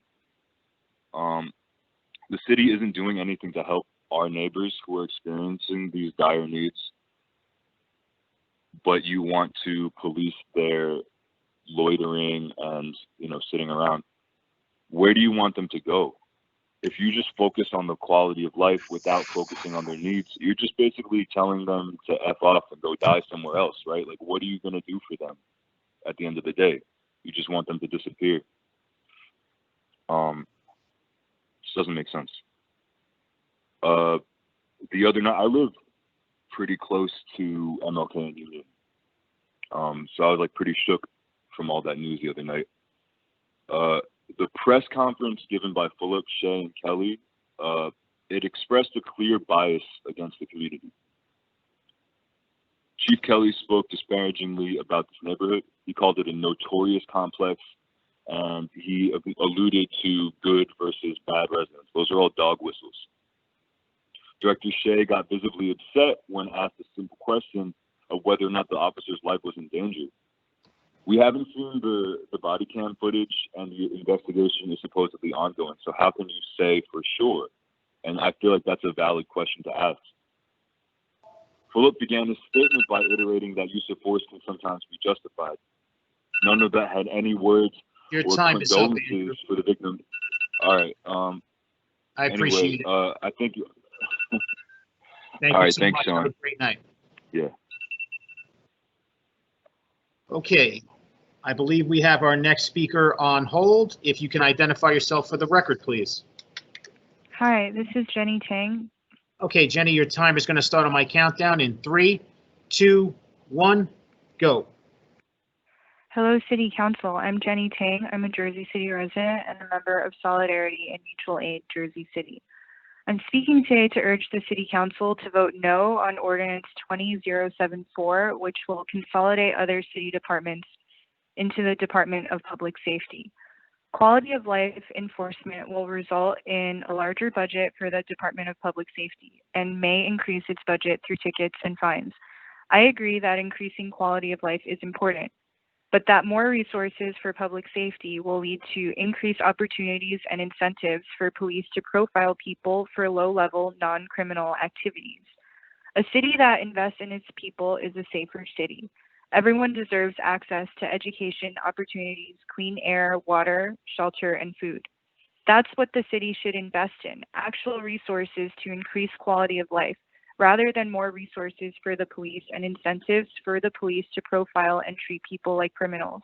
The city isn't doing anything to help our neighbors who are experiencing these dire needs, but you want to police their loitering and, sitting around. Where do you want them to go? If you just focus on the quality of life without focusing on their needs, you're just basically telling them to F off and go die somewhere else, right? Like, what are you going to do for them at the end of the day? You just want them to disappear. Just doesn't make sense. The other night, I live pretty close to MLK and Union. So I was like pretty shook from all that news the other night. The press conference given by Philip, Shea, and Kelly, it expressed a clear bias against the community. Chief Kelly spoke disparagingly about this neighborhood. He called it a notorious complex, and he alluded to good versus bad residents. Those are all dog whistles. Director Shea got visibly upset when asked a simple question of whether or not the officer's life was in danger. We haven't seen the body cam footage, and the investigation is supposedly ongoing. So how can you say for sure? And I feel like that's a valid question to ask. Philip began his statement by iterating that use of force can sometimes be justified. None of that had any words Your or time is up, condolences for the victim. All right. I appreciate it. I think you. Thank All you right. so Thanks, much. Sean. Have a great night. Yeah. Okay. I believe we have our next speaker on hold. If you can identify yourself for the record, please. Hi, this is Jenny Tang. Okay, Jenny, your time is going to start on my countdown in 3, 2, 1, go. Hello, City Council. I'm Jenny Tang. I'm a Jersey City resident and a member of Solidarity and Mutual Aid Jersey City. I'm speaking today to urge the City Council to vote no on Ordinance 20074, which will consolidate other city departments into the Department of Public Safety. Quality of life enforcement will result in a larger budget for the Department of Public Safety and may increase its budget through tickets and fines. I agree that increasing quality of life is important, but that more resources for public safety will lead to increased opportunities and incentives for police to profile people for low-level, non-criminal activities. A city that invests in its people is a safer city. Everyone deserves access to education, opportunities, clean air, water, shelter, and food. That's what the city should invest in, actual resources to increase quality of life, rather than more resources for the police and incentives for the police to profile and treat people like criminals.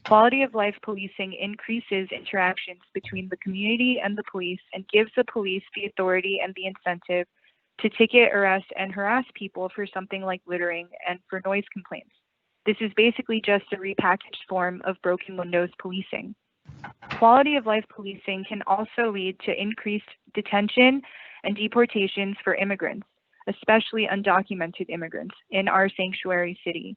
Quality of life policing increases interactions between the community and the police and gives the police the authority and the incentive to ticket, arrest, and harass people for something like littering and for noise complaints. This is basically just a repackaged form of broken windows policing. Quality of life policing can also lead to increased detention and deportations for immigrants, especially undocumented immigrants, in our sanctuary city.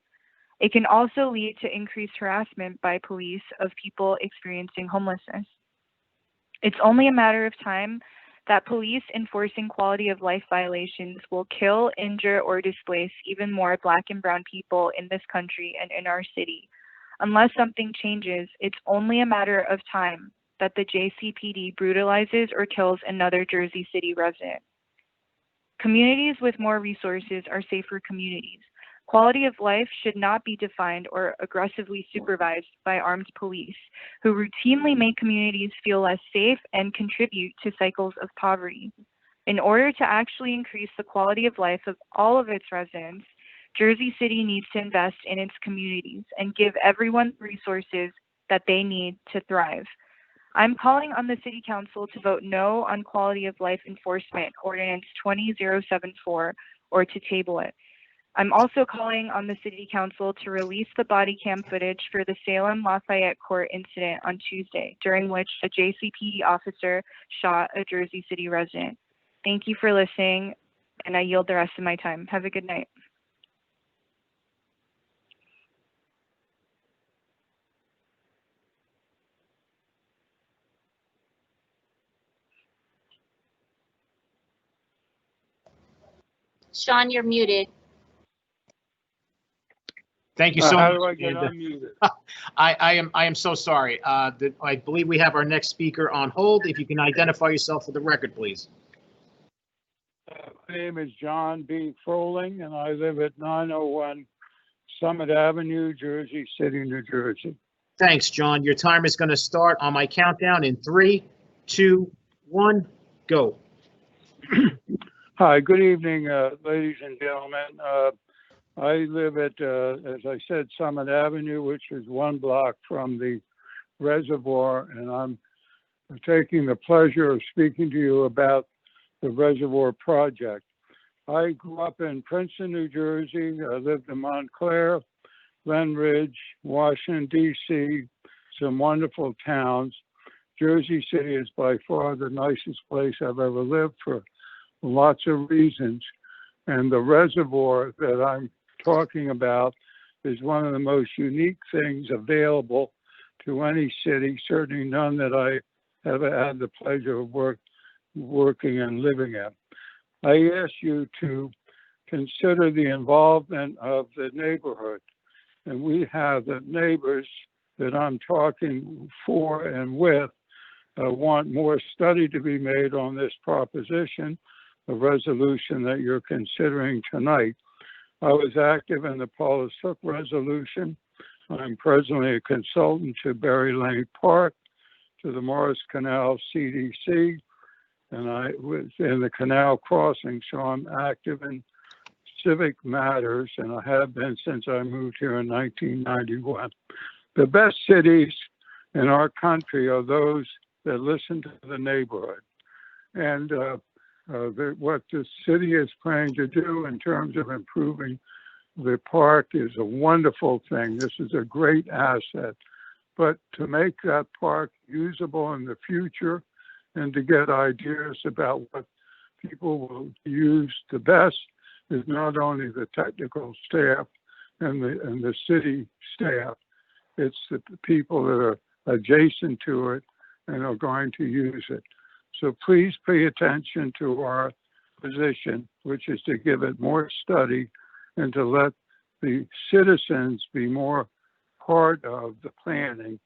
It can also lead to increased harassment by police of people experiencing homelessness. It's only a matter of time that police enforcing quality of life violations will kill, injure, or displace even more Black and brown people in this country and in our city. Unless something changes, it's only a matter of time that the JCPD brutalizes or kills another Jersey City resident. Communities with more resources are safer communities. Quality of life should not be defined or aggressively supervised by armed police who routinely make communities feel less safe and contribute to cycles of poverty. In order to actually increase the quality of life of all of its residents, Jersey City needs to invest in its communities and give everyone the resources that they need to thrive. I'm calling on the City Council to vote no on Quality of Life Enforcement Ordinance 20074 or to table it. I'm also calling on the City Council to release the body cam footage for the Salem Lafayette Court incident on Tuesday, during which a JCPD officer shot a Jersey City resident. Thank you for listening, and I yield the rest of my time. Have a good night. Sean, you're muted. Thank you so How much. do I get Amanda. unmuted? I am so sorry. I believe we have our next speaker on hold. If you can identify yourself for the record, please. My name is John B. Froling, and I live at 901 Summit Avenue, Jersey City, New Jersey. Thanks, John. Your time is going to start on my countdown in 3, 2, 1, go. Hi, good evening, ladies and gentlemen. I live at, as I said, Summit Avenue, which is 1 block from the reservoir, and I'm taking the pleasure of speaking to you about the reservoir project. I grew up in Princeton, New Jersey. I lived in Montclair, Glen Ridge, Washington, D.C., some wonderful towns. Jersey City is by far the nicest place I've ever lived for lots of reasons. And the reservoir that I'm talking about is one of the most unique things available to any city, certainly none that I have had the pleasure of working and living in. I ask you to consider the involvement of the neighborhood. And we have the neighbors that I'm talking for and with want more study to be made on this proposition, the resolution that you're considering tonight. I was active in the Paulus Hook resolution. I'm presently a consultant to Berry Lane Park, to the Morris Canal CDC, and I was in the canal crossing, so I'm active in civic matters, and I have been since I moved here in 1991. The best cities in our country are those that listen to the neighborhood. And what the city is planning to do in terms of improving the park is a wonderful thing. This is a great asset. But to make that park usable in the future and to get ideas about what people will use the best is not only the technical staff and the city staff, it's the people that are adjacent to it and are going to use it. So please pay attention to our position, which is to give it more study and to let the citizens be more part of the planning,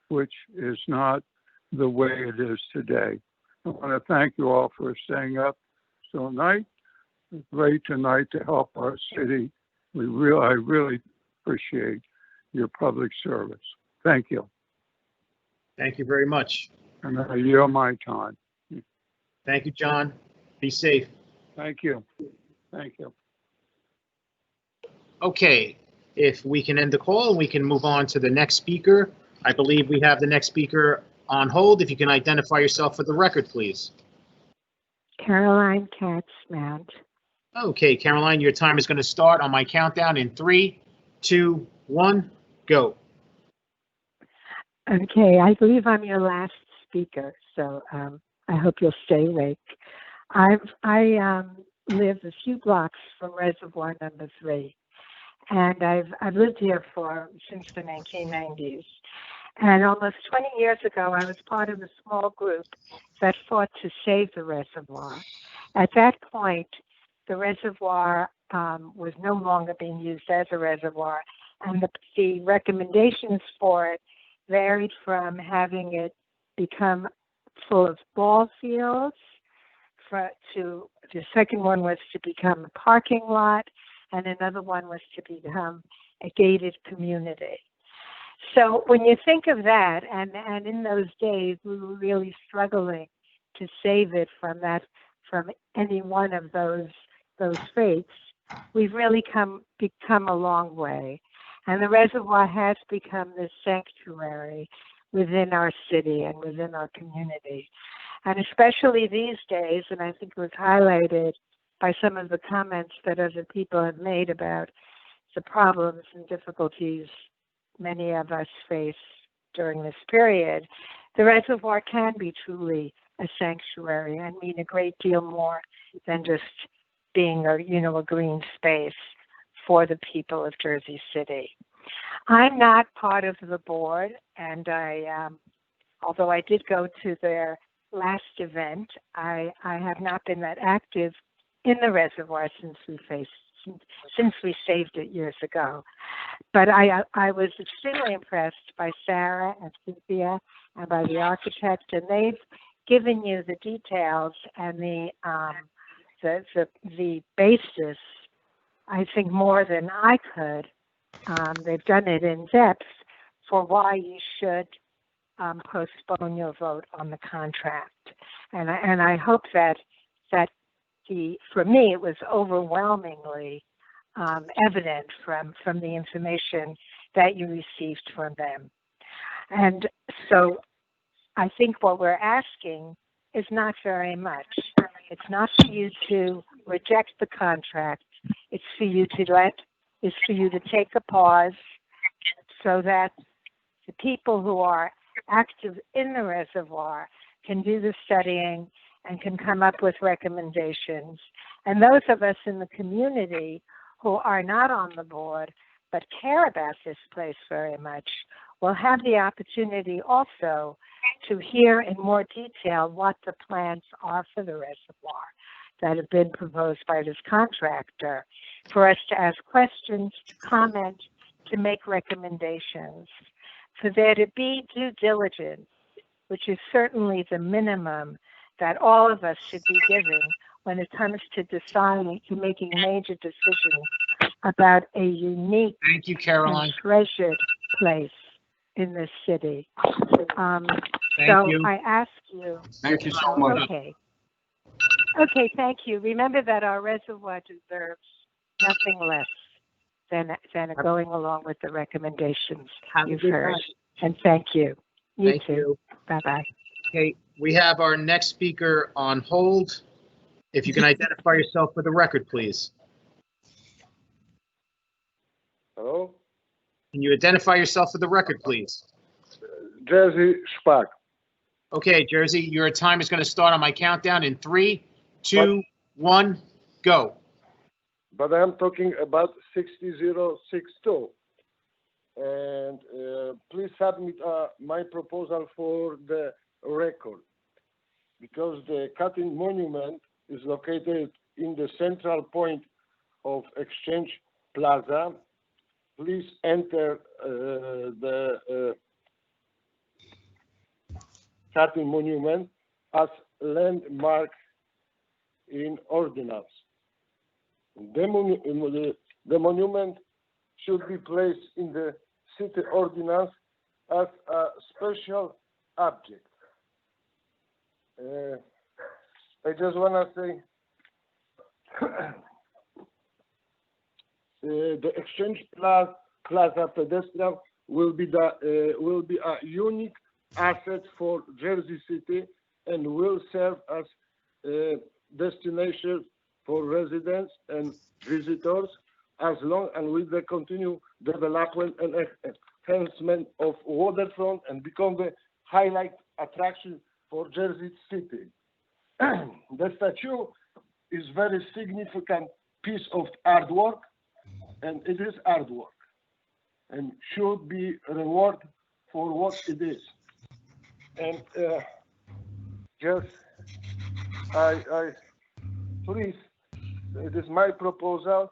which is not the way it is today. I want to thank you all for staying up so late tonight to help our city. I really appreciate your public service. Thank you. Thank you very much. And I yield my time. Thank you, John. Be safe. Thank you. Thank you. Okay, if we can end the call, we can move on to the next speaker. I believe we have the next speaker on hold. If you can identify yourself for the record, please. Caroline Katz-Mount. Okay, Caroline, your time is going to start on my countdown in 3, 2, 1, go. Okay, I believe I'm your last speaker, so I hope you'll stay awake. I live a few blocks from Reservoir Number 3, and I've lived here since the 1990s. And almost 20 years ago, I was part of a small group that fought to save the reservoir. At that point, the reservoir was no longer being used as a reservoir, and the recommendations for it varied from having it become full of ball fields, to the second one was to become a parking lot, and another one was to become a gated community. So when you think of that, and in those days we were really struggling to save it from any one of those fates, we've really become a long way. And the reservoir has become this sanctuary within our city and within our community. And especially these days, and I think it was highlighted by some of the comments that other people have made about the problems and difficulties many of us face during this period, the reservoir can be truly a sanctuary and mean a great deal more than just being a green space for the people of Jersey City. I'm not part of the board, and although I did go to their last event, I have not been that active in the reservoir since we saved it years ago. But I was extremely impressed by Sarah and Cynthia and by the architect, and they've given you the details and the basis, I think, more than I could. They've done it in depth for why you should postpone your vote on the contract. And I hope that for me, it was overwhelmingly evident from the information that you received from them. And so I think what we're asking is not very much. It's not for you to reject the contract. It's for you to take a pause so that the people who are active in the reservoir can do the studying and can come up with recommendations. And those of us in the community who are not on the board but care about this place very much will have the opportunity also to hear in more detail what the plans are for the reservoir that have been proposed by this contractor, for us to ask questions, to comment, to make recommendations, for there to be due diligence, which is certainly the minimum that all of us should be giving when it comes to deciding, to making major decisions about a unique Thank you, Caroline. and treasured place in this city. Thank you. I ask you. Thank you so much. Okay, thank you. Remember that our reservoir deserves nothing less than going along with the recommendations Have a you've good heard. night. And thank you. You Thank too. you. Bye-bye. Okay, we have our next speaker on hold. If you can identify yourself for the record, please. Hello? Can you identify yourself for the record, please? Jerzy Szpak. Okay, Jerzy, your time is going to start on my countdown in 3, 2, 1, go. But I'm talking about 60062. And please submit my proposal for the record. Because the cutting monument is located in the central point of Exchange Plaza. Please enter the cutting monument as landmark in ordinance. The monument should be placed in the city ordinance as a special object. I just want to say the Exchange Plaza pedestrian will be a unique asset for Jersey City and will serve as a destination for residents and visitors as long as with the continued development and enhancement of waterfront and become the highlight attraction for Jersey City. The statue is very significant piece of artwork, and it is artwork and should be rewarded for what it is. And just I please, it is my proposal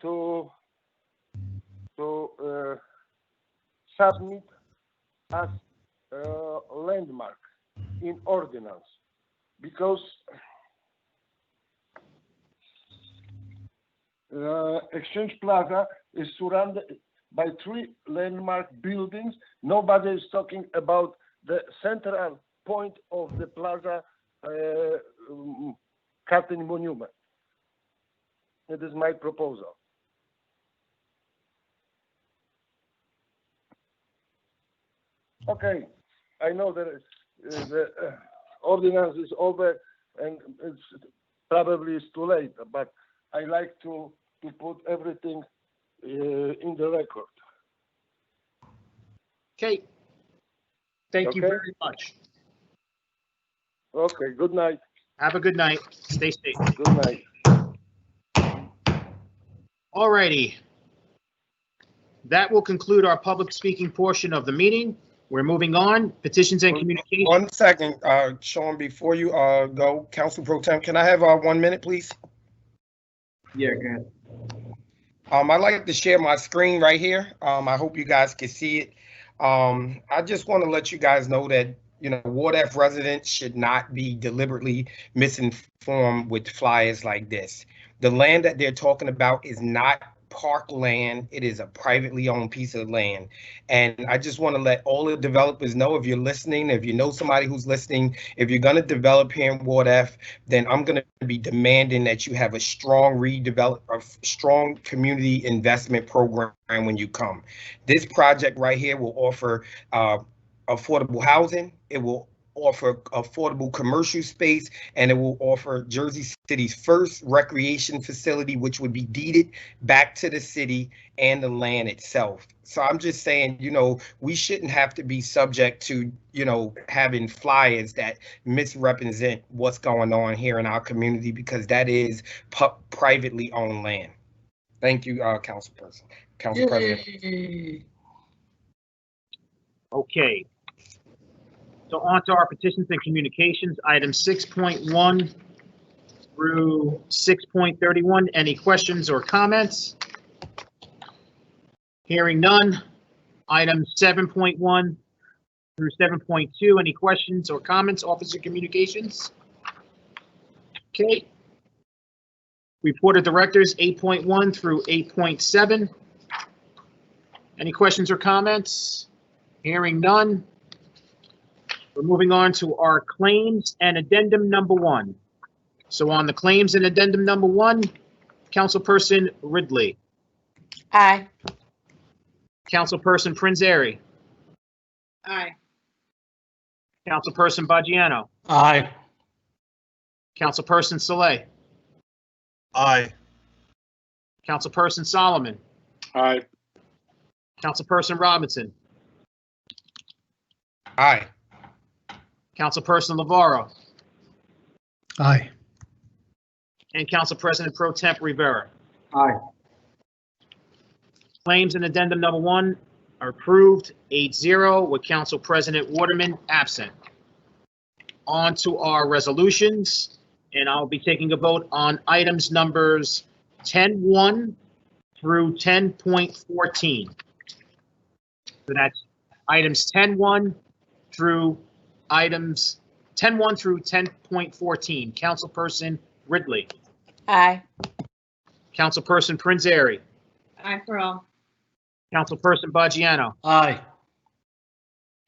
to submit as a landmark in ordinance, because Exchange Plaza is surrounded by 3 landmark buildings. Nobody is talking about the central point of the plaza cutting monument. It is my proposal. Okay, I know that the ordinance is over and it's probably too late, but I like to put everything in the record. Okay. Thank you very much. Okay, good night. Have a good night. Stay safe. Good night. All righty. That will conclude our public speaking portion of the meeting. We're moving on. Petitions and communications. 1 second, Sean, before you go, Council Pro Tem, can I have 1 minute, please? Yeah, go ahead. I'd like to share my screen right here. I hope you guys can see it. I just want to let you guys know that, Ward F residents should not be deliberately misinformed with flyers like this. The land that they're talking about is not park land. It is a privately owned piece of land. And I just want to let all the developers know, if you're listening, if you know somebody who's listening, if you're going to develop here in Ward F, then I'm going to be demanding that you have a strong strong community investment program when you come. This project right here will offer affordable housing. It will offer affordable commercial space, and it will offer Jersey City's first recreation facility, which would be deeded back to the city and the land itself. So I'm just saying, we shouldn't have to be subject to, having flyers that misrepresent what's going on here in our community, because that is privately owned land. Thank you, Council President. Okay. So on to our petitions and communications, items 6.1 through 6.31. Any questions or comments? Hearing none. Items 7.1 through 7.2. Any questions or comments, Officer Communications? Okay. Report of Directors 8.1 through 8.7. Any questions or comments? Hearing none. We're moving on to our claims and addendum number 1. So on the claims and addendum number 1, Councilperson Ridley. Aye. Councilperson Prinzary. Aye. Councilperson Baggiano. Aye. Councilperson Saleh. Aye. Councilperson Solomon. Aye. Councilperson Robinson. Aye. Councilperson Navarro. Aye. And Council President Pro Temp Rivera. Aye. Claims and addendum number 1 are approved 8-0 with Council President Waterman absent. On to our resolutions, and I'll be taking a vote on items numbers 10-1 through 10.14. So that's items 10-1 through items 10-1 through 10.14. Councilperson Ridley. Aye. Councilperson Prinzary. Aye for all. Councilperson Baggiano. Aye.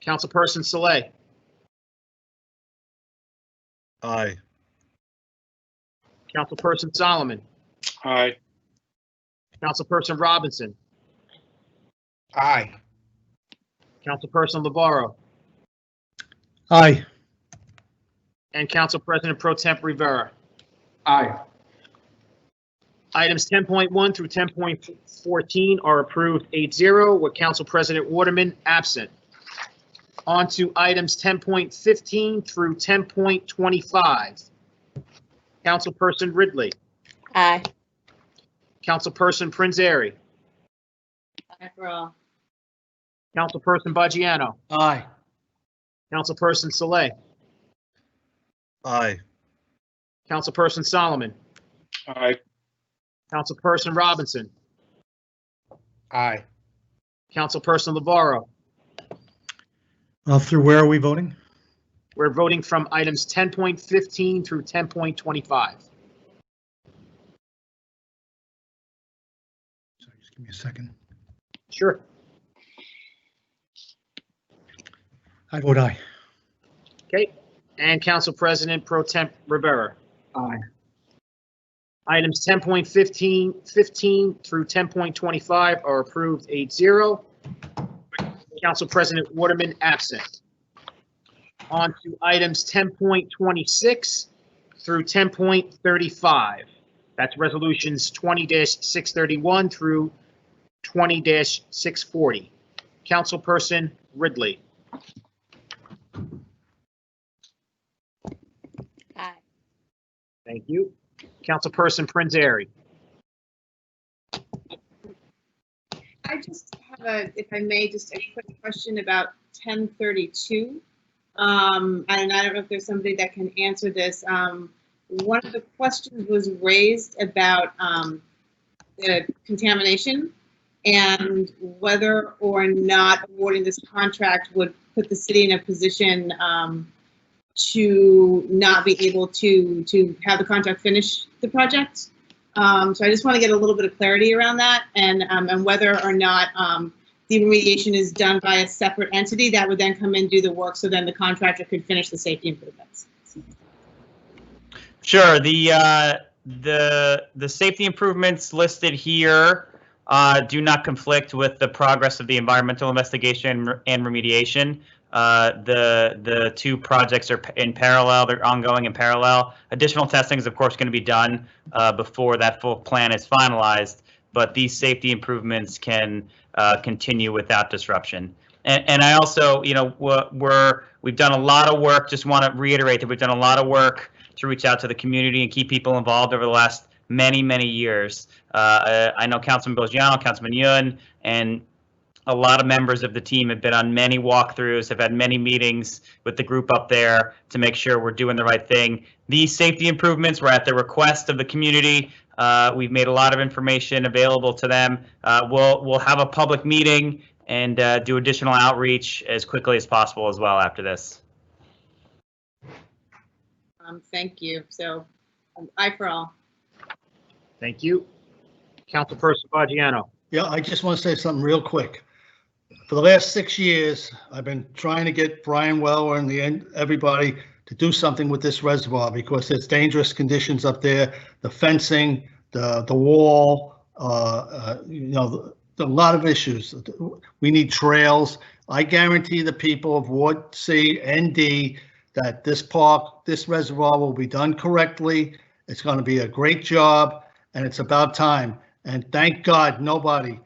Councilperson Saleh. Aye. Councilperson Solomon. Aye. Councilperson Robinson. Aye. Councilperson Navarro. Aye. And Council President Pro Temp Rivera. Aye. Items 10.1 through 10.14 are approved 8-0 with Council President Waterman absent. On to items 10.15 through 10.25. Councilperson Ridley. Aye. Councilperson Prinzary. Aye for all. Councilperson Baggiano. Aye. Councilperson Saleh. Aye. Councilperson Solomon. Aye. Councilperson Robinson. Aye. Councilperson Navarro. Through where are we voting? We're voting from items 10.15 through 10.25. Sorry, just give me a second. Sure. I vote aye. Okay. And Council President Pro Temp Rivera. Aye. Items 10.15 through 10.25 are approved 8-0. Council President Waterman absent. On to items 10.26 through 10.35. That's resolutions 20-631 through 20-640. Councilperson Ridley. Aye. Thank you. Councilperson Prinzary. I just have if I may, just a quick question about 1032. And I don't know if there's somebody that can answer this. One of the questions was raised about the contamination and whether or not awarding this contract would put the city in a position to not be able to have the contract finish the project. So I just want to get a little bit of clarity around that and whether or not the remediation is done by a separate entity that would then come in and do the work so then the contractor could finish the safety improvements. Sure. The safety improvements listed here do not conflict with the progress of the environmental investigation and remediation. The two projects are in parallel. They're ongoing in parallel. Additional testing is, of course, going to be done before that full plan is finalized. But these safety improvements can continue without disruption. And I also, we've done a lot of work. Just want to reiterate that we've done a lot of work to reach out to the community and keep people involved over the last many, many years. I know Councilman Baggiano, Councilman Yun, and a lot of members of the team have been on many walkthroughs, have had many meetings with the group up there to make sure we're doing the right thing. These safety improvements were at the request of the community. We've made a lot of information available to them. We'll have a public meeting and do additional outreach as quickly as possible as well after this. Thank you. So, aye for all. Thank you. Councilperson Baggiano. Yeah, I just want to say something real quick. For the last 6 years, I've been trying to get Brian Weller and everybody to do something with this reservoir because there's dangerous conditions up there. The fencing, the wall, a lot of issues. We need trails. I guarantee the people of Ward C and D that this reservoir will be done correctly. It's going to be a great job, and it's about time. And thank God nobody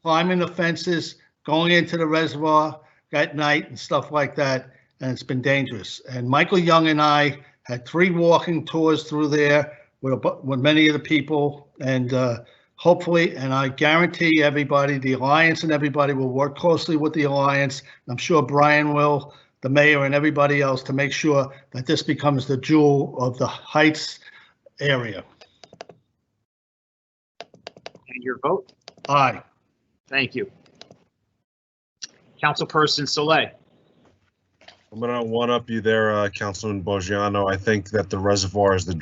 climbing the fences, going into the reservoir at night and stuff like that, and it's been dangerous. And Michael Young and I had 3 walking tours through there with many of the people, and hopefully, and I guarantee everybody, the Alliance and everybody will work closely with the Alliance. I'm sure Brian will, the mayor and everybody else, to make sure that this becomes the jewel of the Heights area. And your vote? Aye. Thank you. Councilperson Soleil. I'm gonna one-up you there, Councilman Boggiano. I think that the reservoir is the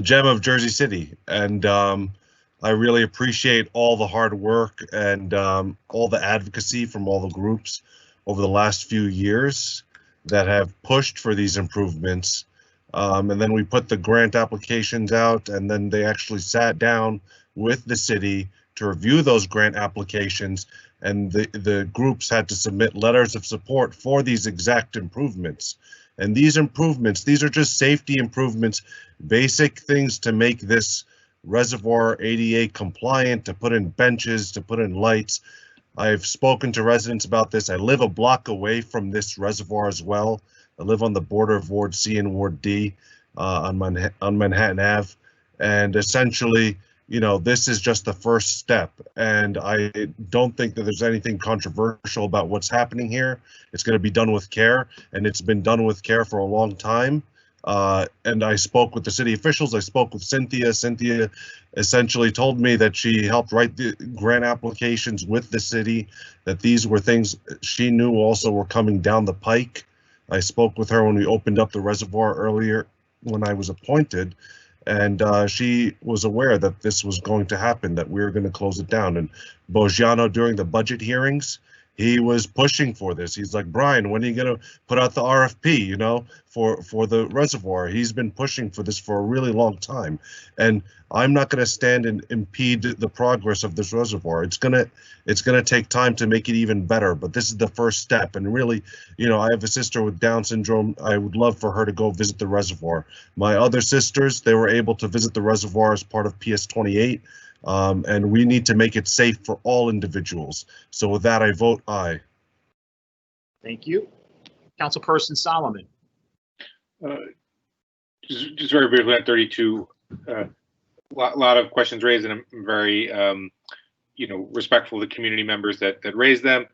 gem of Jersey City, and I really appreciate all the hard work and all the advocacy from all the groups over the last few years that have pushed for these improvements. And then we put the grant applications out, and then they actually sat down with the city to review those grant applications, and the groups had to submit letters of support for these exact improvements. And these improvements, these are just safety improvements, basic things to make this reservoir ADA compliant, to put in benches, to put in lights. I've spoken to residents about this. I live a block away from this reservoir as well. I live on the border of Ward C and Ward D on Manhattan Ave. And essentially, you know, this is just the first step. And I don't think that there's anything controversial about what's happening here. It's going to be done with care, and it's been done with care for a long time. And I spoke with the city officials. I spoke with Cynthia. Cynthia essentially told me that she helped write the grant applications with the city, that these were things she knew also were coming down the pike. I spoke with her when we opened up the reservoir earlier when I was appointed, and she was aware that this was going to happen, that we were going to close it down. And Boggiano, during the budget hearings, he was pushing for this. He's like, Brian, when are you going to put out the RFP, you know, for the reservoir? He's been pushing for this for a really long time. And I'm not going to stand and impede the progress of this reservoir. It's going to take time to make it even better, but this is the first step. And really, you know, I have a sister with Down syndrome. I would love for her to go visit the reservoir. My other sisters, they were able to visit the reservoir as part of PS 28. And we need to make it safe for all individuals. So with that, I vote aye. Thank you. Councilperson Solomon. Just very briefly on 32, lot of questions raised, and I'm very, you know, respectful of the community members that raised them.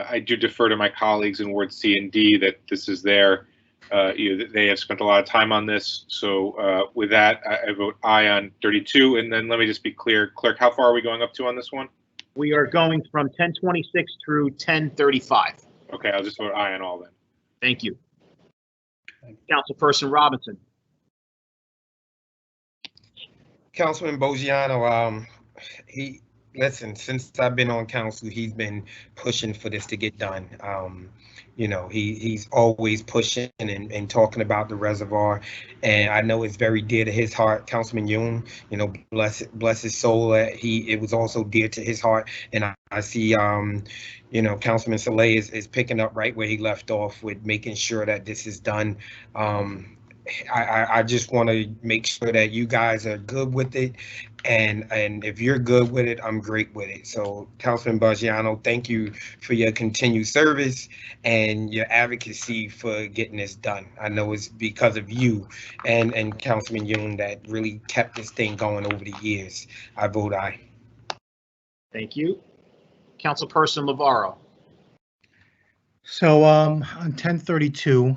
I do defer to my colleagues in Ward C and D that this is their, you know, they have spent a lot of time on this. So with that, I vote aye on 32. And then let me just be clear, Clerk, how far are we going up to on this one? We are going from 1026 through 1035. Okay, I'll just vote aye on all then. Thank you. Councilperson Robinson. Councilman Boggiano, listen, since I've been on council, he's been pushing for this to get done. You know, he's always pushing and talking about the reservoir, and I know it's very dear to his heart. Councilman Yoon, you know, bless his soul. It was also dear to his heart, and I see, you know, Councilman Soleil is picking up right where he left off with making sure that this is done. I just want to make sure that you guys are good with it, and if you're good with it, I'm great with it. So, Councilman Boggiano, thank you for your continued service and your advocacy for getting this done. I know it's because of you and Councilman Yoon that really kept this thing going over the years. I vote aye. Thank you. Councilperson Navarro. So on 1032,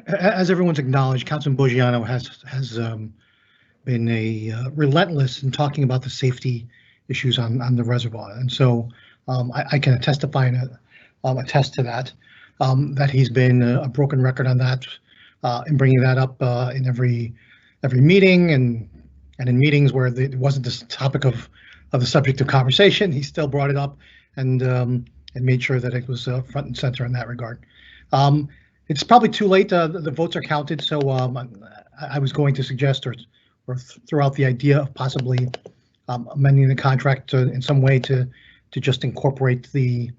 as everyone's acknowledged, Councilman Boggiano has been relentless in talking about the safety issues on the reservoir, and so I can testify and attest to that. That he's been a broken record on that, in bringing that up in every meeting and in meetings where it wasn't this topic of the subject of conversation. He still brought it up and made sure that it was front and center in that regard. It's probably too late. The votes are counted, so I was going to suggest or throw out the idea of possibly amending the contract in some way to just incorporate the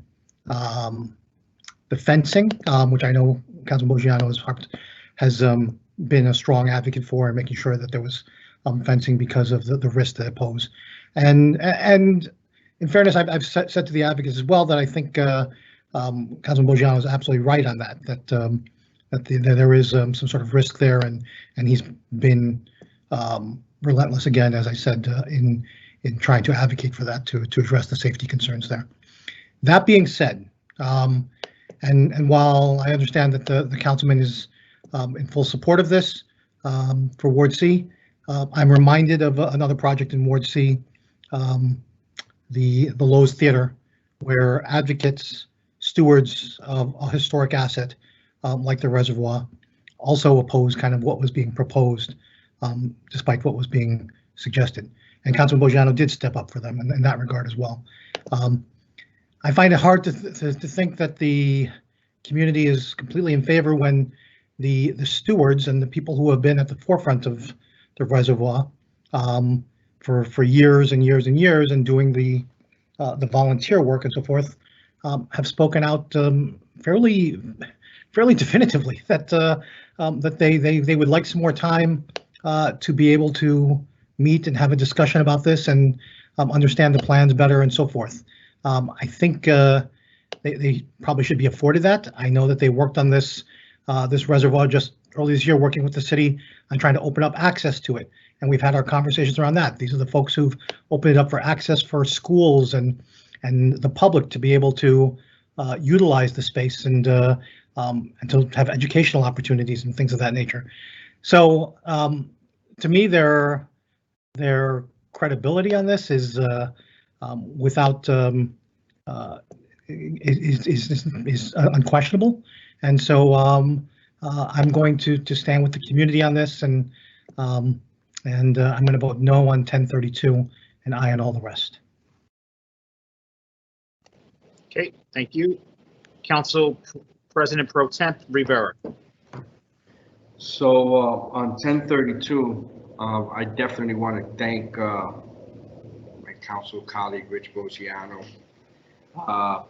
fencing, which I know Councilman Boggiano has been a strong advocate for, and making sure that there was fencing because of the risk that it poses. And in fairness, I've said to the advocates as well that I think Councilman Boggiano is absolutely right on that. That there is some sort of risk there, and he's been relentless again, as I said, in trying to advocate for that to address the safety concerns there. That being said, and while I understand that the councilman is in full support of this for Ward C, I'm reminded of another project in Ward C, the Lowe's Theater, where advocates, stewards of a historic asset like the reservoir also oppose kind of what was being proposed, despite what was being suggested. And Councilman Boggiano did step up for them in that regard as well. I find it hard to think that the community is completely in favor when the stewards and the people who have been at the forefront of the reservoir for years and years and years and doing the volunteer work and so forth have spoken out fairly definitively that that they would like some more time to be able to meet and have a discussion about this and understand the plans better and so forth. I think they probably should be afforded that. I know that they worked on this reservoir just early this year, working with the city on trying to open up access to it. And we've had our conversations around that. These are the folks who've opened it up for access for schools and the public to be able to utilize the space and to have educational opportunities and things of that nature. So to me, their credibility on this is without is unquestionable, and so I'm going to stand with the community on this, and I'm going to vote no on 1032 and aye on all the rest. Okay, thank you. Council President Pro Temp Rivera. So on 1032, I definitely want to thank my council colleague, Rich Boggiano. How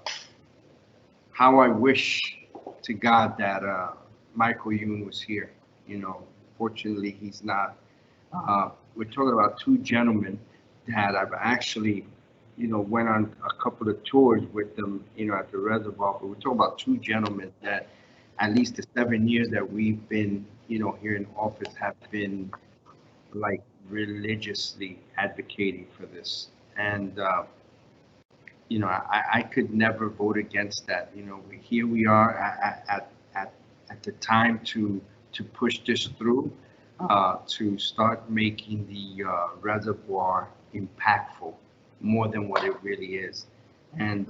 I wish to God that Michael Youn was here. You know, fortunately he's not. We're talking about two gentlemen that I've actually, you know, went on a couple of tours with them, you know, at the reservoir. But we're talking about two gentlemen that, at least the 7 years that we've been, you know, here in office, have been like religiously advocating for this. And you know, I could never vote against that. You know, here we are at the time to push this through, to start making the reservoir impactful more than what it really is. And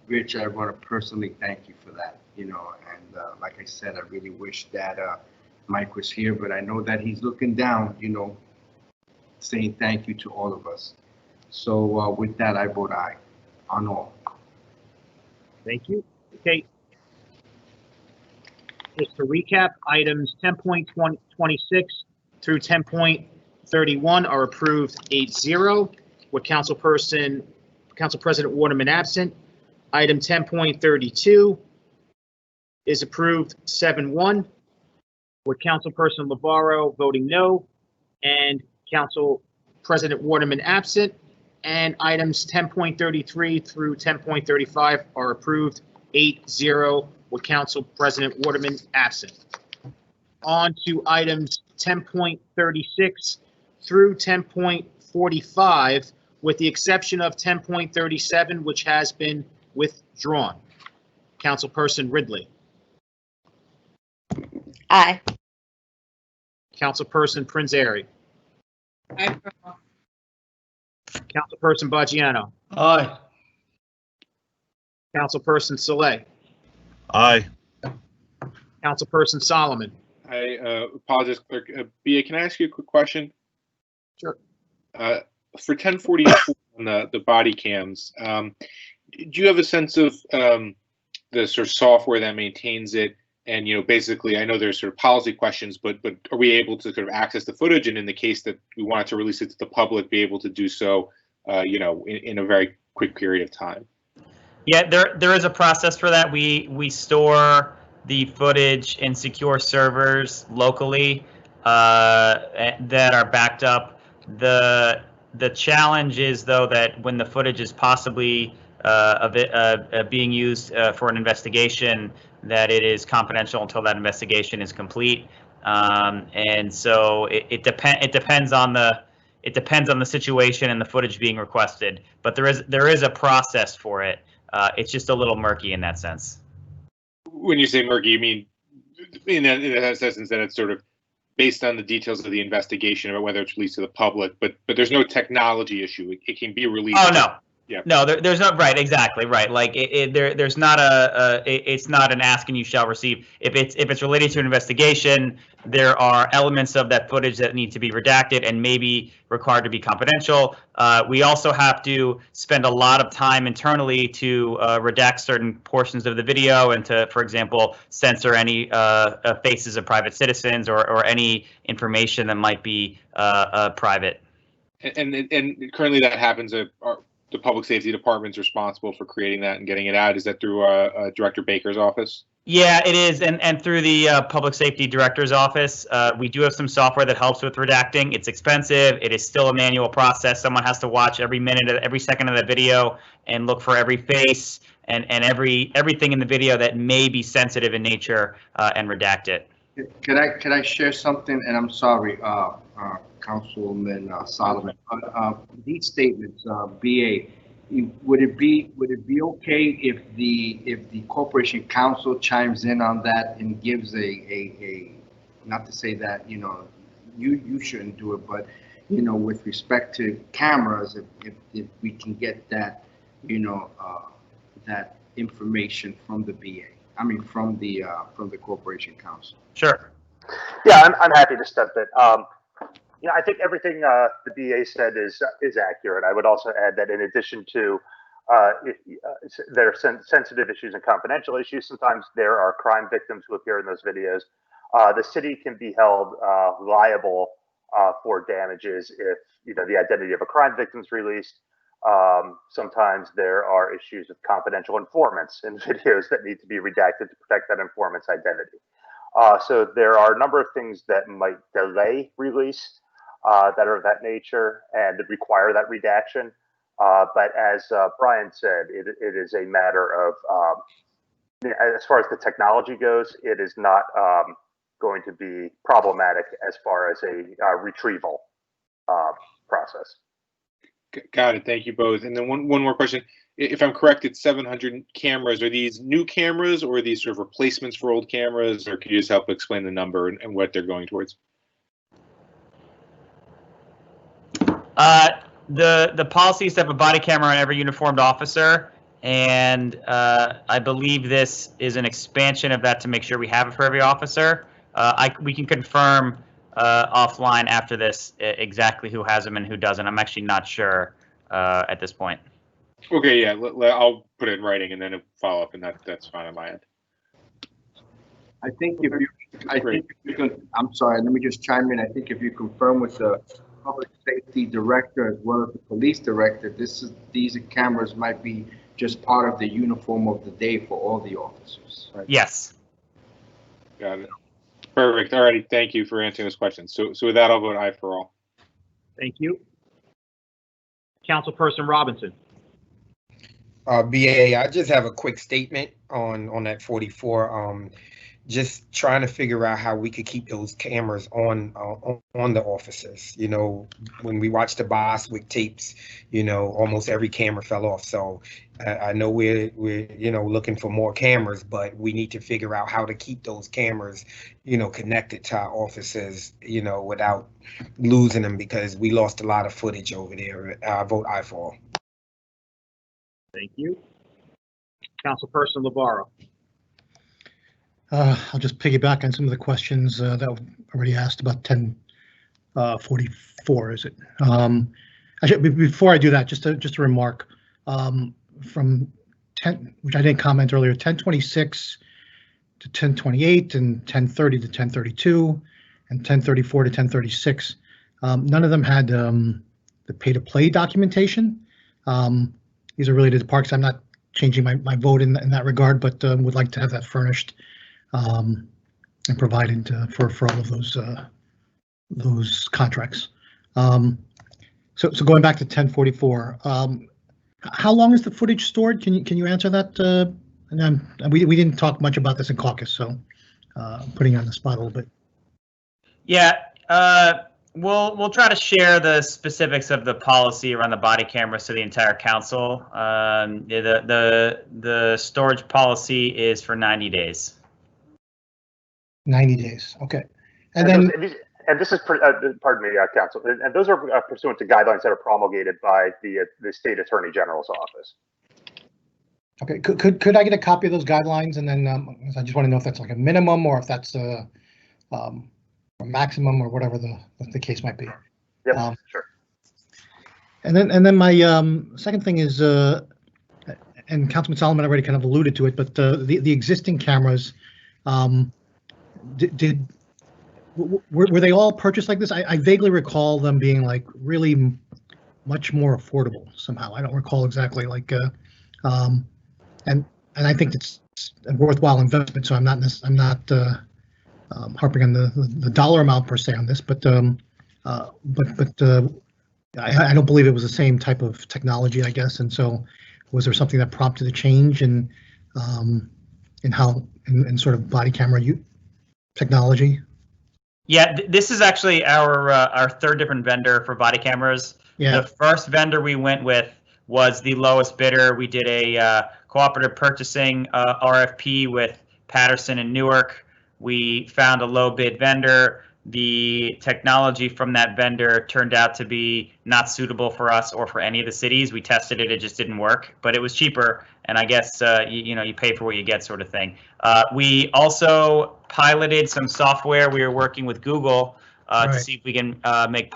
Rich, I want to personally thank you for that. You know, and like I said, I really wish that Mike was here, but I know that he's looking down, you know, saying thank you to all of us. So with that, I vote aye on all. Thank you. Okay. Just to recap, items 10.26 through 10.31 are approved 8-0 with Council President Waterman absent. Item 10.32 is approved 7-1 with Councilperson Lavarro voting no and Council President Waterman absent. And items 10.33 through 10.35 are approved 8-0 with Council President Waterman absent. On to items 10.36 through 10.45, with the exception of 10.37, which has been withdrawn. Councilperson Ridley. Aye. Councilperson Prinzary. Aye. Councilperson Boggiano. Aye. Councilperson Saleh. Aye. Councilperson Solomon. I apologize, Clerk. BA, can I ask you a quick question? Sure. For 1044 on the body cams, do you have a sense of the sort of software that maintains it, And, basically, I know there's sort of policy questions, but are we able to sort of access the footage, and in the case that we wanted to release it to the public, be able to do so, in a very quick period of time? Yeah, there is a process for that. We store the footage in secure servers locally that are backed up. The challenge is, though, that when the footage is possibly being used for an investigation, that it is confidential until that investigation is complete. And so it depends on the situation and the footage being requested. But there is a process for it. It's just a little murky in that sense. When you say murky, you mean in that sense that it's sort of based on the details of the investigation about whether it's released to the public, but there's no technology issue. It can be released. Oh, no. Yeah. No, there's not. Right, exactly, right. Like there's not it's not an ask and you shall receive. If it's related to an investigation, there are elements of that footage that need to be redacted and maybe required to be confidential. We also have to spend a lot of time internally to redact certain portions of the video and to, for example, censor any faces of private citizens or any information that might be private. And currently that happens at the public safety department's responsible for creating that and getting it out. Is that through Director Baker's office? Yeah, it is, and through the public safety director's office. We do have some software that helps with redacting. It's expensive. It is still a manual process. Someone has to watch every minute, every second of the video, and look for every face and everything in the video that may be sensitive in nature, and redact it. Can I share something? And I'm sorry, Councilman Solomon. These statements, BA, would it be okay if the Corporation Council chimes in on that and gives a not to say that you shouldn't do it, but with respect to cameras, if we can get that that information from the BA, from the Corporation Council. Sure. Yeah, I'm happy to step in. I think everything the BA said is accurate. I would also add that in addition to there are sensitive issues and confidential issues, sometimes there are crime victims who appear in those videos. The city can be held liable for damages if the identity of a crime victim is released. Sometimes there are issues with confidential informants in videos that need to be redacted to protect that informant's identity. So there are a number of things that might delay release that are of that nature and require that redaction. But as Brian said, it is a matter of, as far as the technology goes, it is not going to be problematic as far as a retrieval process. Got it. Thank you both. And then one more question. If I'm correct, it's 700 cameras. Are these new cameras or are these sort of replacements for old cameras? Or could you just help explain the number and what they're going towards? The policy is to have a body camera on every uniformed officer, and I believe this is an expansion of that to make sure we have it for every officer. We can confirm offline after this exactly who has them and who doesn't. I'm actually not sure at this point. Okay, yeah, I'll put it in writing and then follow up, and that's fine on my end. I think if you can, I'm sorry, let me just chime in. I think if you confirm with the public safety director as well as the police director, these cameras might be just part of the uniform of the day for all the officers. Right? Yes. Got it. Perfect. All righty. Thank you for answering those questions. So with that, I'll vote aye for all. Thank you. Councilperson Robinson. BA, I just have a quick statement on that 44. Just trying to figure out how we could keep those cameras on the officers. When we watched the Boswick tapes, almost every camera fell off. So I know we're looking for more cameras, but we need to figure out how to keep those cameras, connected to our officers, without losing them, because we lost a lot of footage over there. I vote aye for all. Thank you. Councilperson Labarro. I'll just piggyback on some of the questions that were already asked about 1044, is it? Actually, before I do that, just a remark from 10, which I didn't comment earlier, 1026 to 1028 and 1030 to 1032 and 1034 to 1036. None of them had the pay-to-play documentation. These are related to parks. I'm not changing my vote in that regard, but would like to have that furnished and provided for all of those contracts. So going back to 1044, how long is the footage stored? Can you answer that? And we didn't talk much about this in caucus, so putting you on the spot a little bit. Yeah, we'll try to share the specifics of the policy around the body cameras to the entire council. The storage policy is for 90 days. 90 days, okay. And then, this is, pardon me, Council, and those are pursuant to guidelines that are promulgated by the State Attorney General's office. Okay, could I get a copy of those guidelines? And then I just want to know if that's like a minimum or if that's a maximum or whatever the case might be. Yep, sure. And then my second thing is, and Councilman Solomon already kind of alluded to it, but the existing cameras, were they all purchased like this? I vaguely recall them being like really much more affordable somehow. I don't recall exactly like, and I think it's a worthwhile investment. So I'm not harping on the dollar amount per se on this, but I don't believe it was the same type of technology, I guess. And so, was there something that prompted a change in how in sort of body camera technology? Yeah, this is actually our third different vendor for body cameras. Yeah. The first vendor we went with was the lowest bidder. We did a cooperative purchasing RFP with Patterson and Newark. We found a low bid vendor. The technology from that vendor turned out to be not suitable for us or for any of the cities. We tested it, it just didn't work, but it was cheaper. And I guess, you pay for what you get sort of thing. We also piloted some software. We were working with Google to see if we can make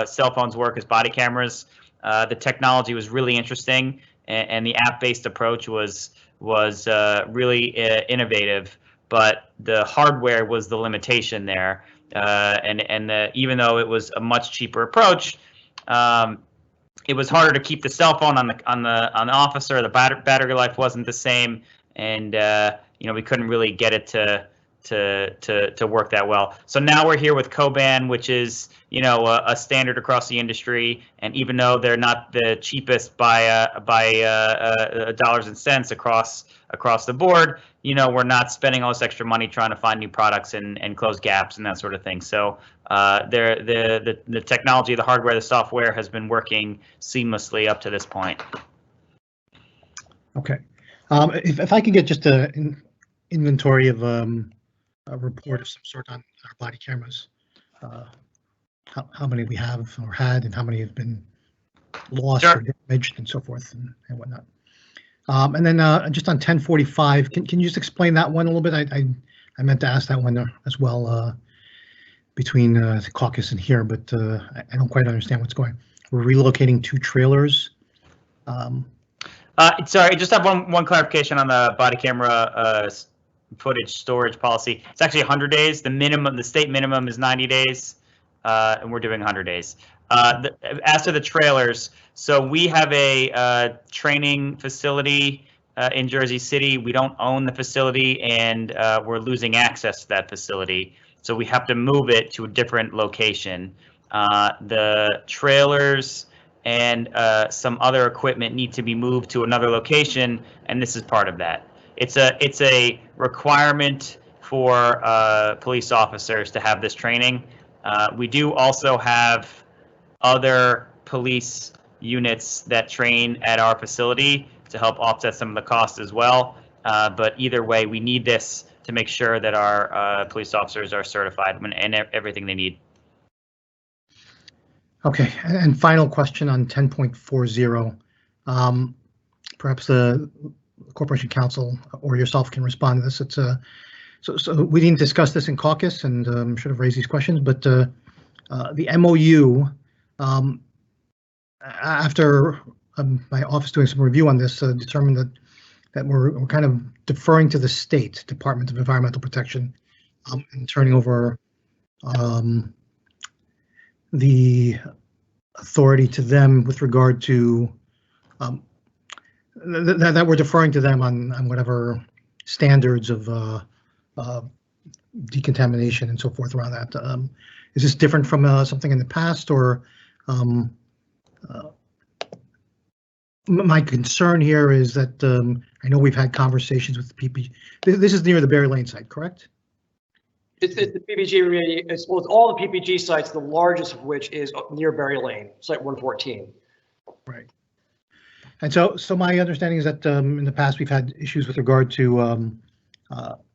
cell phones work as body cameras. The technology was really interesting, and the app-based approach was really innovative, but the hardware was the limitation there. Even though it was a much cheaper approach, it was harder to keep the cell phone on the officer. The battery life wasn't the same, and we couldn't really get it to work that well. So now we're here with Coban, which is a standard across the industry, and even though they're not the cheapest by dollars and cents across the board, we're not spending all this extra money trying to find new products and close gaps and that sort of thing. So the technology, the hardware, the software has been working seamlessly up to this point. Okay, if I could get just an inventory of a report of some sort on our body cameras, how many we have or had, and how many have been lost or damaged and so forth and whatnot. And then just on 1045, can you just explain that one a little bit? I meant to ask that one as well between the caucus and here, but I don't quite understand what's going on. We're relocating 2 trailers. Sorry, just have one clarification on the body camera footage storage policy. It's actually 100 days. The state minimum is 90 days, and we're doing 100 days. As to the trailers, so we have a training facility in Jersey City. We don't own the facility, and we're losing access to that facility. So we have to move it to a different location. The trailers and some other equipment need to be moved to another location, and this is part of that. It's a requirement for police officers to have this training. We do also have other police units that train at our facility to help offset some of the costs as well. But either way, we need this to make sure that our police officers are certified and everything they need. Okay, and final question on 10.40. Perhaps the Corporation Counsel or yourself can respond to this. It's so we didn't discuss this in caucus, and should have raised these questions. But the MOU, after my office doing some review on this, determined that that we're kind of deferring to the state Department of Environmental Protection and turning over the authority to them with regard to that we're deferring to them on whatever standards of decontamination and so forth around that. Is this different from something in the past, or my concern here is that I know we've had conversations with the PPG. This is near the Berry Lane site, correct? It's the PPG, it's all the PPG sites, the largest of which is near Berry Lane, site 114. Right. And so my understanding is that in the past we've had issues with regard to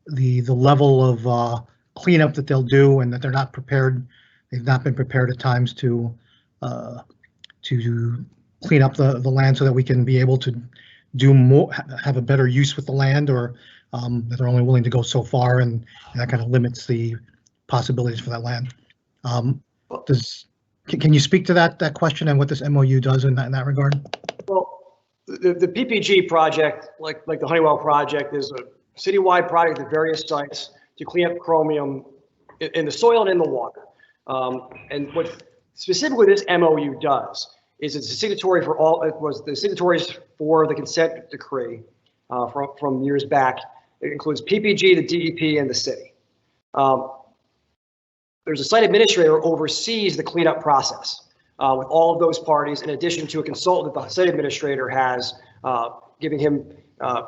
the level of cleanup that they'll do, and that they're not prepared. They've not been prepared at times to clean up the land so that we can be able to do more, have a better use with the land, or that they're only willing to go so far, and that kind of limits the possibilities for that land. Can you speak to that question and what this MOU does in that regard? Well, the PPG project, like the Honeywell project, is a citywide project at various sites to clean up chromium in the soil and in the water. And what specifically this MOU does is it's a signatory for all. It was the signatories for the consent decree from years back. It includes PPG, the DEP, and the city. There's a site administrator who oversees the cleanup process with all of those parties, in addition to a consultant that the site administrator has giving him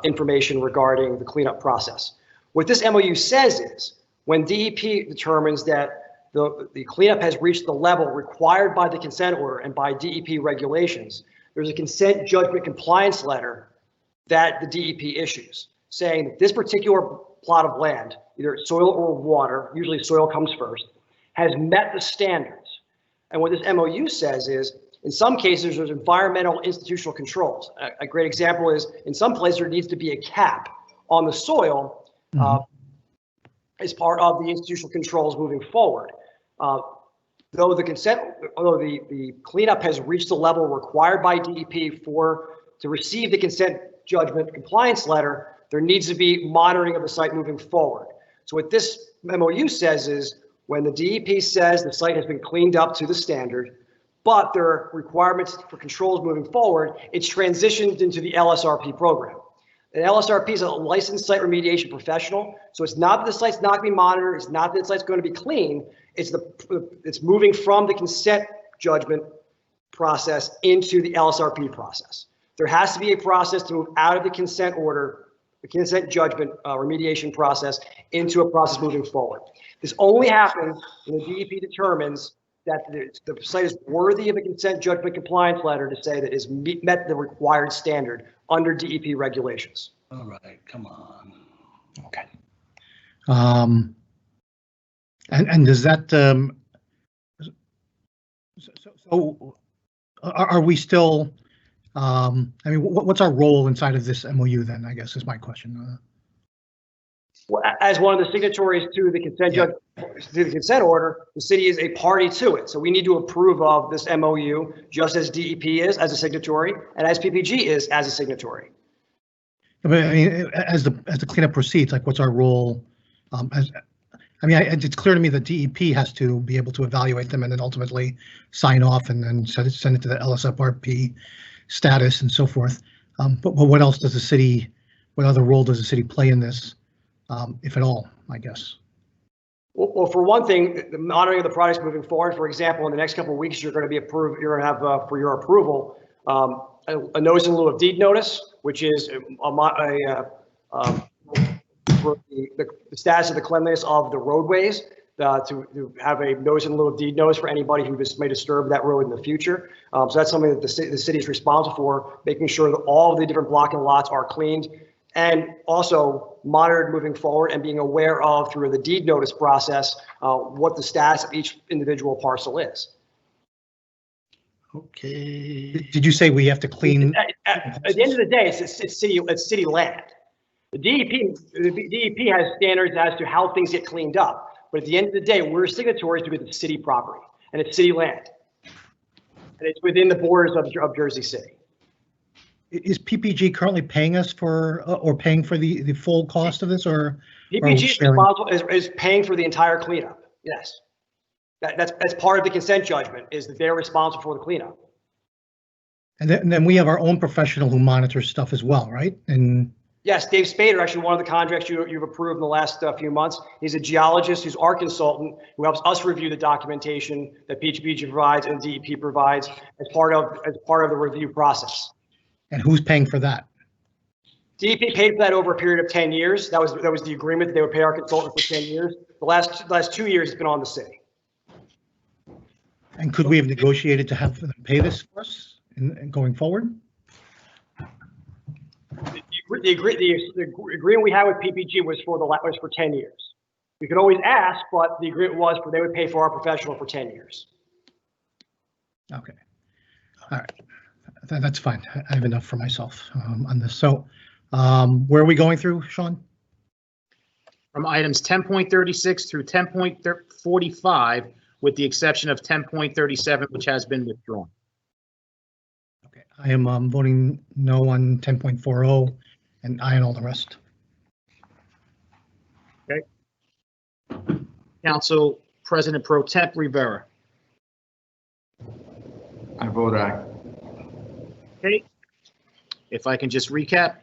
information regarding the cleanup process. What this MOU says is when DEP determines that the cleanup has reached the level required by the consent order and by DEP regulations, there's a consent judgment compliance letter that the DEP issues saying that this particular plot of land, either soil or water, usually soil comes first, has met the standards. And what this MOU says is, in some cases, there's environmental institutional controls. A great example is, in some places, there needs to be a cap on the soil as part of the institutional controls moving forward. Though the cleanup has reached the level required by DEP to receive the consent judgment compliance letter, there needs to be monitoring of the site moving forward. So what this MOU says is, when the DEP says the site has been cleaned up to the standard, but there are requirements for controls moving forward, it's transitioned into the LSRP program. An LSRP is a licensed site remediation professional, so it's not that the site's not being monitored, it's not that the site's going to be clean, it's moving from the consent judgment process into the LSRP process. There has to be a process to move out of the consent order, the consent judgment remediation process, into a process moving forward. This only happens when the DEP determines that the site is worthy of a consent judgment compliance letter to say that it's met the required standard under DEP regulations. All right, come on. Okay. And does that, so are we still, I mean, what's our role inside of this MOU then, I guess is my question. Well, as one of the signatories to the consent to the consent order, the city is a party to it. So we need to approve of this MOU just as DEP is as a signatory and as PPG is as a signatory. But I mean, as the cleanup proceeds, like what's our role? It's clear to me that DEP has to be able to evaluate them and then ultimately sign off and then send it to the LSFRP status and so forth. But what else does the city, what other role does the city play in this, if at all, I guess? Well, for one thing, the monitoring of the projects moving forward, for example, in the next couple of weeks, you're going to be approved, you're going to have for your approval, a notice in lieu of deed notice, which is for the status of the cleanliness of the roadways, to have a notice in lieu of deed notice for anybody who may disturb that road in the future. So that's something that the city is responsible for, making sure that all of the different blocking lots are cleaned and also monitored moving forward, and being aware of through the deed notice process what the status of each individual parcel is. Okay. Did you say we have to clean? At the end of the day, it's city land. The DEP has standards as to how things get cleaned up, but at the end of the day, we're signatories because it's city property and it's city land, and it's within the borders of Jersey City. Is PPG currently paying us for, or paying for the full cost of this, or? are we PPG is sharing? responsible, is paying for the entire cleanup. Yes. That's part of the consent judgment, is that they're responsible for the cleanup. And then we have our own professional who monitors stuff as well, right? And Yes, Dave Spader, actually one of the contracts you've approved in the last few months. He's a geologist who's our consultant who helps us review the documentation that PPG provides and DEP provides as part of the review process. and who's paying for that? DEP paid for that over a period of 10 years. That was the agreement that they would pay our consultant for 10 years. The last 2 years, it's been on the city. And could we have negotiated to have them pay this for us in going forward? The agreement we had with PPG was for 10 years. We could always ask, but the agreement was they would pay for our professional for 10 years. Okay. All right. That's fine. I have enough for myself on this. So where are we going through, Sean? From items 10.36 through 10.45, with the exception of 10.37, which has been withdrawn. Okay. I am voting no on 10.40 and aye on all the rest. Okay. Council President Pro Temp Rivera. I vote aye. Okay. If I can just recap.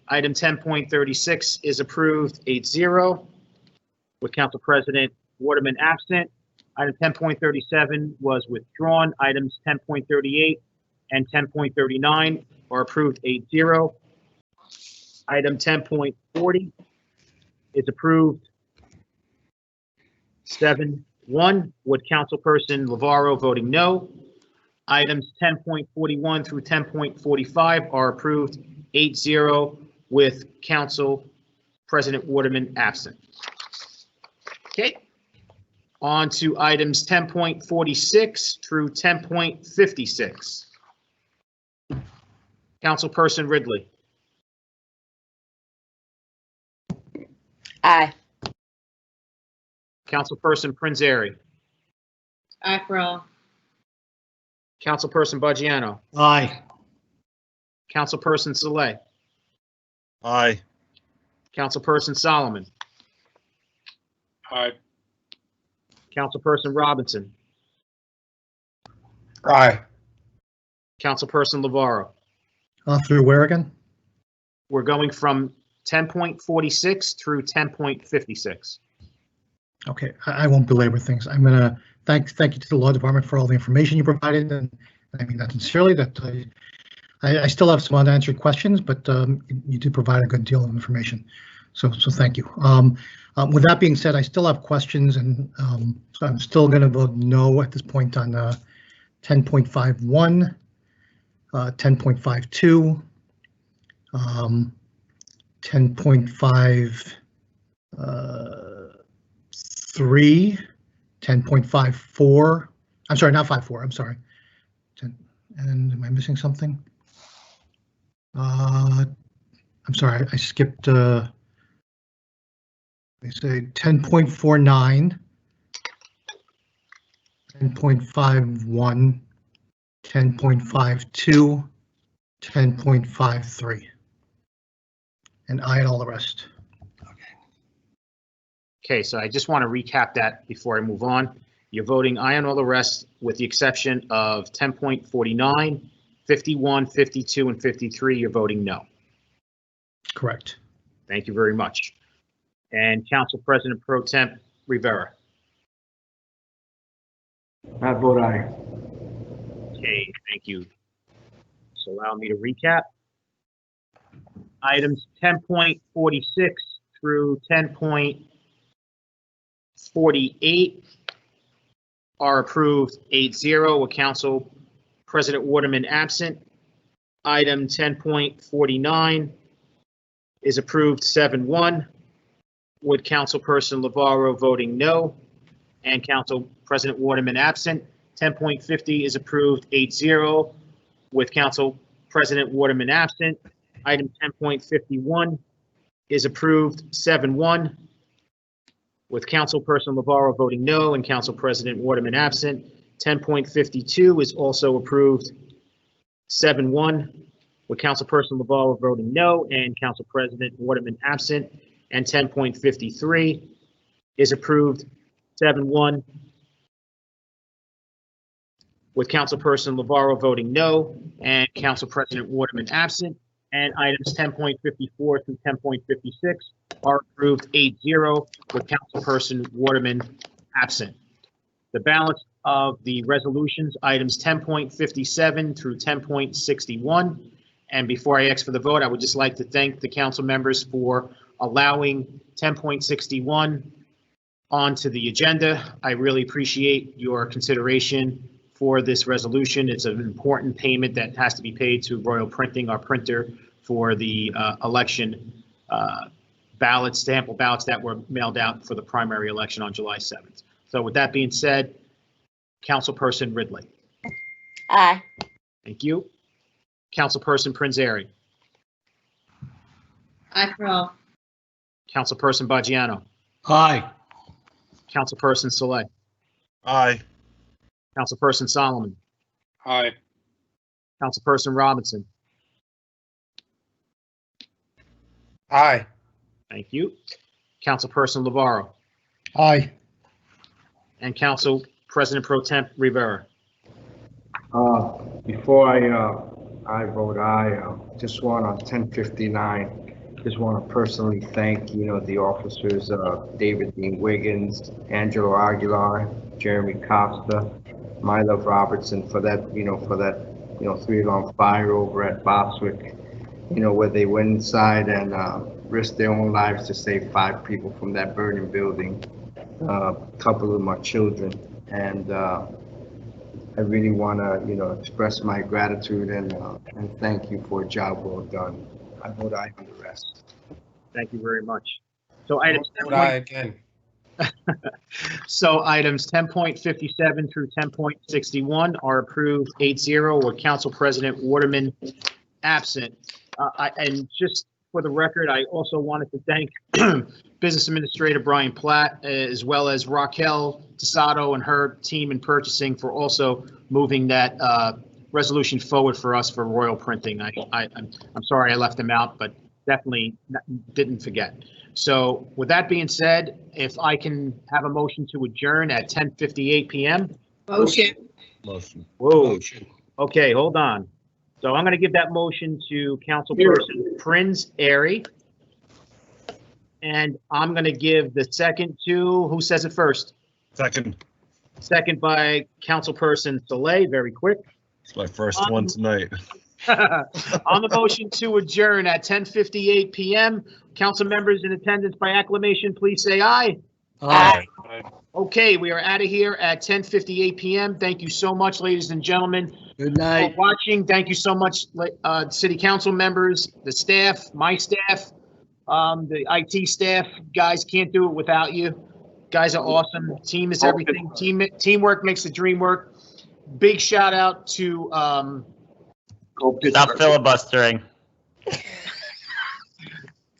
Item 10.36 is approved 8-0 with Council President Waterman absent. Item 10.37 was withdrawn. Items 10.38 and 10.39 are approved 8-0. Item 10.40 is approved 7-1 with Councilperson Lavaro voting no. Items 10.41 through 10.45 are approved 8-0 with Council President Waterman absent. Okay. On to items 10.46 through 10.56. Councilperson Ridley. Aye. Councilperson Prinzary. Aye for all. Councilperson Baggiano. Aye. Councilperson Saleh. Aye. Councilperson Solomon. Aye. Councilperson Robinson. Aye. Councilperson Lavaro. Through where again? We're going from 10.46 through 10.56. Okay, I won't belabor things. I'm gonna thank you to the law department for all the information you provided, and I mean that sincerely. That I still have some unanswered questions, but you did provide a good deal of information, so thank you. With that being said, I still have questions, and so I'm still going to vote no at this point on 10.51, 10.52, 10.53, 10.54. I'm sorry, not 54. I'm sorry. 10, and am I missing something? I'm sorry, I skipped. They say 10.49, 10.51, 10.52, 10.53, and I and all the rest. Okay, so I just want to recap that before I move on. You're voting aye on all the rest with the exception of 10.49, 51, 52, and 53. You're voting no. Correct. Thank you very much. And Council President Pro Temp Rivera. I vote aye. Okay, thank you. So allow me to recap. Items 10.46 through 10.48 are approved 8-0 with Council President Waterman absent. Item 10.49 is approved 7-1 with Councilperson Lavaro voting no and Council President Waterman absent. 10.50 is approved 8-0 with Council President Waterman absent. Item 10.51 is approved 7-1 with Councilperson Lavaro voting no and Council President Waterman absent. 10.52 is also approved 7-1 with Councilperson Lavarro voting no and Council President Waterman absent, and 10.53 is approved 7-1, with Councilperson Lavarro voting no and Council President Waterman absent, and items 10.54 through 10.56 are approved 8-0, with Councilperson Waterman absent. The balance of the resolutions, items 10.57 through 10.61. And before I ask for the vote, I would just like to thank the council members for allowing 10.61 onto the agenda. I really appreciate your consideration for this resolution. It's an important payment that has to be paid to Royal Printing, our printer, for the election ballots, sample ballots that were mailed out for the primary election on July 7th. So with that being said, Councilperson Ridley. Aye. Thank you. Councilperson Prinzary. Aye for all. Councilperson Baggiano. Aye. Councilperson Saleh. Aye. Councilperson Solomon. Aye. Councilperson Robinson. Aye. Thank you. Councilperson Lavarro. Aye. And Council President Pro Temp Rivera. Before I vote aye, just want on 1059, just want to personally thank, the officers, David Dean Wiggins, Angelo Aguilar, Jeremy Costa, Mylove Robertson for that, 3-alarm fire over at Boswick, where they went inside and risked their own lives to save 5 people from that burning building. A couple of my children, and I really want to, express my gratitude and thank you for a job well done. I vote aye on the rest. Thank you very much. So items Vote aye again. So items 10.57 through 10.61 are approved 8-0, with Council President Waterman absent. And just for the record, I also wanted to thank Business Administrator Brian Platt, as well as Raquel Tasato and her team in purchasing for also moving that resolution forward for us for Royal Printing. I'm sorry I left them out, but definitely didn't forget. So with that being said, if I can have a motion to adjourn at 10:58 p.m. Motion. Motion. Whoa. Okay, hold on. So I'm going to give that motion to Councilperson Prinzary. And I'm going to give the second to, who says it first? Second. Second by Councilperson Saleh, very quick. It's my first one tonight. On the motion to adjourn at 10:58 p.m., council members in attendance by acclamation, please say aye. Aye. Okay, we are out of here at 10:58 p.m. Thank you so much, ladies and gentlemen. Good night. For watching. Thank you so much, city council members, the staff, my staff, the IT staff. Guys, can't do it without you. Guys are awesome. Team is everything. Teamwork makes the dream work. Big shout out to Stop filibustering.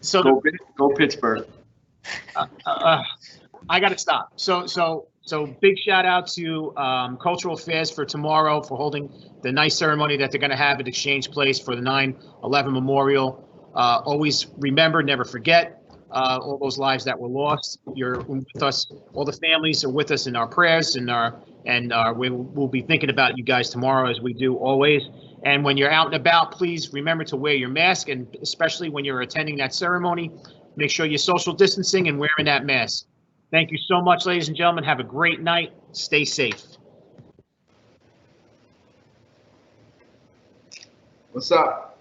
So go Pittsburgh. I got to stop. So big shout out to Cultural Affairs for tomorrow for holding the nice ceremony that they're going to have at Exchange Place for the 9/11 Memorial. Always remember, never forget all those lives that were lost. You're with us. All the families are with us in our prayers, and we'll be thinking about you guys tomorrow, as we do always. And when you're out and about, please remember to wear your mask, and especially when you're attending that ceremony, make sure you're social distancing and wearing that mask. Thank you so much, ladies and gentlemen. Have a great night. Stay safe. What's up?